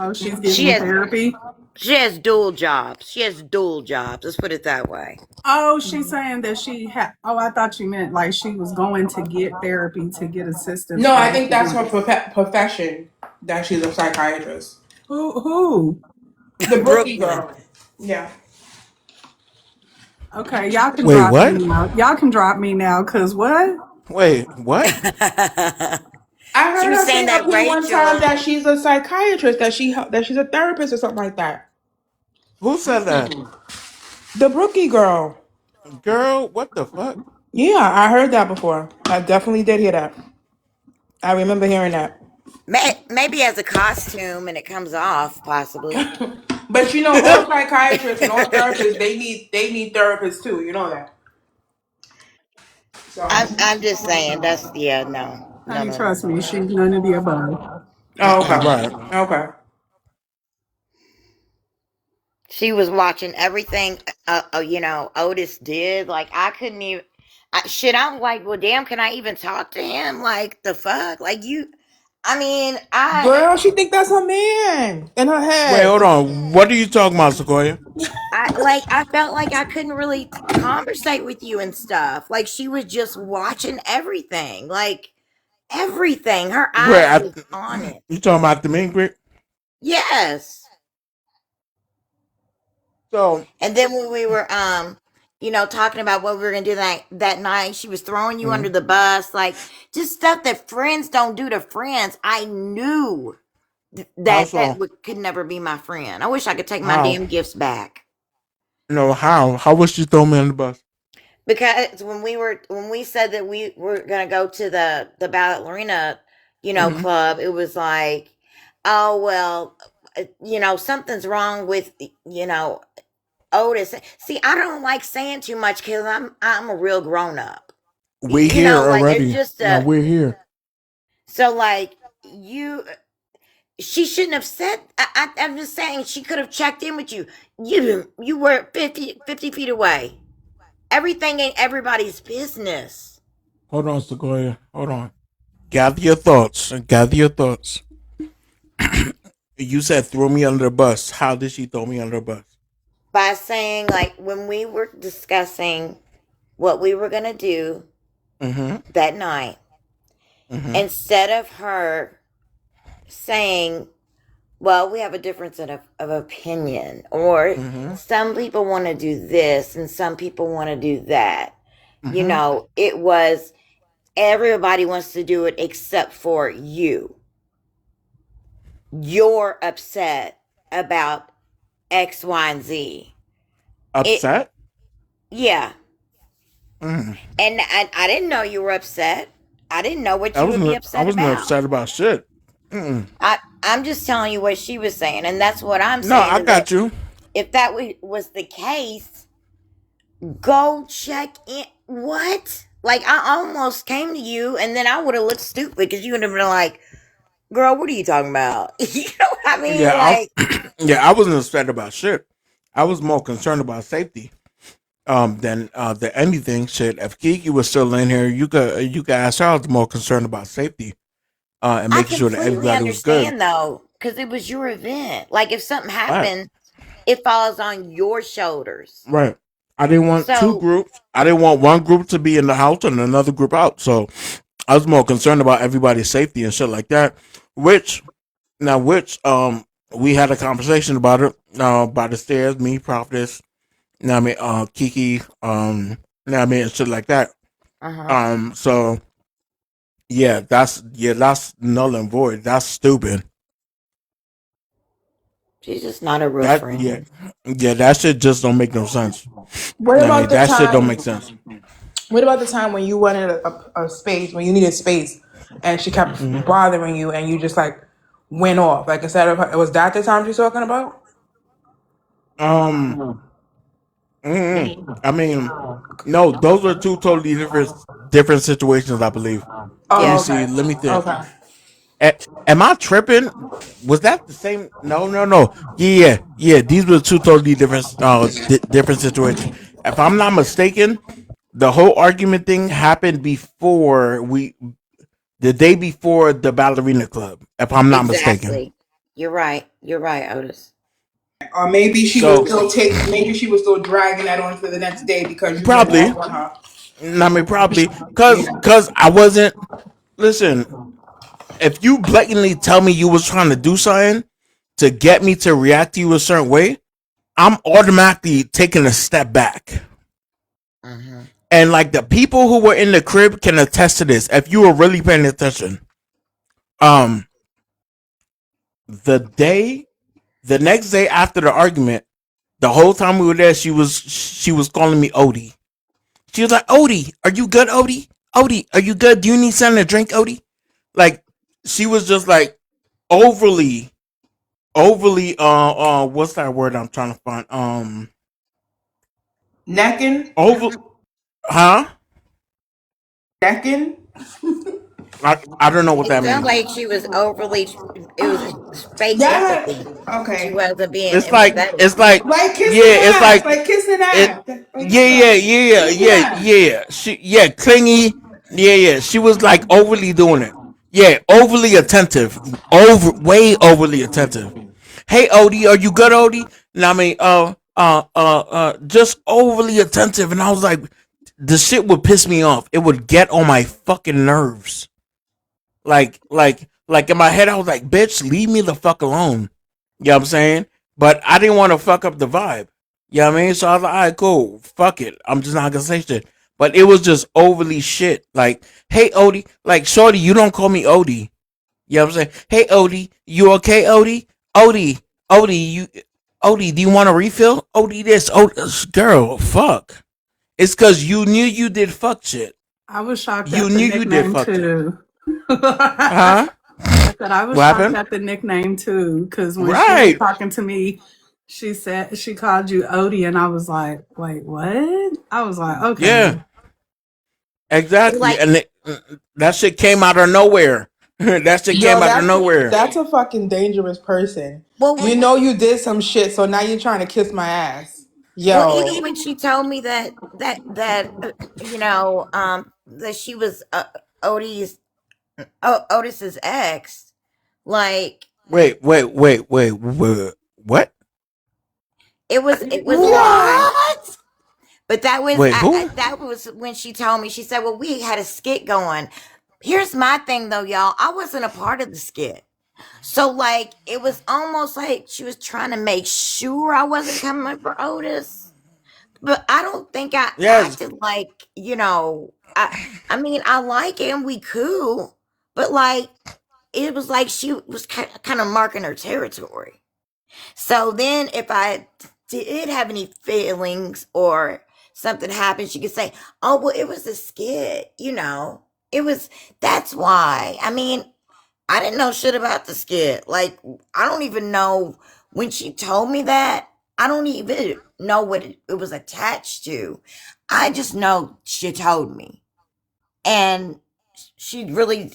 Oh, she's She giving has therapy. She has dual jobs. Let's put it that way. Oh, she's saying that she had. Oh, I thought you meant like she was going to get therapy to get assistance No, from I the think that's her police. profession, that she's a psychiatrist. Who? The Brookie Brooklyn. girl. Yeah. Okay, y'all can Wait, drop me what? now. Y'all can drop me now, cause what? Wait, what? I She heard was her saying say up that here one time Rachel. that she's a psychiatrist, that she's a therapist or something like that. Who said that? The Brookie girl. Girl, what the fuck? Yeah, I heard that before. I definitely did hear that. I remember hearing that. Maybe as a costume and it comes off, possibly. But all psychiatrists and all therapists, they need therapists too. You know that. So. I'm just saying that's, yeah, no. No, Honey, no, no, trust no. me, she's none of the above. Oh, Right. okay. Okay. She was watching everything, Otis did. Like, I couldn't even. I'm like, well, damn, can I even talk to him? Like, the fuck? Like, I mean, Girl, she think that's her man in her Wait, head. hold on. What are you talking about, Sequoia? I felt like I couldn't really conversate with you and stuff. Like she was just watching everything. Like everything. Her Great. eyes was on it. You talking about the mean Great? Yes. So, And then when we were talking about what we were gonna do that night, she was throwing you under the bus, like just stuff that friends don't do to friends. I knew how that so? could never be my friend. I wish I could take my How? damn gifts back. No, how? How would she throw me on the bus? Because when we said that we were gonna go to the ballerina, Mm-hmm. club, it was like, oh well, something's wrong with Otis. See, I don't like saying too much because I'm a real grown up. We're here Like it's already. just No, we're here. so like you. She shouldn't have said. I'm just saying she could have checked in with you. You were 50 feet away. Everything ain't everybody's business. Hold on, Sequoia. Hold on. Gather your thoughts. Gather your thoughts. You said throw me under the bus. How did she throw me under the bus? By saying like when we were discussing what we were gonna do Mm-hmm. that night, Mm-hmm. instead of her saying, well, we have a difference of opinion, or Mm-hmm. some people want to do this and some people want to do that. Mm-hmm. It was everybody wants to do it except for you. You're upset about X, Y, and Z. Upset? Yeah. Mm. And I didn't know you were upset. I didn't know what you would be I upset wasn't about. upset about shit. Mm-mm. I'm just telling you what she was saying, and that's what I'm No, saying I is that got you. if that was the case, go check in. What? Like I almost came to you, and then I would have looked stupid because you would have been like, "Girl, what are you talking about?" You know what I mean? Yeah, Like, yeah, I wasn't upset about shit. I was more concerned about safety. Than anything. Shit, if Kiki was still in here, you could ask her. I was more concerned about safety. And I making sure that completely everybody was good. understand though, because it was your event. Like, if something Right. happened, it falls on your shoulders. Right. I didn't want two So groups. I didn't want one group to be in the house and another group out. So I was more concerned about everybody's safety and shit like that. Which we had a conversation about it by the stairs. Me, Prophetess, Kiki, and shit like that. uh-huh. So that's null and void. That's stupid. She's just not a real That yeah, friend. yeah, that shit just don't make no sense. What about the That shit don't make time? sense. What about the time when you wanted a space, when you needed space, and she kept Mm-hmm. bothering you, and you just like went off? Like instead of her, was that the time she's talking about? Um, I mean, no, those are two totally different situations. I believe. Let me Oh, Yeah. see. okay, Let me think. okay. Am I tripping? Was that the same? No, no, no. Yeah. These were two totally different situations. If I'm not mistaken, the whole argument thing happened the day before the ballerina club. If I'm not mistaken. Exactly. You're right. You're right, Otis. Or maybe she was So still maybe she was still dragging that on for the next day because you went probably, off on her. probably, cause I wasn't. Listen, if you blatantly tell me you was trying to do something to get me to react to you a certain way, I'm automatically taking a step back. Uh-huh. And like the people who were in the crib can attest to this. If you were really paying attention, um, the day, the next day after the argument, the whole time we were there, she was calling me Odie. She was like, Odie, are you good, Odie? Odie, are you good? Do you need something to drink, Odie? Like, she was just like overly what's that word I'm trying to find? Necking, Over huh? necking. I don't know what It that sounds means. like she was overly. It was fake Yeah. empathy. She Okay. wasn't being It's like empathetic. it's like Like kissing yeah, it's ass, like like kissing it ass. Like kissing ass. clingy. She was like overly doing it. Yeah, overly attentive. Way overly attentive. Hey Odie, are you good, Odie? And I mean, just overly attentive. And I was like, the shit would piss me off. It would get on my fucking nerves. Like in my head, I was like, bitch, leave me the fuck alone. You know what I'm saying? But I didn't want to fuck up the vibe. You know what I mean? So I was like, all right, cool. Fuck it. I'm just not gonna say shit. But it was just overly shit. Like, hey Odie, like shorty, you don't call me Odie. You know what I'm saying? Hey Odie, you okay, Odie? Odie, do you want a refill? Odie this, girl, fuck. It's cause you knew you did fuck shit. I was shocked You at the knew you did nickname fuck shit. too. Huh? I said I was What shocked happened? at the nickname too, because when she was Right. talking to me, she said she called you Odie, and I was like, "Wait, what?" I was like, "Okay." Yeah, exactly. Like, And that shit came out of nowhere. That shit Yo, came out of nowhere. that's a fucking dangerous person. well, You know you did some shit, so now you're trying to kiss my ass. well, Yo. even when she told me that she was Otis's ex, like Wait. What? it was a lie. What? But that was Wait, who? that was when she told me. She said, "Well, we had a skit going." Here's my thing, though, y'all. I wasn't a part of the skit, so like it was almost like she was trying to make sure I wasn't coming for Otis. But I don't think I Yes. acted like I mean, I like him. We cool, but like it was like she was kind of marking her territory. So then, if I did have any feelings or something happened, she could say, "Oh, well, it was a skit, you know. It was that's why." I mean, I didn't know shit about the skit. Like, I don't even know when she told me that. I don't even know what it was attached to. I just know she told me, and she really,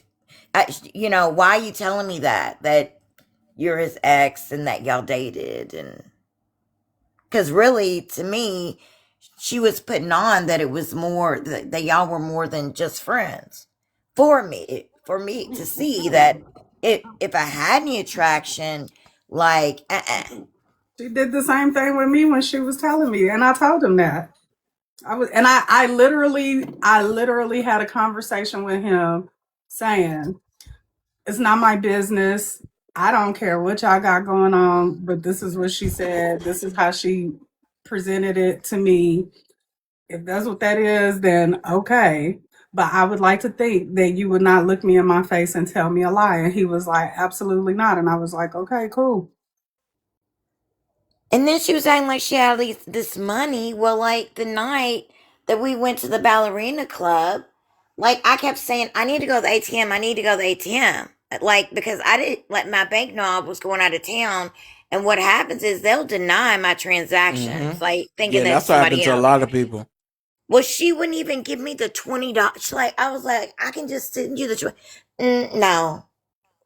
why are you telling me that you're his ex and that y'all dated and because really, to me, she was putting on that it was more that y'all were more than just friends. For me to see that if I had any attraction, like, She did the same thing with me when she was telling me, and I told him that. I literally had a conversation with him saying, "It's not my business. I don't care what y'all got going on, but this is what she said. This is how she presented it to me. If that's what that is, then okay. But I would like to think that you would not look me in my face and tell me a lie." And he was like, "Absolutely not." And I was like, "Okay, cool." and then she was acting like she had all this money. Well, like the night that we went to the ballerina club, like I kept saying, I need to go to the ATM. I need to go to the ATM. Like, because I didn't let my bank know I was going out of town. And what happens is they'll deny my transactions, like thinking Yeah, that it's that's what happened somebody to a else. lot of people. Well, she wouldn't even give me the $20. Like, I was like, I can just send you the 20. No.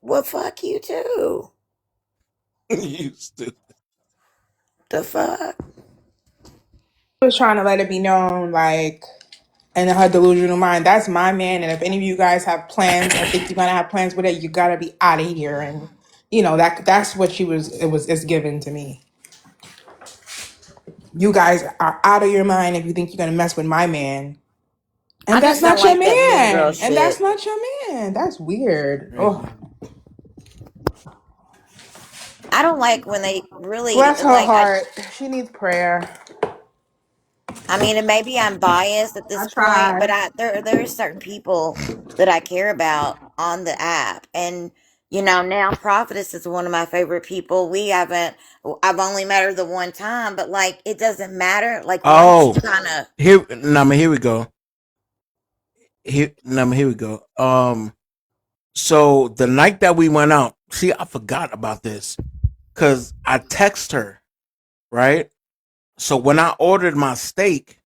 Well, fuck you too. You stupid. The fuck? Was trying to let it be known, like, in her delusional mind, that's my man. And if any of you guys have plans or think you're gonna have plans with it, you gotta be out of here. And that's what it's given to me. You guys are out of your mind if you think you're gonna mess with my man. I And that's just don't not your like that mean girl man. And that's shit. not your man. That's weird. Oh, I don't like when they really, bless her like, heart. She needs prayer. I mean, and maybe I'm biased at I this point, but tried. there are certain people that I care about on the app, and now Prophetess is one of my favorite people. I've only met her the one time, but like it doesn't matter. Like once you Oh, kind of, here we go. Here we go. So the night that we went out, see, I forgot about this because I text her, right? So when I ordered my steak,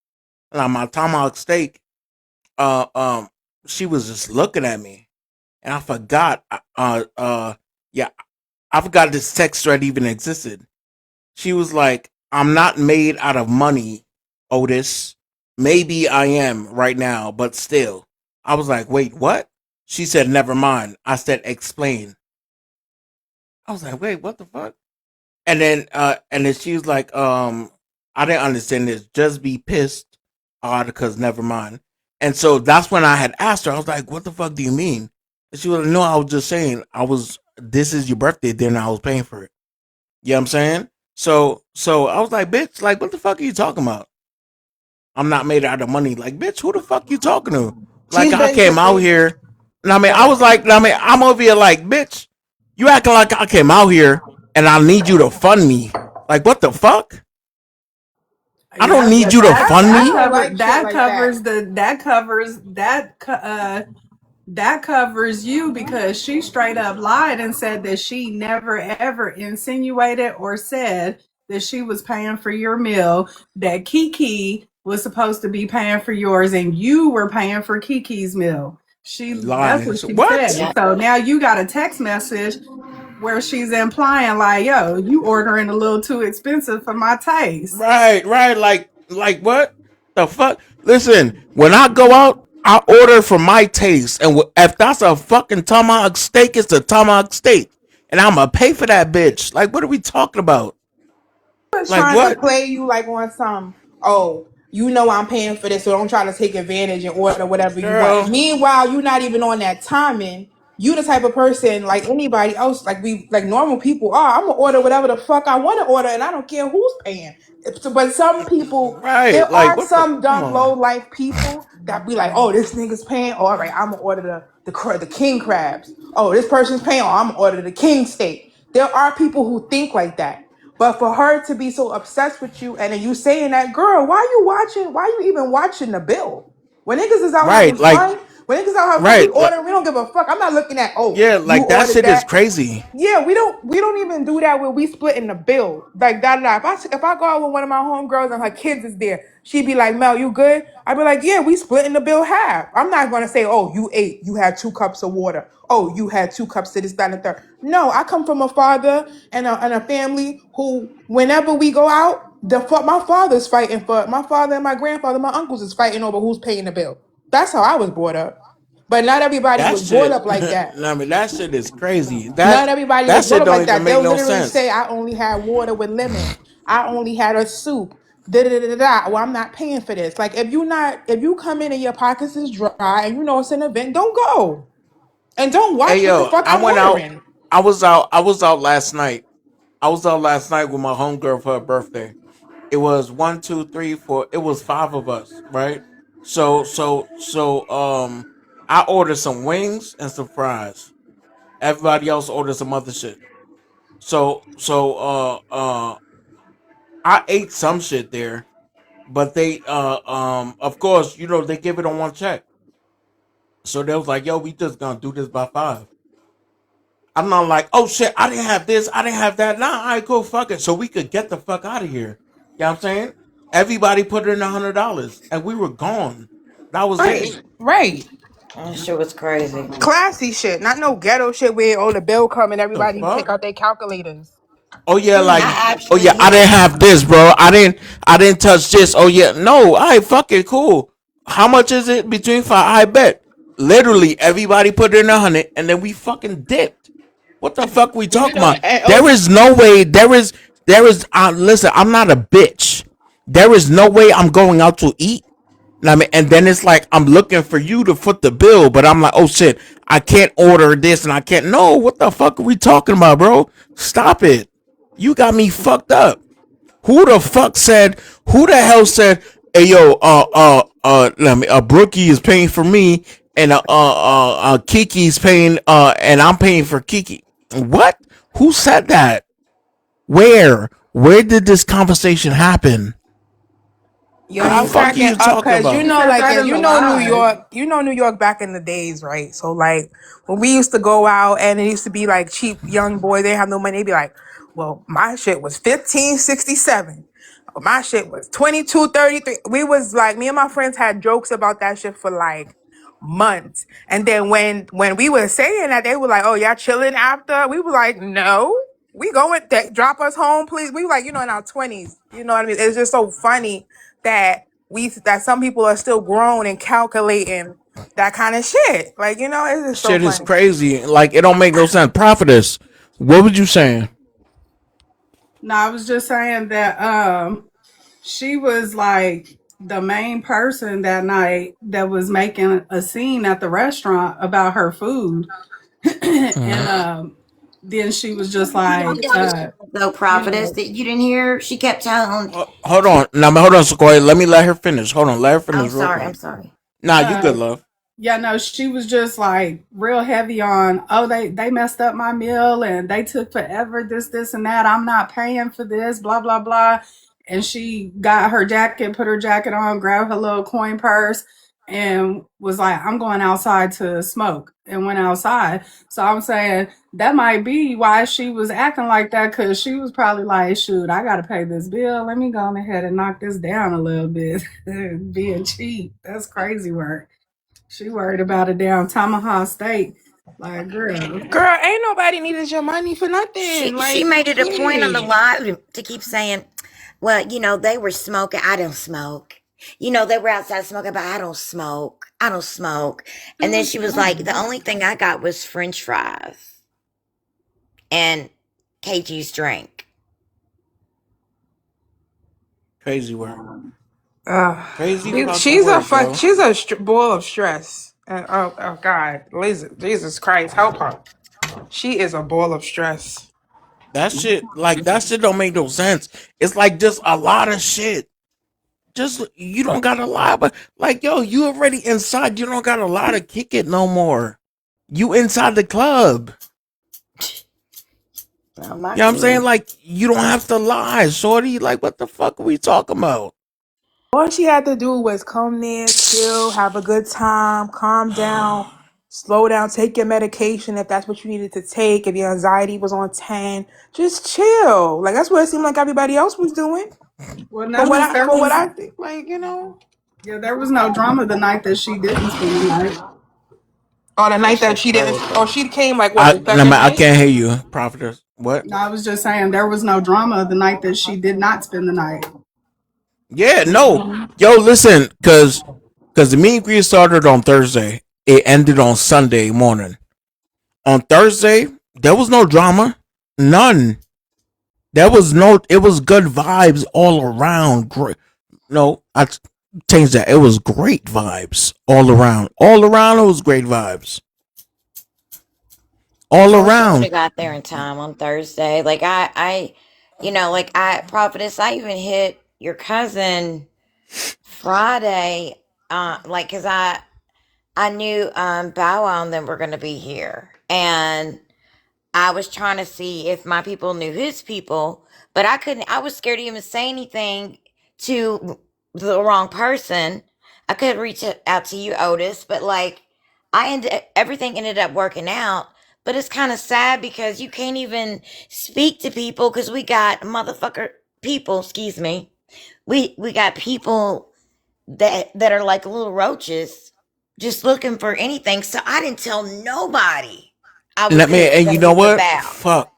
my Tomahawk Steak, uh, um, she was just looking at me, and I forgot. Yeah, I forgot this text thread even existed. She was like, "I'm not made out of money, Otis. Maybe I am right now, but still." I was like, "Wait, what?" She said, never mind. I said, explain. I was like, wait, what the fuck? And then she was like, I didn't understand this. Just be pissed, odd, because never mind. And so that's when I had asked her. I was like, what the fuck do you mean? And she was like, no, I was just saying, this is your birthday, then I was paying for it. You know what I'm saying? So I was like, bitch, like, what the fuck are you talking about? I'm not made out of money. Like, bitch, who the fuck you talking to? Like, She's I came out basically here. And I mean, go I ahead. was like, I mean, I'm over here like, bitch, you acting like I came out here and I need you to fund me. Like, what the fuck? I don't Yeah, need but you to that fund I that me. don't covers like shit that like that. covers the that covers that covers you because she straight up lied and said that she never ever insinuated or said that she was paying for your meal, that Kiki was supposed to be paying for yours and you were paying for Kiki's meal. That's Lying. what So she said. what? Yeah. So now you got a text message where she's implying like, yo, you ordering a little too expensive for my taste. Right. Like what? The fuck? Listen, when I go out, I order for my taste. And if that's a fucking tomahawk steak, it's a tomahawk steak. And I'm going to pay for that bitch. Like, what are we talking about? Was Like, trying to what? play you like on some, oh, you know I'm paying for this, so don't try to take advantage and order whatever you want. And Girl. meanwhile, you're not even on that timing. You the type of person like anybody else, like we like normal people are. I'm gonna order whatever the fuck I want to order, and I don't care who's paying. But some people, Right. there Like, are what the? some Come dumb low on. life people that be like, oh, this nigga's paying. Oh, all right, I'm gonna order the king crabs. Oh, this person's paying. Oh, I'm gonna order the king steak. There are people who think like that. But for her to be so obsessed with you and then you saying that, girl, why you even watching the bill? When niggas is out having Right. Like, fun, when niggas out having fun, we right. Like, order, we don't give a fuck. I'm not looking at, oh, yeah, you like that ordered shit is that. crazy. Yeah, we don't even do that where we splitting the bill. Like that. If I go out with one of my homegirls and her kids is there, she'd be like, Mel, you good? I'd be like, yeah, we splitting the bill half. I'm not gonna say, oh, you ate, you had 2 cups of water. Oh, you had 2 cups of this, that, and the third. No, I come from a father and a family who, whenever we go out, my father's fighting for my father and my grandfather, my uncles is fighting over who's paying the bill. That's how I was brought up. But not everybody That was brought shit. up like that. I mean, that shit is crazy. Not everybody That was brought shit up don't like even that. make They'll no literally sense. say, I only had water with lemon. I only had a soup. Da da da da da. Well, I'm not paying for this. Like if you come in and your pockets is dry and you know it's an event, don't go. And don't Hey watch what the yo, fuck I I'm went out. ordering. I was out last night. I was out last night with my homegirl for her birthday. It was one, two, three, four. It was five of us, right? So I ordered some wings and some fries. Everybody else ordered some other shit. So I ate some shit there, but they of course, you know, they give it on one check. So they was like, yo, we just gonna do this by five. I'm not like, oh shit, I didn't have this, I didn't have that. Nah, all right, cool, fuck it. So we could get the fuck out of here. You know what I'm saying? Everybody put in $100 and we were gone. That was Right, it. right. That shit was crazy. Classy shit, not no ghetto shit where the bill come and The everybody take fuck? out their calculators. Oh yeah, like, I oh actually yeah, I hit. didn't have this, bro. I didn't touch this. Oh yeah, no, I fuck it, cool. How much is it between five? I bet. Literally, everybody put in 100, and then we fucking dipped. What the fuck we You talking know, about? and There is no way. There is. Listen, I'm not a bitch. There is no way I'm going out to eat. I mean, and then it's like I'm looking for you to foot the bill, but I'm like, oh shit, I can't order this and I can't. No, what the fuck are we talking about, bro? Stop it. You got me fucked up. Who the fuck said? Who the hell said? Hey yo, let me. Brookie is paying for me, and Kiki's paying, and I'm paying for Kiki. What? Who said that? Where? Where did this conversation happen? Yo, The I'm fuck are cracking you up talking because She about? said like, that and in the live. You know New York back in the days, right? So like, when we used to go out and it used to be like cheap young boy, they have no money. They be like, well, my shit was 15.67. My shit was 22.33. We was like, me and my friends had jokes about that shit for like months. And then when we were saying that, they were like, "Oh, y'all chilling after?" We were like, "No, we going. Drop us home, please." We were like, in our 20s. You know what It's just so funny that some people are still grown and calculating that kind of shit. Like, it's just so Shit is funny. crazy. Like it don't make no sense. Prophetess, what was you saying? No, I was just saying that she was like the main person that night that was making a scene at the restaurant about her food. And Mhm. then she was just You know like what else though, you prophetess, know, that you didn't hear? She kept telling. Hold on. Now, hold on, Sequoia. Let me let her finish. Hold on. Let her I'm finish real sorry. I'm quick. sorry. Nah, you uh good, love. yeah, no, she was just like real heavy on, oh, they messed up my meal and they took forever, this, and that. I'm not paying for this, blah, blah, blah. And she got her jacket, put her jacket on, grabbed her little coin purse, and was like, I'm going outside to smoke, and went outside. So I'm saying that might be why she was acting like that, because she was probably like, shoot, I got to pay this bill. Let me go on ahead and knock this down a little bit. Being cheap. That's crazy work. She worried about a damn Tomahawk Steak. Like, girl. Girl, ain't nobody needed your money for nothing. She Like, made it a point on the shit. live to keep saying, well, they were smoking. I don't smoke. They were outside smoking, but I don't smoke. I don't smoke. And then she was like, the only thing I got was French fries and KG's drink. Crazy work. Crazy fucking She's a work, fuck. yo. She's a ball of stress. And oh God, Jesus Christ, help her. She is a ball of stress. That shit don't make no sense. It's like just a lot of shit. Just you don't gotta lie, but like yo, you already inside. You don't gotta lie to kick it no more. You inside the club. Oh, You my know what I'm saying? goodness. Like you don't have to lie, shorty. Like what the fuck are we talking about? All she had to do was come there, chill, have a good time, calm down, slow down, take your medication if that's what you needed to take. If your anxiety was on 10, just chill. Like that's what it seemed like everybody else was doing. Well, For what notice I there for what was, I think, yeah, there was no drama the night that she didn't spend the night. on the That night that shit's she didn't, crazy. or she came like what the second I night. can't hear you, prophetess. What? No, I was just saying there was no drama the night that she did not spend the night. Yeah, no. Mm-hmm. Yo, listen, cause the meet and greet started on Thursday. It ended on Sunday morning. On Thursday, there was no drama. None. There was no. It was good vibes all around. Great. No, I changed that. It was great vibes all around. All around, it was great vibes. All I wish I would around. have got there in time on Thursday. Like prophetess, I even hit your cousin Friday, like, cause I knew Bow Wow and them were gonna be here, and I was trying to see if my people knew his people, but I couldn't. I was scared to even say anything to the wrong person. I could reach out to you, Otis, but like, everything ended up working out. But it's kind of sad because you can't even speak to people because we got motherfucker people. Excuse me. We got people that are like little roaches, just looking for anything. So I didn't tell nobody I was And you gonna know get the what? bow. Fuck.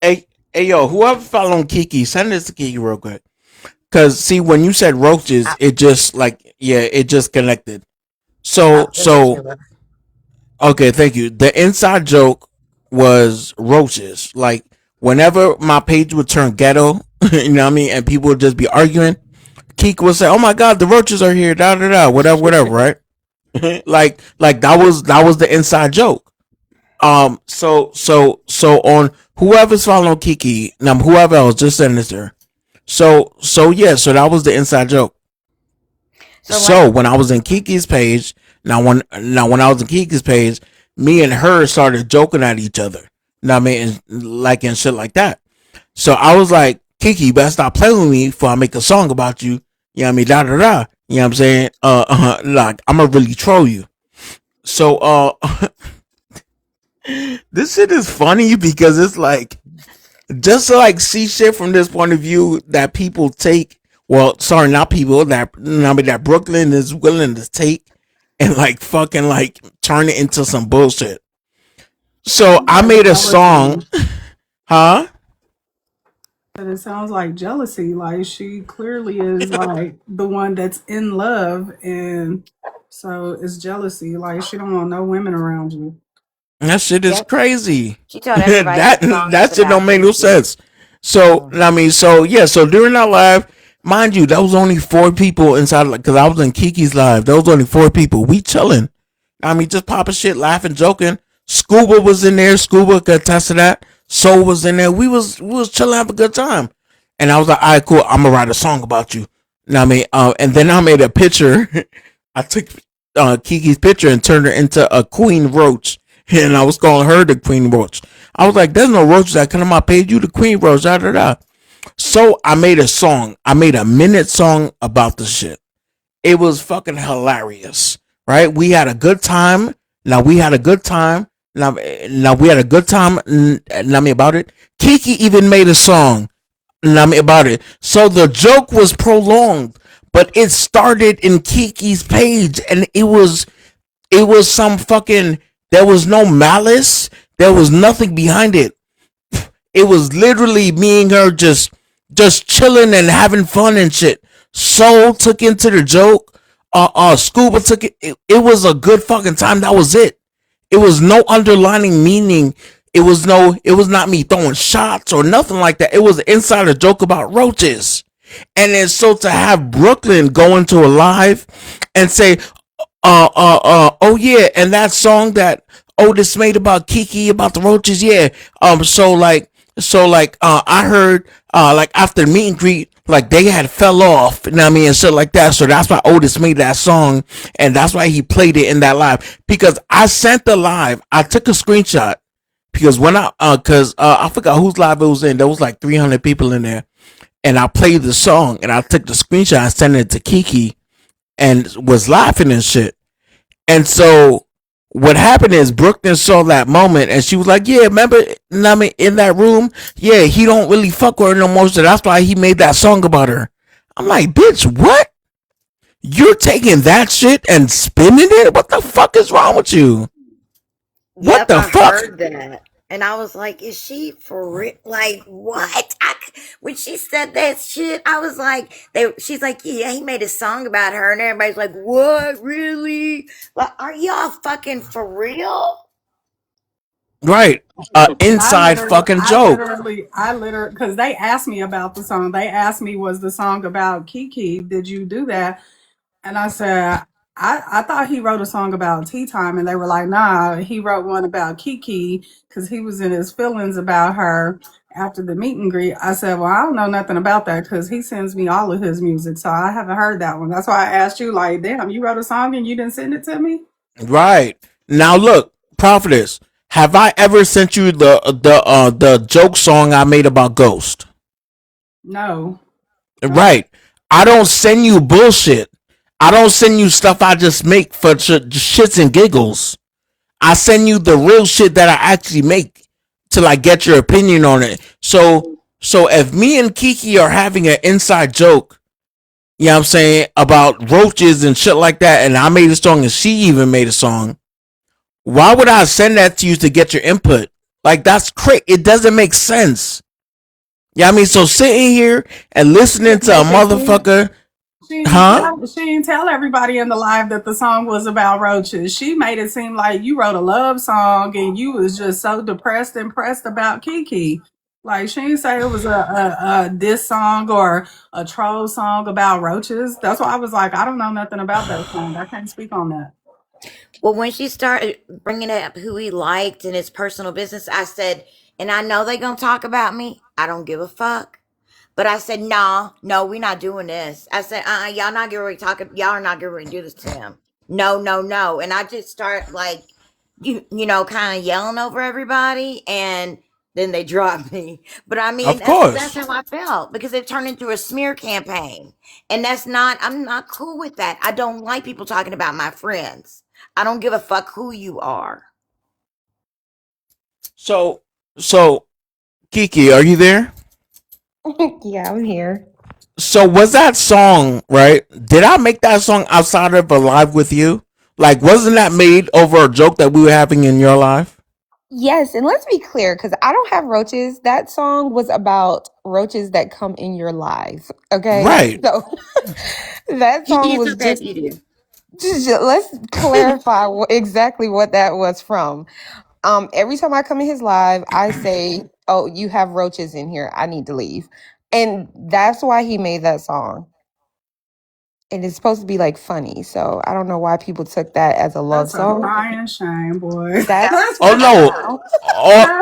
Hey, yo, whoever following Kiki, send this to Kiki real quick. Cause see, when you said roaches, I, it just like it just connected. I'll send it to So her. okay, thank you. The inside joke was roaches. Like whenever my page would turn ghetto, you know what I mean, and people would just be arguing, Keek would say, "Oh my God, the roaches are here!" Da da da, whatever, right? like that was the inside joke. So on whoever's following Kiki, now whoever else, just send this to her. So that was the inside joke. So like, So when I was in Kiki's page, when I was in Kiki's page, me and her started joking at each other. Now I mean, like and shit like that. So I was like, Kiki, you better stop playing with me before I make a song about you. You know what I mean? Da da da. You know what I'm saying? Like I'm gonna really troll you. So this shit is funny because it's like just to like see shit from this point of view that people take. Well, sorry, not people that I mean that Brooklyn is willing to take and like fucking like turn it into some bullshit. So Sounds I like made a song, jealousy. huh? But it sounds like jealousy. Like she clearly is like the one that's in love, and So it's jealousy. Like she don't want no women around you. That shit is Yep. crazy. She told everybody that that song was that shit don't about make no Kiki. sense. So I mean, so yeah, so during that live, mind you, there was only 4 people inside, because I was in Kiki's live. There was only 4 people. We chilling. I mean, just popping shit, laughing, joking. Scuba was in there. Scuba could attest to that. Soul was in there. We was chilling, having a good time. And I was like, all right, cool. I'm gonna write a song about you. You know what I mean? And then I made a picture. I took Kiki's picture and turned her into a queen roach, and I was calling her the queen roach. I was like, there's no roaches that come on my page. You the queen roach. Da da da. So I made a song. I made a minute song about the shit. It was fucking hilarious, right? We had a good time. Now we had a good time. Now we had a good time. Now me about it. Kiki even made a song. Now me about it. So the joke was prolonged, but it started in Kiki's page, and it was some fucking. There was no malice. There was nothing behind it. It was literally me and her just chilling and having fun and shit. Soul took into the joke. Scuba took it. It was a good fucking time. That was it. It was no underlining meaning. It was not me throwing shots or nothing like that. It was an insider joke about roaches. And then so to have Brooklyn go into a live and say, oh yeah, and that song that Otis made about Kiki about the roaches, yeah. I heard like after the meet and greet, like they had fell off, you know what I mean, and shit like that. So that's why Otis made that song, and that's why he played it in that live. Because I sent the live, I took a screenshot because when I forgot whose live it was in. There was like 300 people in there, and I played the song, and I took the screenshot and sent it to Kiki, and was laughing and shit. And so what happened is Brooklyn saw that moment and she was like, yeah, remember in that room? Yeah, he don't really fuck with her no more, so that's why he made that song about her. I'm like, bitch, what? You're taking that shit and spinning it? What the fuck is wrong with you? What Yep, the I fuck? heard that. And I was like, is she for real? Like, what? When she said that shit, I was like, she's like, yeah, he made a song about her. And everybody's like, what? Really? Like, are y'all fucking for real? Right. Inside fucking joke. I literally, because they asked me about the song. They asked me, was the song about Kiki? Did you do that? And I said, I thought he wrote a song about tea time. And they were like, nah, he wrote one about Kiki because he was in his feelings about her after the meet and greet. I said, well, I don't know nothing about that because he sends me all of his music. So I haven't heard that one. That's why I asked you, like, damn, you wrote a song and you didn't send it to me? Right. Now look, Prophetess, have I ever sent you the joke song I made about Ghost? No. Right. I don't send you bullshit. I don't send you stuff I just make for shits and giggles. I send you the real shit that I actually make to like get your opinion on it. So if me and Kiki are having an inside joke, you know what I'm saying, about roaches and shit like that, and I made a song and she even made a song, why would I send that to you to get your input? Like, that's crazy. It doesn't make sense. Yeah, I mean, so sitting here and listening to a motherfucker, She didn't tell everybody in the live that the song was about roaches. She made it seem like you wrote a love song and you was just so depressed and pressed about Kiki. Like she didn't say it was a diss song or a troll song about roaches. That's why I was like, I don't know nothing about that song. I can't speak on that. Well, when she started bringing up who he liked and his personal business, I said, and I know they're going to talk about me. I don't give a fuck. But I said, no, we're not doing this. I said, y'all not getting ready to talk. Y'all are not getting ready to do this to him. No. And I just start like, you know, kind of yelling over everybody. And then they dropped me. But I mean, that's how I felt because it turned into a smear campaign. And I'm not cool with that. I don't like people talking about my friends. I don't give a fuck who you are. So Kiki, are you there? Yeah, I'm here. So was that song, right? Did I make that song outside of a live with you? Like, wasn't that made over a joke that we were having in your live? Yes, and let's be clear, because I don't have roaches. That song was about roaches that come in your life. Okay, Right. so that song He was said just you do. Let's clarify exactly what that was from. Every time I come in his live, I say, "Oh, you have roaches in here. I need to leave," and that's why he made that song. And it's supposed to be like funny, so I don't know why people took that as a love That's a song. crying shame, boy. That's Oh what no. sounds.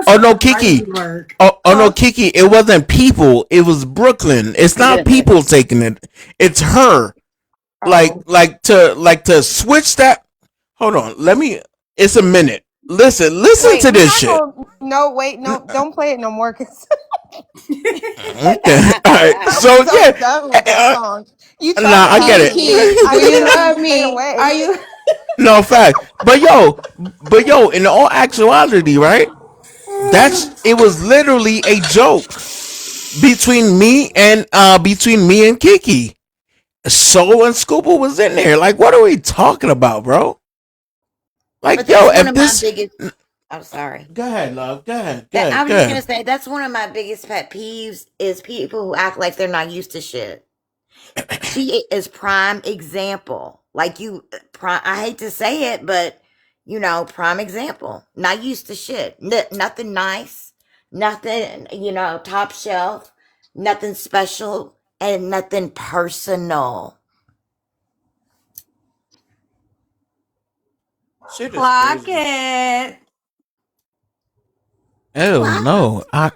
Oh no, crazy Kiki. work. Oh no, Huh? Kiki. It wasn't people. It was Brooklyn. It's not people taking it. It's her. Oh, To switch that. Hold on. Let me. It's a minute. Listen wait, to we're this not shit. going. No, wait, no, don't play it no more, because Okay. All right. I'm So so yeah. done with that song. You Nah, I get traumatized it. me. Kiki, I do need you that to be love played me? Are away. you? No fact. But yo, in all actuality, right? It was literally a joke between me and Kiki. Soul and Scooper was in there. Like, what are we talking about, bro? But Like, yo, that's one if of my this biggest. I'm sorry. go ahead, love. Go ahead. Go That I ahead. was Go just gonna ahead. say that's one of my biggest pet peeves is people who act like they're not used to shit. She is prime example. Like you, prime. I hate to say it, but prime example. Not used to shit. Nothing nice. Nothing. Top shelf. Nothing special and nothing personal. Shit is Clock crazy. it. Hell Clock. no. I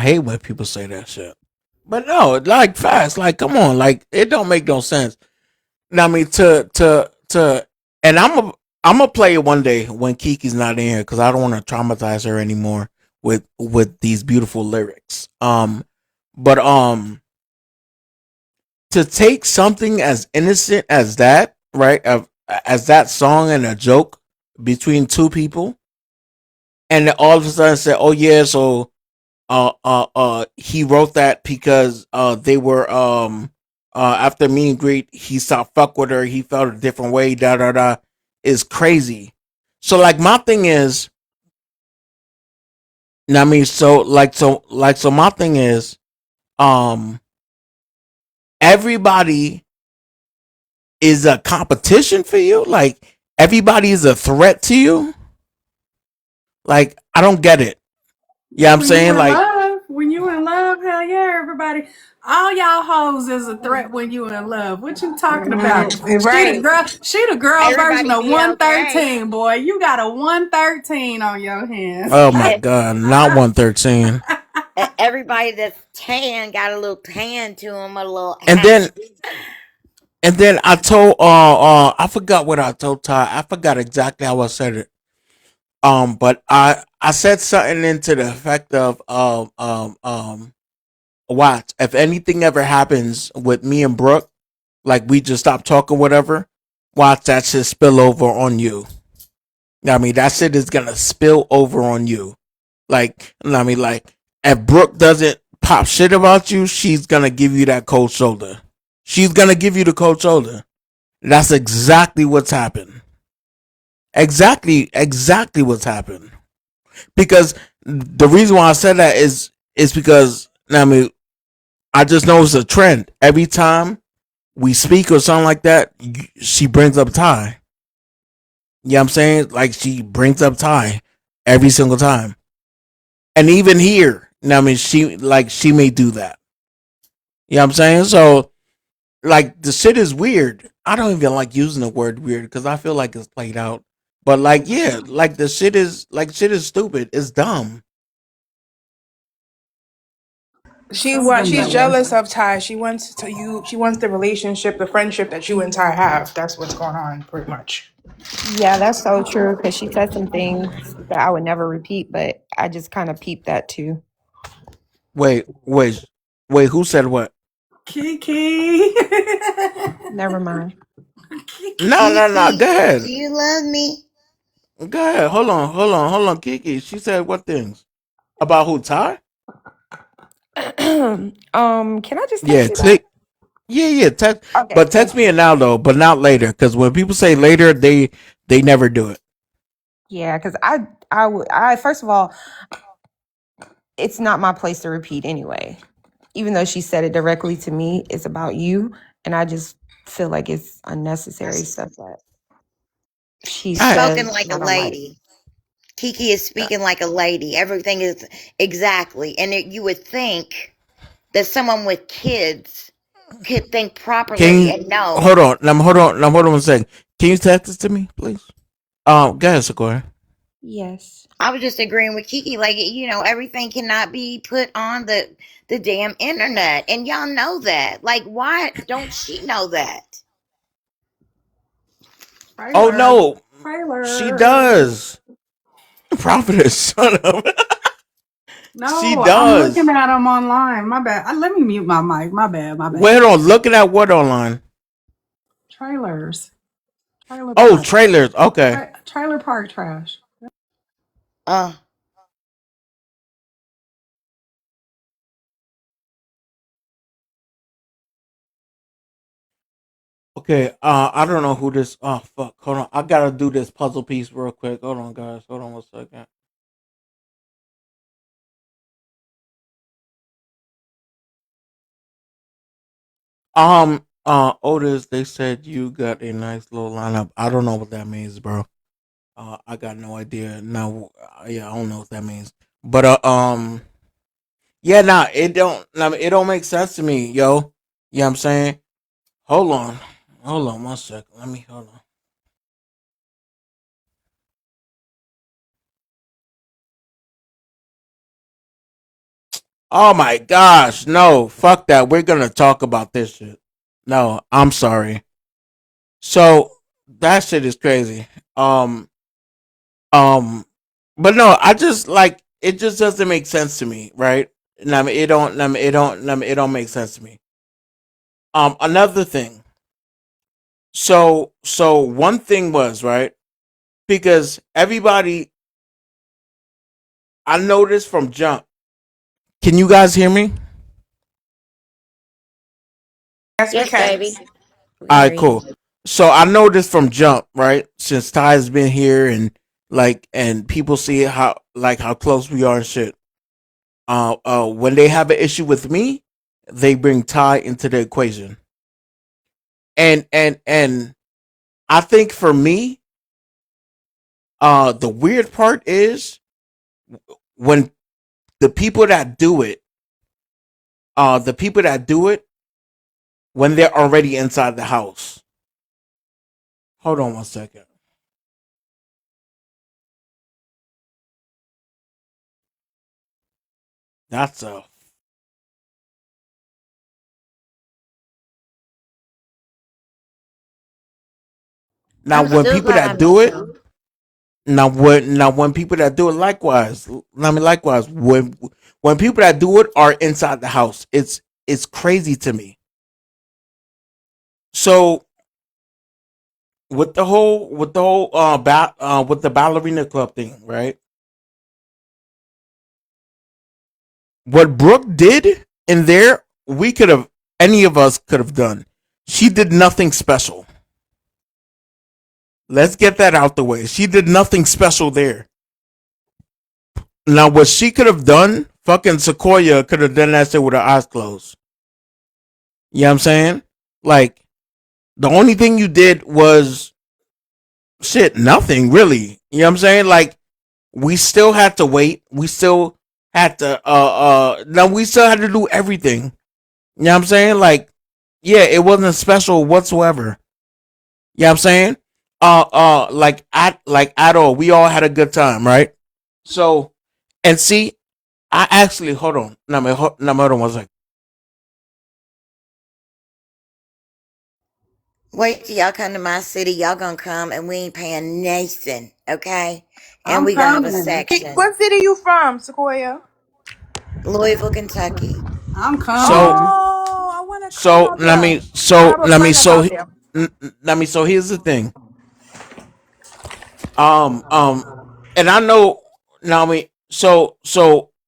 hate when people say that shit. But no, like fast, like come on, like it don't make no sense. Now I mean and I'm gonna play it one day when Kiki's not in here because I don't want to traumatize her anymore with these beautiful lyrics. But to take something as innocent as that, right? As that song and a joke between two people, and then all of a sudden say, "Oh yeah, so he wrote that because they were after meet and greet, he saw fuck with her, he felt a different way, da da da," is crazy. So like my thing is, I mean, so my thing is, um, everybody is a competition for you. Like everybody is a threat to you. Like I don't get it. Yeah, I'm When you saying in like, love, hell yeah, everybody. All y'all hoes is a threat when you in love. What you talking about? Right. She the girl version Everybody of be okay. 113, boy. You got a 113 on your hands. oh my god, not 113. Everybody that's tan got a little tan to them, a little. And then I told I forgot what I told Ty. I forgot exactly how I said it. But I said something into the effect of watch, if anything ever happens with me and Brooke, like we just stop talking, whatever, watch that shit spill over on you. I mean, that shit is gonna spill over on you. Like, I mean, like, if Brooke doesn't pop shit about you, she's gonna give you that cold shoulder. She's gonna give you the cold shoulder. That's exactly what's happened. Exactly what's happened. Because the reason why I said that is because I mean I just noticed a trend. Every time we speak or something like that, she brings up Ty. You know what I'm saying? Like she brings up Ty every single time. And even here, I mean she may do that. You know what I'm saying? So like the shit is weird. I don't even like using the word weird because I feel like it's played out. But like yeah, like the shit is stupid. It's dumb. So She's vanilla. jealous of Ty. She wants to you. She wants the relationship, the friendship that you and Ty have. That's what's going on, pretty much. Yeah, that's so true. Because she said some things that I would never repeat, but I just kind of peeped that too. Wait, wait, who said what? Kiki. Never mind. No, no, no. Go Kiki, do ahead. you love me? Go ahead. Hold on, Kiki. She said what things? About who, Ty? Can I just Yeah, text you that? yeah. Text, Okay, but thank text me you. it now though, but not later. Because when people say later, they never do it. Yeah, because I first of all, it's not my place to repeat anyway. Even though she said it directly to me, it's about you, and I just feel like it's unnecessary stuff. That. She Spoken says, like a not a like. lady. Kiki is speaking like a lady. Everything is exactly. And you would think that someone with kids could think Can properly you and know. hold on? Hold on 1 second. Can you text this to me, please? Go ahead, Sequoia. Yes. I was just agreeing with Kiki, like, everything cannot be put on the damn internet, and y'all know that. Like, why don't she know that? Oh Trailer. no, she Trailer. does. Prophetess, shut up. She No, I'm looking does. at them online. My bad. Let me mute my mic. My bad. My bad. Wait on, looking at what online? Trailers. Trailer Oh, park. trailers. Okay. Trailer park trash. Uh, Okay. I don't know who this. Oh fuck. Hold on. I gotta do this puzzle piece real quick. Hold on, guys. Hold on 1 second. Otis, they said you got a nice little lineup. I don't know what that means, bro. I got no idea. No, yeah, I don't know what that means. But yeah, nah, it don't make sense to me, yo. You know what I'm saying? Hold on 1 second. Let me hold on. Oh my gosh, no, fuck that. We're gonna talk about this shit. No, I'm sorry. So that shit is crazy. Um, um, but no, I just like it. Just doesn't make sense to me, right? I mean, it don't. I mean, it don't. I mean, it don't make sense to me. Another thing. So one thing was right because everybody. I noticed from jump. Can you guys hear me? Yes, we yes, can. baby. We can All hear right, you. cool. So I noticed from jump, right? Since Ty's been here and and people see how close we are and shit. When they have an issue with me, they bring Ty into the equation. And I think for me, the weird part is when the people that do it, the people that do it when they're already inside the house. Hold on 1 second. That's a now I'm when still people glad I that do met it you. now when people that do it likewise. I mean likewise when people that do it are inside the house, it's crazy to me. So with the ballerina club thing, right? What Brooke did in there, we could have any of us could have done. She did nothing special. Let's get that out the way. She did nothing special there. Now, what she could have done, fucking Sequoia could have done that shit with her eyes closed. You know what I'm saying? Like, the only thing you did was shit, nothing really. You know what I'm saying? Like, we still had to wait. We still had to, now we still had to do everything. You know what I'm saying? Like, yeah, it wasn't special whatsoever. You know what I'm saying? At all. We all had a good time, right? So, and see, I actually hold on. Hold on 1 second. Wait till y'all come to my city. Y'all gonna come and we ain't paying Nathan, okay? And I'm we gonna have a coming. section. What city you from, Sequoia? Louisville, Kentucky. I'm So, coming. Oh, I want to come out there. I have a let me friend that's so out there. let me so here's the thing. Um um and I know now I mean so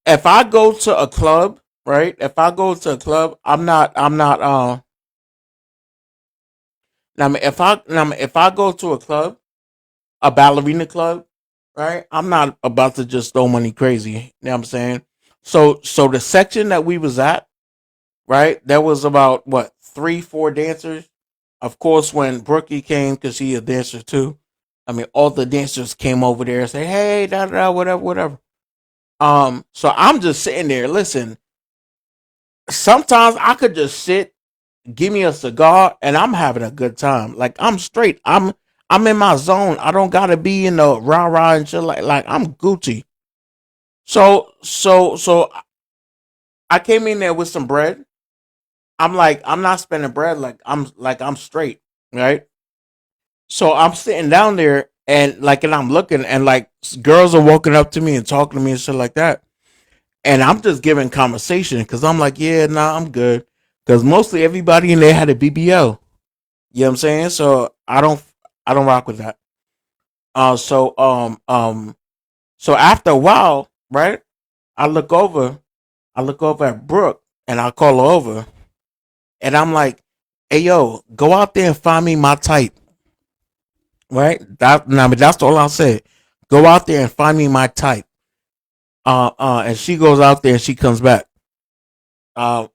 if I go to a club, right? If I go to a club, I'm not now I mean, if I go to a club, a ballerina club, right? I'm not about to just throw money crazy. You know what I'm saying? So the section that we was at, right? There was about what 3, 4 dancers. Of course, when Brookie came, because he a dancer too. I mean, all the dancers came over there and say, "Hey, da da da, whatever, whatever." So I'm just sitting there. Listen, sometimes I could just sit, give me a cigar, and I'm having a good time. Like I'm straight. I'm in my zone. I don't gotta be in the rah rah and shit. Like I'm Gucci. So I came in there with some bread. I'm like, I'm not spending bread. I'm straight, right? So I'm sitting down there and I'm looking and like girls are walking up to me and talking to me and shit like that. And I'm just giving conversation because I'm like, yeah, nah, I'm good. Because mostly everybody in there had a BBL. You know what I'm saying? So I don't rock with that. Uh so um um so after a while, right? I look over, I look over at Brooke and I call her over and I'm like, hey yo, go out there and find me my type. Right? That's all I'll say. Go out there and find me my type. And she goes out there and she comes back. And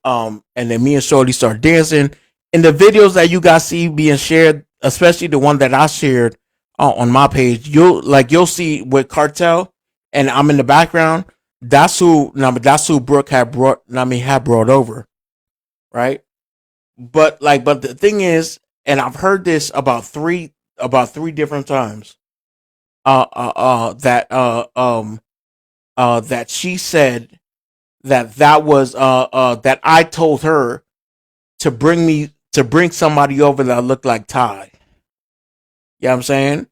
then me and Shorty start dancing. In the videos that you guys see being shared, especially the one that I shared on my page, you'll see with Kartel, and I'm in the background. That's who Brooke had brought over, right? But the thing is, and I've heard this about three different times. That she said that I told her to bring somebody over that looked like Ty. You know what I'm saying?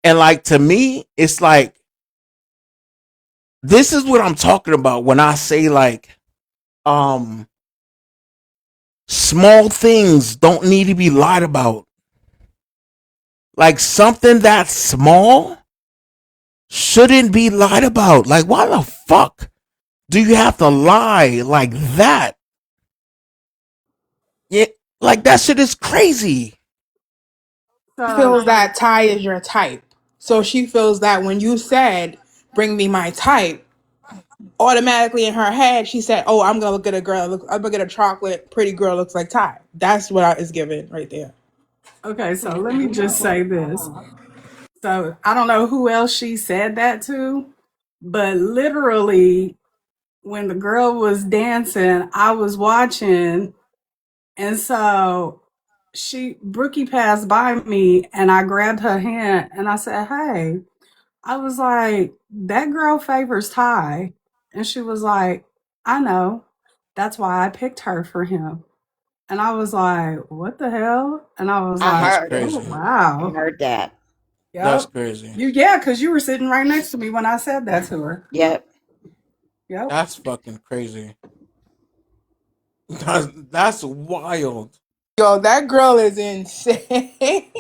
And like to me, it's like this is what I'm talking about when I say like um small things don't need to be lied about. Like something that small shouldn't be lied about. Like why the fuck do you have to lie like that? Yeah, like that shit is crazy. So Feels that Ty is your type. So she feels that when you said, bring me my type, automatically in her head, she said, oh, I'm going to get a girl. I'm going to get a chocolate, pretty girl looks like Ty. That's what I is given right there. okay, so let me just say this. So I don't know who else she said that to, but literally when the girl was dancing, I was watching, and so Brookie passed by me and I grabbed her hand and I said, hey, I was like, that girl favors Ty. And she was like, I know. That's why I picked her for him. And I was like, what the hell? And I was I That's like, heard oh, it. crazy. I wow. heard that. That's Yep. crazy. Yeah, because you were sitting right next to me when I said that to her. Yep. Yep. That's fucking crazy. That's wild. Yo, that girl is insane.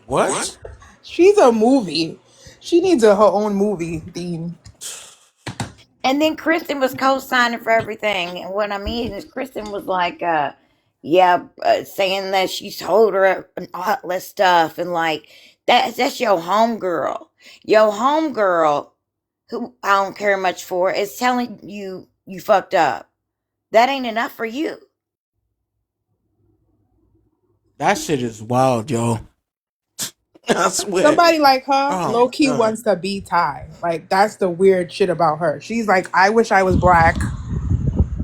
What? She's a movie. She needs her own movie theme. And then Kristen was co-signing for everything. And what I mean is, Kristen was like, saying that she told her and all that stuff, and like that's your homegirl. Your homegirl, who I don't care much for, is telling you you fucked up. That ain't enough for you. That shit is wild, yo. I swear. Somebody like her, Oh low my key god. wants to be Ty. Like that's the weird shit about her. She's like, I wish I was black.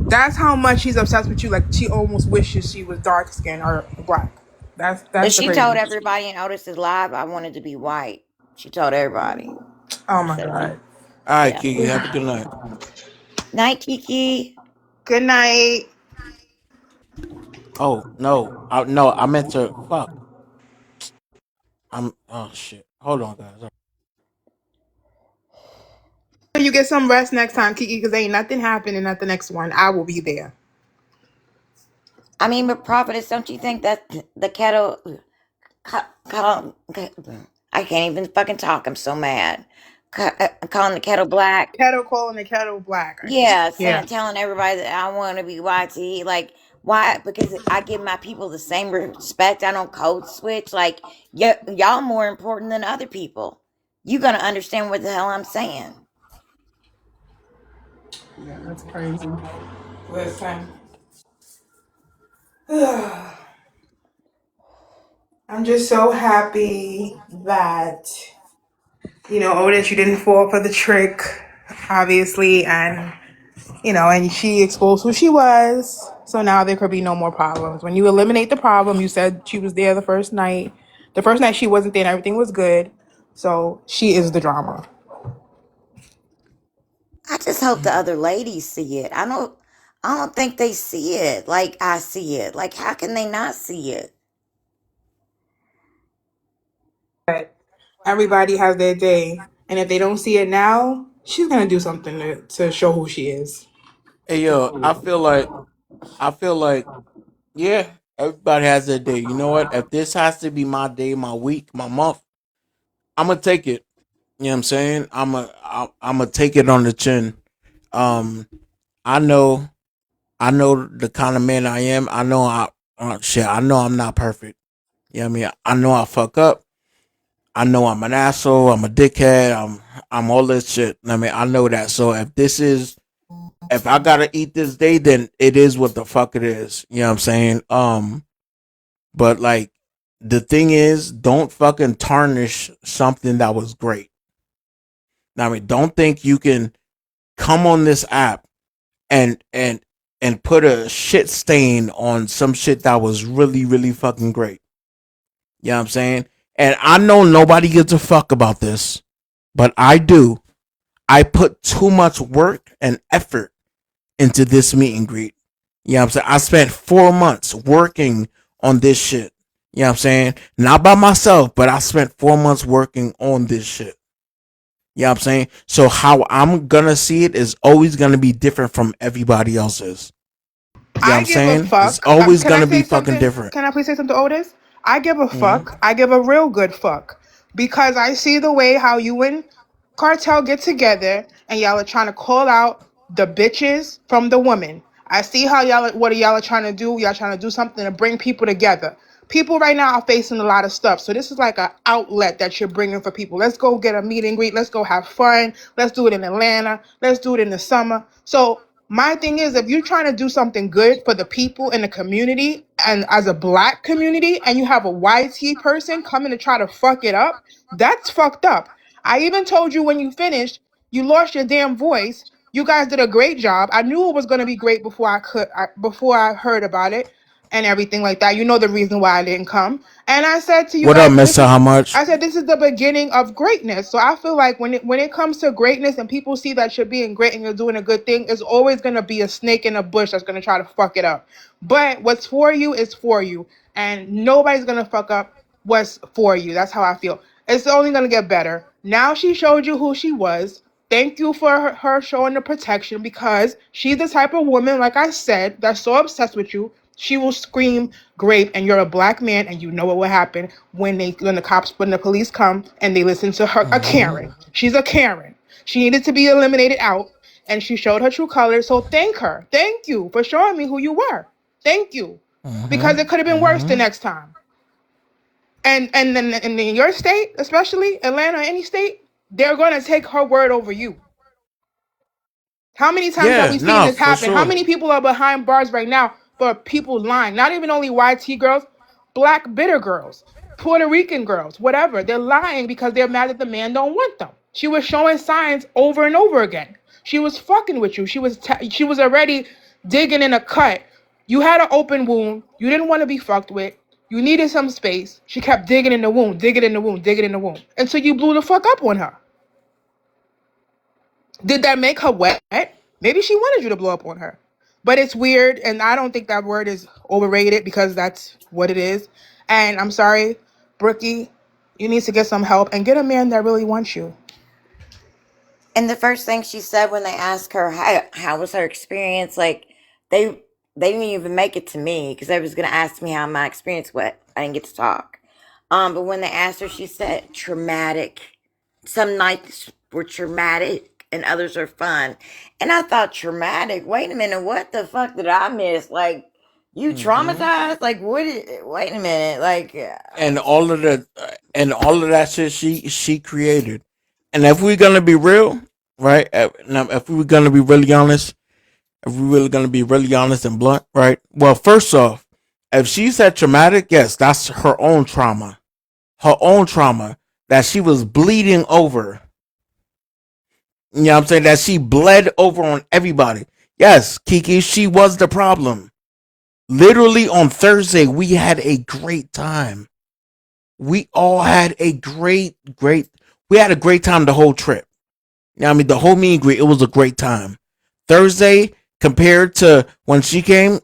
That's how much she's obsessed with you. Like she almost wishes she was dark skinned or black. But That's the she told crazy. everybody in Otis's live I wanted to be white. She told everybody. Oh my So god. All right, yeah. Kiki. Have a good night. Night Kiki. Good night. Oh no. No. I meant to. Fuck. Oh shit. Hold on, guys. You get some rest next time, Kiki, because ain't nothing happening at the next one. I will be there. I mean, but Prophetess, don't you think that the kettle, I can't even fucking talk. I'm so mad. Calling the kettle black. Kettle calling the kettle black. I can't. Yeah, Yeah. saying, telling everybody that I want to be YT. Like, why? Because I give my people the same respect. I don't code switch. Like, y'all more important than other people. You gonna understand what the hell I'm saying. Yeah, that's crazy. Listen. I'm just so happy that, Otis, you didn't fall for the trick, obviously, and, and she exposed who she was. So now there could be no more problems. When you eliminate the problem, you said she was there the first night. The first night she wasn't there and everything was good. So she is the drama. I just hope the other ladies see it. I don't think they see it like I see it. Like, how can they not see it? But everybody has their day. And if they don't see it now, she's going to do something to show who she is. Hey yo, I feel like yeah, everybody has their day. You know what? If this has to be my day, my week, my month, I'm gonna take it. You know what I'm saying? I'm gonna take it on the chin. Um, I know I know the kind of man I am. I know I know I'm not perfect. You know what I mean? I know I fuck up. I know I'm an asshole. I'm a dickhead. I'm all this shit. I mean, I know that. So if I gotta eat this day, then it is what the fuck it is. You know what I'm saying? But like the thing is, don't fucking tarnish something that was great. I mean, don't think you can come on this app and put a shit stain on some shit that was really, really fucking great. You know what I'm saying? And I know nobody gives a fuck about this, but I do. I put too much work and effort into this meet and greet. You know what I'm saying? I spent 4 months working on this shit. You know what I'm saying? Not by myself, but I spent 4 months working on this shit. You know what I'm saying? So how I'm gonna see it is always gonna be different from everybody else's. You know what I I'm give a saying? It's fuck. always Can I gonna be say fucking something? different. Can I please say something to Otis? I give a Mm-hmm. fuck. I give a real good fuck. Because I see the way how you and Kartel get together and y'all are trying to call out the bitches from the women. I see how y'all are trying to do. Y'all trying to do something to bring people together. People right now are facing a lot of stuff. So this is like an outlet that you're bringing for people. Let's go get a meet and greet. Let's go have fun. Let's do it in Atlanta. Let's do it in the summer. So my thing is, if you're trying to do something good for the people in the community and as a black community, and you have a YT person coming to try to fuck it up, that's fucked up. I even told you when you finished, you lost your damn voice. You guys did a great job. I knew it was going to be great before I heard about it and everything like that. You know the reason why I didn't come. And I said to you What up, guys, Mister? How much? I said this is the beginning of greatness. So I feel like when it comes to greatness and people see that you're being great and you're doing a good thing, it's always gonna be a snake in a bush that's gonna try to fuck it up. But what's for you is for you, and nobody's gonna fuck up what's for you. That's how I feel. It's only gonna get better. Now she showed you who she was. Thank you for her showing the protection because she's the type of woman, like I said, that's so obsessed with you. She will scream grape, and you're a black man, and you know what will happen when the police come and they listen to her. A Mm-hmm. Karen. She's a Karen. She needed to be eliminated out, and she showed her true colors. So thank her. Thank you for showing me who you were. Thank you, because it could have been worse the Mm-hmm. next time. And then in your state, especially Atlanta, any state, they're gonna take her word over you. How many times have Yeah, we seen no, this for happen? How sure. many people are behind bars right now for people lying? Not even only YT girls, black bitter girls, Puerto Rican girls, whatever. They're lying because they're mad that the man don't want them. She was showing signs over and over again. She was fucking with you. She was already digging in a cut. You had an open wound. You didn't want to be fucked with. You needed some space. She kept digging in the wound, digging in the wound, digging in the wound. Until you blew the fuck up on her. Did that make her wet? Maybe she wanted you to blow up on her. But it's weird, and I don't think that word is overrated because that's what it is. And I'm sorry, Brookie, you need to get some help and get a man that really wants you. And the first thing she said when they asked her how was her experience, like they didn't even make it to me because they was gonna ask me how my experience was. I didn't get to talk. But when they asked her, she said traumatic. Some nights were traumatic and others are fun. And I thought traumatic. Wait a minute, what the fuck did I miss? Like you Mm-hmm. traumatized? Like what? Wait a minute. Like And all of that shit she created. And if we're gonna be real, right? Now, if we were gonna be really honest, if we're really gonna be really honest and blunt, right? Well, first off, If she said traumatic, yes, that's her own trauma. Her own trauma that she was bleeding over. You know what I'm saying? That she bled over on everybody. Yes, Kiki, she was the problem. Literally on Thursday, we had a great time. We all had a great time the whole trip. You know what I mean? The whole meet and greet, it was a great time. Thursday, compared to when she came,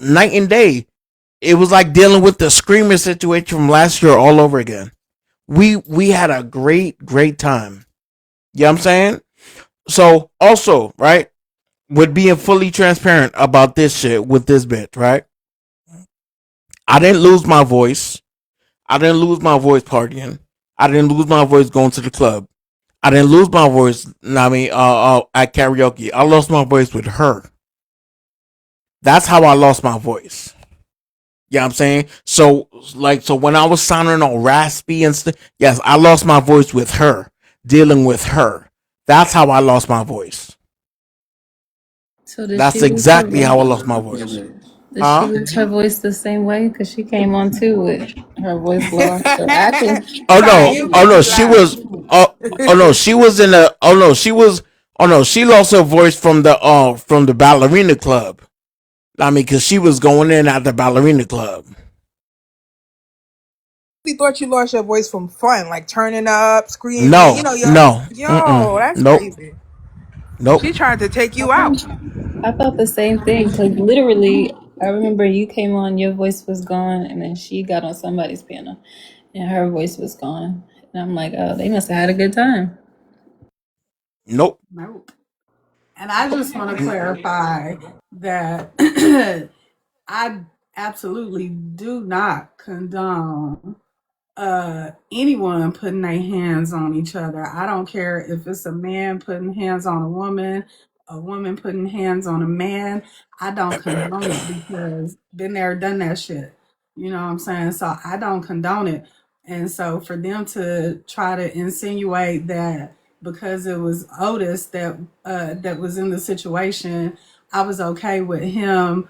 night and day. It was like dealing with the screamer situation from last year all over again. We had a great time. You know what I'm saying? So also, right, with being fully transparent about this shit with this bitch, right? I didn't lose my voice. I didn't lose my voice partying. I didn't lose my voice going to the club. I didn't lose my voice, at karaoke. I lost my voice with her. That's how I lost my voice. You know what I'm saying? So when I was sounding all raspy and stuff, yes, I lost my voice with her, dealing with her. That's how I lost my voice. So did That's she lose her exactly how I voice? lost my voice. Did she lose her voice the same way? Because she came on too with her voice lost. So acting. Oh Ty, no! you Oh need no! to She laugh. was. Oh no! She was in the. Oh no! She was. Oh no! She lost her voice from the ballerina club. I mean, because she was going in at the ballerina club. We thought you lost your voice from fun, like turning up, screaming. No, You know, no, yo, that's nope, crazy. nope. She tried to take I you out. felt the same thing because literally, I remember you came on, your voice was gone, and then she got on somebody's piano, and her voice was gone. And I'm like, oh, they must have had a good time. Nope. Nope. And I just want to clarify that I absolutely do not condone anyone putting their hands on each other. I don't care if it's a man putting hands on a woman putting hands on a man. I don't condone it because been there, done that shit. You know what I'm saying? So I don't condone it. And so for them to try to insinuate that because it was Otis that was in the situation, I was okay with him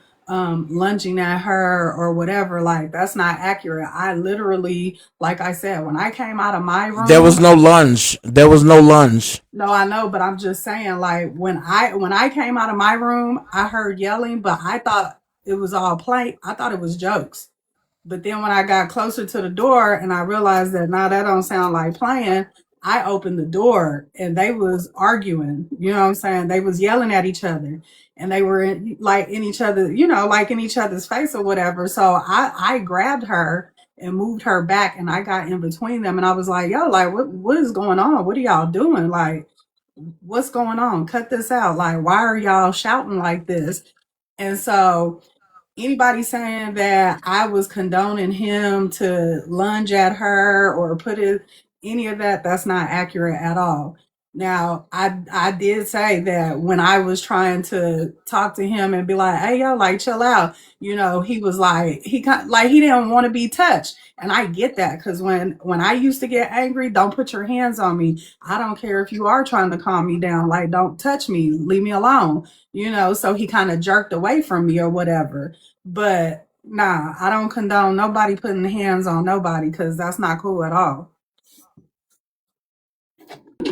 lunging at her or whatever, like that's not accurate. I literally, like I said, when I came out of my There was room, no lunge. There was no lunge. no, I know, but I'm just saying, like when I came out of my room, I heard yelling, but I thought it was all play. I thought it was jokes. But then when I got closer to the door and I realized that now that don't sound like playing, I opened the door and they was arguing. You know what I'm saying? They was yelling at each other and they were in each other, like in each other's face or whatever. So I grabbed her and moved her back and I got in between them and I was like, yo, like what is going on? What are y'all doing? Like, what's going on? Cut this out. Like, why are y'all shouting like this? And so anybody saying that I was condoning him to lunge at her or put it any of that, that's not accurate at all. Now, I did say that when I was trying to talk to him and be like, "Hey, yo, like chill out," he was like he didn't want to be touched, and I get that because when I used to get angry, don't put your hands on me. I don't care if you are trying to calm me down, like don't touch me, leave me alone. So he kind of jerked away from me or whatever. But nah, I don't condone nobody putting hands on nobody because that's not cool at all.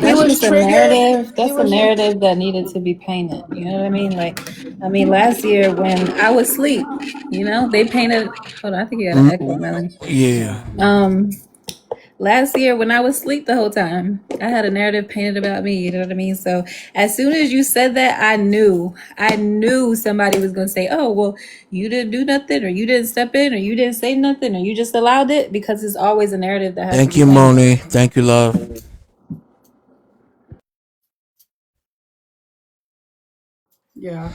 He That's was just a triggered. narrative. He That's a was. narrative that needed to be painted. You know what I mean? Like, I mean, last year when I was asleep, they painted. Hold on, I think you got an echo, Melanie. Yeah. Um, Last year when I was asleep the whole time, I had a narrative painted about me. You know what I mean? So as soon as you said that, I knew somebody was going to say, "Oh, well, you didn't do nothing, or you didn't step in, or you didn't say nothing, or you just allowed it," because it's always a narrative that has to Thank be you, painted. Moni. Thank you, love. Yeah.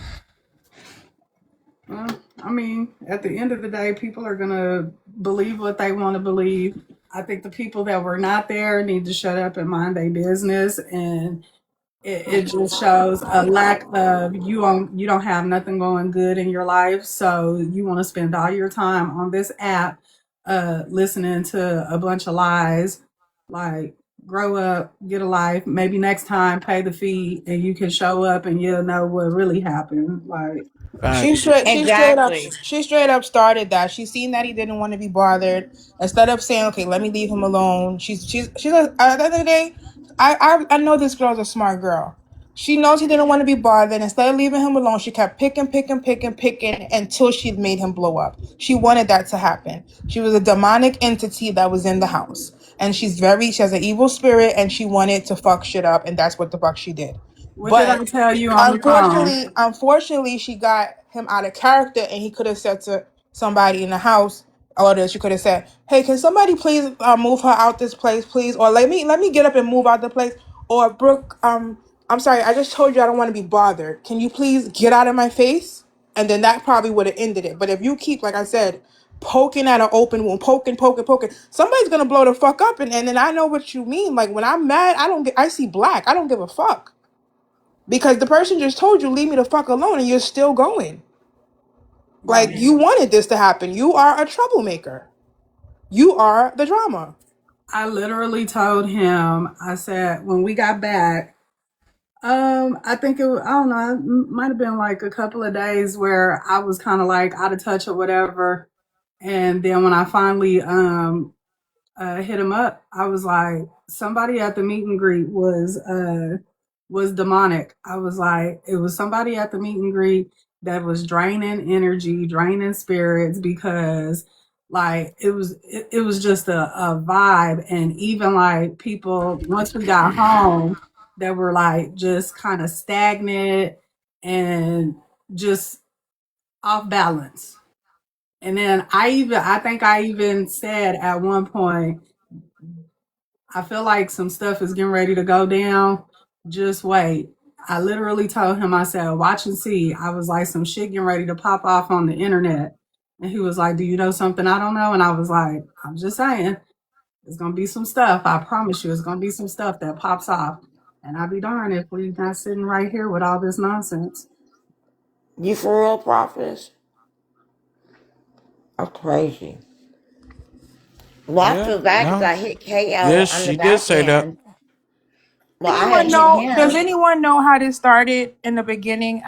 Well, I mean, at the end of the day, people are going to believe what they want to believe. I think the people that were not there need to shut up and mind their business. And it just shows a lack of you don't have nothing going good in your life. So you want to spend all your time on this app listening to a bunch of lies. Like, grow up, get a life. Maybe next time pay the fee and you can show up and you'll know what really happened. Like, Facts. Exactly. She straight up started that. She seen that he didn't want to be bothered. Instead of saying, "Okay, let me leave him alone," she's at the end of the day, I know this girl's a smart girl. She knows he didn't want to be bothered. Instead of leaving him alone, she kept picking until she made him blow up. She wanted that to happen. She was a demonic entity that was in the house, and she has an evil spirit, and she wanted to fuck shit up, and that's what the fuck she did. What did I But tell you on the phone? unfortunately, she got him out of character, and he could have said to somebody in the house, or she could have said, "Hey, can somebody please move her out this place, please, or let me get up and move out the place, or Brooke, I'm sorry, I just told you I don't want to be bothered. Can you please get out of my face?" And then that probably would have ended it. But if you keep, like I said, poking at an open wound, poking, somebody's gonna blow the fuck up, and then I know what you mean. Like when I'm mad, I see black. I don't give a fuck. Because the person just told you, leave me the fuck alone, and you're still going. Like, Right. you wanted this to happen. You are a troublemaker. You are the drama. I literally told him, I said, when we got back, I think I don't know, it might have been like a couple of days where I was kind of like out of touch or whatever. And then when I finally hit him up, I was like, somebody at the meet and greet was demonic. I was like, it was somebody at the meet and greet that was draining energy, draining spirits, because like it was just a vibe. And even like people, once we got home, that were like just kind of stagnant and just off balance. And then I think I even said at one point, I feel like some stuff is getting ready to go down. Just wait. I literally told him, I said, watch and see. I was like, some shit getting ready to pop off on the internet. And he was like, do you know something I don't know? And I was like, I'm just saying, there's going to be some stuff. I promise you, it's going to be some stuff that pops off. And I'd be darned if we're not sitting right here with all this nonsense. You for real, Prophetess? That's crazy. Well, I Yeah. feel bad because No. I hit KO Yes, on the she did back say that. end. Well, I had hit Does him. anyone know how this started in the beginning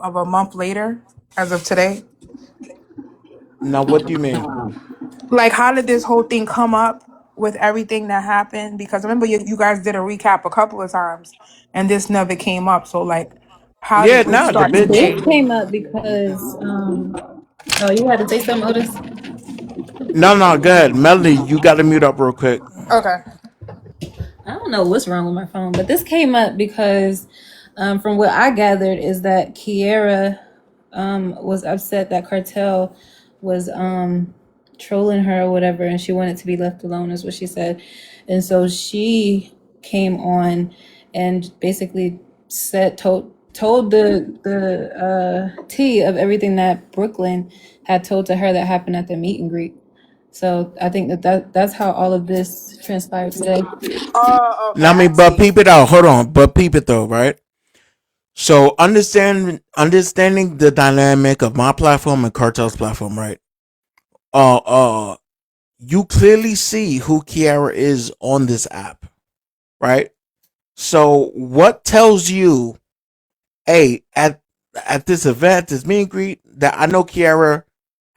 of a month later, as of today? Now, what do you mean? Like, how did this whole thing come up with everything that happened? Because remember, you guys did a recap a couple of times, and this never came up. So, like, how Yeah, did this no, the start bitch. today? This came up because oh, you had to say something, Otis? No, no, good. Melody, you got to mute up real quick. Okay. I don't know what's wrong with my phone, but this came up because from what I gathered is that Kiera was upset that Kartel was trolling her or whatever, and she wanted to be left alone, is what she said. And so she came on and basically told the tea of everything that Brooklyn had told to her that happened at the meet and greet. So I think that's how all of this transpired today. Oh, okay. Now, I I mean, but see. peep it out. Hold on. But peep it though, right? So understanding the dynamic of my platform and Cartel's platform, right? Uh, uh, you clearly see who Kiara is on this app, right? So what tells you, hey, at this event, this meet and greet, that I know Kiara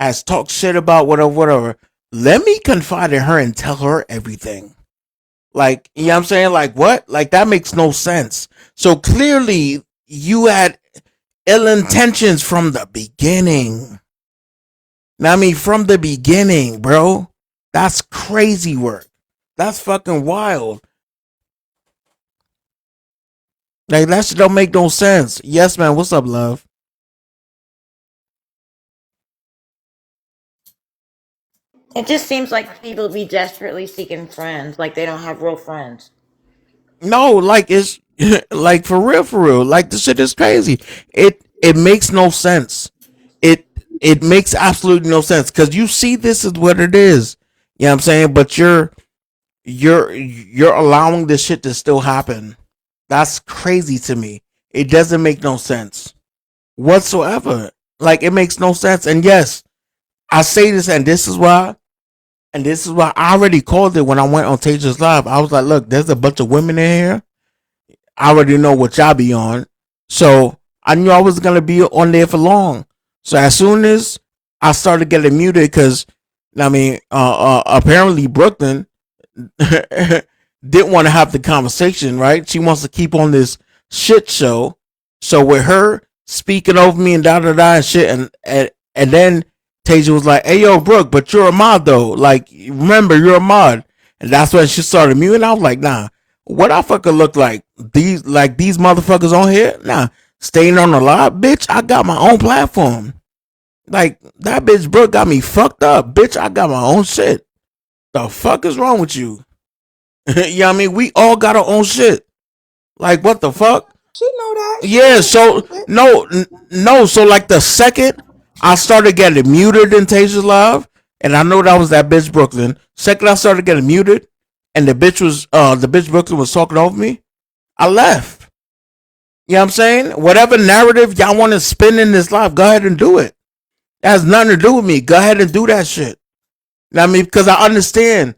has talked shit about whatever. Let me confide in her and tell her everything. Like, you know what I'm saying? Like, what? Like, that makes no sense. So clearly, you had ill intentions from the beginning. Now, I mean, from the beginning, bro. That's crazy work. That's fucking wild. Like, that shit don't make no sense. Yes, man. What's up, love? It just seems like people be desperately seeking friends, like they don't have real friends. No, like, it's like for real. Like, this shit is crazy. It makes no sense. It it makes absolutely no sense because you see this is what it is. You know what I'm saying? But you're allowing this shit to still happen. That's crazy to me. It doesn't make no sense whatsoever. Like, it makes no sense. And yes, I say this, and this is why I already called it when I went on Tajah's live. I was like, look, there's a bunch of women in here. I already know what y'all be on. So I knew I was gonna be on there for long. So as soon as I started getting muted, because I mean, apparently Brooklyn didn't want to have the conversation, right? She wants to keep on this shit show. So with her speaking over me and da da da and shit, and then Tajah was like, "Hey yo, Brooke, but you're a mod though. Like, remember you're a mod." And that's when she started muting. I was like, "Nah, what I fucking look like? These motherfuckers on here? Nah, staying on the live, bitch. I got my own platform. Like that bitch Brooke got me fucked up, bitch. I got my own shit. The fuck is wrong with you?" You know what I mean? We all got our own shit. Like, what the fuck? She know that. Yeah, so, no. So, like, the second I started getting muted in Tajah's live, and I know that was that bitch Brooklyn. Second I started getting muted, and the bitch Brooklyn was talking over me, I left. You know what I'm saying? Whatever narrative y'all want to spin in this live, go ahead and do it. It has nothing to do with me. Go ahead and do that shit. You know what I mean? Because I understand.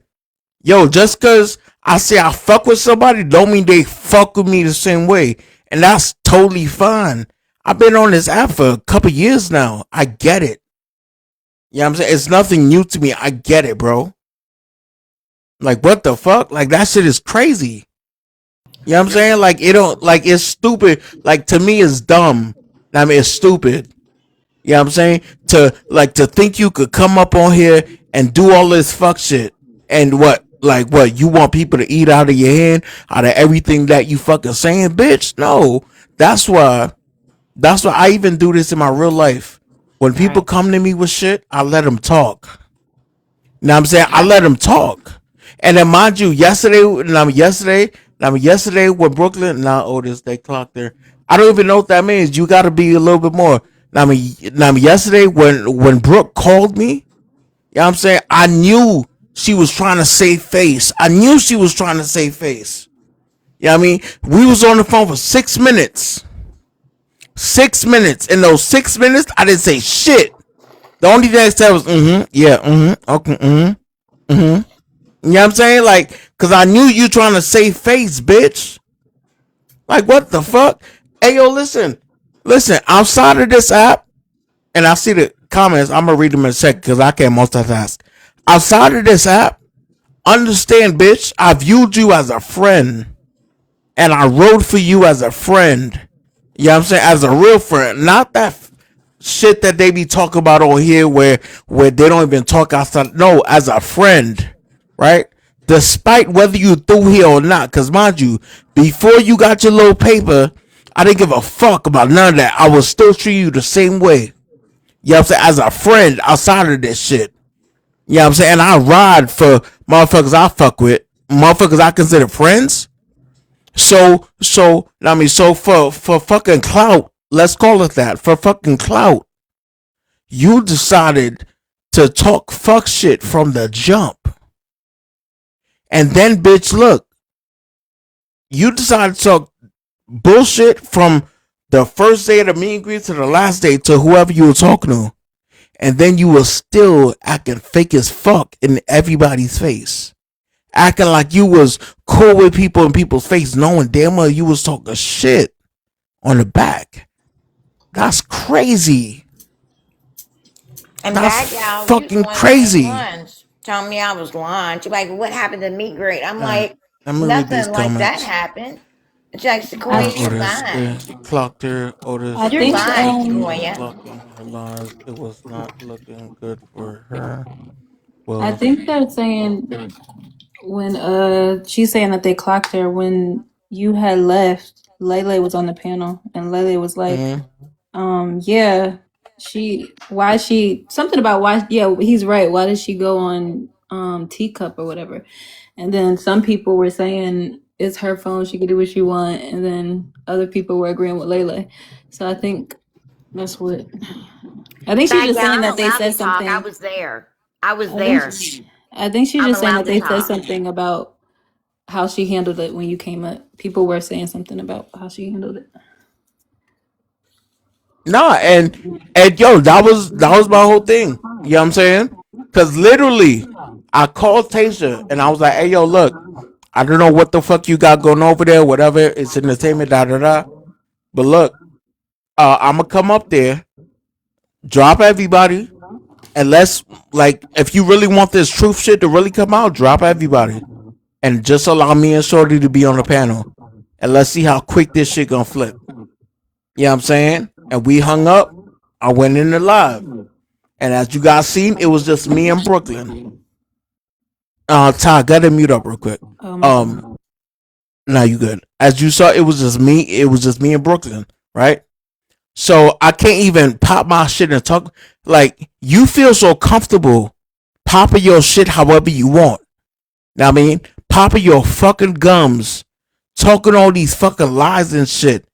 Yo, just because I say I fuck with somebody don't mean they fuck with me the same way. And that's totally fine. I've been on this app for a couple years now. I get it. You know what I'm saying? It's nothing new to me. I get it, bro. Like, what the fuck? Like, that shit is crazy. You know what I'm saying? Like, it's stupid. Like, to me, it's dumb. I mean, it's stupid. You know what I'm saying? To think you could come up on here and do all this fuck shit. And what? Like, what? You want people to eat out of your hand, out of everything that you fucking saying, bitch? No. That's why I even do this in my real life. When people come to me with shit, I let them talk. You know what I'm saying? I let them talk. And then, mind you, yesterday when Brooklyn, Otis, they clocked there. I don't even know what that means. You got to be a little bit more. Yesterday when Brooke called me, you know what I'm saying? I knew she was trying to save face. You know what I mean? We was on the phone for 6 minutes. 6 minutes. In those 6 minutes, I didn't say shit. The only thing I said was, yeah, okay, You know what I'm saying? Like, because I knew you trying to save face, bitch. Like, what the fuck? Hey, yo, listen. Outside of this app, and I see the comments, I'm going to read them in a second because I can't multitask. Outside of this app, understand, bitch, I viewed you as a friend. And I wrote for you as a friend. You know what I'm saying? As a real friend. Not that shit that they be talking about on here where they don't even talk outside. No, as a friend. Right? Despite whether you through here or not. Because mind you, before you got your little paper, I didn't give a fuck about none of that. I was still treat you the same way. You know what I'm saying? As a friend outside of this shit. You know what I'm saying? And I ride for motherfuckers I fuck with. Motherfuckers I consider friends. So for fucking clout, let's call it that. For fucking clout, you decided to talk fuck shit from the jump. And then, bitch, look, you decided to talk bullshit from the first day of the meet and greet to the last day to whoever you were talking to. And then you were still acting fake as fuck in everybody's face. Acting like you was cool with people in people's face, knowing damn well you was talking shit on the back. That's crazy. And That's that y'all, you fucking the one that made crazy. lunch. Told me I was lying. She's like, what happened to meet great? I'm All right, like, let me read these nothing like that comments. happened. She's like, Sequoia, you're Otis, lying. clocked her. I Otis You're think lying, appreciated you Sequoia. clocking her live. It was not looking good for her. I Well, think they're saying when she's saying that they clocked her when you had left. Lele was on the panel, and Lele was like, yeah, something about why, yeah, he's right. Why did she go on Teacup or whatever? And then some people were saying it's her phone, she can do what she want, and then other people were agreeing with Lele. So I think that's what I think she's Fat just gal, saying I'm that they allowed to said talk. I something. was there. I was I think there. I think she's I'm just saying allowed that to they said talk. something about how she handled it when you came up. People were saying something about how she handled it. nah, and yo, that was my whole thing. You know what I'm saying? Because literally, I called Tasha and I was like, "Hey, yo, look, I don't know what the fuck you got going over there. Whatever, it's entertainment, da da da. But look, I'm gonna come up there, drop everybody, and let's like if you really want this truth shit to really come out, drop everybody, and just allow me and Shorty to be on the panel, and let's see how quick this shit gonna flip. You know what I'm saying? And we hung up. I went in the live, and as you guys seen, it was just me and Brooklyn. Ty, gotta mute up real quick. Now you good. As you saw, it was just me. It was just me and Brooklyn, right? So I can't even pop my shit and talk. Like, you feel so comfortable popping your shit however you want. Now, I mean, popping your fucking gums, talking all these fucking lies and shit.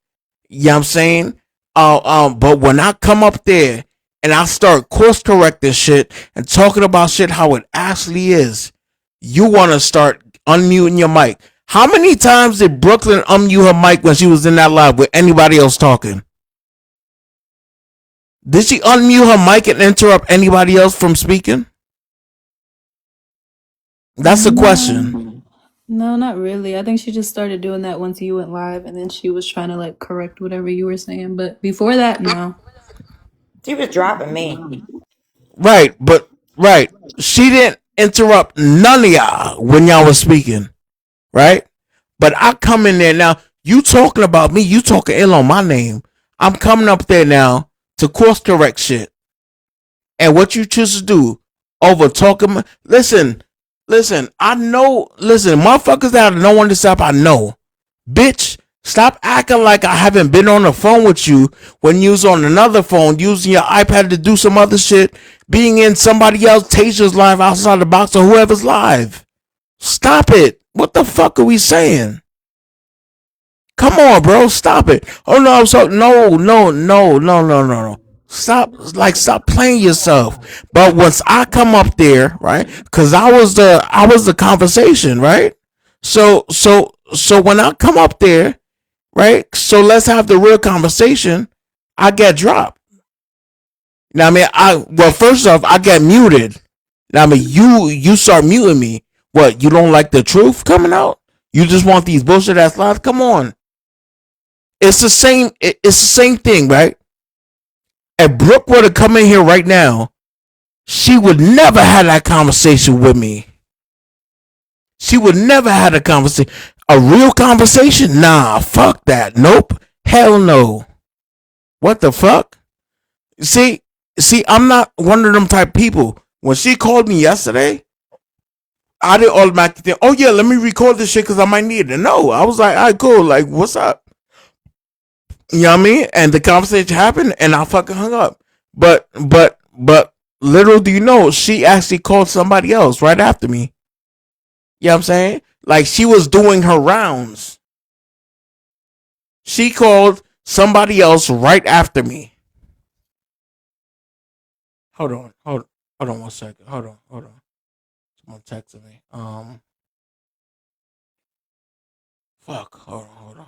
You know what I'm saying? But when I come up there and I start course correcting shit and talking about shit how it actually is, you want to start unmuting your mic. How many times did Brooklyn unmute her mic when she was in that live with anybody else talking? Did she unmute her mic and interrupt anybody else from speaking? That's the question. No, not really. I think she just started doing that once you went live, and then she was trying to like correct whatever you were saying. But before that, no. She was dropping me. Right, but right. She didn't interrupt none of y'all when y'all was speaking. Right? But I come in there now, you talking about me, you talking ill on my name. I'm coming up there now to course correct shit. And what you choose to do, over talking, listen, I know, motherfuckers that know on this app, I know. Bitch, stop acting like I haven't been on the phone with you when you was on another phone using your iPad to do some other shit, being in somebody else, Tajah's live outside the box or whoever's live. Stop it. What the fuck are we saying? Come on, bro. Stop it. Oh no, I'm so no. Stop playing yourself. But once I come up there, right? Because I was the conversation, right? So when I come up there, right? So let's have the real conversation. I get dropped. Now I mean, first off, I get muted. Now I mean, you start muting me. What, you don't like the truth coming out? You just want these bullshit ass lies? Come on. It's the same thing, right? If Brooke were to come in here right now, she would never have that conversation with me. She would never have a conversation. A real conversation? Nah, fuck that. Nope. Hell no. What the fuck? See, I'm not one of them type people. When she called me yesterday, I didn't automatically think, oh yeah, let me record this shit because I might need it. No, I was like, all right, cool. Like, what's up? You know what I mean? And the conversation happened and I fucking hung up. But little do you know, she actually called somebody else right after me. You know what I'm saying? Like, she was doing her rounds. She called somebody else right after me. Hold on 1 second. Hold on. Someone texted me. Fuck. Hold on.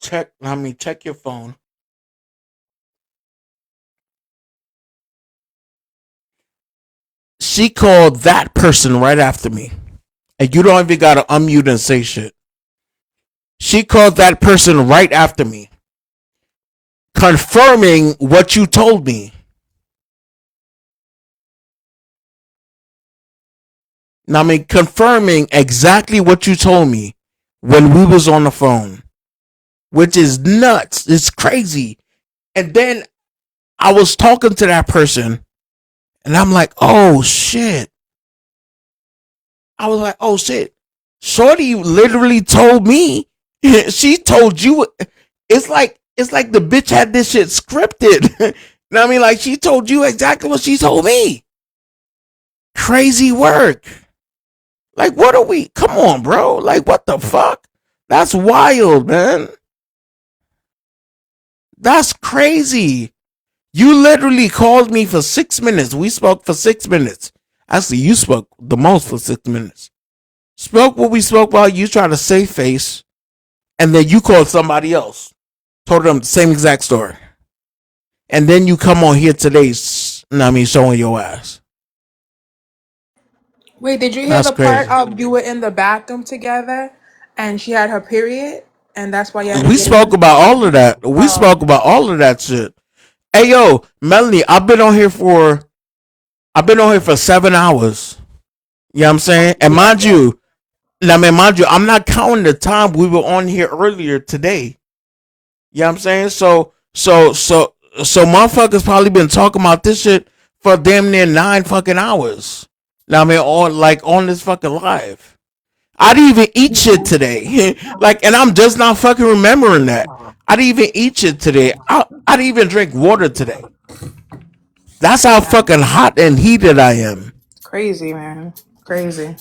Check your phone. She called that person right after me. And you don't even gotta unmute and say shit. She called that person right after me, confirming what you told me. Now, I mean, confirming exactly what you told me when we was on the phone, which is nuts. It's crazy. And then I was talking to that person, and I'm like, oh shit. I was like, oh shit. Shorty literally told me. She told you. It's like the bitch had this shit scripted. You know what I mean? Like, she told you exactly what she told me. Crazy work. Like, what are we? Come on, bro. Like, what the fuck? That's wild, man. That's crazy. You literally called me for 6 minutes. We spoke for 6 minutes. Actually, you spoke the most for 6 minutes. Spoke what we spoke about. You tried to save face. And then you called somebody else. Told them the same exact story. And then you come on here today, showing your ass. Wait, did you hear That's the part crazy. of you were in the bathroom together and she had her period and that's why you had to We get spoke in? about all of that. We Oh, spoke about all of that shit. Hey yo, Melanie, I've been on here for 7 hours. You know what I'm saying? And mind you, I'm not counting the time we were on here earlier today. You know what I'm saying? So motherfuckers probably been talking about this shit for damn near 9 fucking hours. Now I mean on this fucking live. I didn't even eat shit today. Like, and I'm just not fucking remembering that. I didn't even eat shit today. I didn't even drink water today. That's how fucking hot and heated I am. crazy, man. Crazy.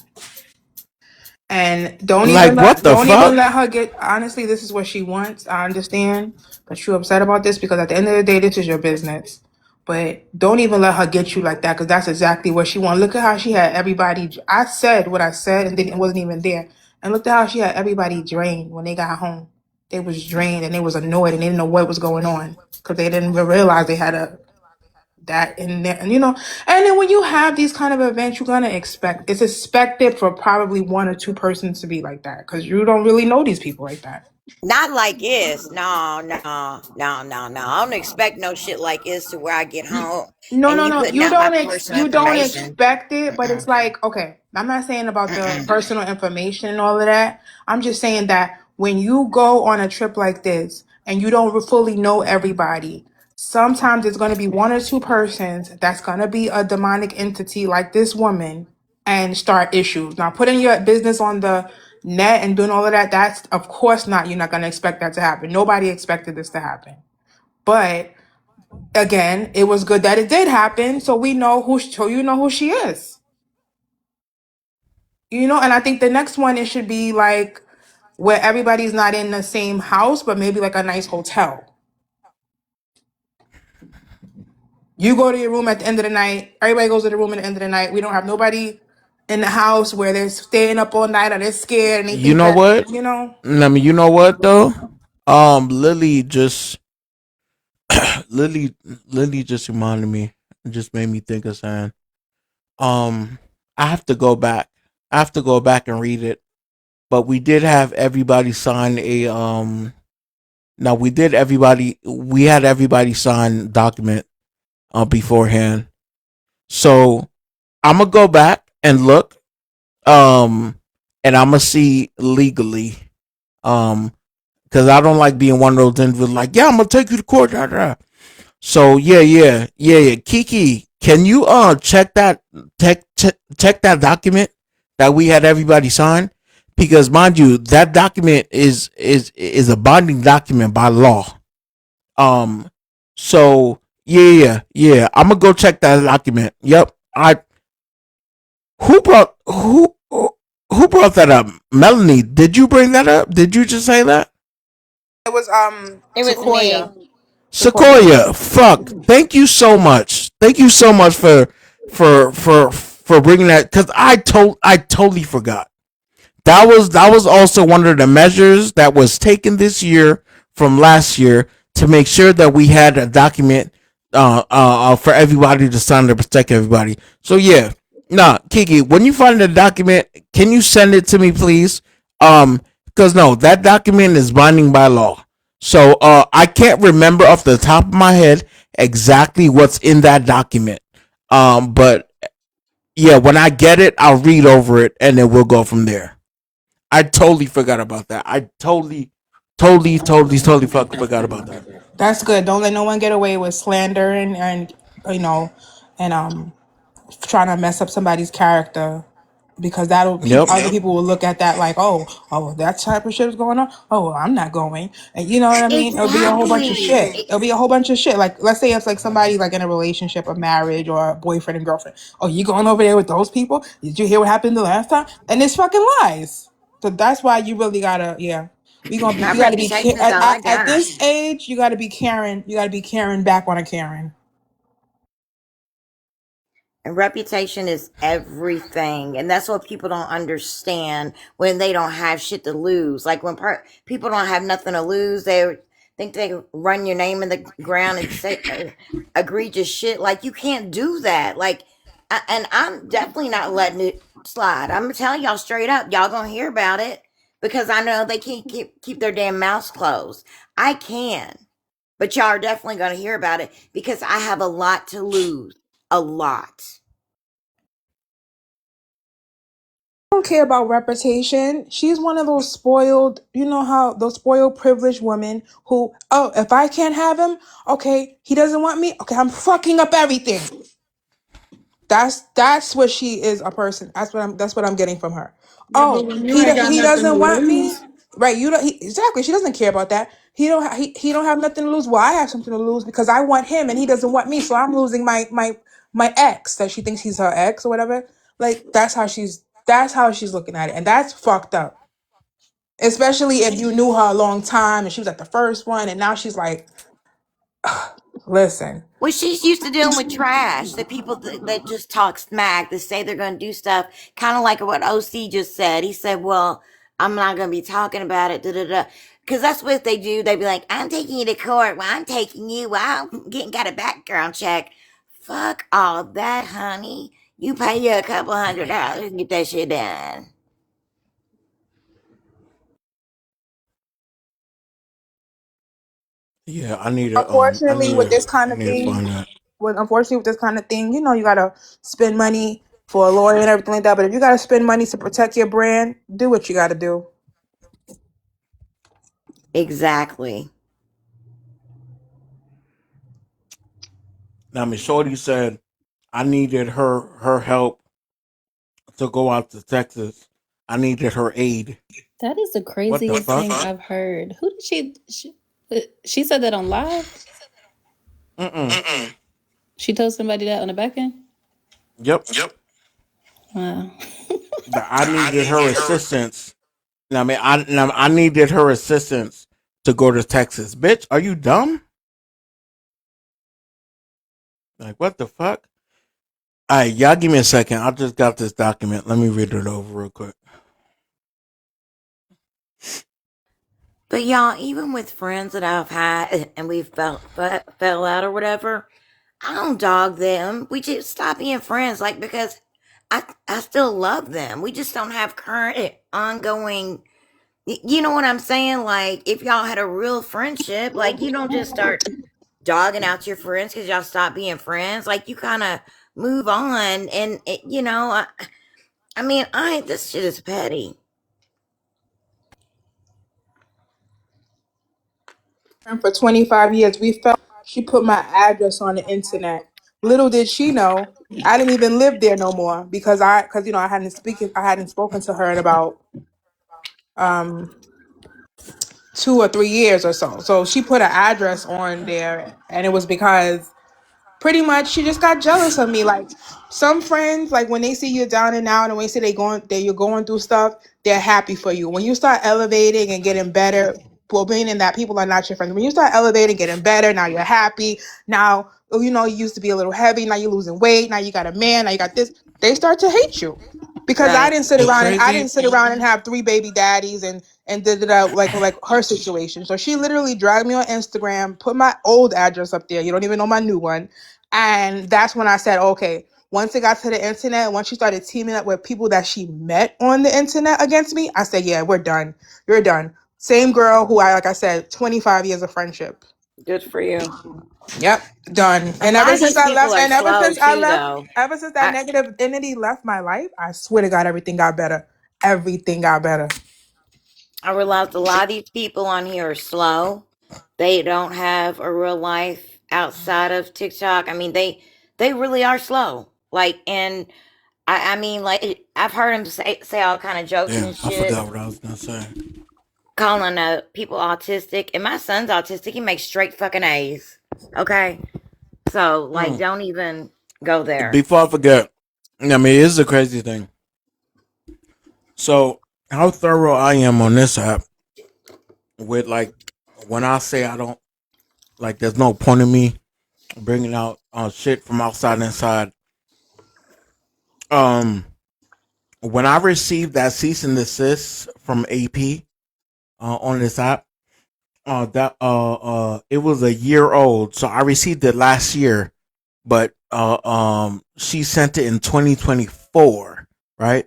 And Like, what the don't even fuck? let her get, honestly, this is what she wants. I understand that you're upset about this because at the end of the day, this is your business. But don't even let her get you like that because that's exactly what she wants. Look at how she had everybody. I said what I said and then it wasn't even there. And look at how she had everybody drained when they got home. They was drained and they was annoyed and they didn't know what was going on because they didn't even realize they had that in there. And and then when you have these kind of events, you're gonna it's expected for probably one or two persons to be like that because you don't really know these people like that. Not like this. No, no, no, no, no. I don't expect no shit like this to where I get home No, and no, you no. putting out my personal You don't information. expect it, but Mm-mm, it's like, okay, I'm not saying about the mm-mm. personal information and all of that. I'm just saying that when you go on a trip like this and you don't fully know everybody, sometimes it's going to be one or two persons that's going to be a demonic entity like this woman and start issues. Now, putting your business on the net and doing all of that, that's of course not, you're not going to expect that to happen. Nobody expected this to happen. But again, it was good that it did happen, so we know so you know who she is. And I think the next one it should be like where everybody's not in the same house, but maybe like a nice hotel. You go to your room at the end of the night. Everybody goes to the room at the end of the night. We don't have nobody in the house where they're staying up all night or they're scared and they You think know that what? I mean, you know what though? Lily just Lily Lily just reminded me. It just made me think of something. Um, I have to go back. I have to go back and read it. But we did have everybody sign a now we had everybody sign document beforehand. So I'm gonna go back and look and I'm gonna see legally because I don't like being one of those individuals like, yeah, I'm gonna take you to court. Da, da. So yeah. Kiki, can you check that document that we had everybody sign? Because mind you, that document is a binding document by law. Um, so yeah. I'm gonna go check that document. Yep. I who brought that up? Melanie, did you bring that up? Did you just say that? it was It was me. Sequoia. Sequoia. Sequoia, fuck. Thank you so much. Thank you so much for bringing that cuz I totally forgot. That was also one of the measures that was taken this year from last year to make sure that we had a document for everybody to sign to protect everybody. So yeah, nah, Kiki, when you find the document, can you send it to me, please? Because no, that document is binding by law. So I can't remember off the top of my head exactly what's in that document. But yeah, when I get it, I'll read over it and then we'll go from there. I totally forgot about that. I totally forgot about that. That's good. Don't let no one get away with slander and you know and trying to mess up somebody's character because Yep. other people will look at that like, oh, that type of shit is going on. Oh, well, I'm not going, and you know what I mean. It'll be a whole bunch of shit. Exactly. It'll be a whole bunch of shit. Like, let's say it's like somebody like in a relationship, a marriage, or a boyfriend and girlfriend. Oh, you going over there with those people? Did you hear what happened the last time? And it's fucking lies. So that's why you really gotta, yeah. My You gotta be reputation is all I at got. this age. You gotta be Karen. You gotta be Karen back on a Karen. And reputation is everything. And that's what people don't understand when they don't have shit to lose. Like when people don't have nothing to lose, they think they can run your name in the ground and say egregious shit. Like you can't do that. Like And I'm definitely not letting it slide. I'm gonna tell y'all straight up. Y'all gonna hear about it because I know they can't keep their damn mouths closed. I can, but y'all are definitely gonna hear about it because I have a lot to lose. A lot. Don't care about reputation. She's one of those spoiled, you know how those spoiled privileged women who, oh, if I can't have him, okay, he doesn't want me, okay, I'm fucking up everything. That's what she is, a person. That's what I'm getting from her. Yeah, but Oh, when you ain't got he nothing to doesn't want me, lose. right? You don't exactly. She doesn't care about that. He don't have nothing to lose. Well, I have something to lose because I want him and he doesn't want me. So I'm losing my ex that she thinks he's her ex or whatever. Like that's how she's looking at it, and that's fucked up. Especially if you knew her a long time and she was at the first one, and now she's like, listen. Well, she's used to dealing with trash. The people that just talk smack, that say they're going to do stuff, kind of like what OC just said. He said, well, I'm not going to be talking about it, da da da. Because that's what they do. They be like, I'm taking you to court. Well, I'm taking you. Well, I'm got a background check. Fuck all that, honey. You pay you a couple $100 and get that shit done. Yeah, I need to Unfortunately, with this kind I of need to thing, find that. you know, you gotta spend money for a lawyer and everything like that. But if you gotta spend money to protect your brand, do what you gotta do. Exactly. Now, Miss Shorty said I needed her help to go out to Texas. I needed her aid. That is the What the craziest fuck? thing I've heard. Who did she said that on live? Mm-mm. She told somebody that on the back end? Yep. Wow. That I needed her assistance. I needed her assistance to go to Texas. Bitch, are you dumb? Like, what the fuck? All right, y'all give me a second. I just got this document. Let me read it over real quick. But y'all, even with friends that I've had and we've fell out or whatever, I don't dog them. We just stop being friends, like because I still love them. We just don't have current ongoing. You know what I'm saying? Like if y'all had a real friendship, like you don't just start dogging out your friends because y'all stop being friends. Like you kind of move on, and you know, I mean, this shit is petty. And for 25 years, we felt she put my address on the internet. Little did she know, I didn't even live there no more because you know I hadn't spoken to her in about um 2 or 3 years or so. So she put an address on there, and it was because pretty much she just got jealous of me. Like some friends, like when they see you down and out and when they see you're going through stuff, they're happy for you. When you start elevating and getting better, well, meaning that people are not your friends. When you start elevating, getting better, now you're happy. Now, you know, you used to be a little heavy, now you're losing weight, now you got a man, now you got this. They start to hate you. Because Right. The I didn't crazy sit around and have 3 baby daddies and did it out like her situation. So she literally dragged me on Instagram, put my old address up there. You don't even know my new one. And that's when I said, okay, once it got to the internet, once she started teaming up with people that she met on the internet against me, I said, yeah, we're done. You're done. Same girl who like I said, 25 years of friendship. Good for you. Yep, done. A And lot of these people are slow too, though. ever since that I negative entity left my life, I swear to God, everything got better. Everything got better. I realized a lot of these people on here are slow. They don't have a real life outside of TikTok. I mean, they really are slow. Like, and I mean, like I've heard them say all kind of jokes damn, and I shit, forgot what I was gonna say. calling people autistic. And my son's autistic. He makes straight fucking A's. Okay, so like, don't even go there. Before I forget, I mean, it is a crazy thing. So, how thorough I am on this app with like when I say I don't like, there's no point in me bringing out shit from outside and inside. Um, when I received that cease and desist from AP on this app, it was a year old, so I received it last year, but she sent it in 2024, right?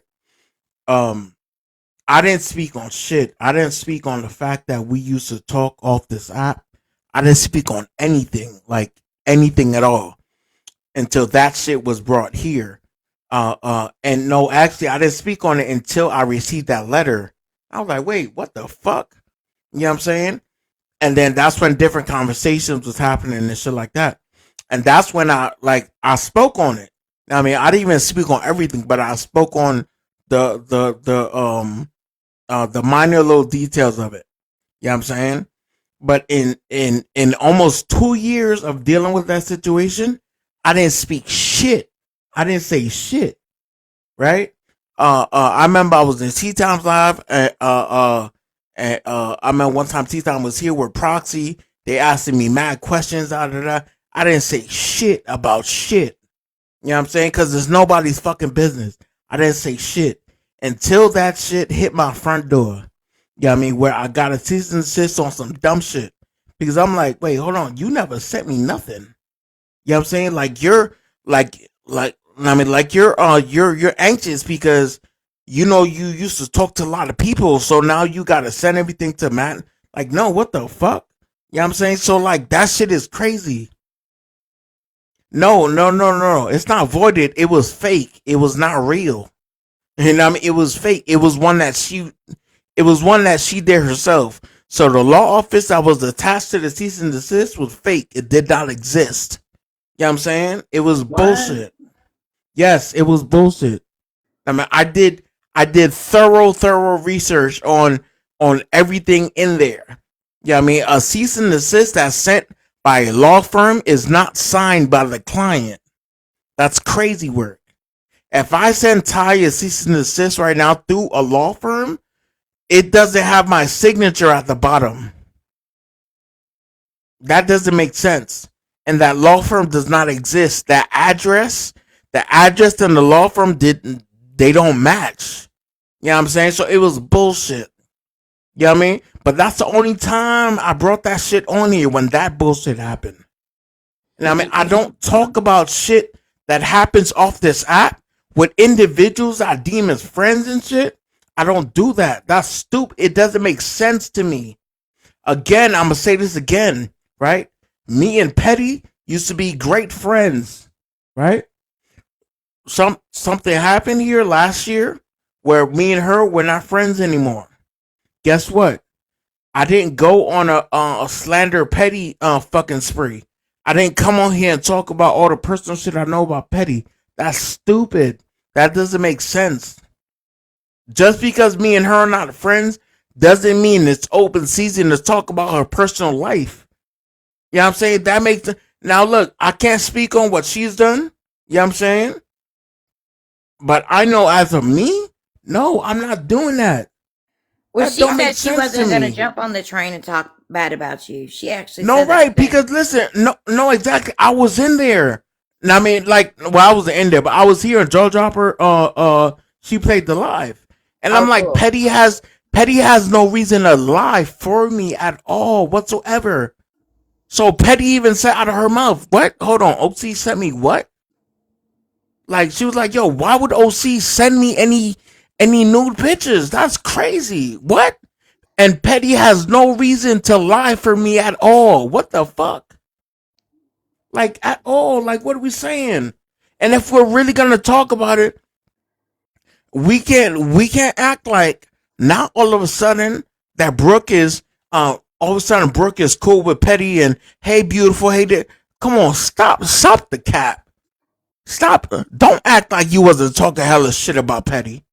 I didn't speak on shit. I didn't speak on the fact that we used to talk off this app. I didn't speak on anything, like anything at all, until that shit was brought here. And no, actually, I didn't speak on it until I received that letter. I was like, wait, what the fuck? You know what I'm saying? And then that's when different conversations was happening and shit like that. And that's when I spoke on it. I mean, I didn't even speak on everything, but I spoke on the minor little details of it. You know what I'm saying? But in almost 2 years of dealing with that situation, I didn't speak shit. I didn't say shit. Right? I remember I was in Tea Times Live. I remember one time Tea Time was here with Proxy. They asking me mad questions. I didn't say shit about shit. You know what I'm saying? Because it's nobody's fucking business. I didn't say shit until that shit hit my front door. You know what I mean? Where I got a cease and desist on some dumb shit. Because I'm like, wait, hold on. You never sent me nothing. You know what I'm saying? Like you're you're anxious because you know you used to talk to a lot of people, so now you gotta send everything to Matt. Like, no, what the fuck? You know what I'm saying? So like that shit is crazy. No. It's not voided. It was fake. It was not real. You know what I mean? It was fake. It was one that she did herself. So the law office that was attached to the cease and desist was fake. It did not exist. You know what I'm saying? It was bullshit. Yes, it was bullshit. I mean, I did thorough research on everything in there. Yeah, I mean, a cease and desist that's sent by a law firm is not signed by the client. That's crazy work. If I send Ty a cease and desist right now through a law firm, it doesn't have my signature at the bottom. That doesn't make sense. And that law firm does not exist. The address and the law firm they don't match. You know what I'm saying? So it was bullshit. You know what I mean? But that's the only time I brought that shit on here, when that bullshit happened. And I mean, I don't talk about shit that happens off this app with individuals I deem as friends and shit. I don't do that. That's stupid. It doesn't make sense to me. Again, I'm going to say this again, right? Me and Petty used to be great friends, right? Something happened here last year where me and her were not friends anymore. Guess what? I didn't go on a slander Petty fucking spree. I didn't come on here and talk about all the personal shit I know about Petty. That's stupid. That doesn't make sense. Just because me and her are not friends doesn't mean it's open season to talk about her personal life. You know what I'm saying? That makes... Now look, I can't speak on what she's done. You know what I'm saying? But I know as of me, no, I'm not doing that. Well, That she don't make said she sense wasn't to going to me. jump on the train and talk bad about you. She actually No, said that right? today. Because listen, no, exactly. I was in there. I mean, like, well, I wasn't in there, but I was here. And Joe Dropper, she played the live, and I'm like, cool. Petty has no reason to lie for me at all whatsoever. So Petty even said out of her mouth, "What? Hold on, OC sent me what?" Like, she was like, "Yo, why would OC send me any nude pictures? That's crazy. What?" And Petty has no reason to lie for me at all. What the fuck? Like, at all. Like, what are we saying? And if we're really gonna talk about it, we can't act like now all of a sudden that Brooke is all of a sudden Brooke is cool with Petty and hey beautiful, hey come on, stop the cap. Stop. Don't act like you wasn't talking hella shit about Petty.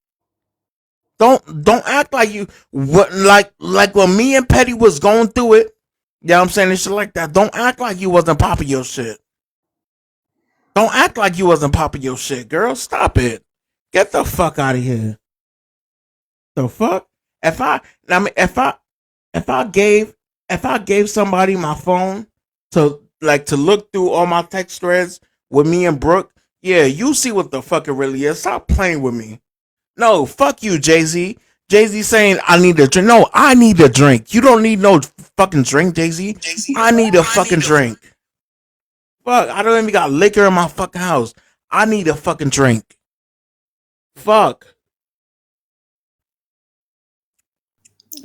Don't act like you what like when me and Petty was going through it. You know what I'm saying? And shit like that. Don't act like you wasn't popping your shit. Don't act like you wasn't popping your shit, girl. Stop it. Get the fuck out of here. The fuck? If I gave somebody my phone to look through all my text threads with me and Brooke, yeah, you see what the fuck it really is. Stop playing with me. No, fuck you, Jay-Z. Jay-Z saying I need a drink. No, I need a drink. You don't need no fucking drink, Jay-Z. I need a fucking drink. Fuck, I don't even got liquor in my fucking house. I need a fucking drink. Fuck.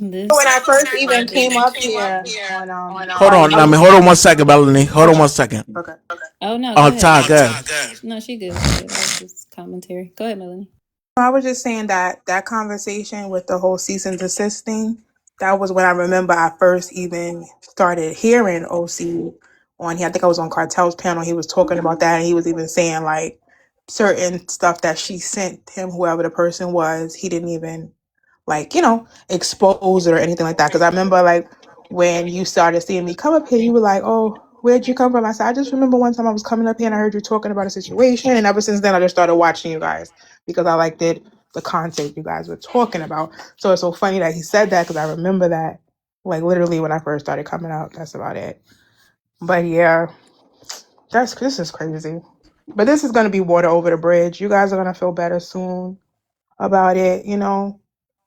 This. When I first even came up here on Hold on, I mean, hold on 1 second, Melanie. Hold on 1 second. Okay. Oh no, go ahead. Ty, go ahead. No, she good. She good. That was just commentary. Go ahead, Melanie. I was just saying that conversation with the whole cease and desist thing, that was when I remember I first even started hearing OC on here. I think I was on Kartel's panel. He was talking about that, and he was even saying like certain stuff that she sent him, whoever the person was, he didn't even like, expose it or anything like that. Because I remember like when you started seeing me come up here, you were like, "Oh, where'd you come from?" I said, "I just remember one time I was coming up here and I heard you talking about a situation, and ever since then I just started watching you guys because I liked it, the content you guys were talking about." So it's so funny that he said that because I remember that like literally when I first started coming out. That's about it. But yeah, this is crazy. But this is gonna be water over the bridge. You guys are gonna feel better soon about it.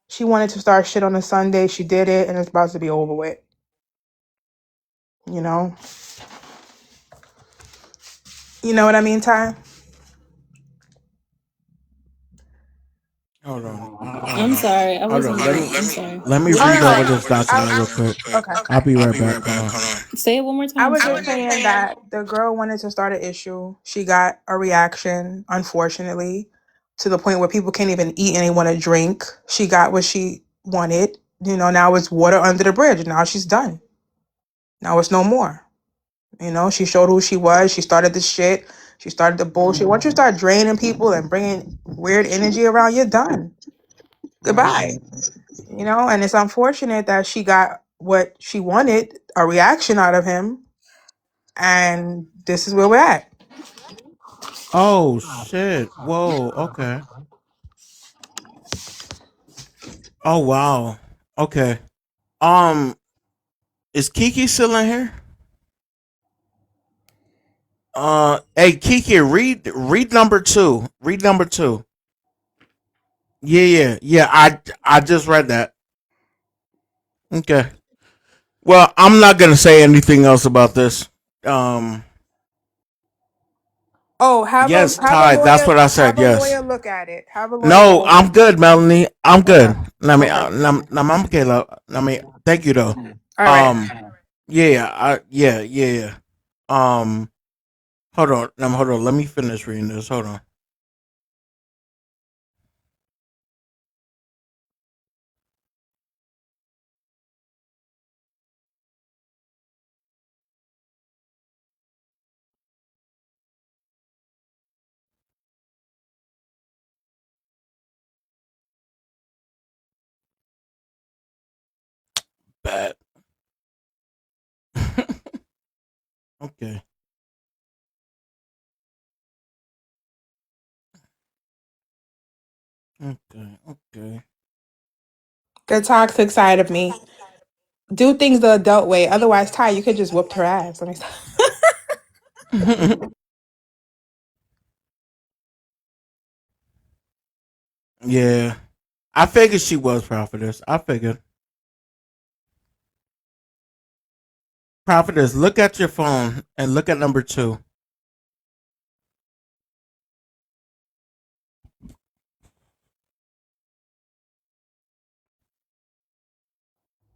She wanted to start shit on a Sunday. She did it, and it's about to be over with. You know what I mean, Ty? Hold on. I'm sorry. I wasn't. I'm sorry. Let me read over this document real quick. Okay. I'll be right back. Hold on. Say it one more time. I was just saying that the girl wanted to start an issue. She got a reaction, unfortunately, to the point where people can't even eat and they want to drink. She got what she wanted. Now it's water under the bridge. Now she's done. Now it's no more. She showed who she was. She started the shit. She started the bullshit. Once you start draining people and bringing weird energy around, you're done. Goodbye. And it's unfortunate that she got what she wanted, a reaction out of him. And this is where we're at. Oh shit! Whoa. Okay. Oh wow. Okay. Is Kiki still in here? Hey Kiki, read number 2. Read number 2. Yeah. I just read that. Okay. Well, I'm not gonna say anything else about this. Oh, Yes, a Ty. lawyer. That's what I said. Have a Yes. lawyer look at it. Have a lawyer. No, Look I'm at it. good, Melanie. I'm good. Okay. I mean, Okay. I'm Kayla. I mean, thank you though. All right. Yeah. Hold on. Hold on. Let me finish reading this. Hold on. Bad. Okay. Okay. The toxic side of me. Do things the adult way. Otherwise, Ty, you could just whoop her ass. Let me stop. Yeah. I figured she was prophetess. I figured. Prophetess, look at your phone and look at number 2.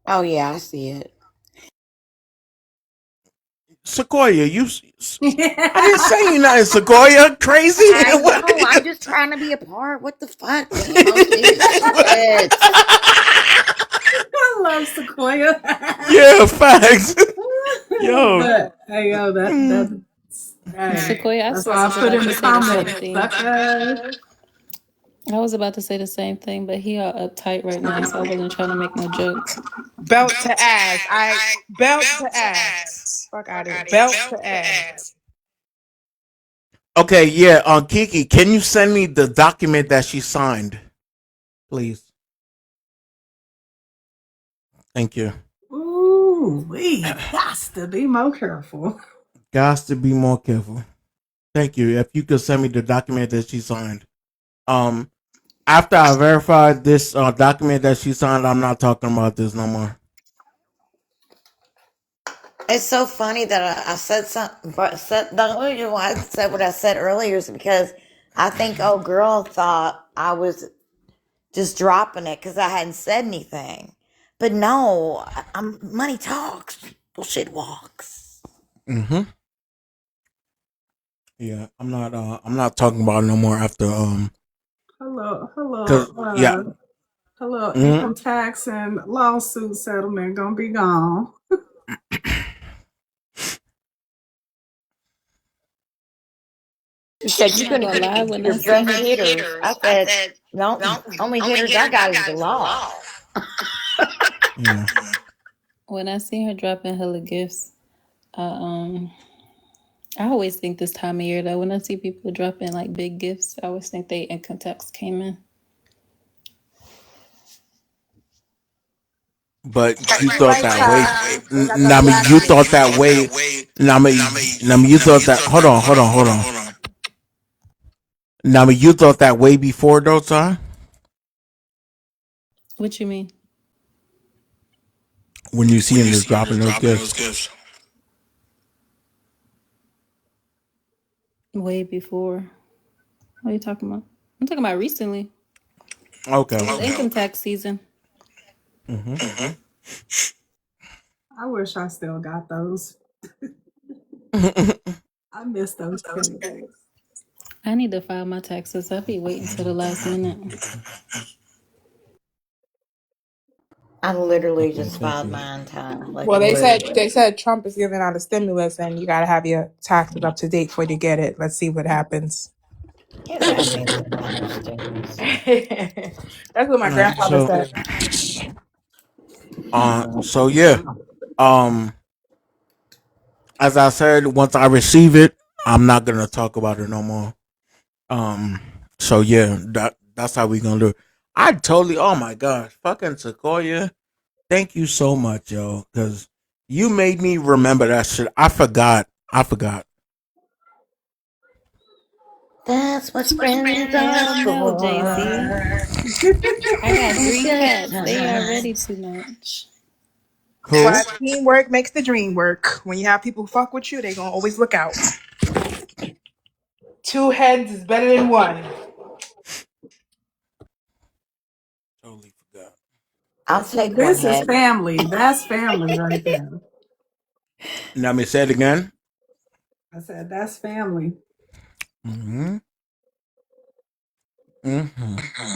Oh yeah, I see it. Sequoia, I didn't say you nothing, Sequoia. Crazy? I know. I'm just trying to be a part. What the fuck? Damn, shit. I love Sequoia. Yeah, facts. Yo. But hey, yo, that's Sequoia. I swear I put in the comments. I was about to say the same thing, but he all uptight right now, so I wasn't trying to make no jokes. Belt to ass. Belt to ass. Fuck out of here. Belt to ass. Okay, yeah, Kiki, can you send me the document that she signed? Please. Thank you. Ooh, we got to be more careful. Got to be more careful. Thank you. If you could send me the document that she signed. After I verified this document that she signed, I'm not talking about this no more. It's so funny that I said something, but the only reason why I said what I said earlier is because I think old girl thought I was just dropping it because I hadn't said anything. But no, I'm money talks, bullshit walks. Mm-hmm. Yeah, I'm not talking about it no more after Hello, cause yeah. hello, Mm-hmm. income tax and lawsuit settlement gonna be gone. She said I'm you not couldn't gonna get lie. When I your see best her, hitters. I said, no, only hitters I got is the law. Yeah. when I see her dropping hella gifts, I I always think this time of year though. When I see people dropping like big gifts, I always think they income tax came in. But you You're thought right, that way. Ty. They got them I mean, black you thought gifts. that way. I mean, you thought that. Hold on. I mean, you thought that way before, though, son. What you mean? When you see him just dropping those gifts. Way before. What are you talking about? I'm talking about recently. Okay. It was income tax season. Mm-hmm. I wish I still got those. I miss those pennies. I need to file my taxes. I'll be waiting till the last minute. I literally Okay, just thank filed you. mine, Ty. Like Well, literally. they said Trump is giving out a stimulus, and you gotta have your taxes up to date before you get it. Let's see what happens. Get that nigga about no stimulus. That's what my All right, grandfather said. so yeah, um, as I said, once I receive it, I'm not gonna talk about it no more. Um, so yeah, that's how we gonna do it. I totally, oh my gosh, fucking Sequoia, thank you so much, yo, because you made me remember that shit. I forgot. That's what friends are Hell no, Jay-Z. for. I got In 3 good cats. They already times. too much. Who? But teamwork makes the dream work. When you have people fuck with you, they gonna always look out. 2 heads is better than 1. Totally forgot. I'll take one This is head. family. That's family right there. Let me say it again. I said that's family. Mm-hmm. Mm-hmm.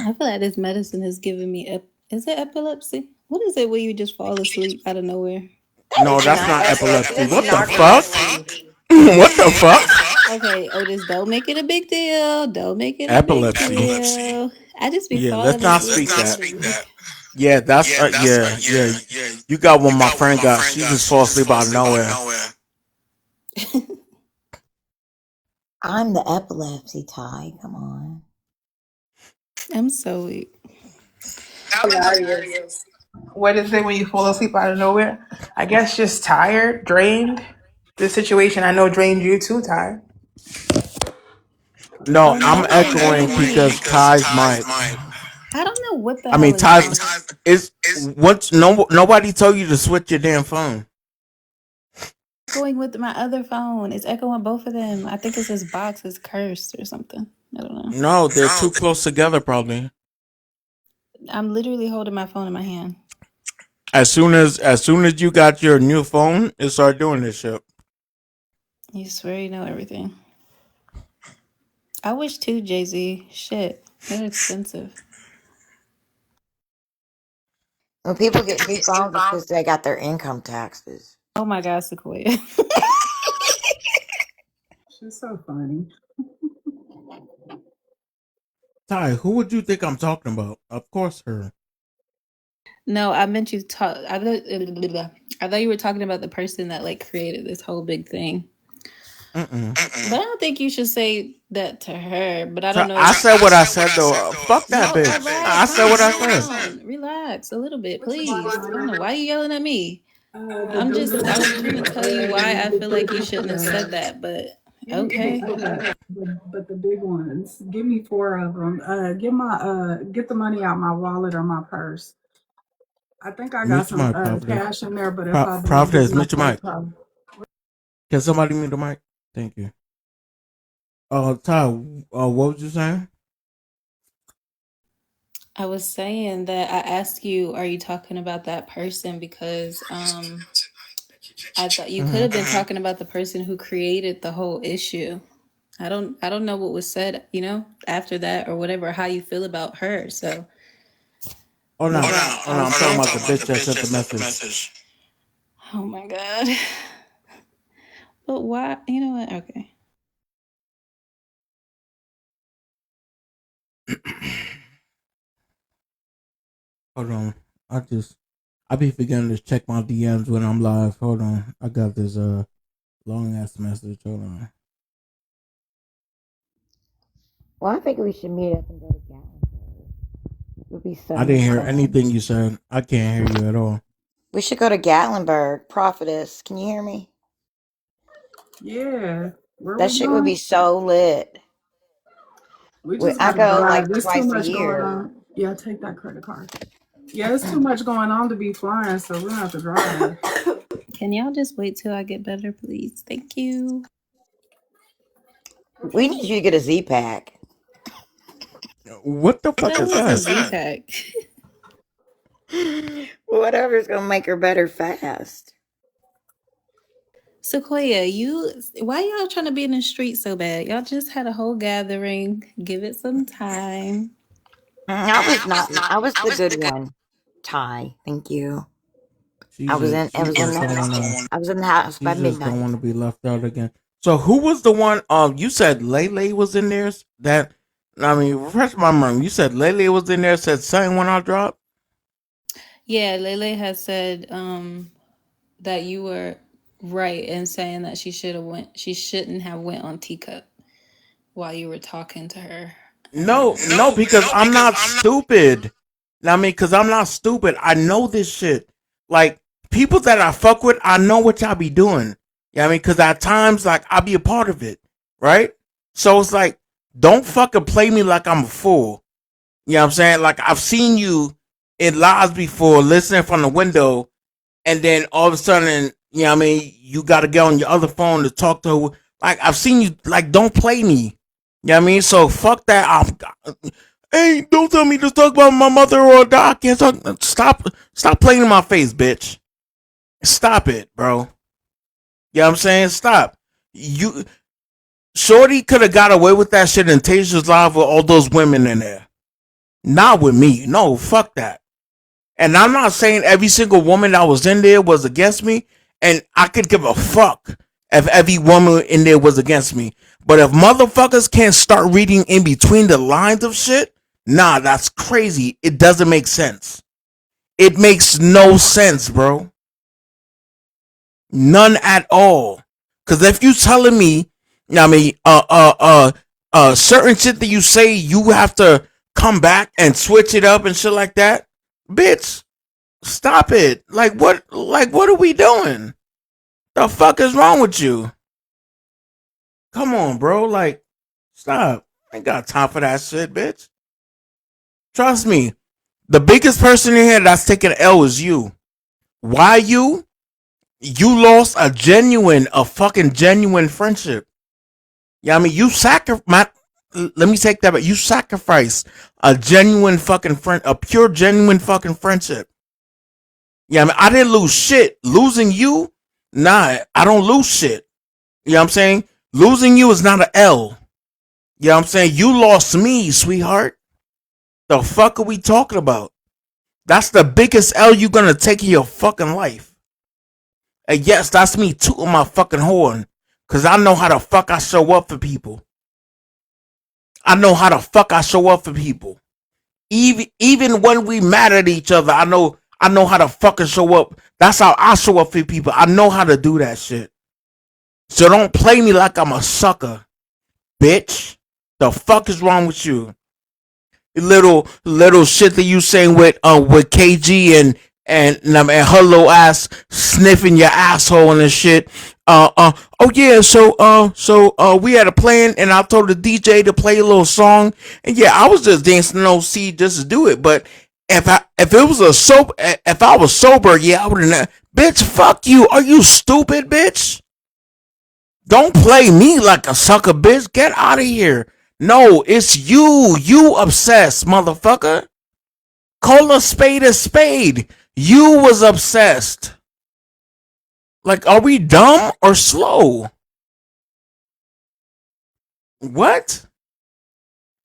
I feel like this medicine is giving me is it epilepsy? What is it where you just fall asleep out of nowhere? That No, is that's not not epilepsy. epilepsy. That's What the fuck? narcolepsy. What the fuck? Okay, Otis, don't make it a big deal. Don't make it a big Epilepsy. deal. I just be Yeah, let's falling not asleep speak that. randomly. Yeah, that's yeah. You got what my friend got. She just fall asleep out of nowhere. I'm the epilepsy Ty. Come on. I'm so weak. Hilarious. What is it when you fall asleep out of nowhere? I guess just tired, drained. This situation I know drained you too, Ty. No, Oh no, I'm it wasn't echoing draining me. because Ty's mic. I don't know what the I hell mean, is Ty's wrong with. is once nobody told you to switch your damn phone. Going with my other phone. It's echoing both of them. I think it's this box is cursed or something. I don't know. No, they're too close together, probably. I'm literally holding my phone in my hand. As soon as you got your new phone, it started doing this shit. You swear you know everything. I wish too, Jay-Z. Shit. They're expensive. When people get new phones, it's because they got their income taxes. Oh my god, Sequoia. She's so funny. Ty, who would you think I'm talking about? Of course, her. No, I meant you talk. I thought you were talking about the person that like created this whole big thing. Mm-mm. But I don't think you should say that to her. But I So don't know. I said what I said though. Fuck that No, bitch. I relax. said Calm what I said. down. Relax a little bit, What you want, please. I don't know honey? why you yelling at me. The big I was trying one, to tell you why I the feel like you big, shouldn't have said that, but give me okay. but the big ones. Give me 4 of them. Get the money out my wallet or my purse. I think I got Mute your some mic, Prophetess. cash in there, but if I don't, give Prophetess, me mute your mic. PayPal. Can somebody mute the mic? Thank you. Ty, what was you saying? I was saying that I asked you, are you talking about that person? Because I thought you could have been talking about the person who created the whole issue. I don't know what was said, after that or whatever, how you feel about her. So Oh no, I'm talking about the bitch that sent the message. oh my God. But why? You know what? Okay. Hold on. I be forgetting to check my DMs when I'm live. Hold on. I got this long ass message. Hold on. Well, I think we should meet up and go to Gatlinburg. It would be so I didn't much hear fun. anything you said. I can't hear you at all. We should go to Gatlinburg. Prophetess, can you hear me? Yeah. Where That we shit would be going? so lit. We just I gotta go drive. like There's too twice a much going year. on. Yeah, take that credit card. Yeah, there's too much going on to be flying, so we're gonna have to drive. Can y'all just wait till I get better, please? Thank you. We need you to get a Z-Pack. What the fuck is that? Z-Pack. Whatever's gonna make her better fast. Sequoia, why y'all trying to be in the street so bad? Y'all just had a whole gathering. Give it some time. I was the good one. Ty, thank you. I was in the house by She just don't midnight. want to be left out again. So who was the one? You said Lele was in there. Refresh my memory. You said Lele was in there. Said something when I dropped. Yeah, Lele has said that you were right in saying that she shouldn't have went on Teacup while you were talking to her. No, because I'm not stupid. Because I'm not stupid. I know this shit. Like, people that I fuck with, I know what y'all be doing. Because at times, like, I'll be a part of it. Right? So it's like, don't fucking play me like I'm a fool. You know what I'm saying? Like, I've seen you in lives before, listening from the window, and then all of a sudden, you got to get on your other phone to talk to her. Like, I've seen you, like, don't play me. You know what I mean? So fuck that. Hey, don't tell me to talk about my mother or a dog. I can't talk. Stop playing in my face, bitch. Stop it, bro. You know what I'm saying? Stop. Shorty could have got away with that shit in Tajah's live with all those women in there. Not with me. No, fuck that. And I'm not saying every single woman that was in there was against me, and I could give a fuck if every woman in there was against me. But if motherfuckers can't start reading in between the lines of shit, nah, that's crazy. It doesn't make sense. It makes no sense, bro. None at all. Cause if you telling me, certain shit that you say you have to come back and switch it up and shit like that, bitch, stop it. Like what are we doing? The fuck is wrong with you? Come on, bro. Like, stop. I ain't got time for that shit, bitch. Trust me. The biggest person in here that's taking an L is you. Why you? You lost a fucking genuine friendship. Yeah, you let me take that back. You sacrificed a genuine fucking friend, a pure genuine fucking friendship. Yeah, I didn't lose shit. Losing you? Nah, I don't lose shit. You know what I'm saying? Losing you is not an L. You know what I'm saying? You lost me, sweetheart. The fuck are we talking about? That's the biggest L you're gonna take in your fucking life. And yes, that's me tooting my fucking horn. Cause I know how the fuck I show up for people. I know how the fuck I show up for people. Even when we mad at each other, I know how to fucking show up. That's how I show up for people. I know how to do that shit. So don't play me like I'm a sucker, bitch. The fuck is wrong with you? Little shit that you saying with KG and her little ass sniffing your asshole and shit. Oh yeah, so we had a plan and I told the DJ to play a little song, and yeah, I was just dancing on C just to do it. But if I was sober, yeah, I wouldn't. Bitch, fuck you. Are you stupid, bitch? Don't play me like a sucker, bitch. Get out of here. No, it's you. You obsessed, motherfucker. Call a spade a spade. You was obsessed. Like, are we dumb or slow? What?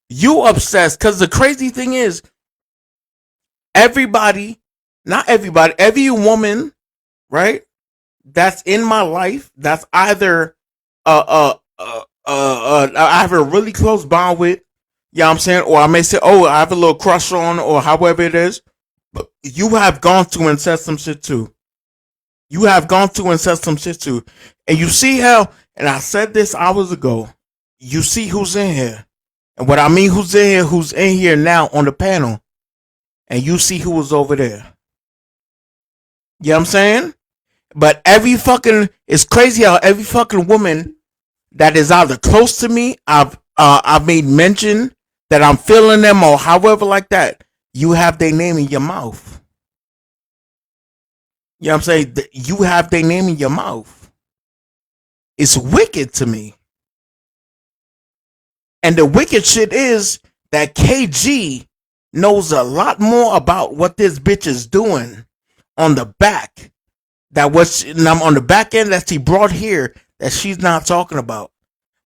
You obsessed. Because the crazy thing is, everybody, not everybody, every woman, right, that's in my life, that's either I have a really close bond with, you know what I'm saying, or I may say, oh, I have a little crush on, or however it is, but you have gone through and said some shit too. You have gone through and said some shit too. And you see how, and I said this hours ago, you see who's in here. And what I mean who's in here now on the panel. And you see who was over there. You know what I'm saying? But it's crazy how every fucking woman that is either close to me, I've made mention that I'm feeling them or however like that, you have their name in your mouth. You know what I'm saying? You have their name in your mouth. It's wicked to me. And the wicked shit is that KG knows a lot more about what this bitch is doing on the back. On the back end that she brought here that she's not talking about.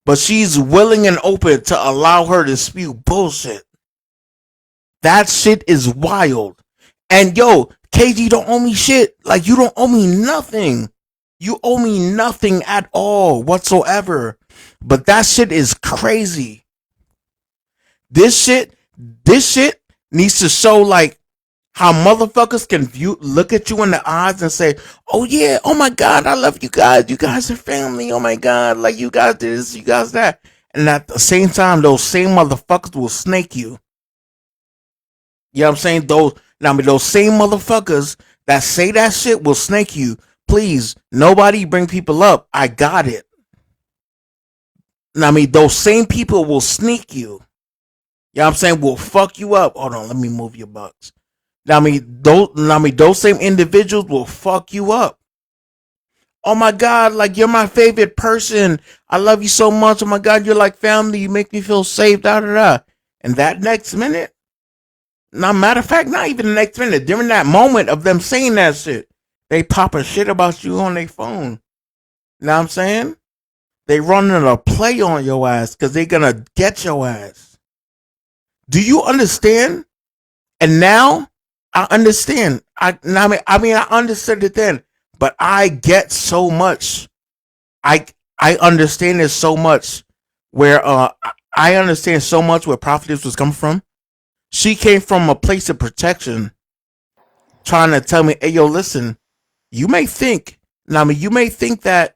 But she's willing and open to allow her to spew bullshit. That shit is wild. And yo, KG don't owe me shit. Like, you don't owe me nothing. You owe me nothing at all whatsoever. But that shit is crazy. This shit needs to show like how motherfuckers can look at you in the eyes and say, oh yeah, oh my God, I love you guys. You guys are family. Oh my God, like you guys this, you guys that. And at the same time, those same motherfuckers will snake you. You know what I'm saying? Those same motherfuckers that say that shit will snake you. Please, nobody bring people up. I got it. Those same people will sneak you. You know what I'm saying? Will fuck you up. Hold on, let me move your bucks. Those same individuals will fuck you up. Oh my God, like you're my favorite person. I love you so much. Oh my God, you're like family. You make me feel safe. Da da da. And that next minute, matter of fact, not even the next minute. During that moment of them saying that shit, they pop a shit about you on their phone. You know what I'm saying? They running a play on your ass because they're gonna get your ass. Do you understand? And now I understand. I understood it then, but I get so much. I understand it so much where I understand so much where Prophetess was coming from. She came from a place of protection, trying to tell me, hey yo, listen, you may think that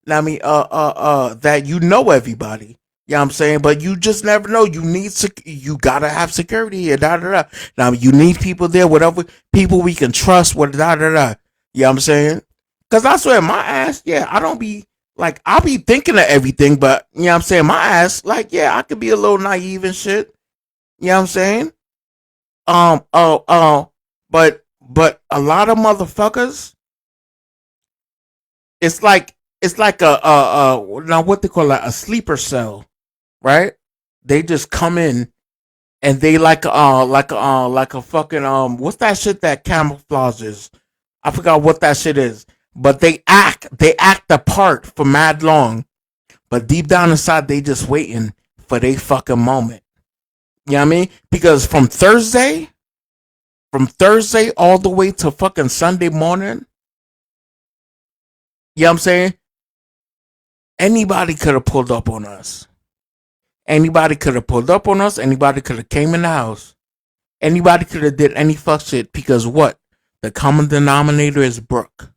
that you know everybody. You know what I'm saying? But you just never know. You gotta have security here. Da da da. Now you need people there, whatever people we can trust. What da da da. You know what I'm saying? Because I swear, my ass, yeah, I don't be like I'll be thinking of everything, but you know what I'm saying? My ass, like, yeah, I could be a little naive and shit. You know what I'm saying? But a lot of motherfuckers, it's like now what they call a sleeper cell. Right? They just come in and they like a fucking what's that shit that camouflages? I forgot what that shit is. But they act the part for mad long. But deep down inside they just waiting for their fucking moment. You know what I mean? Because from Thursday all the way to fucking Sunday morning, you know what I'm saying? Anybody could have pulled up on us. Anybody could have pulled up on us. Anybody could have came in the house. Anybody could have did any fuck shit because what? The common denominator is Brooke,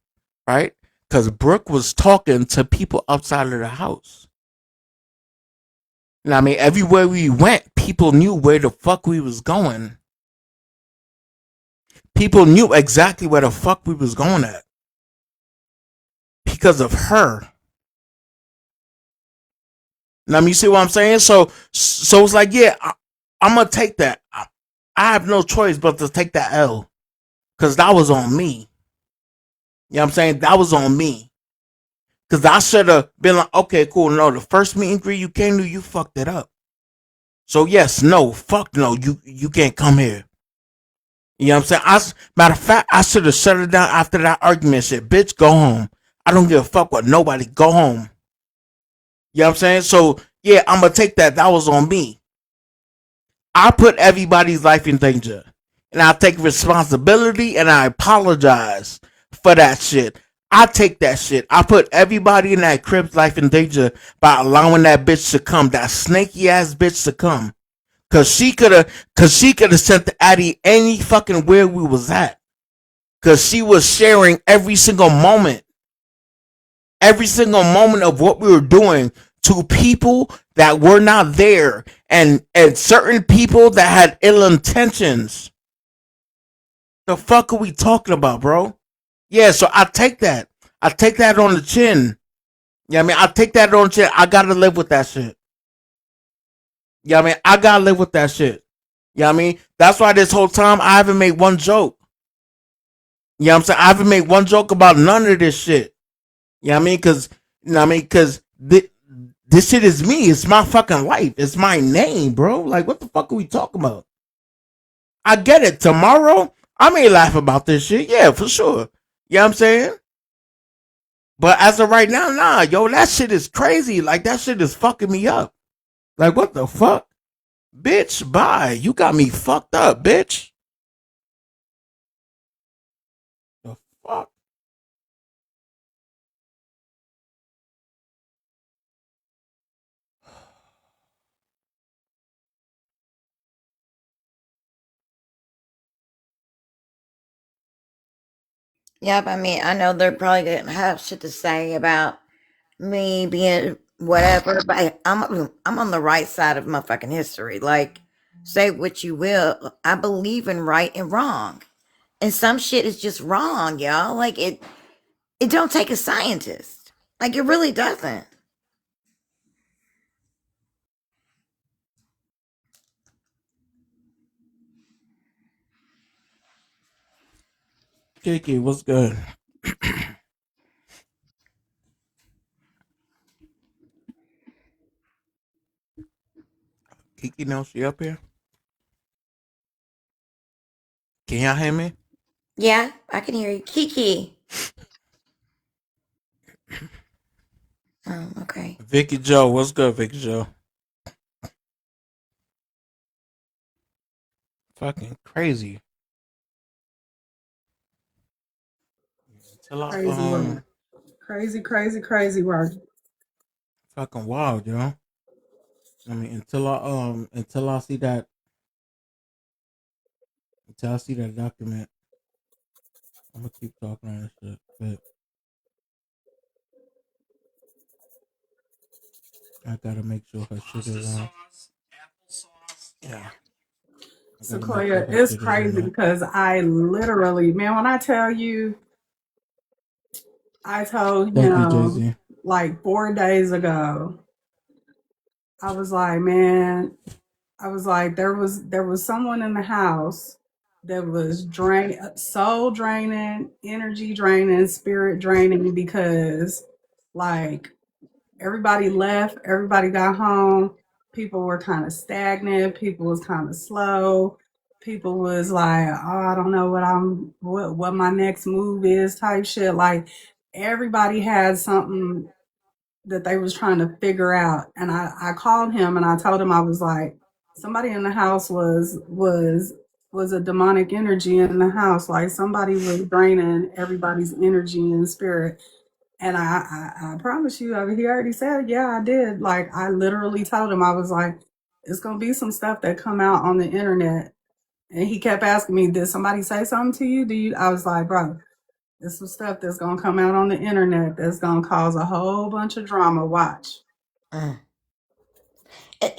right? Because Brooke was talking to people outside of the house. Now, everywhere we went, people knew where the fuck we was going. People knew exactly where the fuck we was going at. Because of her. Now, you see what I'm saying? So it's like, yeah, I'm going to take that. I have no choice but to take that L. Because that was on me. You know what I'm saying? That was on me. Because I should have been like, okay, cool. No, the first meet and greet you came to, you fucked it up. So yes, no, fuck no, you can't come here. You know what I'm saying? Matter of fact, I should have shut it down after that argument. Said, bitch, go home. I don't give a fuck with nobody. Go home. You know what I'm saying? So yeah, I'm gonna take that. That was on me. I put everybody's life in danger. And I take responsibility and I apologize for that shit. I take that shit. I put everybody in that crib's life in danger by allowing that bitch to come, that snaky ass bitch to come. Cause she could have sent the Addy any fucking where we was at. Cause she was sharing every single moment of what we were doing to people that were not there, and certain people that had ill intentions. The fuck are we talking about, bro? Yeah, so I take that. I take that on the chin. Yeah, I mean, I take that on the chin. I gotta live with that shit. Yeah, I mean, I gotta live with that shit. Yeah, I mean, that's why this whole time I haven't made one joke. Yeah, I'm saying I haven't made one joke about none of this shit. Yeah, I mean, cause this shit is me. It's my fucking life. It's my name, bro. Like, what the fuck are we talking about? I get it. Tomorrow, I may laugh about this shit. Yeah, for sure. You know what I'm saying? But as of right now, nah, yo, that shit is crazy. Like, that shit is fucking me up. Like, what the fuck? Bitch, bye. You got me fucked up, bitch. The fuck? Yep, I mean, I know they're probably gonna have shit to say about me being whatever, but I'm on the right side of motherfucking history. Like, say what you will, I believe in right and wrong, and some shit is just wrong, y'all. Like it don't take a scientist. Like it really doesn't. Kiki, what's good? Kiki, no, she up here? Can y'all hear me? Yeah, I can hear you, Kiki. Oh, okay. Vicky Joe, what's good, Vicky Joe? Fucking crazy. Until I, Crazy word. Crazy word. fucking wild, yo. I mean, until I see that, document, I'm gonna keep talking on this shit. But I gotta make sure her shit is on. Yeah, I gotta make sure Sequoia, her it's shit is crazy on. because I literally, man, when I tell you, I told Thank you, Jay him Z. like 4 days ago, I was like, man, I was like, there was someone in the house that was soul draining, energy draining, spirit draining because like everybody left, everybody got home, people were kind of stagnant, people was kind of slow, people was like, oh, I don't know what my next move is type shit. Like everybody had something that they was trying to figure out. And I called him and I told him, I was like, somebody in the house was a demonic energy in the house. Like somebody was draining everybody's energy and spirit. And I promise you, I mean, he already said, yeah, I did. Like I literally told him, I was like, it's gonna be some stuff that come out on the internet. And he kept asking me, did somebody say something to you? I was like, bro, there's some stuff that's gonna come out on the internet that's gonna cause a whole bunch of drama. Watch. Mm.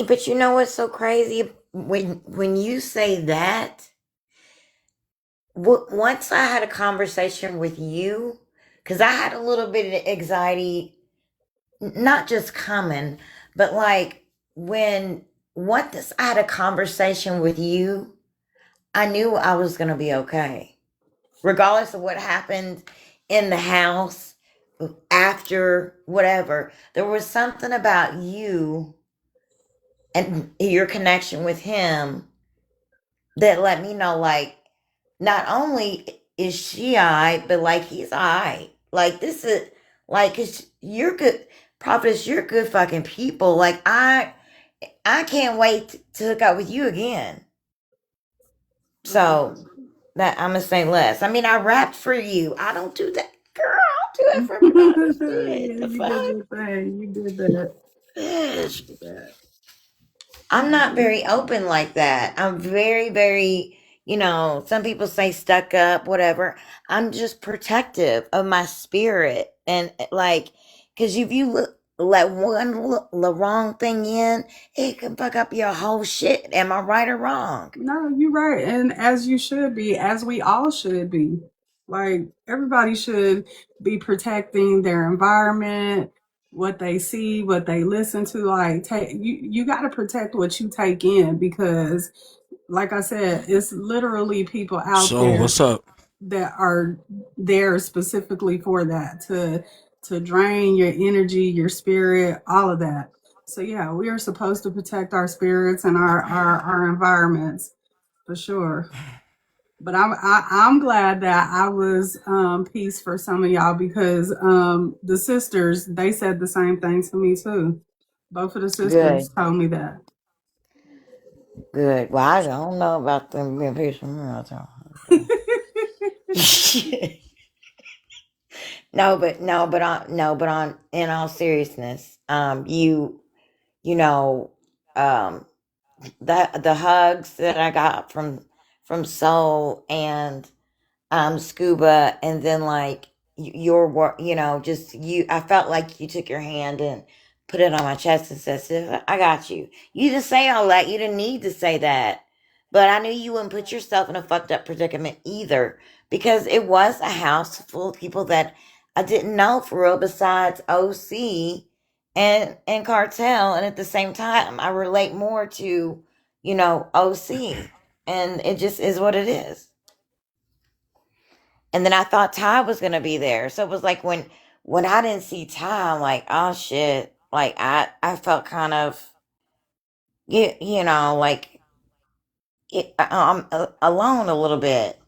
But you know what's so crazy? When you say that, once I had a conversation with you, because I had a little bit of anxiety, not just coming, but like when once I had a conversation with you, I knew I was gonna be okay, regardless of what happened in the house. after whatever, there was something about you and your connection with him that let me know, like, not only is she alright, but like he's alright. Like this is like, cause you're good, Prophetess. You're good fucking people. Like I can't wait to hook up with you again. So that I'm gonna say less. I mean, I rapped for you. I don't do that, girl. I don't do it for everybody. Yeah, Shit, the you did fuck. your thing. You did that. Bitch. You did that. I'm not very open like that. I'm very, very, some people say stuck up, whatever. I'm just protective of my spirit. And like, because if you let the wrong thing in, it can fuck up your whole shit. Am I right or wrong? No, you're right. And as you should be, as we all should be. Like everybody should be protecting their environment, what they see, what they listen to. Like you gotta protect what you take in because like I said, it's literally people out So there what's up? that are there specifically for that to drain your energy, your spirit, all of that. So yeah, we are supposed to protect our spirits and our environments for sure. But I'm glad that I was peace for some of y'all because the sisters they said the same thing to me too. Both of the sisters Good, told me that. good. Well, I don't know about them being patient. No, but on in all seriousness, you know, um, the hugs that I got from Soul and Scuba, and then like your work, just you. I felt like you took your hand and put it on my chest and said, "Sis, I got you." You didn't say all that. You didn't need to say that, but I knew you wouldn't put yourself in a fucked up predicament either, because it was a house full of people that I didn't know for real, besides OC and Cartel, and at the same time, I relate more to OC, and it just is what it is. And then I thought Ty was gonna be there. So it was like when I didn't see Ty, I'm like, oh shit. Like I felt kind of like I'm alone a little bit.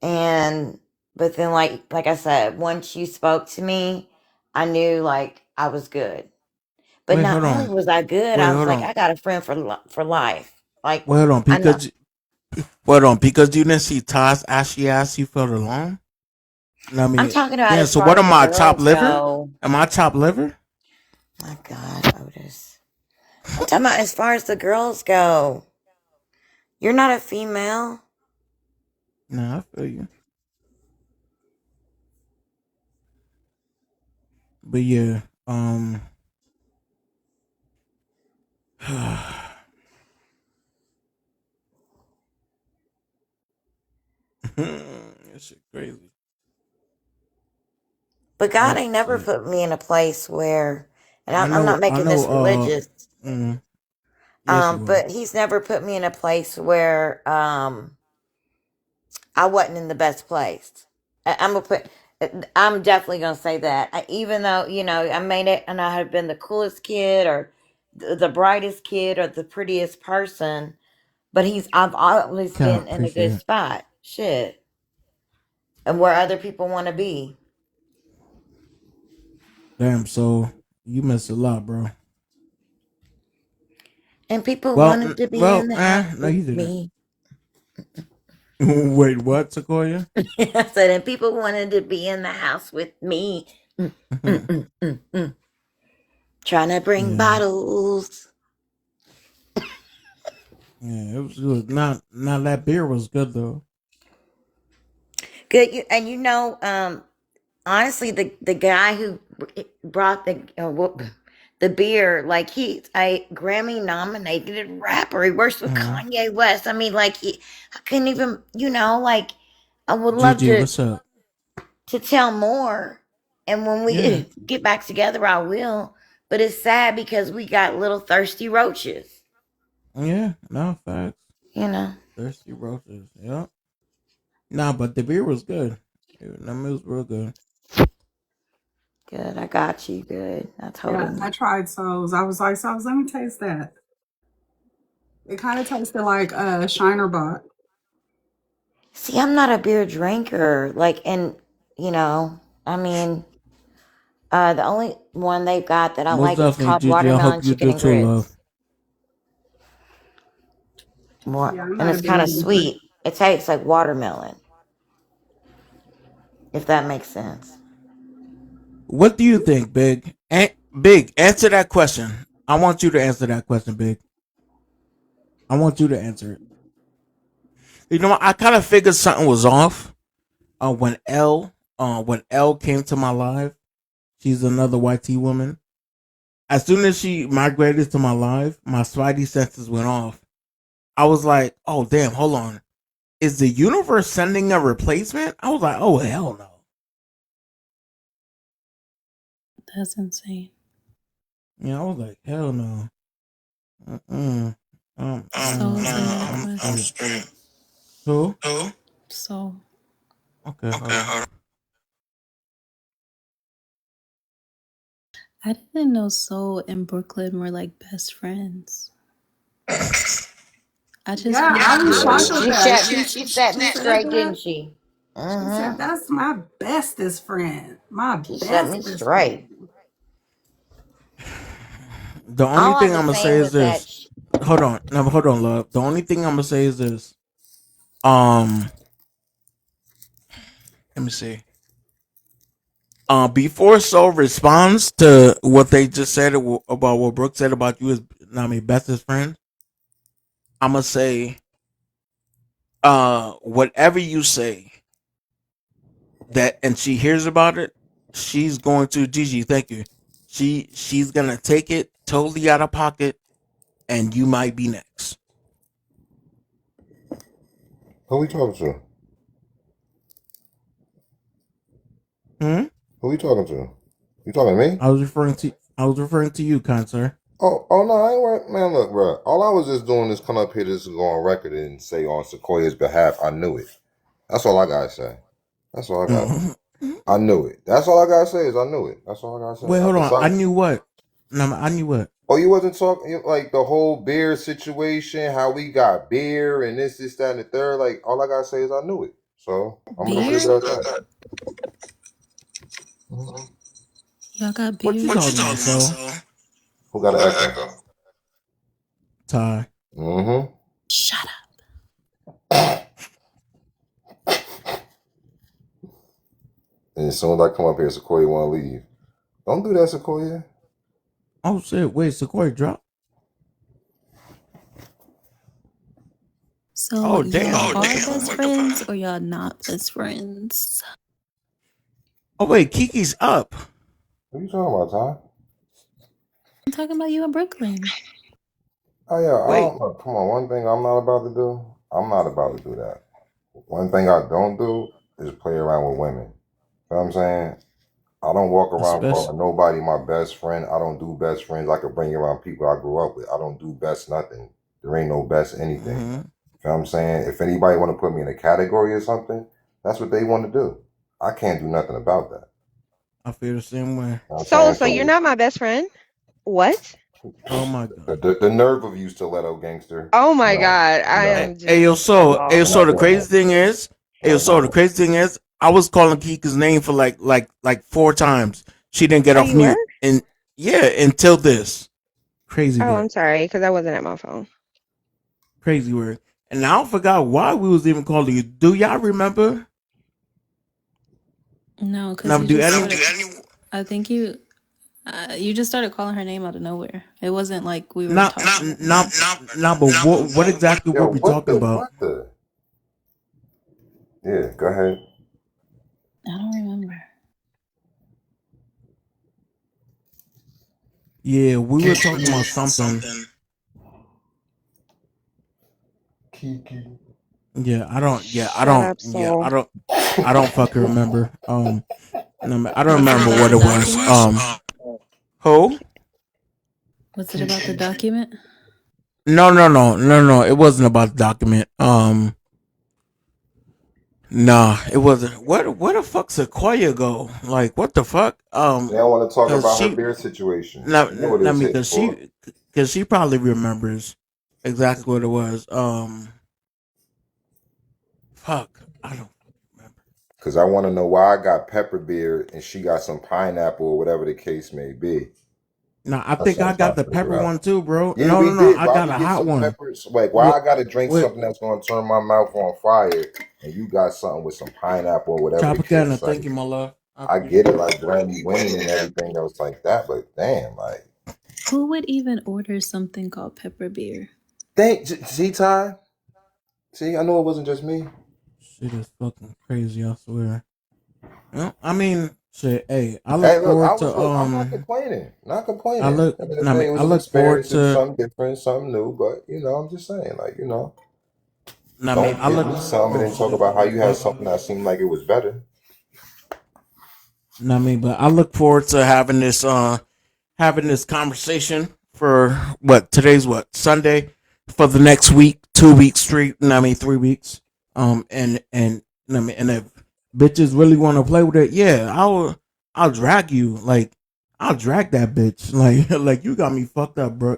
And but then like I said, once you spoke to me, I knew like I was good. But Wait, not hold only on. was I good, Wait, I was hold like, on. I got a friend for life. Like Wait, hold on. I know. Because you didn't see Toss ashy ass, you felt alone. No, I I'm mean, talking about damn. as So far what as am the I? Top girls liver? go. Am I top liver? My God, Otis. I'm talking about as far as the girls go. You're not a female. Nah, I feel you. But yeah, that shit crazy. But God Yep. ain't never So put me in a place where, and I I'm know. not I making know. this religious, Yes, you are. but He's never put me in a place where I wasn't in the best place. I'm gonna put. I'm definitely gonna say that. Even though I made it, and I have been the coolest kid, or the brightest kid, or the prettiest person, but I've always Cap, been in a good appreciate it. spot. Shit, and where other people want to be. Damn. So you missed a lot, bro. And people wanted to be in the house No, with you didn't. me. Wait, what, Sequoia? I said, and people wanted to be in the house with me. Mm, mm, mm, mm, mm. Trying to bring Yeah, bottles. yeah, it was good. Not that beer was good though. Good. And honestly, the guy who brought the beer, like he's a Grammy nominated rapper. He works with Uh-huh. Kanye West. I mean, like I couldn't even, like I would love GG, what's up? to tell more. And when Yeah, we get back together, I will. But it's sad because we got little thirsty roaches, yeah, no facts. you know. Thirsty roaches. Yep. Nah, but the beer was good. It was real good. Good. I got you. Good. I told Yeah, him. I tried So's. I was like, So's, let me taste that. It kind of tasted like Shiner Bot. See, I'm not a beer drinker. Like, and I mean, the only one they've got that I Most like is definitely, called Gigi. I watermelon hope you chicken do and too, love. grits. Yeah, I'm And not a it's beer kind of drinker. sweet. It tastes like watermelon, if that makes sense. What do you think, Big? Big, answer that question. I want you to answer that question, Big. I want you to answer it. You know, I kind of figured something was off. When L came to my live, she's another YT woman. As soon as she migrated to my live, my spidey senses went off. I was like, oh damn, hold on. Is the universe sending a replacement? I was like, oh hell no. That's insane. Yeah, I was like, hell no. So straight. Who? So Okay, hold on. I didn't know Soul and Brooklyn were like best friends. I just Yeah, I was shocked with that. She set me Said straight, that. didn't she? She said, Mm-hmm. that's my bestest friend. My She set me bestest straight. friend. The only All I thing I'm was gonna say saying is was that this. Hold on, no, hold on, love. The only thing I'm gonna say is this. Let me see. Before Soul responds to what they just said about what Brooke said about you as bestest friend, I'm gonna say, whatever you say that, and she hears about it, she's going to Gigi. Thank you. She's gonna take it totally out of pocket, and you might be next. Who we talking to? Who you talking to? You talking to me? I was referring to you, kind sir. Oh no, I ain't worried. Man, look, bro. All I was just doing is come up here just to go on record and say on Sequoia's behalf, I knew it. That's all I gotta say. That's all I got. I knew it. That's all I gotta say is I knew it. That's all I gotta say. Wait, hold on. I knew what? No, I knew what? Oh, you wasn't talking like the whole beer situation, how we got beer and this, that, and the third. Like all I gotta say is I knew it. So I'm gonna leave it at that. y'all got What beer? you talking about, so? Who got an echo? Ty. Mm-hmm. Shut up. And as soon as I come up here, Sequoia want to leave. Don't do that, Sequoia. Oh shit! Wait, Sequoia dropped. So y'all are best friends or y'all not best friends? Oh wait, Kiki's up. What are you talking about, Ty? I'm talking about you in Brooklyn. Oh yeah, Wait. Come on, one thing I'm not about to do, I'm not about to do that. One thing I don't do is play around with women. You know what I'm saying? I don't walk around calling nobody my best friend. I don't do best friends. I could bring you around people I grew up with. I don't do best nothing. There ain't no best anything. You know what I'm saying? If anybody want to put me in a category or something, that's what they want to do. I can't do nothing about that. I feel the same way. You know So you're not my best friend? What? Oh my god. The nerve of you, stiletto gangster. Oh my No, God. I no. am Hey yo, just so appalled. the crazy thing is, I was calling Kiki's name for like 4 times. She didn't get Oh, off you were? mute, and yeah, until this. Crazy Oh, word. I'm sorry, because I wasn't at my phone. Crazy word. And I forgot why we was even calling you. Do y'all remember? No, because I think you just started calling her name out of nowhere. It wasn't like we were talking. But what exactly were we talking about? Yeah, go ahead. I don't remember. Yeah, we were talking about something. Kiki. I don't Soul. fucking remember. No, I don't remember what it was. Who? Was it about the document? No. It wasn't about the document. Nah, it wasn't. Where the fuck Sequoia go? Like, what the fuck? They don't want to talk Cause about her she, beer situation. not, You know what it not was me, hitting for. cause she probably remembers exactly what it was. Fuck, I don't remember. Because I want to know why I got pepper beer and she got some pineapple or whatever the case may be. No, I That's think what I'm I got trying the to figure pepper out. one too, bro. Yeah, No, we no, no, did, I but I got could a get hot some one. peppers. Like, why With, I got to drink with something that's going to turn my mouth on fire and you got something with some pineapple or whatever the Tropicana, case. thank you, Like, my love. I I get appreciate it, it. like Grammy winning and everything else like that, but damn, like. Who would even order something called pepper beer? See, Ty? See, I know it wasn't just me. Shit is fucking crazy, I swear. Well, I mean, shit. Hey, I look Hey, look, forward to I'm not complaining. Not I complaining. look. At the end of I the day, mean, it I was an look forward experience. It was to. something different, something new. But I'm just saying, like, I mean, don't I give look. me something Oh and then talk shit! about how What the you had fuck? something that seemed like it was better. I mean, but I look forward to having this conversation for what today's what Sunday for the next week, 2 weeks straight. I mean, 3 weeks. And I mean, and if bitches really want to play with it, yeah, I'll drag you. Like, I'll drag that bitch. Like you got me fucked up, bro.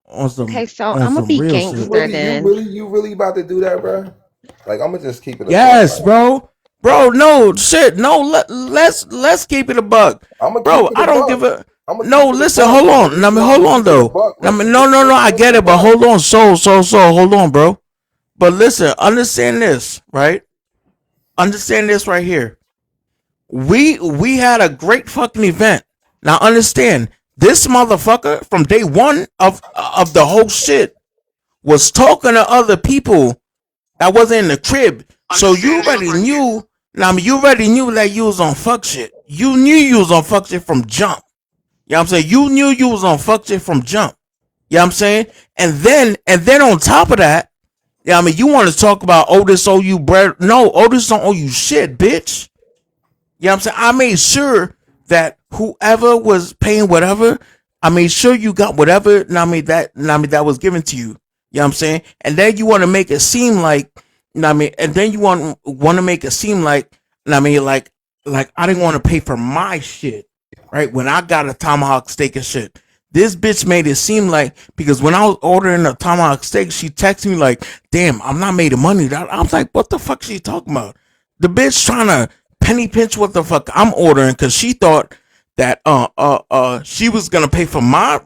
On Okay, some so on I'm gonna some be real You shit. gangster really, you then. really, you really about to do that, bro? Like, I'm gonna just keep it a buck. Yes, Like, bro. Bro, no shit. No, let's keep it a buck. I'm gonna keep Bro, it a I don't buck. give a I'm gonna no, keep it a listen, buck. hold The on. I reason mean, why I'm hold gonna on keep it a though. buck. I mean, Listen, no, listen, no, no, listen, I get listen, it, but bro. hold on, hold on, bro. But listen, understand this, right? Understand this right here. We had a great fucking event. Now understand, this motherfucker from day one of the whole shit was talking to other people that wasn't in the crib. So you already knew. Now I mean, you already knew that you was on fuck shit. You knew you was on fuck shit from jump. You know what I'm saying? You knew you was on fuck shit from jump. You know what I'm saying? And then on top of that, yeah, I mean, you want to talk about Otis owe you bread? No, Otis don't owe you shit, bitch. You know what I'm saying? I made sure that whoever was paying whatever, I made sure you got whatever, that was given to you. You know what I'm saying? And then you want to make it seem like, and then you want to make it seem like, like I didn't want to pay for my shit, right? When I got a tomahawk steak and shit. This bitch made it seem like, because when I was ordering a tomahawk steak, she texted me like, damn, I'm not making money. I was like, what the fuck is she talking about? The bitch trying to penny pinch what the fuck I'm ordering because she thought that she was gonna pay for my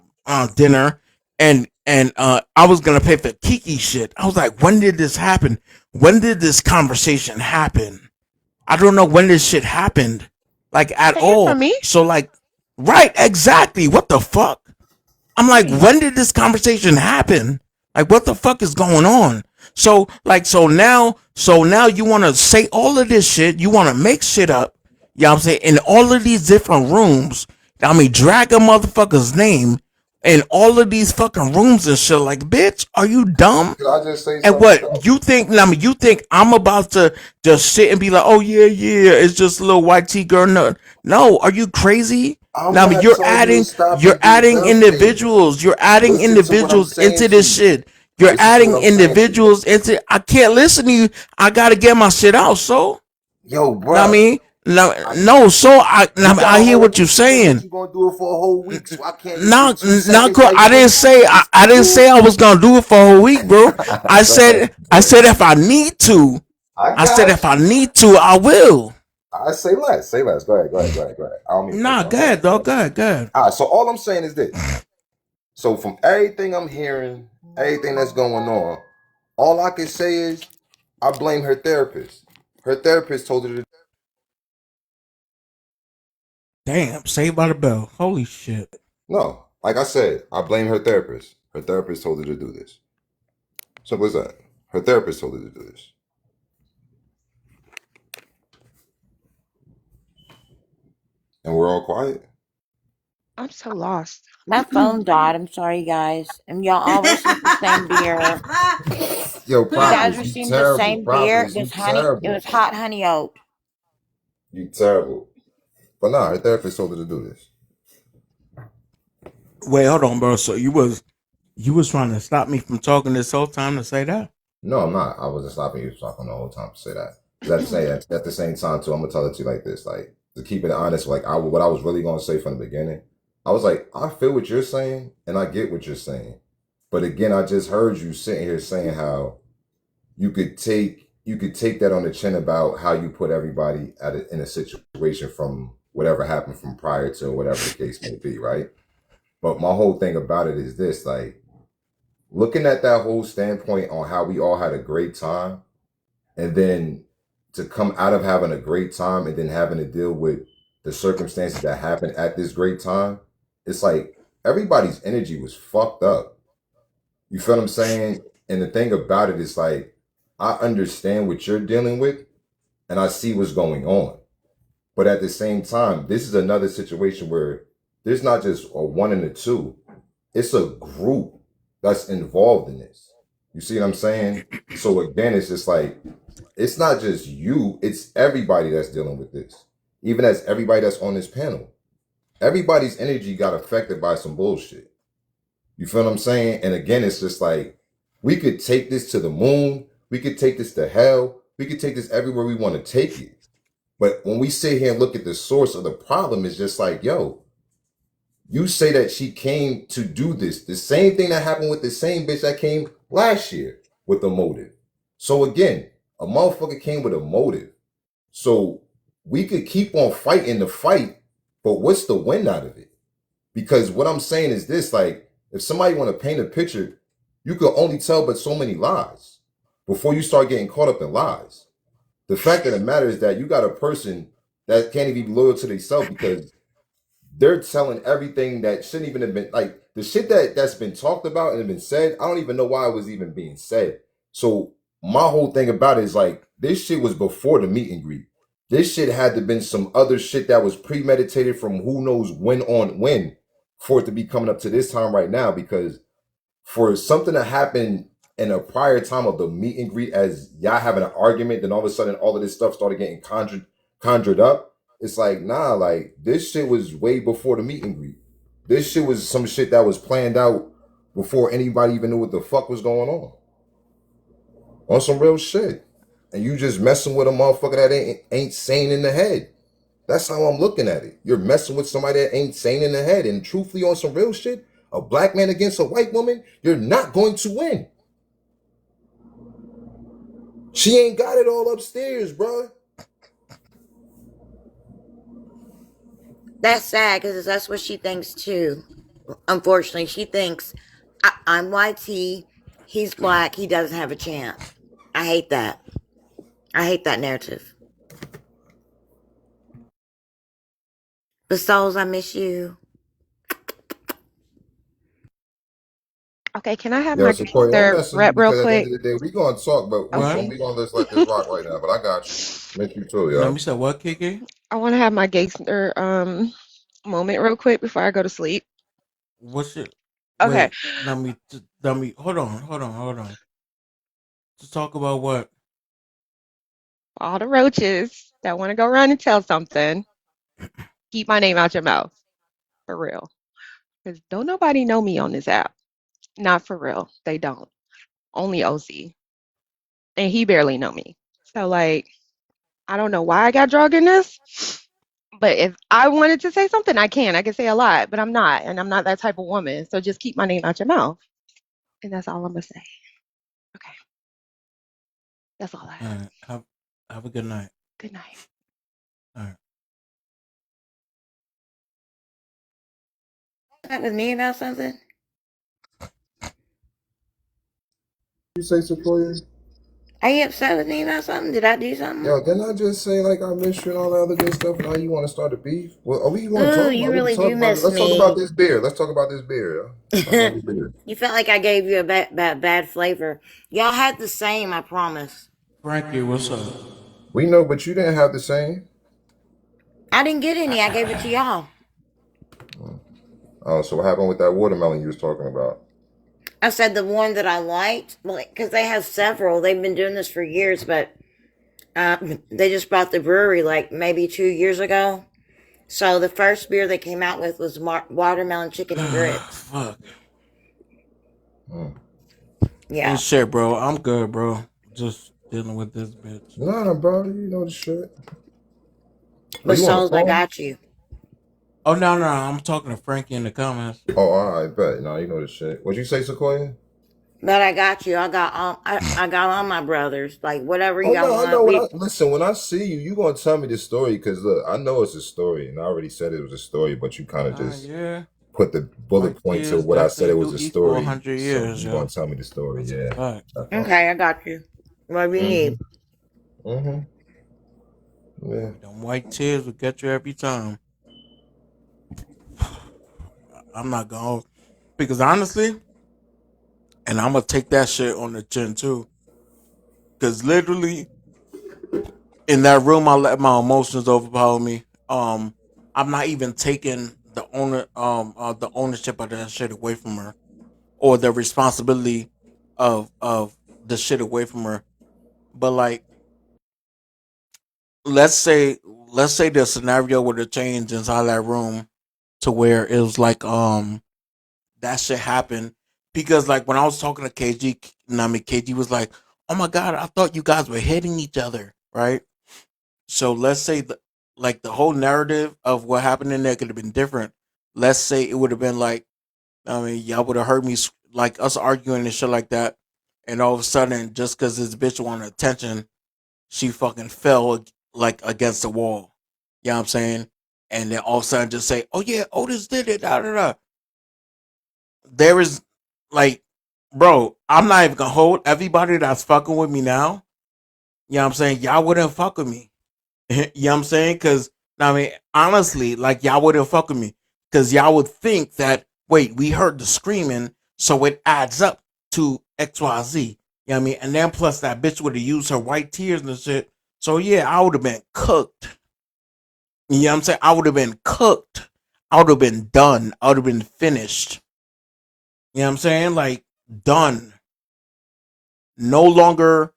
dinner and I was gonna pay for Kiki shit. I was like, when did this happen? When did this conversation happen? I don't know when this shit happened, like at Paying for all. me? So like, right, exactly. What the fuck? I'm like, Right. when did this conversation happen? Like, what the fuck is going on? So now you want to say all of this shit. You want to make shit up. You know what I'm saying? In all of these different rooms. I mean, drag a motherfucker's name in all of these fucking rooms and shit. Like, bitch, are you dumb? Can I just say And something what though? you think? I mean, you think I'm about to just sit and be like, "Oh yeah, yeah, it's just a little white tea girl"? No, no, are you crazy? I'm Now, I mean, not telling you to stop you're and do adding nothing. individuals, you're adding Listen to what I'm individuals saying into to this you. shit. You're Listen to adding what I'm saying to you. individuals into. I can't listen to you. I gotta get my shit out. So, Yo, now, I bruh. mean, no, I, no. So you got I a hear whole what you're week saying that saying. you're gonna do it for a whole week, so I can't just No, get 2 seconds no, like I didn't you. say I didn't say I was gonna do it for a whole week, bro. I Go ahead. said Go I ahead. said if I need to. I I said got if I you. need to, I will. I say less. Say less. Go ahead. Go ahead. Go ahead. Go ahead. I don't mean to cut Nah, you off. go Go ahead. ahead, Go dog. ahead. Go ahead, go ahead. All right. So all I'm saying is this. So from everything I'm hearing, everything that's going on, all I can say is I blame her therapist. Her therapist told her to. Damn, Saved by the Bell. Holy shit. No, like I said, I blame her therapist. Her therapist told her to do this. Simple as that. Her therapist told her to do this. And we're all quiet. I'm so lost. My phone died. I'm sorry, guys. And y'all all received the same beer. Yo, You guys Prophetess, you received the terrible. same beer. Prophetess, you This honey, it terrible. was hot honey oat. You terrible. But nah, her therapist told her to do this. Wait, hold on, bro. So you was trying to stop me from talking this whole time to say that? No, I'm not. I wasn't stopping you from talking the whole time to say that. Let's say at the same time too, I'm gonna tell it to you like this, like to keep it honest, like what I was really gonna say from the beginning. I was like, I feel what you're saying and I get what you're saying. But again, I just heard you sitting here saying how you could take that on the chin about how you put everybody in a situation from whatever happened from prior to whatever the case may be, right? But my whole thing about it is this, like looking at that whole standpoint on how we all had a great time, and then to come out of having a great time and then having to deal with the circumstances that happened at this great time, it's like everybody's energy was fucked up. You feel what I'm saying? And the thing about it is like, I understand what you're dealing with and I see what's going on. But at the same time, this is another situation where there's not just a one and a two. It's a group that's involved in this. You see what I'm saying? So again, it's just like, it's not just you, it's everybody that's dealing with this. Even as everybody that's on this panel. Everybody's energy got affected by some bullshit. You feel what I'm saying? And again, it's just like, we could take this to the moon. We could take this to hell. We could take this everywhere we want to take it. But when we sit here and look at the source of the problem, it's just like, yo, you say that she came to do this. The same thing that happened with the same bitch that came last year with the motive. So again, a motherfucker came with a motive. So we could keep on fighting the fight, but what's the win out of it? Because what I'm saying is this, like, if somebody want to paint a picture, you can only tell but so many lies before you start getting caught up in lies. The fact of the matter is that you got a person that can't even be loyal to themselves because they're telling everything that shouldn't even have been, like, the shit that's been talked about and been said, I don't even know why it was even being said. So my whole thing about it is like, this shit was before the meet and greet. This shit had to been some other shit that was premeditated from who knows when on when for it to be coming up to this time right now, because for something to happen in a prior time of the meet and greet as y'all having an argument, then all of a sudden all of this stuff started getting conjured up. It's like, nah, like this shit was way before the meet and greet. This shit was some shit that was planned out before anybody even knew what the fuck was going on some real shit. And you just messing with a motherfucker that ain't sane in the head. That's how I'm looking at it. You're messing with somebody that ain't sane in the head. And truthfully, on some real shit, a black man against a white woman, you're not going to win. She ain't got it all upstairs, bro. That's sad because that's what she thinks too. Unfortunately, she thinks I'm YT, he's black, he doesn't have a chance. I hate that. I hate that narrative. But Souls, I miss you. Okay, can I have Yeah, my so Corey, I'm gangster messing you rep real because at the end quick? of the day, we gonna talk, but we Okay. gonna just let this rock right now. But I got you. Miss you too, yo. Let me say what, Kiki? I want to have my gangster moment real quick before I go to sleep. What's it? Okay. Wait, let me. Hold on. To talk about what? All the roaches that want to go run and tell something, keep my name out your mouth. For real. Because don't nobody know me on this app. Not for real. They don't. Only OC. And he barely know me. So like, I don't know why I got dragged in this. But if I wanted to say something, I can. I can say a lot, but I'm not. And I'm not that type of woman. So just keep my name out your mouth. And that's all I'm going to say. Okay. That's all I have. Have a good night. Good night. All right. That with me about something? You say Sequoia? Are you upset with me about something? Did I do something? Yo, didn't I just say like I miss you and all that other good stuff? Now you want to start a beef? Well, are we going to talk about? You really do miss Let's me. talk about this beer. Let's talk about this beer, yo. This beer. You felt like I gave you a bad flavor. Y'all had the same, I promise. Frankie, what's up? We know, but you didn't have the same. I didn't get any. I gave it to y'all. Oh, so what happened with that watermelon you was talking about? I said the one that I liked, because they have several. They've been doing this for years, but they just bought the brewery like maybe 2 years ago. So the first beer they came out with was watermelon chicken and grits. Fuck. Yeah. Shit, bro. I'm good, bro. Just dealing with this bitch. Nah, bro, you know the shit. Are But you on the Souls, I phone? got you. Oh no, I'm talking to Frankie in the comments. Oh, all right, bet. No, you know the shit. What'd you say, Sequoia? But I got you. I got all my brothers. Like whatever Oh y'all no, I want. know. We Listen, when I see you, you gonna tell me the story because look, I know it's a story, and I already said it was a story, but you kind of just Yeah. put the White bullet point to tears what I said definitely it was do a equal story. 100 So years, you gonna yo. tell me the story? That's a Yeah. fact. okay. I got you. What we Mm-hmm. need? Mm-hmm. Yeah. Them white tears will get you every time. I'm not going to, because honestly, and I'm gonna take that shit on the chin too. Because literally, in that room, I let my emotions overpower me. I'm not even taking the ownership of that shit away from her, or the responsibility of the shit away from her. But like, let's say let's say the scenario would have changed inside that room to where it was like that shit happened, because like when I was talking to KG, KG was like, "Oh my god, I thought you guys were hitting each other, right?" So let's say the whole narrative of what happened in there could have been different. Let's say it would have been like, y'all would have heard me like us arguing and shit like that, and all of a sudden, just because this bitch wanted attention, she fucking fell like against the wall. You know what I'm saying? And then all of a sudden just say, "Oh yeah, Otis did it." Da da da. There is like, bro, I'm not even gonna hold everybody that's fucking with me now. You know what I'm saying? Y'all wouldn't fuck with me. You know what I'm saying? Because honestly, like y'all wouldn't fuck with me because y'all would think that wait, we heard the screaming, so it adds up to XYZ. You know what I mean? And then plus that bitch would have used her white tears and shit. So yeah, I would have been cooked. You know what I'm saying? I would have been cooked. I would have been done. I would have been finished. You know what I'm saying? Like done. No longer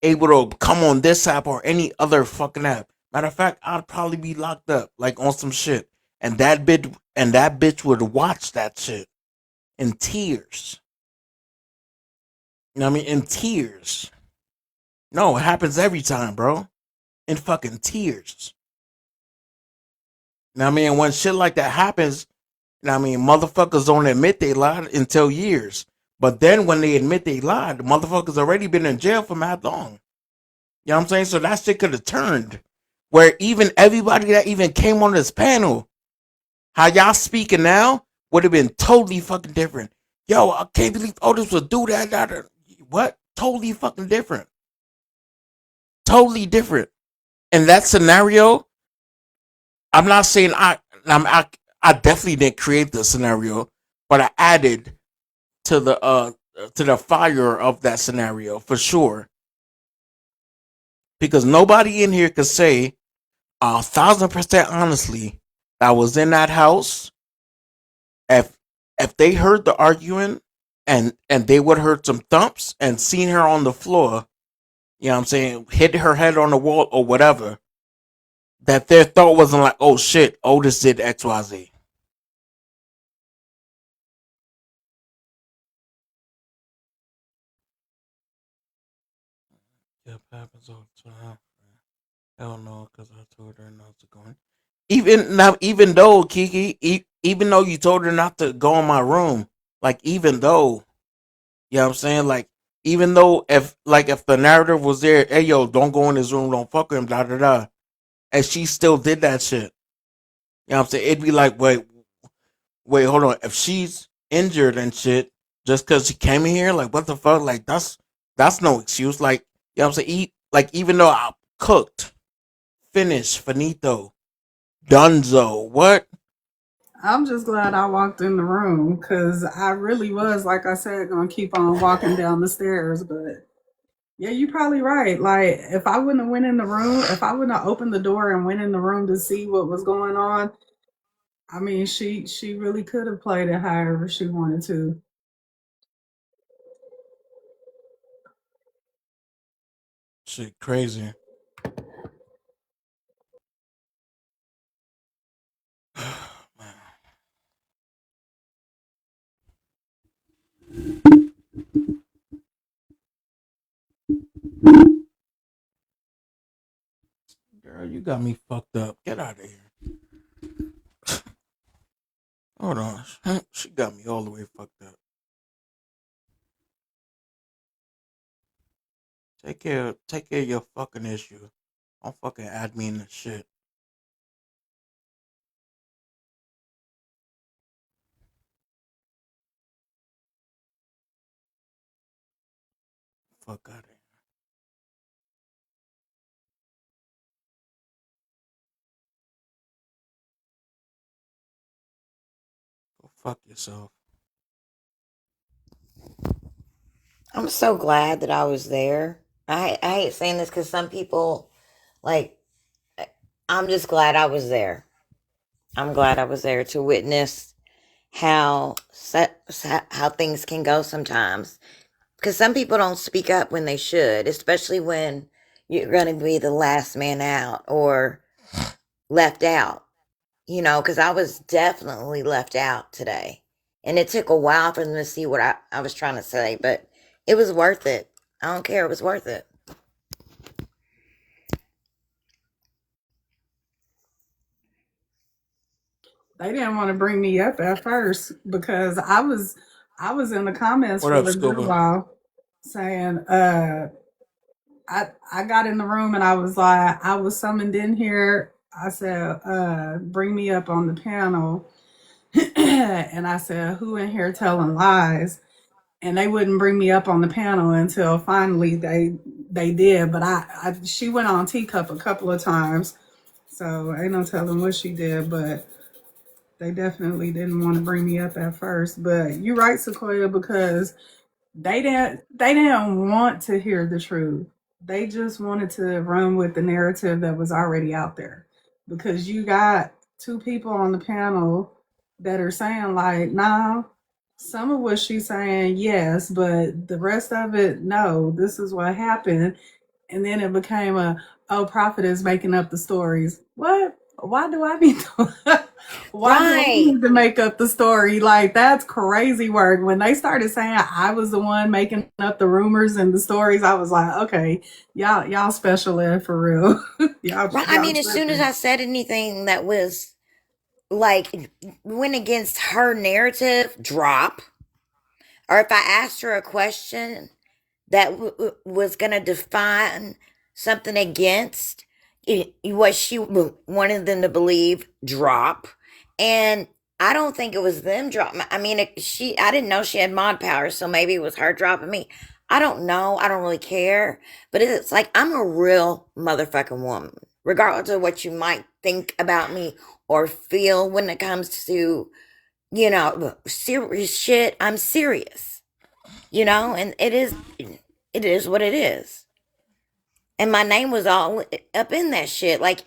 able to come on this app or any other fucking app. Matter of fact, I'd probably be locked up, like on some shit. And that bitch would watch that shit in tears. You know what I mean? In tears. No, it happens every time, bro. In fucking tears. You know what I mean? And when shit like that happens, you know what I mean, motherfuckers don't admit they lied until years. But then when they admit they lied, the motherfuckers already been in jail for mad long. You know what I'm saying? So that shit could have turned. Where even everybody that even came on this panel, how y'all speaking now would have been totally fucking different. Yo, I can't believe Otis would do that. What? Totally fucking different. Totally different. In that scenario, I'm not saying I definitely didn't create the scenario, but I added to the fire of that scenario for sure. Because nobody in here could say 1,000% honestly that was in that house. If they heard the arguing and they would have heard some thumps and seen her on the floor, you know what I'm saying, hit her head on the wall or whatever, that their thought wasn't like, oh shit, Otis did XYZ. Yep, happens all the time. Hell no, because I told her not to go in. Even though Kiki, even though you told her not to go in my room, like even though, you know what I'm saying, like even though if the narrative was there, hey yo, don't go in his room, don't fuck with him, da da da, and she still did that shit. You know what I'm saying? It'd be like, wait, hold on. If she's injured and shit, just because she came in here, like what the fuck? Like that's no excuse. Like, you know what I'm saying? Like even though I cooked, finished, finito, dunzo, what? I'm just glad I walked in the room because I really was, like I said, gonna keep on walking down the stairs. But yeah, you're probably right. Like if I wouldn't have went in the room, if I wouldn't have opened the door and went in the room to see what was going on, I mean, she really could have played it however she wanted to. Shit, crazy. Girl, you got me fucked up. Get out of here. Hold on. She got me all the way fucked up. Take care of your fucking issue. Don't fucking add me in the shit. Fuck out of here. Go fuck yourself. I'm so glad that I was there. I hate saying this because some people, like, I'm just glad I was there. I'm glad I was there to witness how things can go sometimes. Because some people don't speak up when they should, especially when you're going to be the last man out or left out. You know, because I was definitely left out today. And it took a while for them to see what I was trying to say, but it was worth it. I don't care. It was worth it. They didn't want to bring me up at first because I was in the comments What for up, a good Scuba? while saying I got in the room and I was like, I was summoned in here. I said, bring me up on the panel. And I said, who in here telling lies? And they wouldn't bring me up on the panel until finally they did. But she went on Teacup a couple of times. So ain't no telling what she did, but they definitely didn't want to bring me up at first. But you're right, Sequoia, because they didn't want to hear the truth. They just wanted to run with the narrative that was already out there. Because you got two people on the panel that are saying like, nah, some of what she's saying, yes, but the rest of it, no, this is what happened. And then it became Prophet is making up the stories. What? Why do I need to why do I need to make up the story? Like, that's crazy work. When they started saying I was the one making up the rumors and the stories, I was like, okay, y'all special ed for real. I mean, as soon as I said anything that was like went against her narrative, drop. Or if I asked her a question that was going to define something against what she wanted them to believe, drop. And I don't think it was them dropping. I mean, I didn't know she had mod power, so maybe it was her dropping me. I don't know. I don't really care. But it's like, I'm a real motherfucking woman, regardless of what you might think about me or feel when it comes to, you know, serious shit. I'm serious, you know, and it is what it is. And my name was all up in that shit. Like,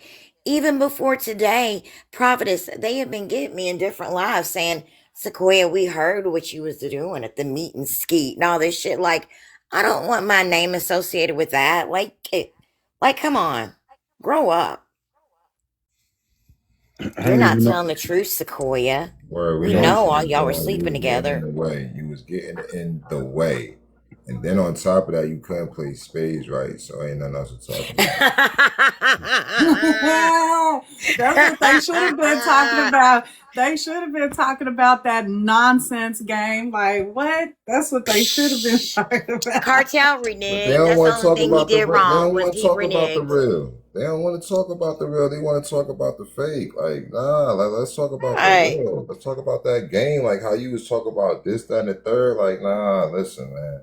even before today, Prophetess, they have been getting me in different lives saying, Sequoia, we heard what you was doing at the meet and skeet and all this shit. Like, I don't want my name associated with that. Like, come on, grow up. You're not telling the truth, Sequoia. We know all y'all were sleeping together. In the way. You was getting in the way. And then on top of that, you couldn't play spades right, so ain't nothing else to talk about. That's what they should have been talking about. They should have been talking about that nonsense game. Like, what? That's what they should have been talking about. Kartel reneged. They don't want to talk about the real. They don't want to talk about the real. They don't want to talk about the real. They want to talk about the fake. Like, nah, let's talk about the real. Let's talk about that game. Like how you was talking about this, that, and the third. Like, nah, listen, man.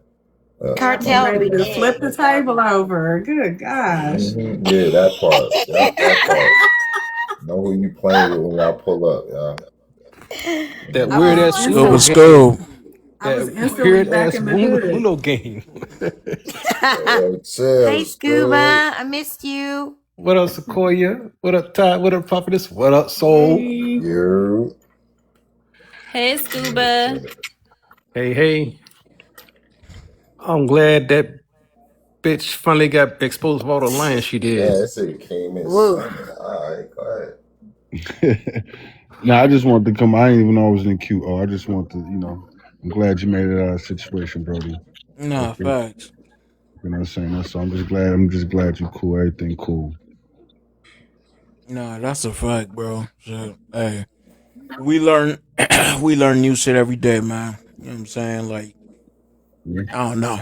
Kartel ready to flip the table over. Good gosh. Mm-hmm. Yeah, that part. That part. Know who you playing with when y'all pull up, y'all. That weird ass Scoop. I was instantly back in the hood. Uno game. Hey, Scuba, I missed you. What up, Sequoia? What up, Ty? What up, Prophetess? What up, Soul? Hey, Scuba. Hey. I'm glad that bitch finally got exposed for all the lying she did. Yeah, that shit came in. All right, go ahead. Nah, I just wanted to come. I didn't even know I was in the queue. I just wanted to, I'm glad you made it out of the situation, Brody. Nah, facts. You know what I'm saying? So I'm just glad you're cool. Everything cool. Nah, that's a fact, bro. So, hey, we learn we learn new shit every day, man. You know what I'm saying? Like, Yeah. I don't know.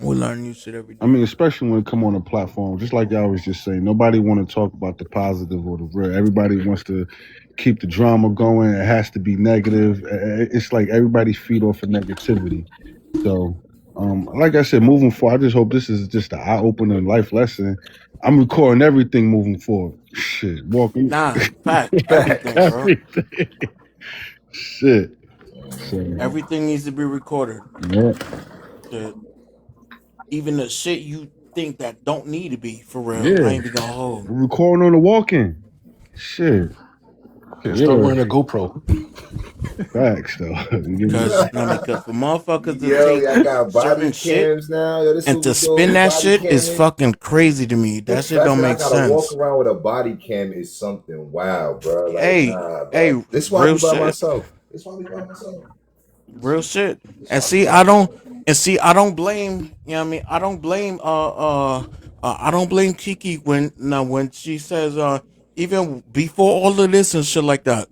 We learn new shit every I day. mean, especially when it come on a platform, just like y'all was just saying, nobody want to talk about the positive or the real. Everybody wants to keep the drama going. It has to be negative. It's like everybody feed off of negativity. So, like I said, moving forward, I just hope this is just an eye opener life lesson. I'm recording everything moving forward. Shit, walking Nah, fact, everything, bro. everything. Shit. So, Everything needs to be recorded. yeah, The, even the shit you think that don't need to be for real. yeah. I ain't even gonna hold. Recording on the walk-in. Shit. Yeah, start Yeah. wearing a GoPro. Facts though. Cause I mean, cause for motherfuckers to Yo, take y'all got body certain shit cams now. Yo, this and to super dope. spin This that body shit cam is is fucking crazy to me. the That shit fact don't that I make gotta walk sense. around with a body cam is something wild, bro. Like, Hey, nah, bro. hey, This is why I real be by shit. myself. This is why I be by myself. Real shit. This is And why I be see, by I don't myself. I don't blame, you know what I mean? I don't blame Kiki when she says even before all of this and shit like that.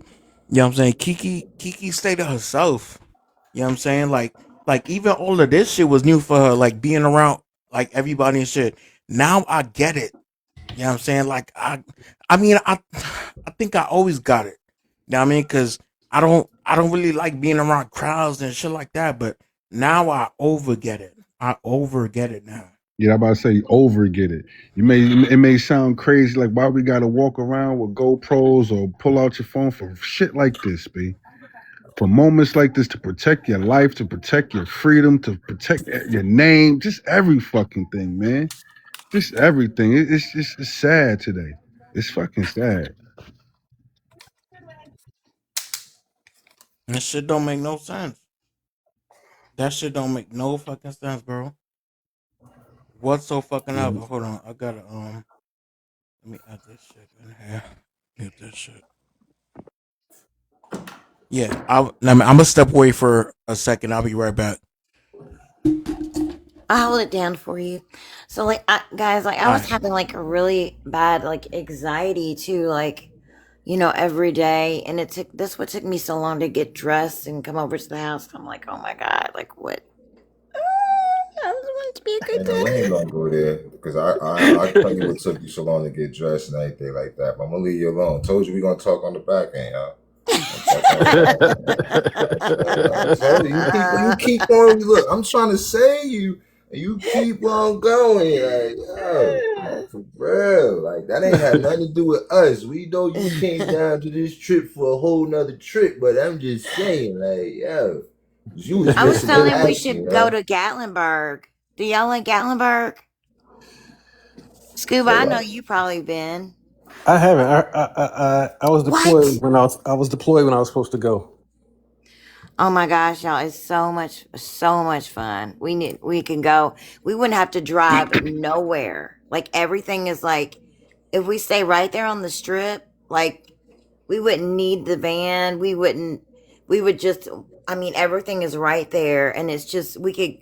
You know what I'm saying? Kiki stayed to herself. You know what I'm saying? Like even all of this shit was new for her, like being around like everybody and shit. Now I get it. You know what I'm saying? Like I mean I think I always got it. You know what I mean? Cause I don't really like being around crowds and shit like that, but now I over get it. I over get it now. Yeah, I'm about to say over get it. It may sound crazy, like why we gotta walk around with GoPros or pull out your phone for shit like this, B. For moments like this to protect your life, to protect your freedom, to protect your name, just every fucking thing, man. Just everything. It's sad today. It's fucking sad. That shit don't make no sense. That shit don't make no fucking sense, bro. What's so fucking up? Yeah. Hold on, I gotta let me add this shit in here. Get this shit. Yeah, I'm gonna step away for a second. I'll be right back. I'll hold it down for you. So, like, guys, like, I All was right. having like a really bad like anxiety too, like, every day, and what took me so long to get dressed and come over to the house. I'm like, oh my god, like what? I just want it to be a good Man, we ain't day. gonna go there because I tell you what took you so long to get dressed and everything like that. But I'm gonna leave you alone. Told you we gonna talk on the back end, y'all. Talk on the back end. I told you, you keep on. Look, I'm trying to say you, and you keep on going. Like, yo, for real. Like that ain't had nothing to do with us. We know you came down to this trip for a whole nother trip, but I'm just saying, like, yo, you was I was missing the telling him we action, should go yo. to Gatlinburg. Do y'all like Gatlinburg? Scuba, Say I know what? you probably been. I haven't. I was deployed What? when I was deployed when I was supposed to go. Oh my gosh, y'all, it's so much fun. We can go. We wouldn't have to drive nowhere. Like everything is like if we stay right there on the strip, like we wouldn't need the van. We would just I mean everything is right there and it's just we could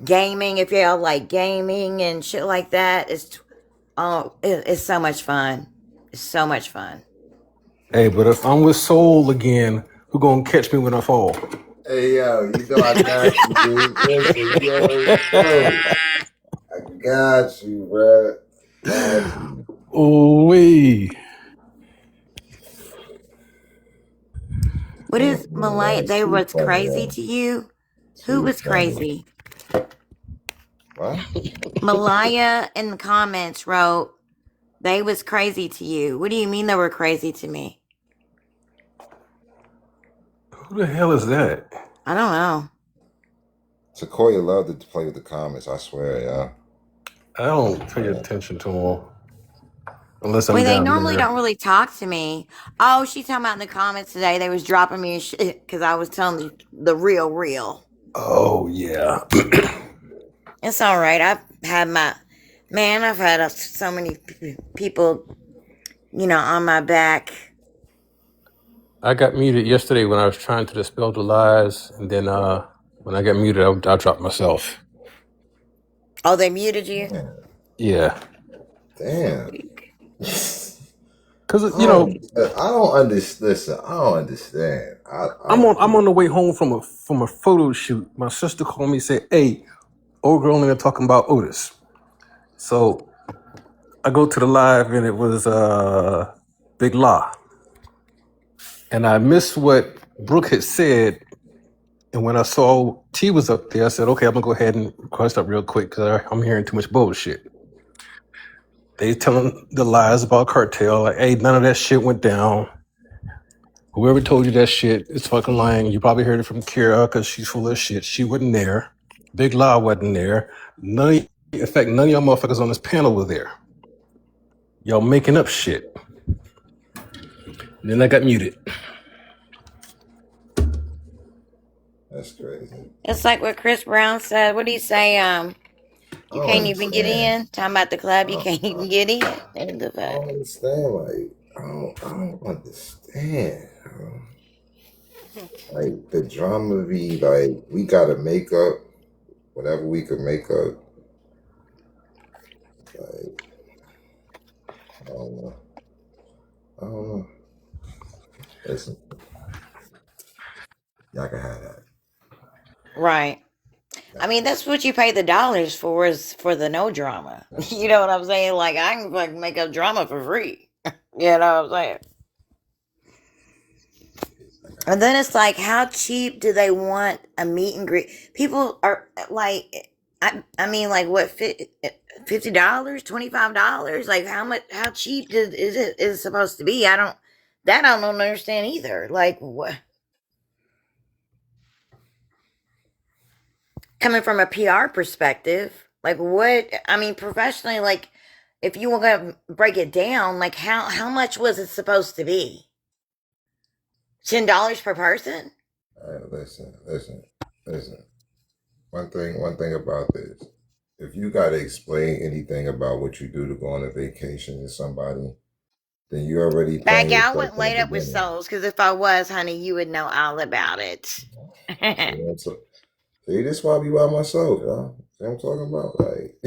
gaming if y'all like gaming and shit like that. It's so much fun. It's so much fun. Hey, but if I'm with Soul again, who gonna catch me when I fall? Hey yo, you know I got you, dude. Listen, you already know. I got you, bro. Got you. Oh wee. What is Malay? That's They too was funny, crazy yo. to you? Who Too was funny. crazy? What? Malaya in the comments wrote, they was crazy to you. What do you mean they were crazy to me? Who the hell is that? I don't know. Sequoia loved to play with the comments, I swear, yo. I don't pay attention to him unless I'm Well, they down normally there. don't really talk to me. Oh, she's talking about in the comments today. They was dropping me a shit because I was telling the real. Oh yeah. It's all right. I've had so many people, on my back. I got muted yesterday when I was trying to dispel the lies, and then when I got muted, I dropped myself. Oh, they muted you? Damn. Yeah. So Damn. weak. Because I don't understand. Listen, I don't understand. I'm on the way home from a photo shoot. My sister called me and said, "Hey, old girl in there talking about Otis." So I go to the live and it was Big La, and I missed what Brooke had said. And when I saw T was up there, I said, "Okay, I'm gonna go ahead and request up real quick because I'm hearing too much bullshit." They telling the lies about Kartel, like, "Hey, none of that shit went down. Whoever told you that shit is fucking lying. You probably heard it from Kira because she's full of shit. She wasn't there. Big La wasn't there. In fact, none of y'all motherfuckers on this panel were there. Y'all making up shit." And then I got muted. That's crazy. It's like what Chris Brown said. What did he say? You can't even get in. Talking about the club, you can't even get in. I don't understand. Like, I don't understand. Like the drama be like, we gotta make up whatever we could make up. Like, I don't know. Listen, y'all can have that. Right. I mean, that's what you pay the dollars for, is for the no drama. You know what I'm saying? Like, I can like make up drama for free. You know what I'm saying? And then it's like, how cheap do they want a meet and greet? People are like, I mean, like what, $50, $25? Like how cheap is it supposed to be? I don't understand either. Like what? Coming from a PR perspective, like what, I mean, professionally, like if you want to break it down, like how much was it supposed to be? $10 per person? Listen. One thing about this, if you gotta explain anything about what you do to go on a vacation with somebody, then you already Back playing out, I yourself wouldn't in the laid up with beginning. souls, because if I was, honey, you would know all about it. See, this is why I be by myself, y'all. See what I'm talking about? Like,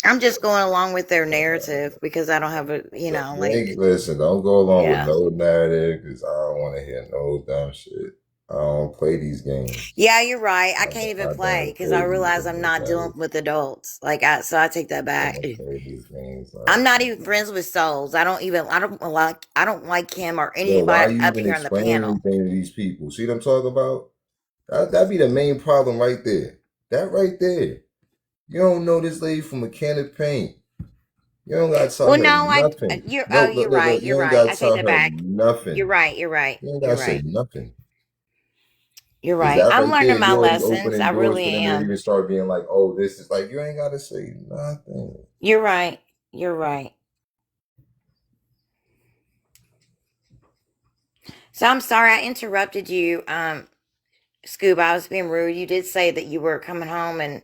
I'm just going along with their narrative because I don't have a, listen, don't go along with Yeah. no narrative because I don't want to hear no dumb shit. I don't play these games. Yeah, you're right. I can't even play because I realize I'm not dealing with adults. So I take that back. I'm not even friends with souls. I don't like him or Yo, why anybody you up even here on the explaining panel. anything to these people? See what I'm talking about? That'd be the main problem right there. That right there. You don't know this lady from a can of paint. You don't got to tell her nothing. You're Look, right. you You're ain't right. got I to take tell that her back. nothing. You're right. You ain't got to say nothing. You're Because right. that I'm right learning there, my you already lessons. I opening doors really for them to am. even start being like, oh, this is like, you ain't got to say nothing. You're right. You're right. So I'm sorry I interrupted you, Scoob. I was being rude. You did say that you were coming home and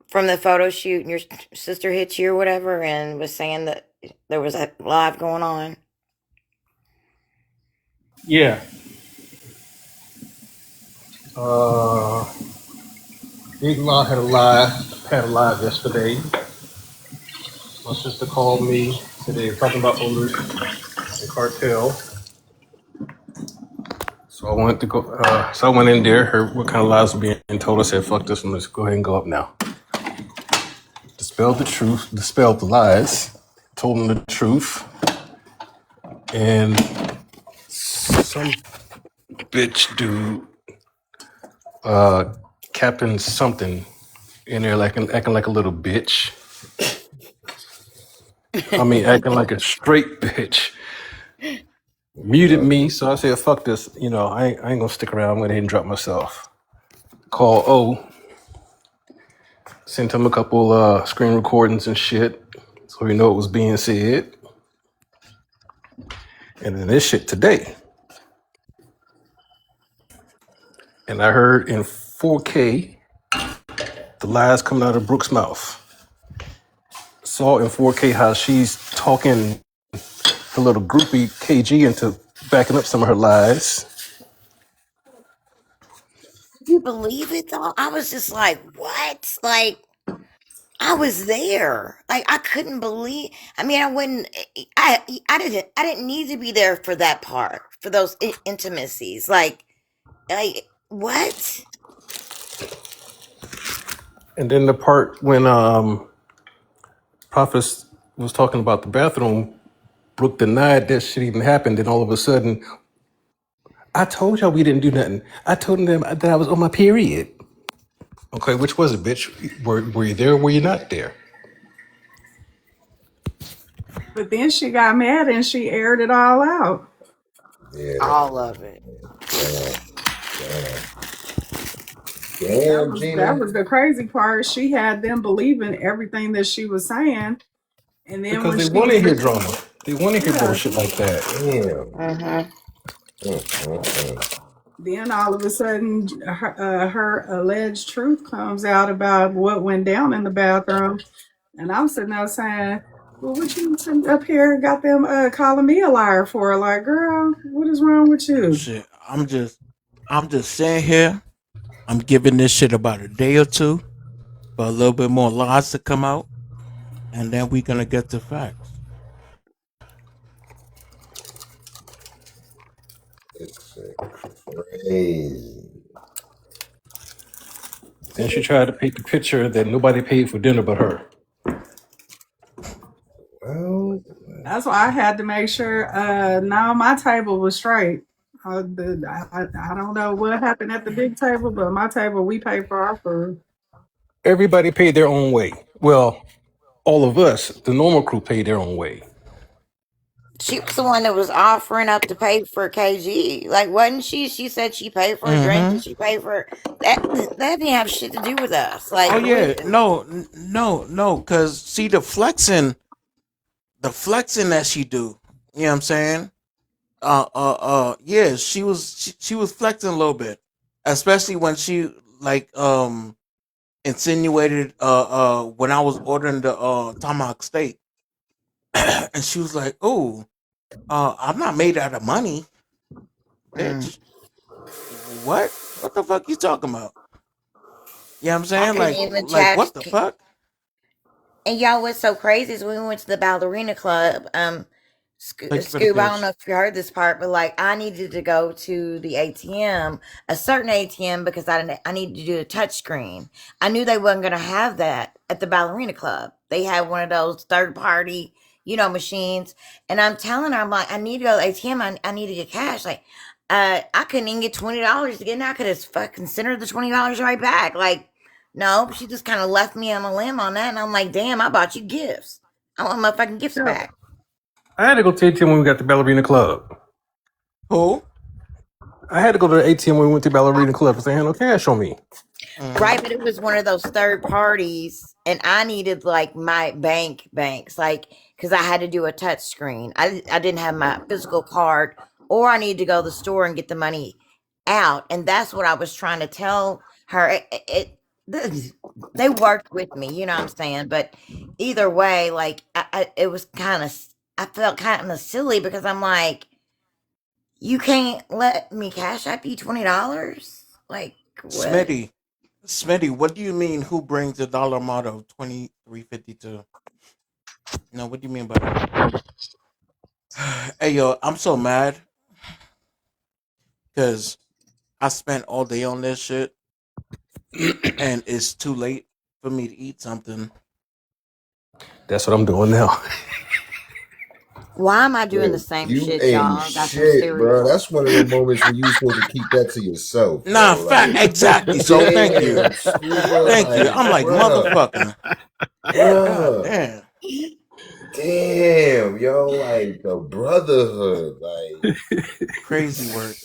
from the photo shoot and your sister hit you or whatever and was saying that there was a live going on. Yeah. Big La had a live yesterday. My sister called me, said they were talking about Otis and Kartel. So I wanted to go. So I went in there, heard what kind of lies were being told. I said, "Fuck this one. Let's go ahead and go up now." Dispelled the truth, dispelled the lies, told them the truth, and some bitch dude, Captain something, in there acting like a little bitch. I mean, acting like a straight bitch. Muted me, so I said, "Fuck this." I ain't gonna stick around. I'm gonna go ahead and drop myself. Call O. Sent him a couple screen recordings and shit, so we know what was being said. And then this shit today. And I heard in 4K the lies coming out of Brooke's mouth. Saw in 4K how she's talking her little groupie KG into backing up some of her lies. You believe it though? I was just like, what? Like, I was there. Like I couldn't believe. I mean, I wouldn't. I didn't need to be there for that part, for those intimacies. Like what? And then the part when Prophet was talking about the bathroom, Brooke denied that shit even happened. Then all of a sudden, I told y'all we didn't do nothing. I told them that I was on my period. Okay, which was it, bitch? Were you there or were you not there? But then she got mad and she aired it all out. Yeah. All of it. Damn. That Damn, was Gina. the crazy part. She had them believing everything that she was saying, and then Because when they want to she, hear drama. They want to hear yeah, bullshit like that. Damn. Mm-hmm. then all of a sudden her alleged truth comes out about what went down in the bathroom, and I'm sitting there saying, "Well, what you sitting up here got them calling me a liar for? Like, girl, what is wrong with you?" Shit, I'm just sitting here. I'm giving this shit about a day or two for a little bit more lies to come out, and then we're gonna get to facts. It's crazy. Then she tried to paint the picture that nobody paid for dinner but her. Well, That's why I had to make sure now my table was straight. I don't know what happened at the big table, but my table, we paid for our food. Everybody paid their own way. Well, all of us, the normal crew, paid their own way. She was the one that was offering up to pay for KG. Like, wasn't she? She said she paid for a drink and she paid for that. That didn't have shit to do with us. Like, Oh we, yeah, no, cause see the flexing that she do. You know what I'm saying? Yeah, she was flexing a little bit, especially when she like insinuated when I was ordering the Tomahawk Steak, and she was like, "Oh, I'm not made out of money, bitch. What? What the fuck you talking about?" You know what I'm I saying? couldn't even Like what chat. the fuck? And y'all, what's so crazy is when we went to the ballerina club. Thank you for the Scoob, I don't gifts. know if you heard this part, but like I needed to go to the ATM, a certain ATM, because I needed to do a touch screen. I knew they wasn't gonna have that at the ballerina club. They had one of those third party, machines. And I'm telling her, I'm like, I need to go to the ATM. I need to get cash. Like, I couldn't even get $20 to get in. I could have fucking sent her the $20 right back. Like, no, she just kind of left me on a limb on that, and I'm like, damn, I bought you gifts. I want my fucking gifts Yeah. back. I had to go to the ATM when we got to Ballerina Club. Who? I had to go to the ATM when we went to Ballerina Club because they had no cash on me. Right, but it was one of those third parties, and I needed like my banks, like because I had to do a touch screen. I didn't have my physical card, or I needed to go to the store and get the money out, and that's what I was trying to tell her. They worked with me, you know what I'm saying. But either way, like it was kind of, I felt kind of silly because I'm like, you can't let me cash app you $20, like what? Smitty, what do you mean? Who brings the dollar amount of 23.52? No, what do you mean by that? Hey yo, I'm so mad because I spent all day on this shit, and it's too late for me to eat something. That's what I'm doing now. Why am I doing the yo, same you shit, ain't y'all? I got some shit, bro. cereal. That's one of the moments when you supposed to keep that to yourself, Nah, bro. fact, Like, exactly. So thank you, damn, Scuba, thank you. I'm like bruh, motherfucker. God bruh, damn, damn, yo, like the brotherhood, crazy work.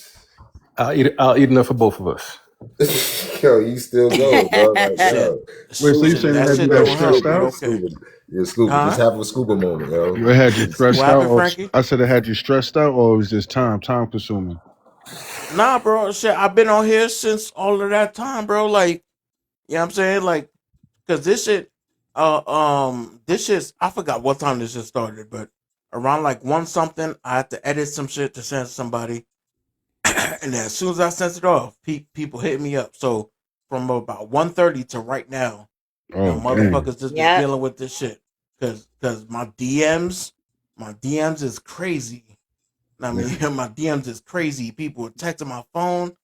I'll eat enough for both of us. yo, you still going, bro? Like, Shit, yo, Wait, so you shit. saying scuba, it That had you shit that don't scuba, hurt, stressed but scuba, out? okay. scuba, yeah, scuba. Just Huh? have a scuba moment, yo. It had you stressed What out, happened, or Frankie? I said it had you stressed out, or it was just time consuming? Nah, bro. Shit, I've been on here since all of that time, bro. Like, you know what I'm saying? Like, cause this shit, this shit, I forgot what time this shit started, but around like one something, I had to edit some shit to send to somebody, and then as soon as I sent it off, people hit me up. So from about 1:30 to right now, You know, Oh damn. motherfuckers just be Yep. dealing with this shit. Cause my DMs is crazy. I mean, my DMs is crazy. People are texting my phone.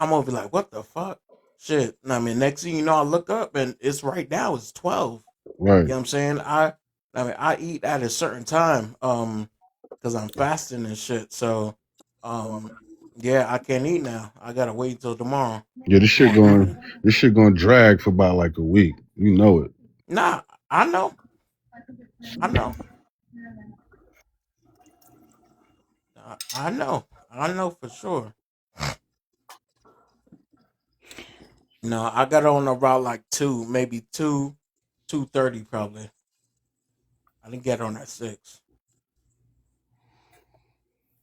I'm gonna be like, what the fuck? Shit. I mean, next thing you know, I look up and it's right now, it's 12. Right. You know what I'm saying? I eat at a certain time, because I'm fasting and shit. So, yeah, I can't eat now. I gotta wait until tomorrow. Yeah, this shit Tomorrow going evening. this shit going to drag for about like a week. You know it. Nah, I know. I know. I know. I know for sure. No, I got on about like 2, maybe 2:30 probably. I didn't get on at 6.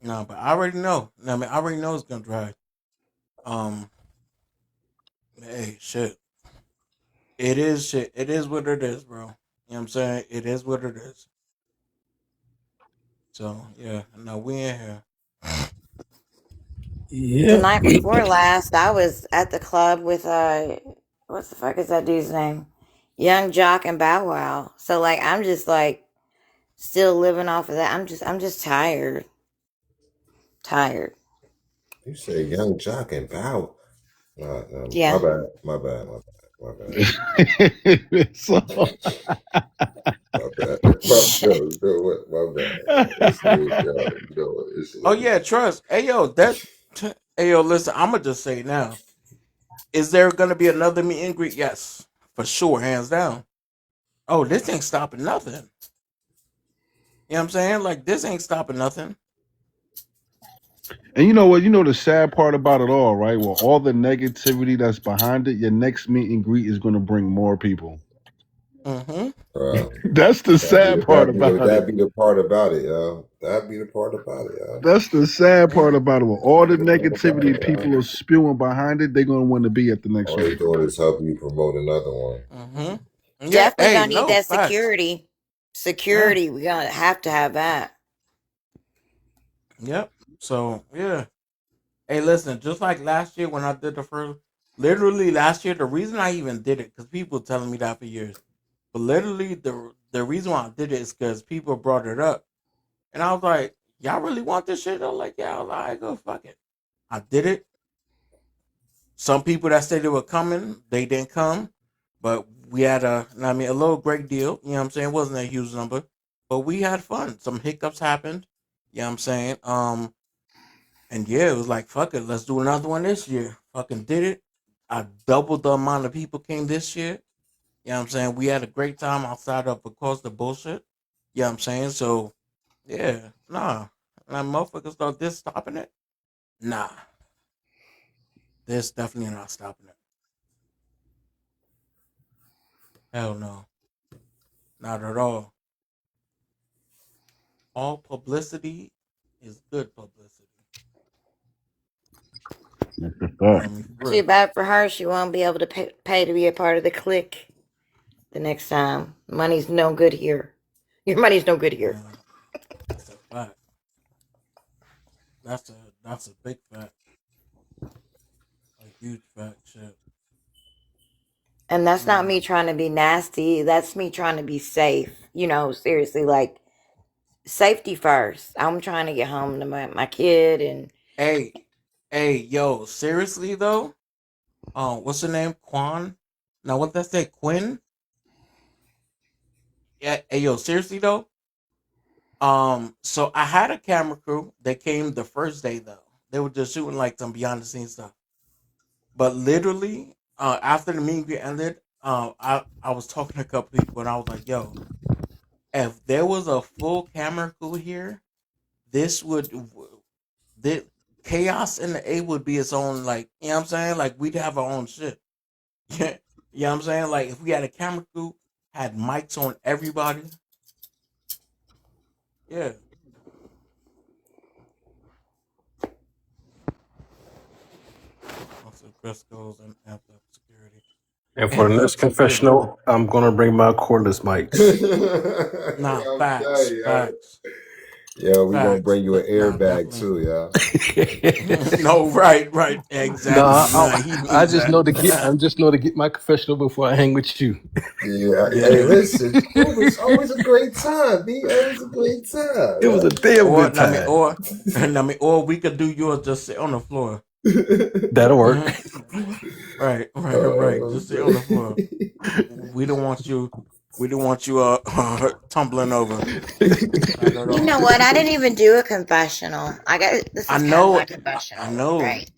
No, but I already know. I mean, I already know it's gonna drag. Um, hey, shit. It is shit. It is what it is, bro. You know what I'm saying? It is what it is. So yeah, no, we in here. The Yeah. night before last, I was at the club with what the fuck is that dude's name? Young Jock and Bow Wow. So like, I'm just like still living off of that. I'm just tired. Tired. You say Young Jock and Bow. Nah, Yeah. my bad. So, My bad. You know what? My bad. It's me, yo. You know what? It's Oh me. yeah, trust. Hey yo, hey yo, listen, I'ma just say now. Is there gonna be another meet and greet? Yes, for sure, hands down. Oh, this ain't stopping nothing. You know what I'm saying? Like this ain't stopping nothing. and you know what? You know the sad part about it all, right? Well, all the negativity that's behind it, your next meet and greet is going to bring more people. Mm-hmm. That's the sad part about it. That be the part about it, yo. That be the part about it, yo. That's the sad part about it. Well, all the Be the part about negativity it, people yo. are spewing behind it, they're going to want to be at the next All they one. doing is helping you promote another one. Mm-hmm. Yeah. Definitely Hey, gonna need no that facts. security. Yeah. Security. We gonna have to have that. Yep. So yeah. Hey, listen. Just like last year when I did the first, literally last year, the reason I even did it because people were telling me that for years. But literally, the reason why I did it is because people brought it up, and I was like, "Y'all really want this shit?" I'm like, "Yeah." I was like, "Go fuck it." I did it. Some people that said they were coming, they didn't come, but we had a little great deal. You know what I'm saying? It wasn't a huge number, but we had fun. Some hiccups happened. You know what I'm saying? And yeah, it was like, fuck it, let's do another one this year. Fucking did it. I doubled the amount of people came this year. You know what I'm saying? We had a great time outside of course the bullshit. You know what I'm saying? So yeah, nah. Nah, motherfuckers thought this stopping it? Nah. This definitely not stopping it. Hell no. Not at all. All publicity is good publicity. I mean, for Too real. bad for her. She won't be able to pay to be a part of the clique the next time. Money's no good here. Your money's no good here. That's a fact. That's a big fact. A huge fact. Shit. And that's not me trying to be nasty. That's me trying to be safe. You know, seriously, like safety first. I'm trying to get home to my kid and Hey, yo, seriously though? What's her name? Quan? Now what that say? Quinn? Yeah, hey yo, seriously though? So I had a camera crew. They came the first day though. They were just shooting like some behind the scenes stuff. But literally, after the meet and greet ended, I was talking to a couple people and I was like, yo, if there was a full camera crew here, this would the chaos in the A would be its own, like, you know what I'm saying? Like we'd have our own shit. Yeah. You know what I'm saying? Like if we had a camera crew, had mics on everybody. Yeah. Also Cresco's and amped up security. And for the Amped up next security. confessional, I'm gonna bring my cordless mics. Nah, I'm facts. telling you, yo. Facts. Yo, we gonna Facts. bring you an No, airbag definitely. too, yeah. No, right, No, exactly. Nah, he I needs just that. know to get. I just know to get my confessional before I hang with you. Yeah. Hey, Yeah. listen, it's always a great time. Be always a great time. It was a damn Or good I mean, time. or we could do yours. Just sit on the floor. That'll work. Right. Just sit on the floor. We don't want you. We don't want you tumbling over. Not at You all. know what? I didn't even do a confessional. This I is kind of my know. I confessional, know. right?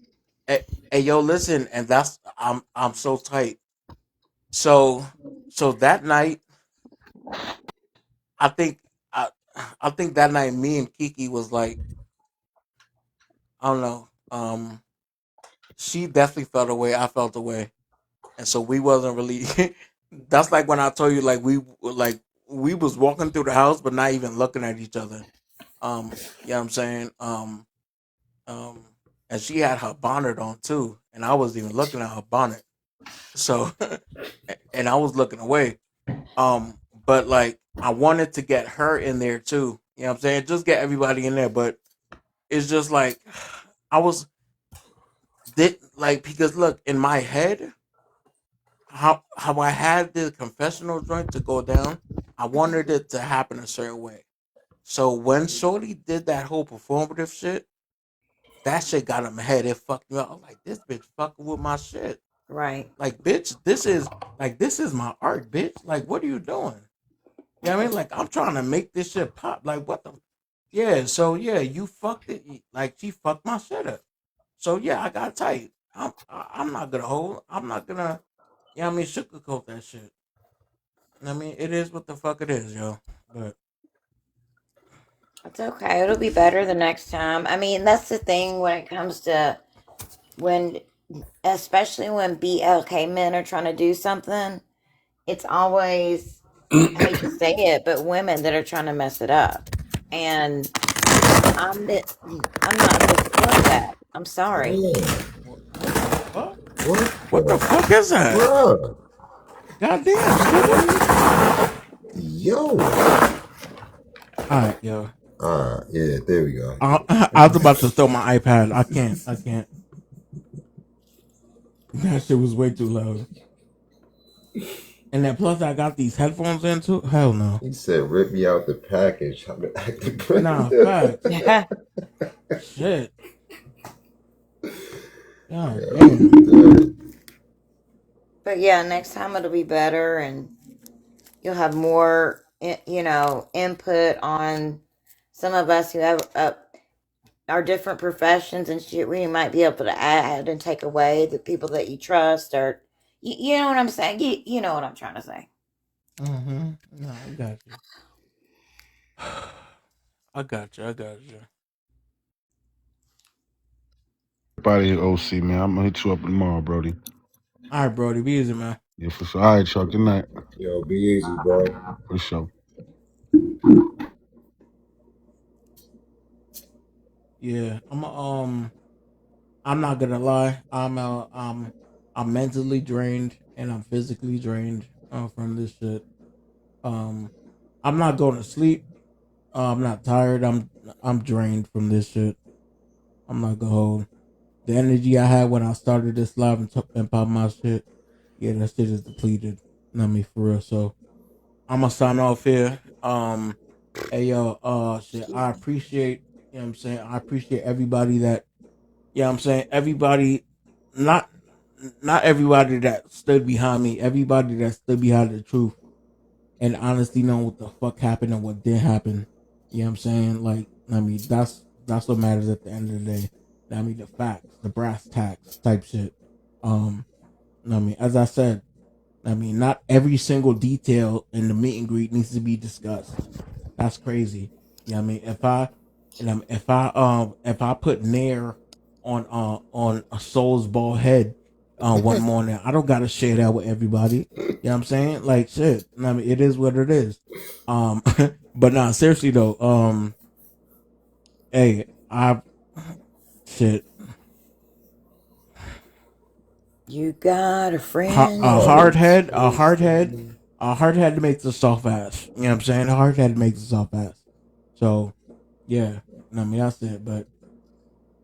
Hey, yo, listen, and I'm so tight. So that night, I think I I think that night me and Kiki was like, I don't know. She definitely felt away. I felt away, and so we wasn't really. That's like when I told you, we was walking through the house, but not even looking at each other. You know what I'm saying? Um, and she had her bonnet on too, and I wasn't even looking at her bonnet. So, and I was looking away. But like I wanted to get her in there too. You know what I'm saying? Just get everybody in there, but it's just like I was because look in my head how I had the confessional joint to go down, I wanted it to happen a certain way. So when Shorty did that whole performative shit, that shit got in my head. It fucked me up. I was like, this bitch fucking with my shit. Right. Like, bitch, this is my art, bitch. Like, what are you doing? You know what I mean? Like, I'm trying to make this shit pop. Like, what the? Yeah, so yeah, you fucked it. Like, she fucked my shit up. So yeah, I got tight. I'm not gonna hold. I'm not gonna. Yeah, I mean, sugarcoat that shit. I mean, it is what the fuck it is, yo. But It's okay. It'll be better the next time. I mean, that's the thing when it comes to when, especially when BLK men are trying to do something, it's always, I hate to say it, but women that are trying to mess it up. And I'm not in the support of that. I'm sorry. what the fuck? What What the fuck is that? bruh? Goddamn, nigga. Yo. All right, yo. Yeah, there we go. I was about to throw my iPad. I can't. That shit was way too loud. And then plus I got these headphones in too. Hell no. He said, "Rip me out the package." I'm acting Nah, brand facts. Yeah. Shit. God Yeah, damn. But yeah, next time it'll be better and you'll have more, input on some of us who have our different professions and shit. We might be able to add and take away the people that you trust, or you know what I'm saying. You know what I'm trying to say. Mm-hmm. No, I got you. I got you. Everybody here, OC, man. I'm gonna hit you up tomorrow, Brody. All right, Brody. Be easy, man. Yeah, for sure. All right, Chuck. Good night. Yo, be easy, bro. For sure. Yeah. I'm not gonna lie. I'm mentally drained and I'm physically drained from this shit. Um, I'm not going to sleep. I'm not tired. I'm drained from this shit. I'm not gonna hold the energy I had when I started this live and pop my shit. Yeah, that shit is depleted. Not me for real. So I'm gonna sign off here. Hey yo, shit. I appreciate. You know what I'm saying. I appreciate everybody that. You know what I'm saying. Everybody, not not everybody that stood behind me. Everybody that stood behind the truth and honestly know what the fuck happened and what didn't happen. You know what I'm saying? Like, I mean, that's what matters at the end of the day. I mean, the facts, the brass tacks type shit. I mean, as I said, I mean, not every single detail in the meet and greet needs to be discussed. That's crazy. You know what I mean? If I put Nair on a soul's bald head one morning, I don't gotta share that with everybody. You know what I'm saying? Like shit. I mean, it is what it is. Um but nah, seriously though, hey, I shit. You got a Ha- friend A in hard me. head, a hard head, a hard head makes a soft ass. You know what I'm saying? A hard head makes a soft ass. So Yeah, no, me, I said, but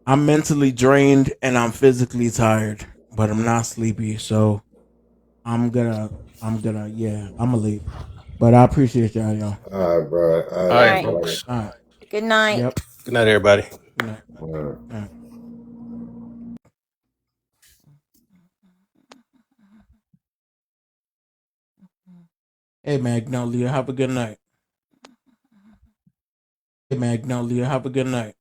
I'm mentally drained and I'm physically tired, but I'm not sleepy. So I'm gonna, yeah, I'm gonna leave. But I appreciate y'all. All right, bro. All All All right, right, right. bro. folks. All right. Good night. Yep. Good night, everybody. Good night. All right. All right. Hey, Magnolia, have a good night. Hey, Magnolia, have a good night.